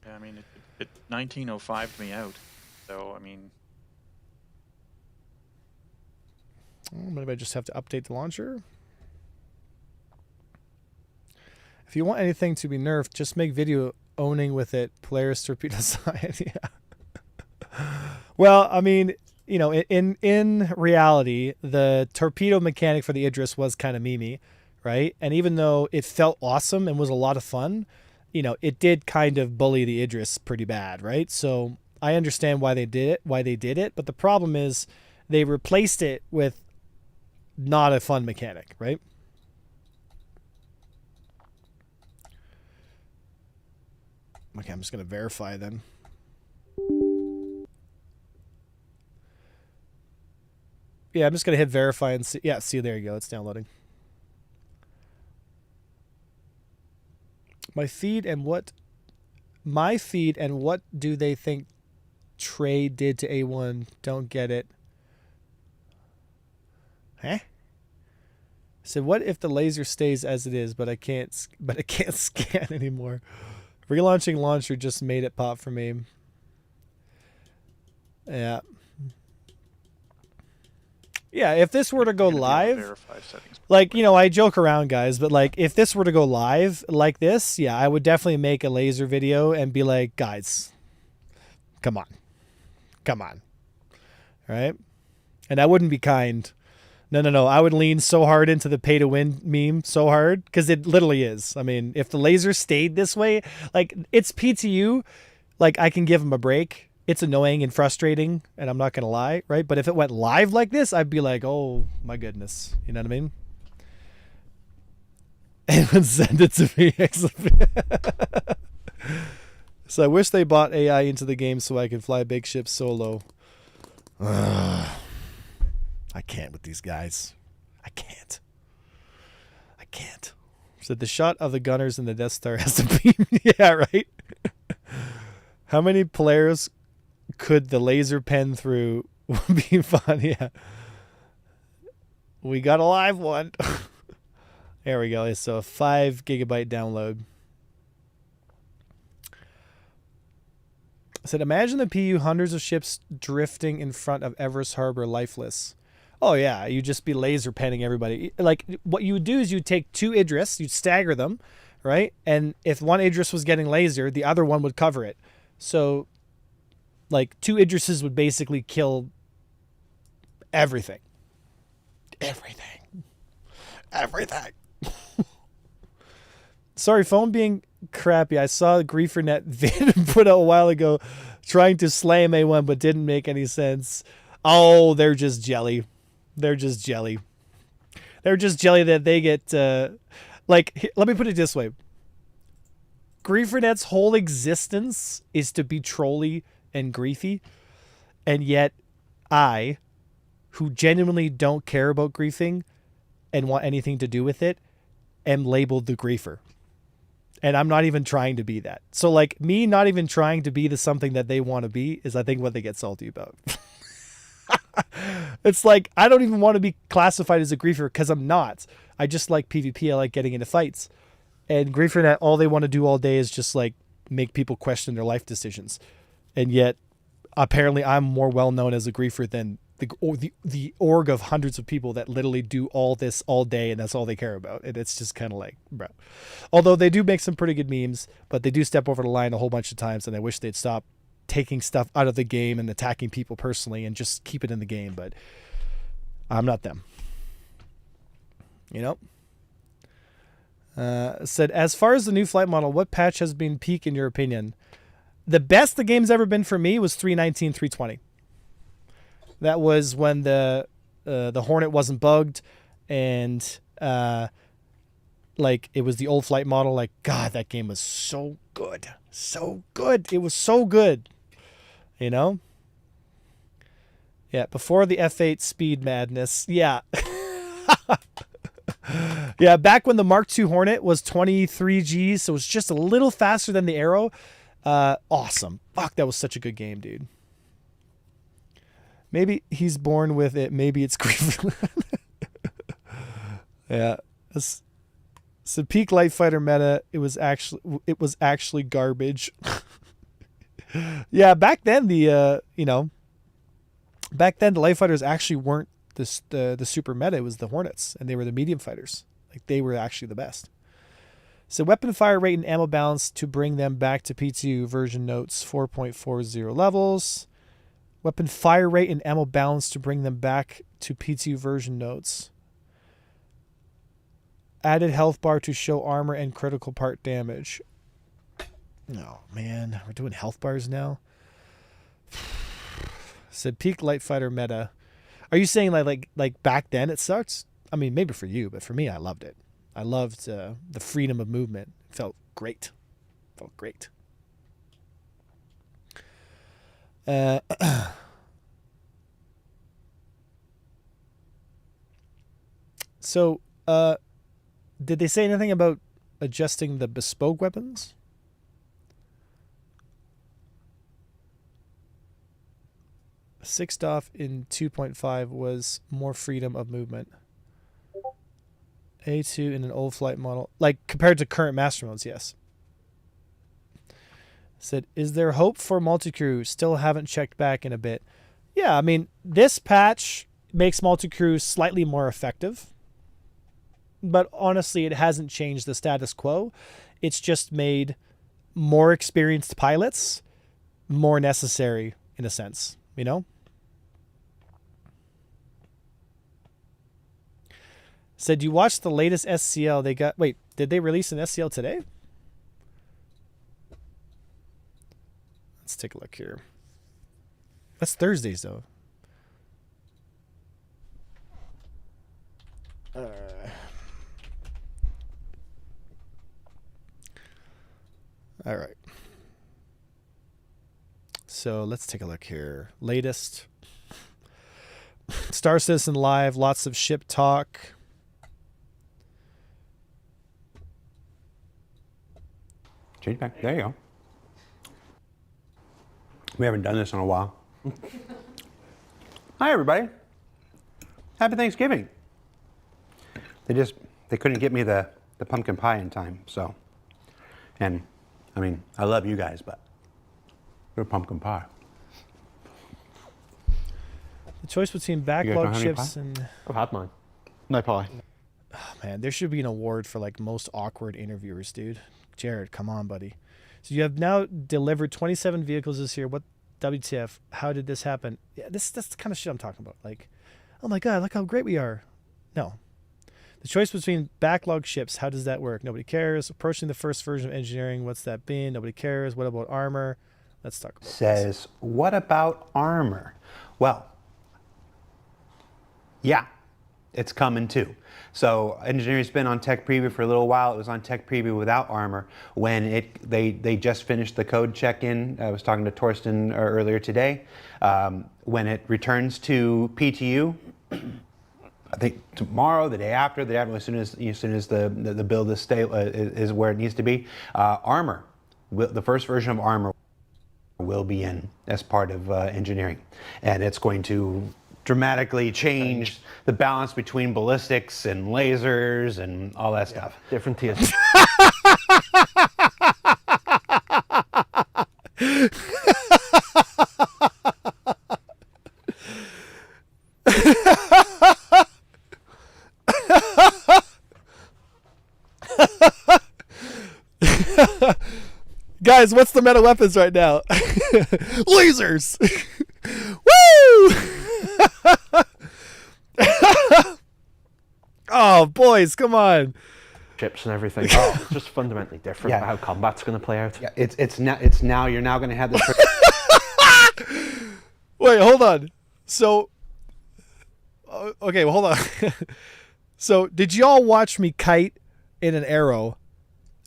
Yeah, I mean, it 1905'd me out. So I mean. Maybe I just have to update the launcher. If you want anything to be nerfed, just make video owning with it. Polaris torpedo side. Yeah. Well, I mean, you know, in reality, the torpedo mechanic for the Idris was kind of memey, right? And even though it felt awesome and was a lot of fun, you know, it did kind of bully the Idris pretty bad, right? So I understand why they did it, but the problem is they replaced it with not a fun mechanic, right? Okay, I'm just going to verify then. Yeah, I'm just going to hit verify and see. Yeah, see, there you go. It's downloading. My feed and what do they think Trey did to A1? Don't get it. Huh? So what if the laser stays as it is, but I can't scan anymore? Relaunching launcher just made it pop for me. Yeah. Yeah, if this were to go live, like, you know, I joke around, guys, but like if this were to go live like this, yeah, I would definitely make a laser video and be like, guys, come on. Come on. All right? And I wouldn't be kind. No. I would lean so hard into the pay to win meme so hard because it literally is. I mean, if the laser stayed this way, like it's PTU, like I can give them a break. It's annoying and frustrating, and I'm not going to lie, right? But if it went live like this, I'd be like, oh my goodness. You know what I mean? Anyone send it to me. So I wish they bought AI into the game so I could fly big ships solo. I can't with these guys. I can't. So the shot of the gunners in the Death Star has to be... Yeah, right? How many players could the laser pen through be fun? Yeah. We got a live one. There we go. So a 5 GB download. I said, imagine the PU hundreds of ships drifting in front of Everest Harbor lifeless. Oh, yeah. You'd just be laser penning everybody. Like, what you would do is you'd take 2 Idris, you'd stagger them, right? And if one Idris was getting lasered, the other one would cover it. So, like, 2 Idrises would basically kill everything. Everything. Sorry, phone being crappy. I saw a GrieferNet vid put out a while ago trying to slam A1, but didn't make any sense. Oh, they're just jelly. They're just jelly that they get, like, let me put it this way. GrieferNet's whole existence is to be trolly and griefy, and yet I, who genuinely don't care about griefing and want anything to do with it, am labeled the griefer. And I'm not even trying to be that. So, like, me not even trying to be the something that they want to be is, I think, what they get salty about. It's like, I don't even want to be classified as a griefer because I'm not. I just like PvP. I like getting into fights. And GrieferNet, all they want to do all day is just, like, make people question their life decisions. And yet, apparently, I'm more well-known as a griefer than the org of hundreds of people that literally do all this all day, and that's all they care about. And it's just kind of like, bro. Although they do make some pretty good memes, but they do step over the line a whole bunch of times, and I wish they'd stop taking stuff out of the game and attacking people personally and just keep it in the game. But I'm not them. You know? Said, as far as the new flight model, what patch has been peak in your opinion? The best the game's ever been for me was 3.19, 3.20. That was when the Hornet wasn't bugged, and like, it was the old flight model. Like, God, that game was so good. So good. It was so good. You know? Yeah, before the F8 speed madness. Yeah. Yeah, back when the Mark II Hornet was 23 Gs, so it was just a little faster than the Arrow. Awesome. Fuck, that was such a good game, dude. Maybe he's born with it. Maybe it's Griefer. Yeah. So peak Light Fighter meta, it was actually garbage. Yeah, back then the Light Fighters actually weren't the super meta. It was the Hornets, and they were the medium fighters. Like, they were actually the best. So weapon fire rate and ammo balance to bring them back to P2 version notes 4.40 levels. Weapon fire rate and ammo balance to bring them back to P2 version notes. Added health bar to show armor and critical part damage. Oh, man. We're doing health bars now? Said peak Light Fighter meta. Are you saying like back then it sucks? I mean, maybe for you, but for me, I loved it. I loved the freedom of movement. It felt great. So, did they say anything about adjusting the bespoke weapons? Sixth off in 2.5 was more freedom of movement. A2 in an old flight model, like compared to current master modes, yes. Said, is there hope for multi-crew? Still haven't checked back in a bit. Yeah, I mean, this patch makes multi-crew slightly more effective. But honestly, it hasn't changed the status quo. It's just made more experienced pilots more necessary, in a sense, you know? Said, you watched the latest SCL they got... Wait, did they release an SCL today? Let's take a look here. That's Thursdays, though. All right. So let's take a look here. Latest. Star Citizen Live, lots of ship talk. Change back. There you go. We haven't done this in a while. Hi, everybody. Happy Thanksgiving. They couldn't get me the pumpkin pie in time, so. And, I mean, I love you guys, but they're pumpkin pie. The choice between backlog ships and... I've had mine. No pie. Oh, man, there should be an award for, like, most awkward interviewers, dude. Jared, come on, buddy. So you have now delivered 27 vehicles this year. What WTF? How did this happen? Yeah, that's the kind of shit I'm talking about. Like, oh my God, look how great we are. No. The choice between backlog ships, how does that work? Nobody cares. Approaching the first version of engineering, what's that been? Nobody cares. What about armor? Let's talk about Says, what about armor? Well, yeah, it's coming too. So engineering's been on Tech Preview for a little while. It was on Tech Preview without armor. When they just finished the code check-in, I was talking to Torsten earlier today. When it returns to PTU, I think tomorrow, the day after, as soon as the build is where it needs to be, armor, the first version of armor will be in as part of engineering, and it's going to dramatically change the balance between ballistics and lasers and all that stuff. Different tiers. Guys, what's the meta weapons right now? Lasers! Woo! Oh, boys, come on. Ships and everything. Oh, it's just fundamentally different about how combat's going to play out. Yeah, it's now you're now going to have this. Wait, hold on. So, okay, well, hold on. So, did y'all watch me kite in an arrow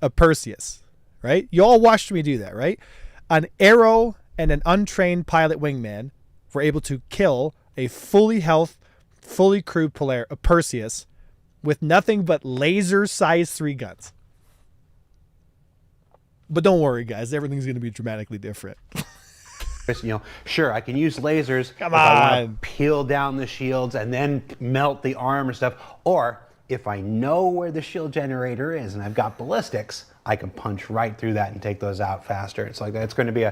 a Perseus? Right? You all watched me do that, right? An arrow and an untrained pilot wingman were able to kill a fully health, fully crewed Perseus with nothing but laser size 3 guns. But don't worry, guys. Everything's going to be dramatically different. You know, sure, I can use lasers Come if I want on. to peel down the shields and then melt the armor stuff. Or if I know where the shield generator is and I've got ballistics, I can punch right through that and take those out faster. It's like that. It's going to be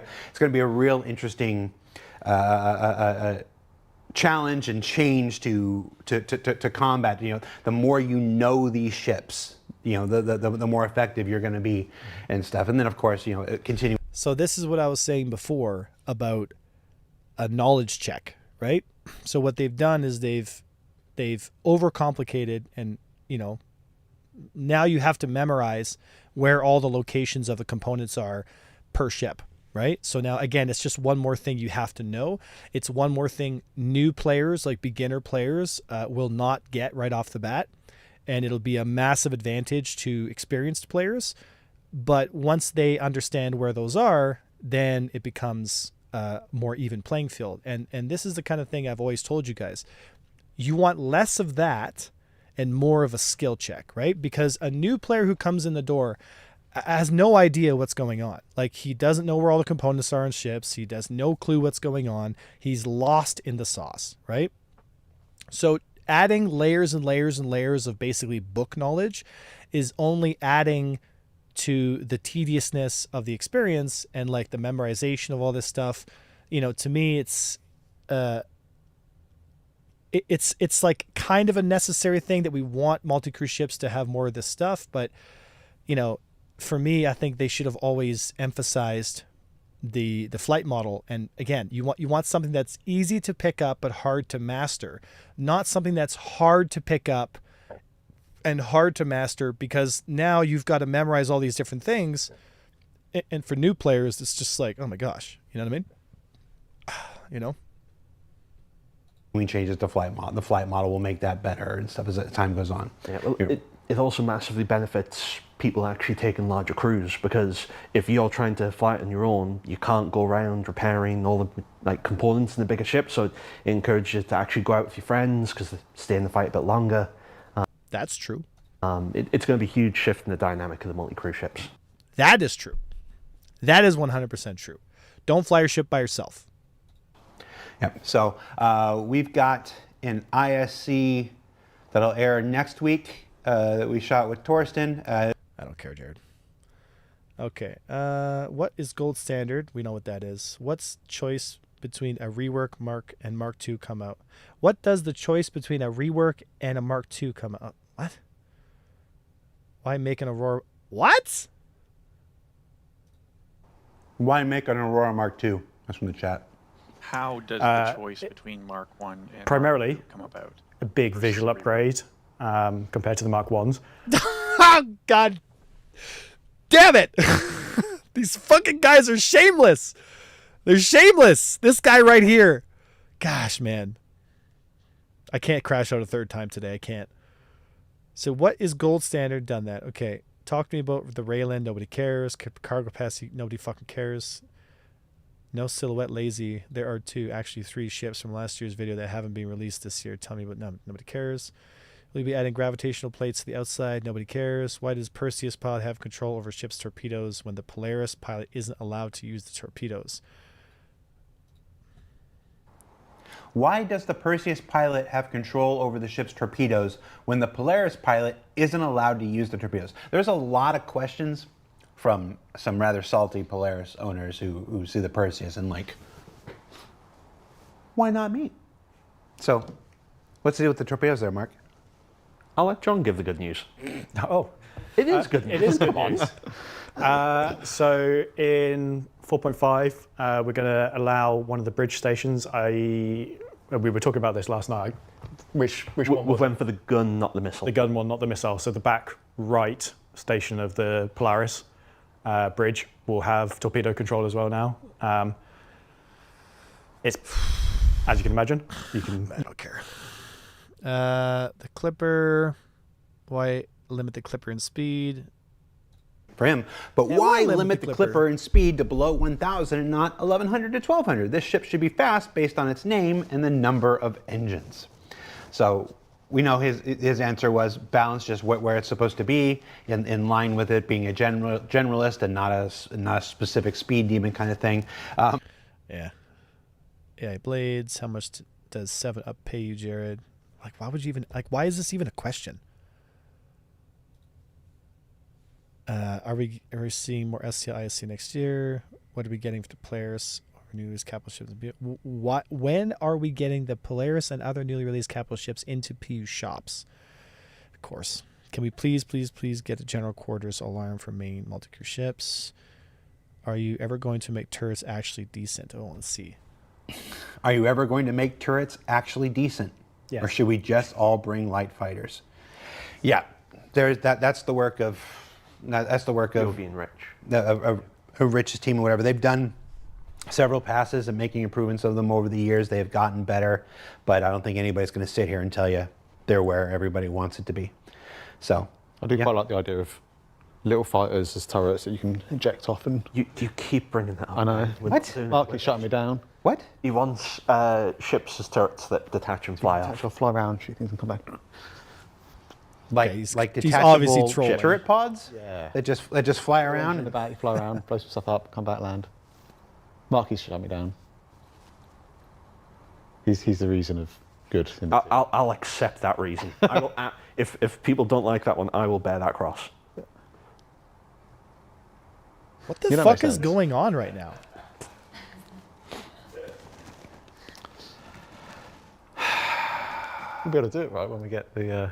a real interesting challenge and change to combat. You know, the more you know these ships, you know, the more effective you're going to be and stuff. And then of course, you know, continue. So this is what I was saying before about a knowledge check, right? So what they've done is they've overcomplicated, and you know, now you have to memorize where all the locations of the components are per ship, right? So now again, it's just one more thing you have to know. It's one more thing new players, like beginner players, will not get right off the bat, and it'll be a massive advantage to experienced players. But once they understand where those are, then it becomes a more even playing field. And this is the kind of thing I've always told you guys. You want less of that and more of a skill check, right? Because a new player who comes in the door has no idea what's going on. Like, he doesn't know where all the components are on ships. He has no clue what's going on. He's lost in the sauce, right? So adding layers and layers and layers of basically book knowledge is only adding to the tediousness of the experience and like the memorization of all this stuff. You know, to me, it's like kind of a necessary thing that we want multi-crew ships to have more of this stuff. But, you know, for me, I think they should have always emphasized the flight model. And again, you want something that's easy to pick up but hard to master, not something that's hard to pick up and hard to master, because now you've got to memorize all these different things. And for new players, it's just like, oh my gosh, you know what I mean? You know? Changes the flight model. The flight model will make that better and stuff as time goes on. Yeah, well, it also massively benefits people actually taking larger crews, because if you're trying to fly it on your own, you can't go around repairing all the like components in the bigger ship. So it encourages you to actually go out with your friends because they stay in the fight a bit longer. That's true. It's going to be a huge shift in the dynamic of the multi-crew ships. That is true. That is 100% true. Don't fly your ship by yourself. Yep. So we've got an ISC that'll air next week that we shot with Torsten. I don't care, Jared. Okay. What is gold standard? We know what that is. What's choice between a rework Mark and Mark II come out? What does the choice between a rework and a Mark II come out? What? Why make an Aurora? What? Why make an Aurora Mark II? That's from the chat. How does the choice between Mark 1 and primarily Mark 2 come about? A big visual upgrade compared to the Mark 1s. Oh, God damn it. These fucking guys are shameless. They're shameless. This guy right here. Gosh, man. I can't crash out a third time today. I can't. So what is gold standard? Done that. Okay. Talk to me about the Raylan. Nobody cares. Cargo capacity. Nobody fucking cares. No silhouette lazy. There are actually three ships from last year's video that haven't been released this year. Tell me what. Nobody cares. Will you be adding gravitational plates to the outside? Nobody cares. Why does Perseus pilot have control over ship's torpedoes when the Polaris pilot isn't allowed to use the torpedoes? Why does the Perseus pilot have control over the ship's torpedoes when the Polaris pilot isn't allowed to use the torpedoes? There's a lot of questions from some rather salty Polaris owners who see the Perseus and like, why not me? So, what's the deal with the torpedoes there, Mark? I'll let John give the good news. Oh, it is good news. It is good news. So in 4.5, we're going to allow one of the bridge stations. We were talking about this last night. Which one? We went for the gun, not the missile. The gun one, not the missile. So the back right station of the Polaris bridge will have torpedo control as well now. It's, as you can imagine, you can. I don't care. The Clipper. Why limit the Clipper in speed? For him, but yeah, why limit the Clipper in speed to below 1,000 and not 1,100 to 1,200? This ship should be fast based on its name and the number of engines. So we know his answer was balance just where it's supposed to be, in line with it being a generalist and not a specific speed demon kind of thing. Yeah, AI blades. How much does 7-Up pay you, Jared? Like, why would you even, like, why is this even a question? Are we seeing more SCI ISC next year? What are we getting for the Polaris or news capital ships? When are we getting the Polaris and other newly released capital ships into PU shops? Of course. Can we please get a general quarters alarm for main multi-crew ships? Are you ever going to make turrets actually decent? Oh, let's see. Are you ever going to make turrets actually decent? Yes. Or should we just all bring light fighters? Yeah, there's that. That's the work of being Rich. Of Rich's team or whatever. They've done several passes and making improvements of them over the years. They have gotten better, but I don't think anybody's going to sit here and tell you they're where everybody wants it to be. So I do quite like the idea of little fighters as turrets that you can eject off. And you keep bringing that up. I know. What? Mark is shutting me down. What? He wants ships as turrets that detach and fly off. Or fly around, shoot things and come back. Like he's detachable obviously trolling. turret pods? Yeah. That just fly around? In the back, you fly around, blow some stuff up, come back, land. Marky's shut me down. He's the reason of good. I'll accept that reason. I will, if people don't like that one, I will bear that cross. What the fuck is going on right now? We'll be able to do it right when we get the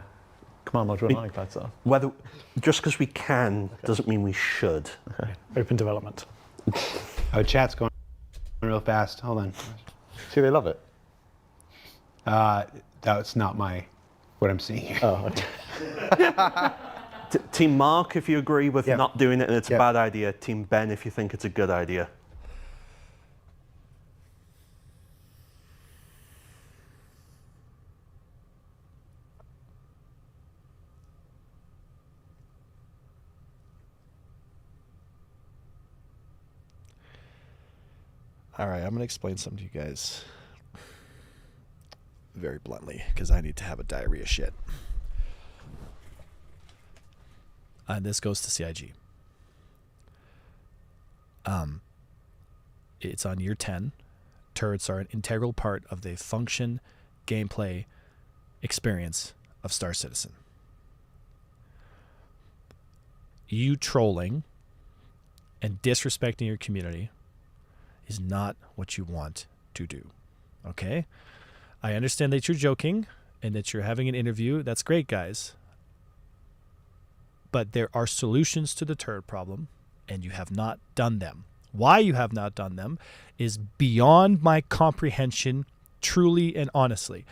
command module and iPads on. Just because we can doesn't mean we should. Okay. Open development. Oh, chat's going real fast. Hold on. See, they love it. That's not what I'm seeing here. Oh, okay. Team Mark, if you agree with not doing it and it's a bad idea. Team Ben, if you think it's a good idea. All right, I'm going to explain something to you guys very bluntly because I need to have a diarrhea shit. And this goes to CIG. It's on year 10. Turrets are an integral part of the function, gameplay, experience of Star Citizen. You trolling and disrespecting your community is not what you want to do. Okay? I understand that you're joking and that you're having an interview. That's great, guys. But there are solutions to the turret problem, and you have not done them. Why you have not done them is beyond my comprehension, truly and honestly.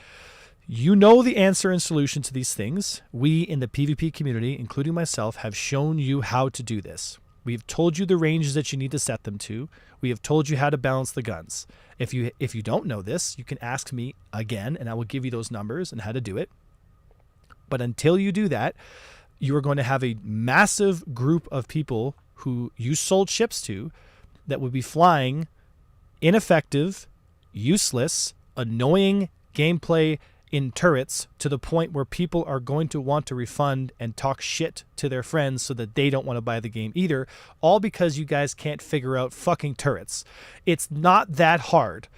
You know the answer and solution to these things. We in the PvP community, including myself, have shown you how to do this. We have told you the ranges that you need to set them to. We have told you how to balance the guns. If you don't know this, you can ask me again, and I will give you those numbers and how to do it. But until you do that, you are going to have a massive group of people who you sold ships to that would be flying ineffective, useless, annoying gameplay in turrets to the point where people are going to want to refund and talk shit to their friends so that they don't want to buy the game either, all because you guys can't figure out fucking turrets. It's not that hard.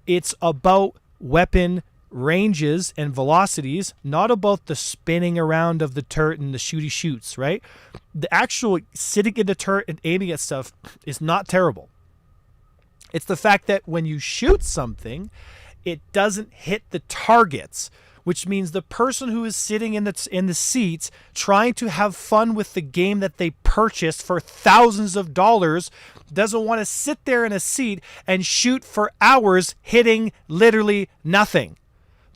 It's about weapon ranges and velocities, not about the spinning around of the turret and the shooty shoots, right? The actual sitting in the turret and aiming at stuff is not terrible. It's the fact that when you shoot something, it doesn't hit the targets, which means the person who is sitting in the seats trying to have fun with the game that they purchased for thousands of dollars doesn't want to sit there in a seat and shoot for hours hitting literally nothing.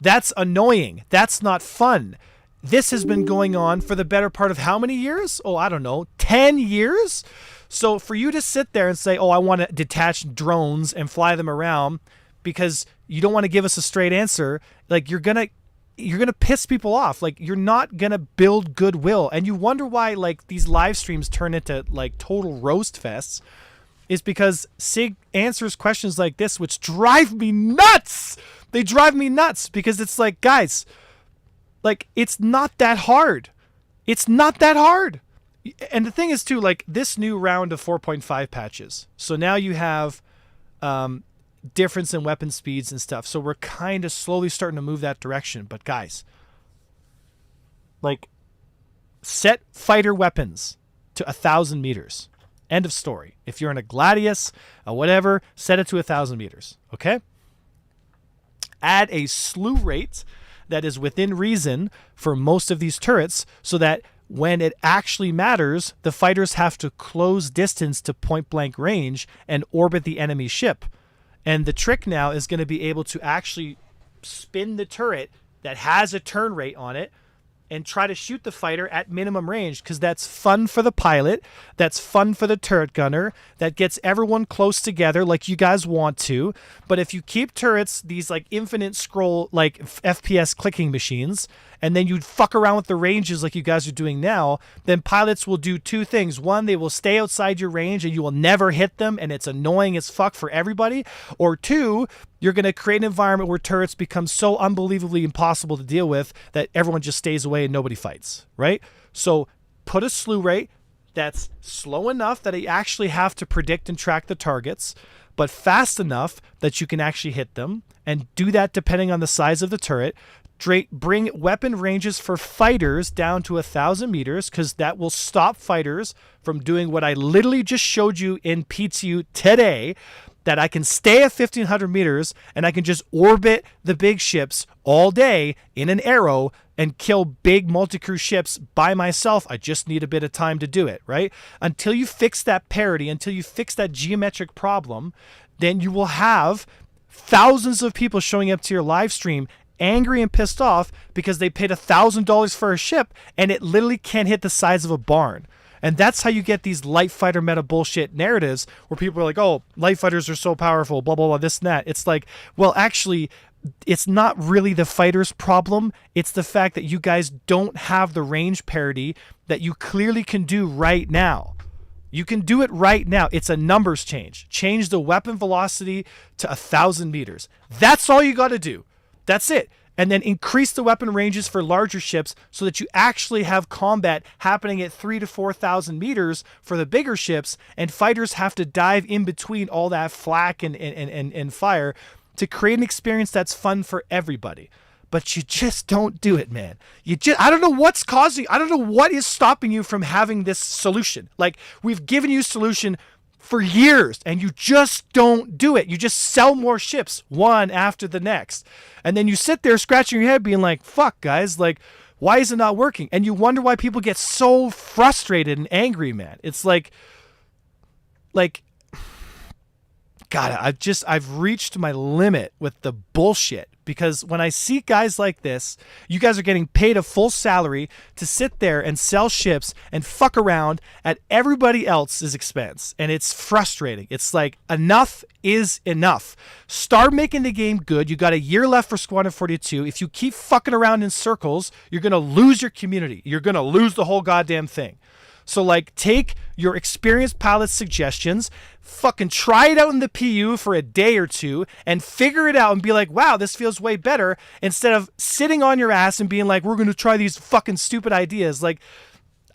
That's annoying. That's not fun. This has been going on for the better part of how many years? Oh, I don't know, 10 years? So for you to sit there and say, oh, I want to detach drones and fly them around because you don't want to give us a straight answer, like you're gonna piss people off. Like you're not gonna build goodwill. And you wonder why like these live streams turn into like total roast fests is because Sig answers questions like this, which drive me nuts. They drive me nuts because it's like, guys, like it's not that hard. It's not that hard. And the thing is too, like this new round of 4.5 patches. So now you have difference in weapon speeds and stuff. So we're kind of slowly starting to move that direction. But guys, like, set fighter weapons to 1,000 meters. End of story. If you're in a Gladius or whatever, set it to 1,000 meters. Okay? Add a slew rate that is within reason for most of these turrets so that when it actually matters, the fighters have to close distance to point blank range and orbit the enemy ship. And the trick now is going to be able to actually spin the turret that has a turn rate on it and try to shoot the fighter at minimum range, because that's fun for the pilot, that's fun for the turret gunner, that gets everyone close together like you guys want to. But if you keep turrets, these like infinite scroll, like FPS clicking machines, and then you fuck around with the ranges like you guys are doing now, then pilots will do two things. One, they will stay outside your range and you will never hit them, and it's annoying as fuck for everybody. Or two, you're going to create an environment where turrets become so unbelievably impossible to deal with that everyone just stays away and nobody fights, right? So put a slew rate that's slow enough that you actually have to predict and track the targets, but fast enough that you can actually hit them, and do that depending on the size of the turret. Bring weapon ranges for fighters down to 1,000 meters, because that will stop fighters from doing what I literally just showed you in PTU today, that I can stay at 1,500 meters and I can just orbit the big ships all day in an arrow and kill big multi-crew ships by myself. I just need a bit of time to do it, right? Until you fix that parity, until you fix that geometric problem, then you will have thousands of people showing up to your live stream angry and pissed off because they paid $1,000 for a ship and it literally can't hit the size of a barn. And that's how you get these light fighter meta bullshit narratives where people are like, oh, light fighters are so powerful, blah, blah, blah, this and that. It's like, well, actually, it's not really the fighter's problem. It's the fact that you guys don't have the range parity that you clearly can do right now. You can do it right now. It's a numbers change. Change the weapon velocity to 1,000 meters. That's all you got to do. That's it. And then increase the weapon ranges for larger ships so that you actually have combat happening at 3,000 to 4,000 meters for the bigger ships, and fighters have to dive in between all that flak and fire to create an experience that's fun for everybody. But you just don't do it, man. I don't know what's causing, I don't know what is stopping you from having this solution. Like, we've given you a solution for years and you just don't do it. You just sell more ships one after the next. And then you sit there scratching your head being like, fuck guys, like, why is it not working? And you wonder why people get so frustrated and angry, man. It's like, God, I've reached my limit with the bullshit, because when I see guys like this, you guys are getting paid a full salary to sit there and sell ships and fuck around at everybody else's expense. And it's frustrating. It's like, enough is enough. Start making the game good. You got a year left for Squadron 42. If you keep fucking around in circles, you're going to lose your community. You're going to lose the whole goddamn thing. So, like, take your experienced pilot's suggestions, fucking try it out in the PU for a day or two, and figure it out and be like, wow, this feels way better, instead of sitting on your ass and being like, we're going to try these fucking stupid ideas. Like,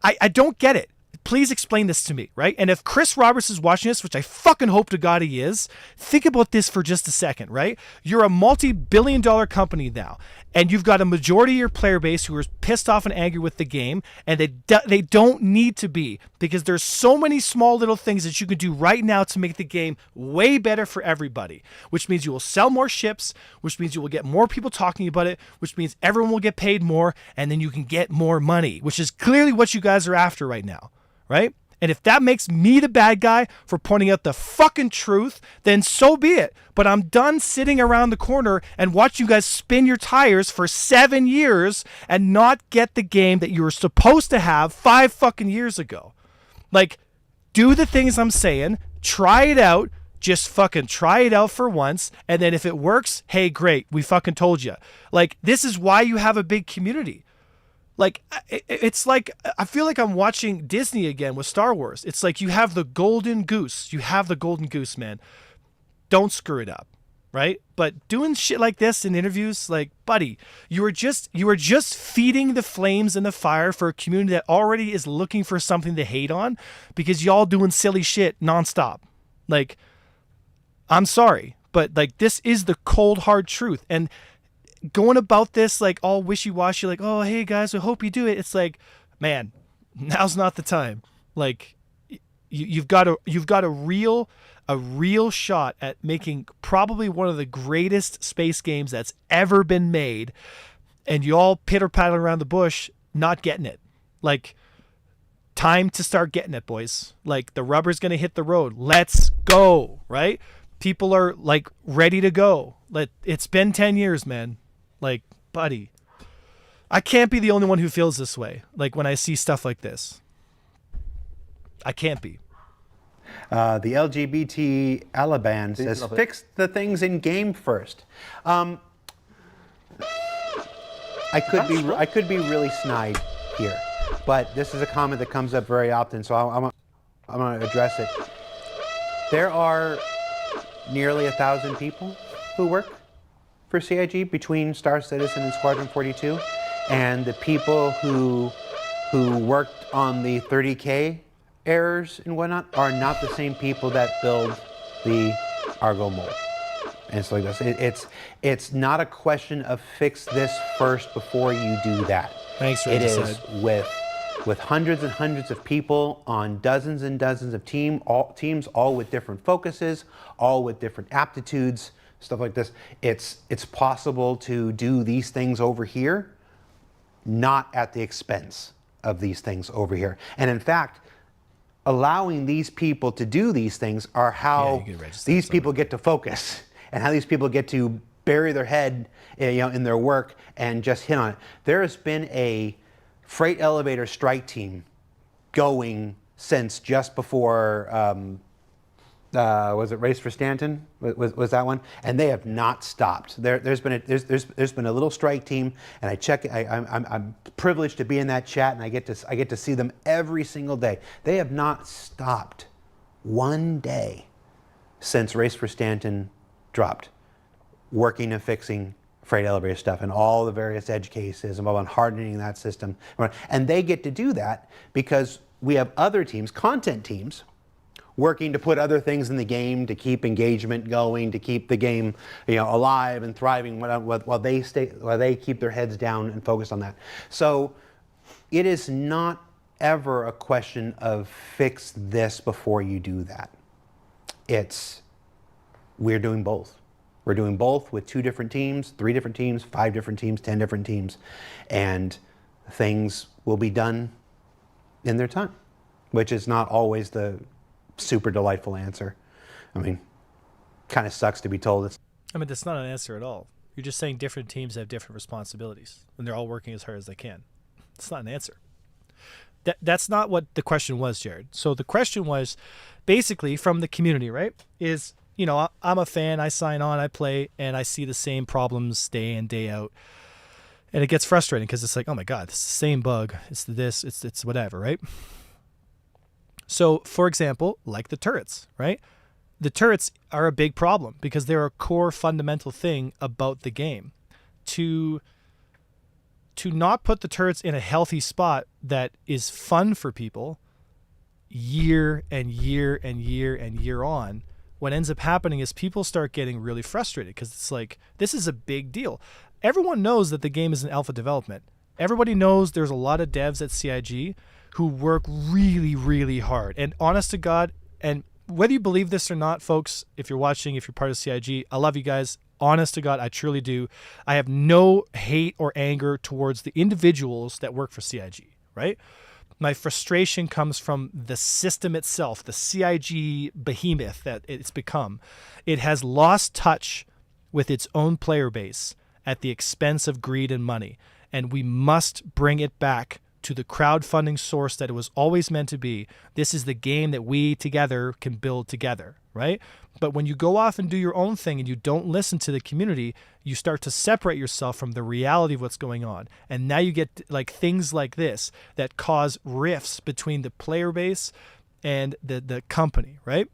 I don't get it. Please explain this to me, right? And if Chris Roberts is watching this, which I fucking hope to God he is, think about this for just a second, right? You're a multi-billion-dollar company now, and you've got a majority of your player base who are pissed off and angry with the game, and they don't need to be, because there's so many small little things that you can do right now to make the game way better for everybody, which means you will sell more ships, which means you will get more people talking about it, which means everyone will get paid more, and then you can get more money, which is clearly what you guys are after right now. Right? And if that makes me the bad guy for pointing out the fucking truth, then so be it. But I'm done sitting around the corner and watch you guys spin your tires for 7 years and not get the game that you were supposed to have 5 fucking years ago. Like, do the things I'm saying, try it out, just fucking try it out for once, and then if it works, hey, great, we fucking told you. Like, this is why you have a big community. Like, it's like, I feel like I'm watching Disney again with Star Wars. It's like, you have the golden goose. You have the golden goose, man. Don't screw it up, right? But doing shit like this in interviews, like, buddy, you are just feeding the flames and the fire for a community that already is looking for something to hate on, because y'all doing silly shit nonstop. Like, I'm sorry, but like this is the cold hard truth. And going about this like all wishy-washy, like, oh hey guys, I hope you do it. It's like, man, now's not the time. Like you've got a real shot at making probably one of the greatest space games that's ever been made, and you all pitter-patter around the bush not getting it. Like, time to start getting it, boys. Like, the rubber's gonna hit the road. Let's go, right? People are like ready to go. It's been 10 years, man. Like, buddy, I can't be the only one who feels this way. Like when I see stuff like this, I can't be. The LGBT Alaban says, fix the things in game first. I could be really snide here, but this is a comment that comes up very often, so I'm going to address it. There are nearly 1,000 people who work for CIG between Star Citizen and Squadron 42, and the people who worked on the 30K errors and whatnot are not the same people that build the Argo Mole. And it's like this. It's not a question of fix this first before you do that. Thanks, It is with hundreds and hundreds of people on dozens and dozens of teams, all with different focuses, all with different aptitudes, stuff like this. It's possible to do these things over here, not at the expense of these things over here. And in fact, allowing these people to do these things are how these people get to focus, and how these people get to bury their head, in their work and just hit on it. There has been a freight elevator strike team going since just before, was it Race for Stanton? Was that one? And they have not stopped. There's been a little strike team, and I'm privileged to be in that chat, and I get to see them every single day. They have not stopped one day since Race for Stanton dropped, working and fixing freight elevator stuff and all the various edge cases and on hardening that system. And they get to do that because we have other teams, content teams, working to put other things in the game to keep engagement going, to keep the game, alive and thriving while they keep their heads down and focus on that. So it is not ever a question of fix this before you do that. We're doing both. We're doing both with 2 different teams, 3 different teams, 5 different teams, 10 different teams, and things will be done in their time, which is not always the super delightful answer. I mean, kind of sucks to be told. That's not an answer at all. You're just saying different teams have different responsibilities, and they're all working as hard as they can. It's not an answer. That's not what the question was, Jared. So the question was basically from the community, right? Is, I'm a fan, I sign on, I play, and I see the same problems day in, day out. And it gets frustrating because it's like, oh my God, it's the same bug. It's whatever, right? So, for example, like the turrets, right? The turrets are a big problem because they're a core fundamental thing about the game. To not put the turrets in a healthy spot that is fun for people year and year and year and year on, what ends up happening is people start getting really frustrated because it's like, this is a big deal. Everyone knows that the game is in alpha development. Everybody knows there's a lot of devs at CIG who work really, really hard. And honest to God, and whether you believe this or not, folks, if you're watching, if you're part of CIG, I love you guys. Honest to God, I truly do. I have no hate or anger towards the individuals that work for CIG, right? My frustration comes from the system itself, the CIG behemoth that it's become. It has lost touch with its own player base at the expense of greed and money. And we must bring it back to the crowdfunding source that it was always meant to be. This is the game that we together can build together, right? But when you go off and do your own thing and you don't listen to the community, you start to separate yourself from the reality of what's going on. And now you get like things like this that cause rifts between the player base and the company, right?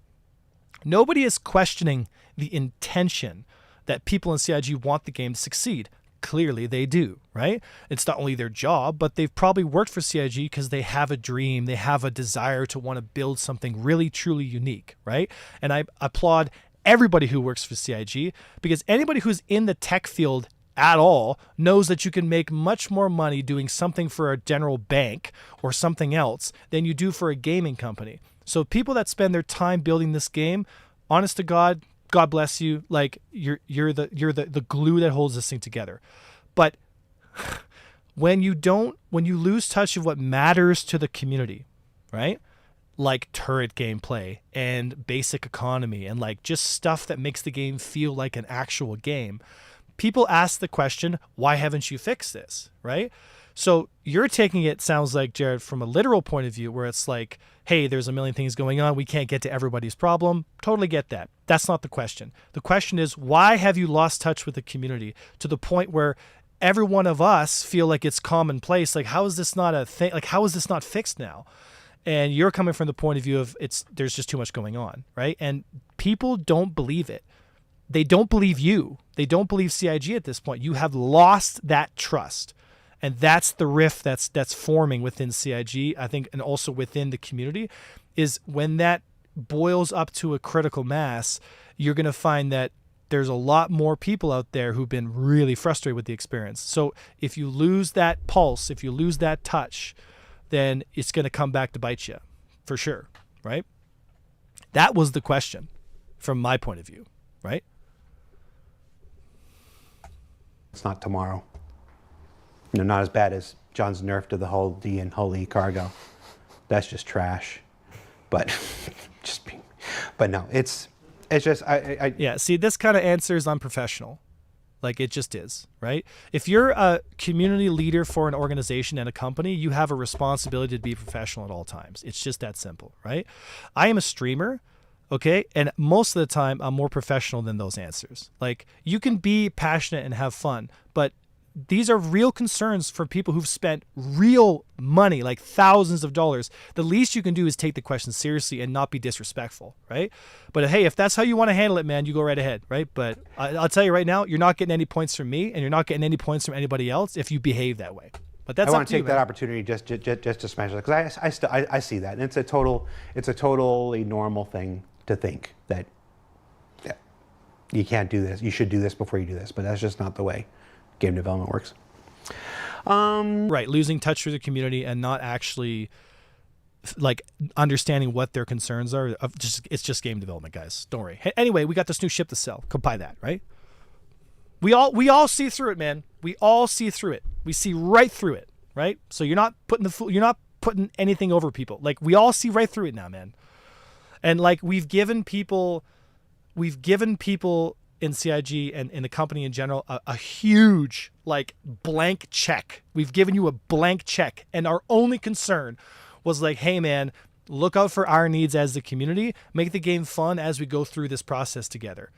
Nobody is questioning the intention that people in CIG want the game to succeed. Clearly they do, right? It's not only their job, but they've probably worked for CIG because they have a dream, they have a desire to want to build something really, truly unique, right? And I applaud everybody who works for CIG, because anybody who's in the tech field at all knows that you can make much more money doing something for a general bank or something else than you do for a gaming company. So people that spend their time building this game, honest to God, God bless you. Like you're the glue that holds this thing together. But when you lose touch of what matters to the community, right? Like turret gameplay and basic economy and like just stuff that makes the game feel like an actual game, people ask the question, why haven't you fixed this, right? So you're taking it, sounds like, Jared, from a literal point of view where it's like, hey, there's a million things going on. We can't get to everybody's problem. Totally get that. That's not the question. The question is, why have you lost touch with the community to the point where every one of us feel like it's commonplace? Like, how is this not a thing? Like, how is this not fixed now? And you're coming from the point of view of there's just too much going on, right? And people don't believe it. They don't believe you. They don't believe CIG at this point. You have lost that trust. And that's the rift that's forming within CIG, I think, and also within the community, is when that boils up to a critical mass, you're going to find that there's a lot more people out there who've been really frustrated with the experience. So if you lose that pulse, if you lose that touch, then it's going to come back to bite you, for sure, right? That was the question from my point of view, right? It's not tomorrow. You know, not as bad as John's nerf to the whole D and whole E cargo. That's just trash. But but no, it's just yeah. See, this kind of answer is unprofessional. Like it just is, right? If you're a community leader for an organization and a company, you have a responsibility to be professional at all times. It's just that simple, right? I am a streamer. Okay. And most of the time I'm more professional than those answers. Like you can be passionate and have fun, but these are real concerns for people who've spent real money, like thousands of dollars. The least you can do is take the question seriously and not be disrespectful, right? But hey, if that's how you want to handle it, man, you go right ahead, right? But I'll tell you right now, you're not getting any points from me and you're not getting any points from anybody else if you behave that way. But that's I want to take that opportunity just to smash it, because I see that, and it's a totally normal thing to think that you can't do this, you should do this before you do this, but that's just not the way game development works. Right, losing touch with the community and not actually like understanding what their concerns are. It's just game development, guys. Don't worry. Anyway, we got this new ship to sell. Come buy that, right? We all see through it, man. We all see through it. We see right through it, right? So you're not putting anything over people. Like we all see right through it now, man. And like we've given people in CIG and in the company in general a huge like blank check. We've given you a blank check, and our only concern was like, hey man, look out for our needs as the community, make the game fun as we go through this process together,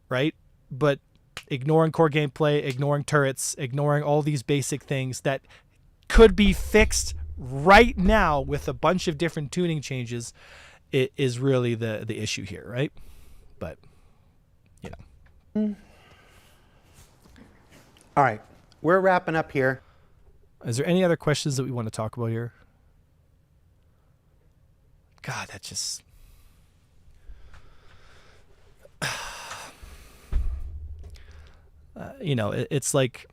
right? But ignoring core gameplay, ignoring turrets, ignoring all these basic things that could be fixed right now with a bunch of different tuning changes, it is really the issue here, right? But all right, we're wrapping up here. Is there any other questions that we want to talk about here? God, that just... it's like...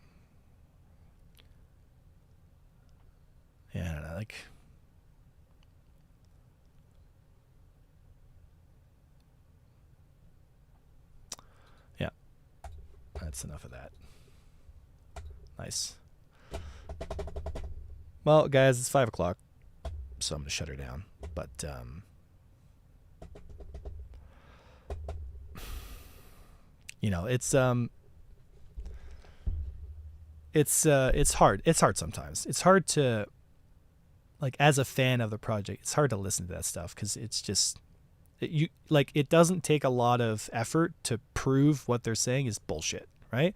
Yeah, I don't know, like... Yeah. That's enough of that. Nice. Well, guys, it's 5 o'clock, so I'm going to shut her down. But, it's hard. It's hard sometimes. It's hard to, like, as a fan of the project, it's hard to listen to that stuff because it's just, it doesn't take a lot of effort to prove what they're saying is bullshit, right?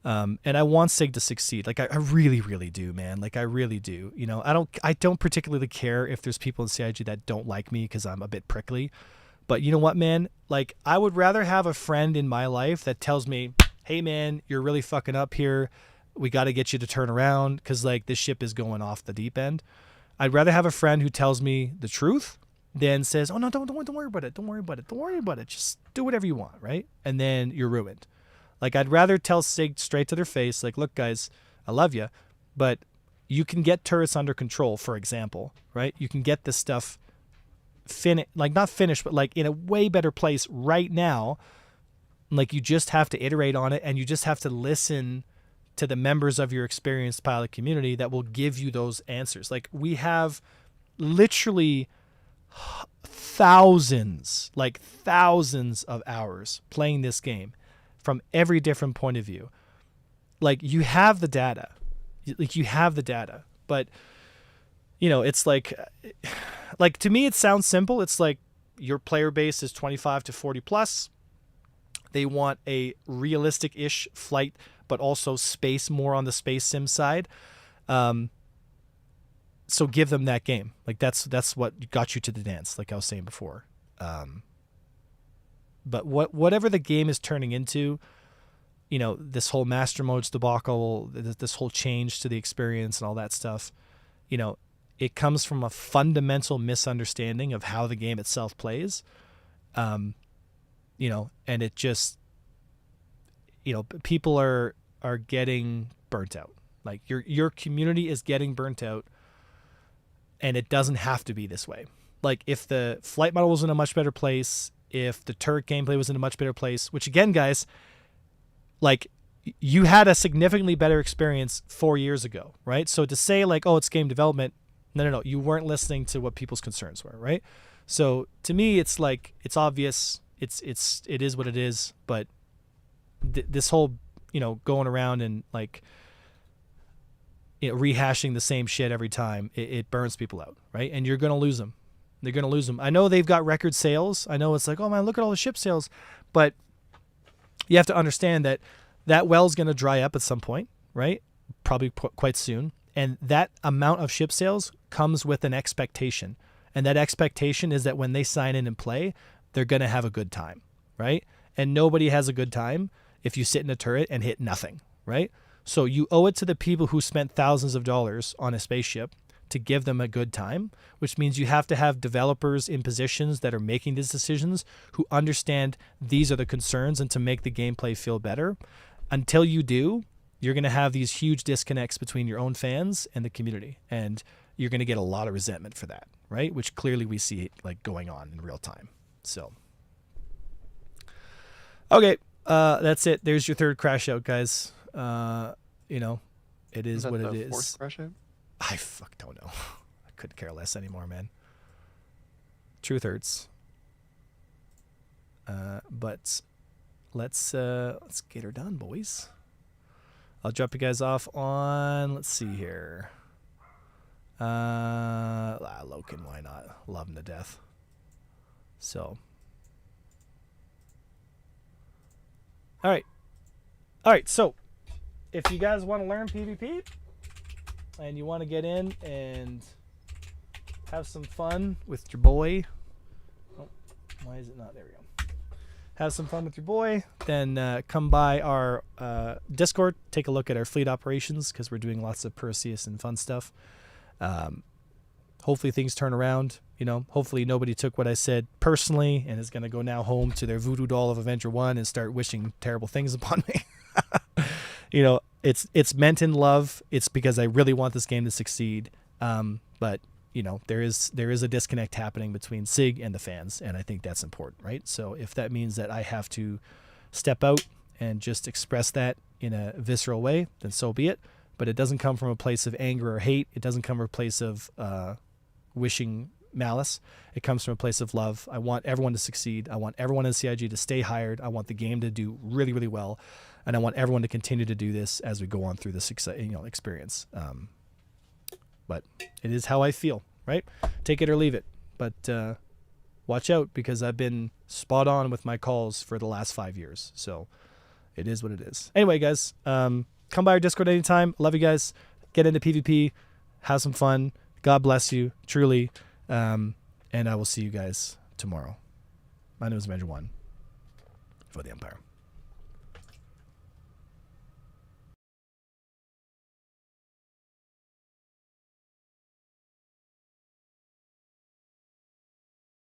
And I want SIG to succeed. Like I really, really do, man. Like I really do. I don't particularly care if there's people in CIG that don't like me because I'm a bit prickly. But you know what, man? Like I would rather have a friend in my life that tells me, hey man, you're really fucking up here. We got to get you to turn around because like this ship is going off the deep end. I'd rather have a friend who tells me the truth then says, oh no, don't worry about it, don't worry about it, just do whatever you want, right? And then you're ruined. Like, I'd rather tell Sig straight to their face, like, look guys, I love you, but you can get turrets under control, for example, right? You can get this stuff not finished, but like in a way better place right now. Like, you just have to iterate on it, and you just have to listen to the members of your experienced pilot community that will give you those answers. Like, we have literally thousands of hours playing this game from every different point of view. Like, you have the data. But, you know, it's like to me, it sounds simple. It's like your player base is 25 to 40 plus. They want a realistic-ish flight, but also space more on the space sim side. So give them that game. Like, that's what got you to the dance, like I was saying before. But whatever the game is turning into, you know, this whole master modes debacle, this whole change to the experience and all that stuff, you know, it comes from a fundamental misunderstanding of how the game itself plays. You know, and it just, you know, people are getting burnt out. Like, your community is getting burnt out, and it doesn't have to be this way. Like, if the flight model was in a much better place, if the turret gameplay was in a much better place, which again, guys, like, you had a significantly better experience 4 years ago, right? So to say like, oh, it's game development, no, you weren't listening to what people's concerns were, right? So to me, it's like, it's obvious. It is what it is, but this whole, you know, going around and like, you know, rehashing the same shit every time, it burns people out, right? And you're going to lose them. They're going to lose them. I know they've got record sales. I know it's like, oh man, look at all the ship sales, but you have to understand that well's going to dry up at some point, right? Probably quite soon. And that amount of ship sales comes with an expectation. And that expectation is that when they sign in and play, they're going to have a good time, right? And nobody has a good time if you sit in a turret and hit nothing, right? So you owe it to the people who spent thousands of dollars on a spaceship to give them a good time, which means you have to have developers in positions that are making these decisions who understand these are the concerns and to make the gameplay feel better. Until you do, you're going to have these huge disconnects between your own fans and the community, and you're going to get a lot of resentment for that, right? Which clearly we see like going on in real time. So, okay, that's it. There's your third crash out, guys. You know, it is what it is. Fourth crash out? I don't know. I couldn't care less anymore, man. Truth hurts. But let's get her done, boys. I'll drop you guys off on, let's see here. Loken, why not? Love him to death. So, all right. So, if you guys want to learn PvP and you want to get in and have some fun with your boy, oh, why is it not? There we go. Have some fun with your boy. Then come by our Discord. Take a look at our fleet operations because we're doing lots of Perseus and fun stuff. Hopefully things turn around. You know, hopefully nobody took what I said personally and is going to go now home to their voodoo doll of Avenger 1 and start wishing terrible things upon me. You know, it's meant in love. It's because I really want this game to succeed. But, you know, there is a disconnect happening between SIG and the fans, and I think that's important, right? So if that means that I have to step out and just express that in a visceral way, then so be it. But it doesn't come from a place of anger or hate. It doesn't come from a place of wishing malice. It comes from a place of love. I want everyone to succeed. I want everyone in CIG to stay hired. I want the game to do really, really well, and I want everyone to continue to do this as we go on through this experience. But it is how I feel, right? Take it or leave it. But watch out, because I've been spot on with my calls for the last 5 years. So it is what it is. Anyway, guys, come by our Discord anytime. Love you guys. Get into PvP. Have some fun. God bless you, truly. And I will see you guys tomorrow. My name is Avenger 1 for the Empire.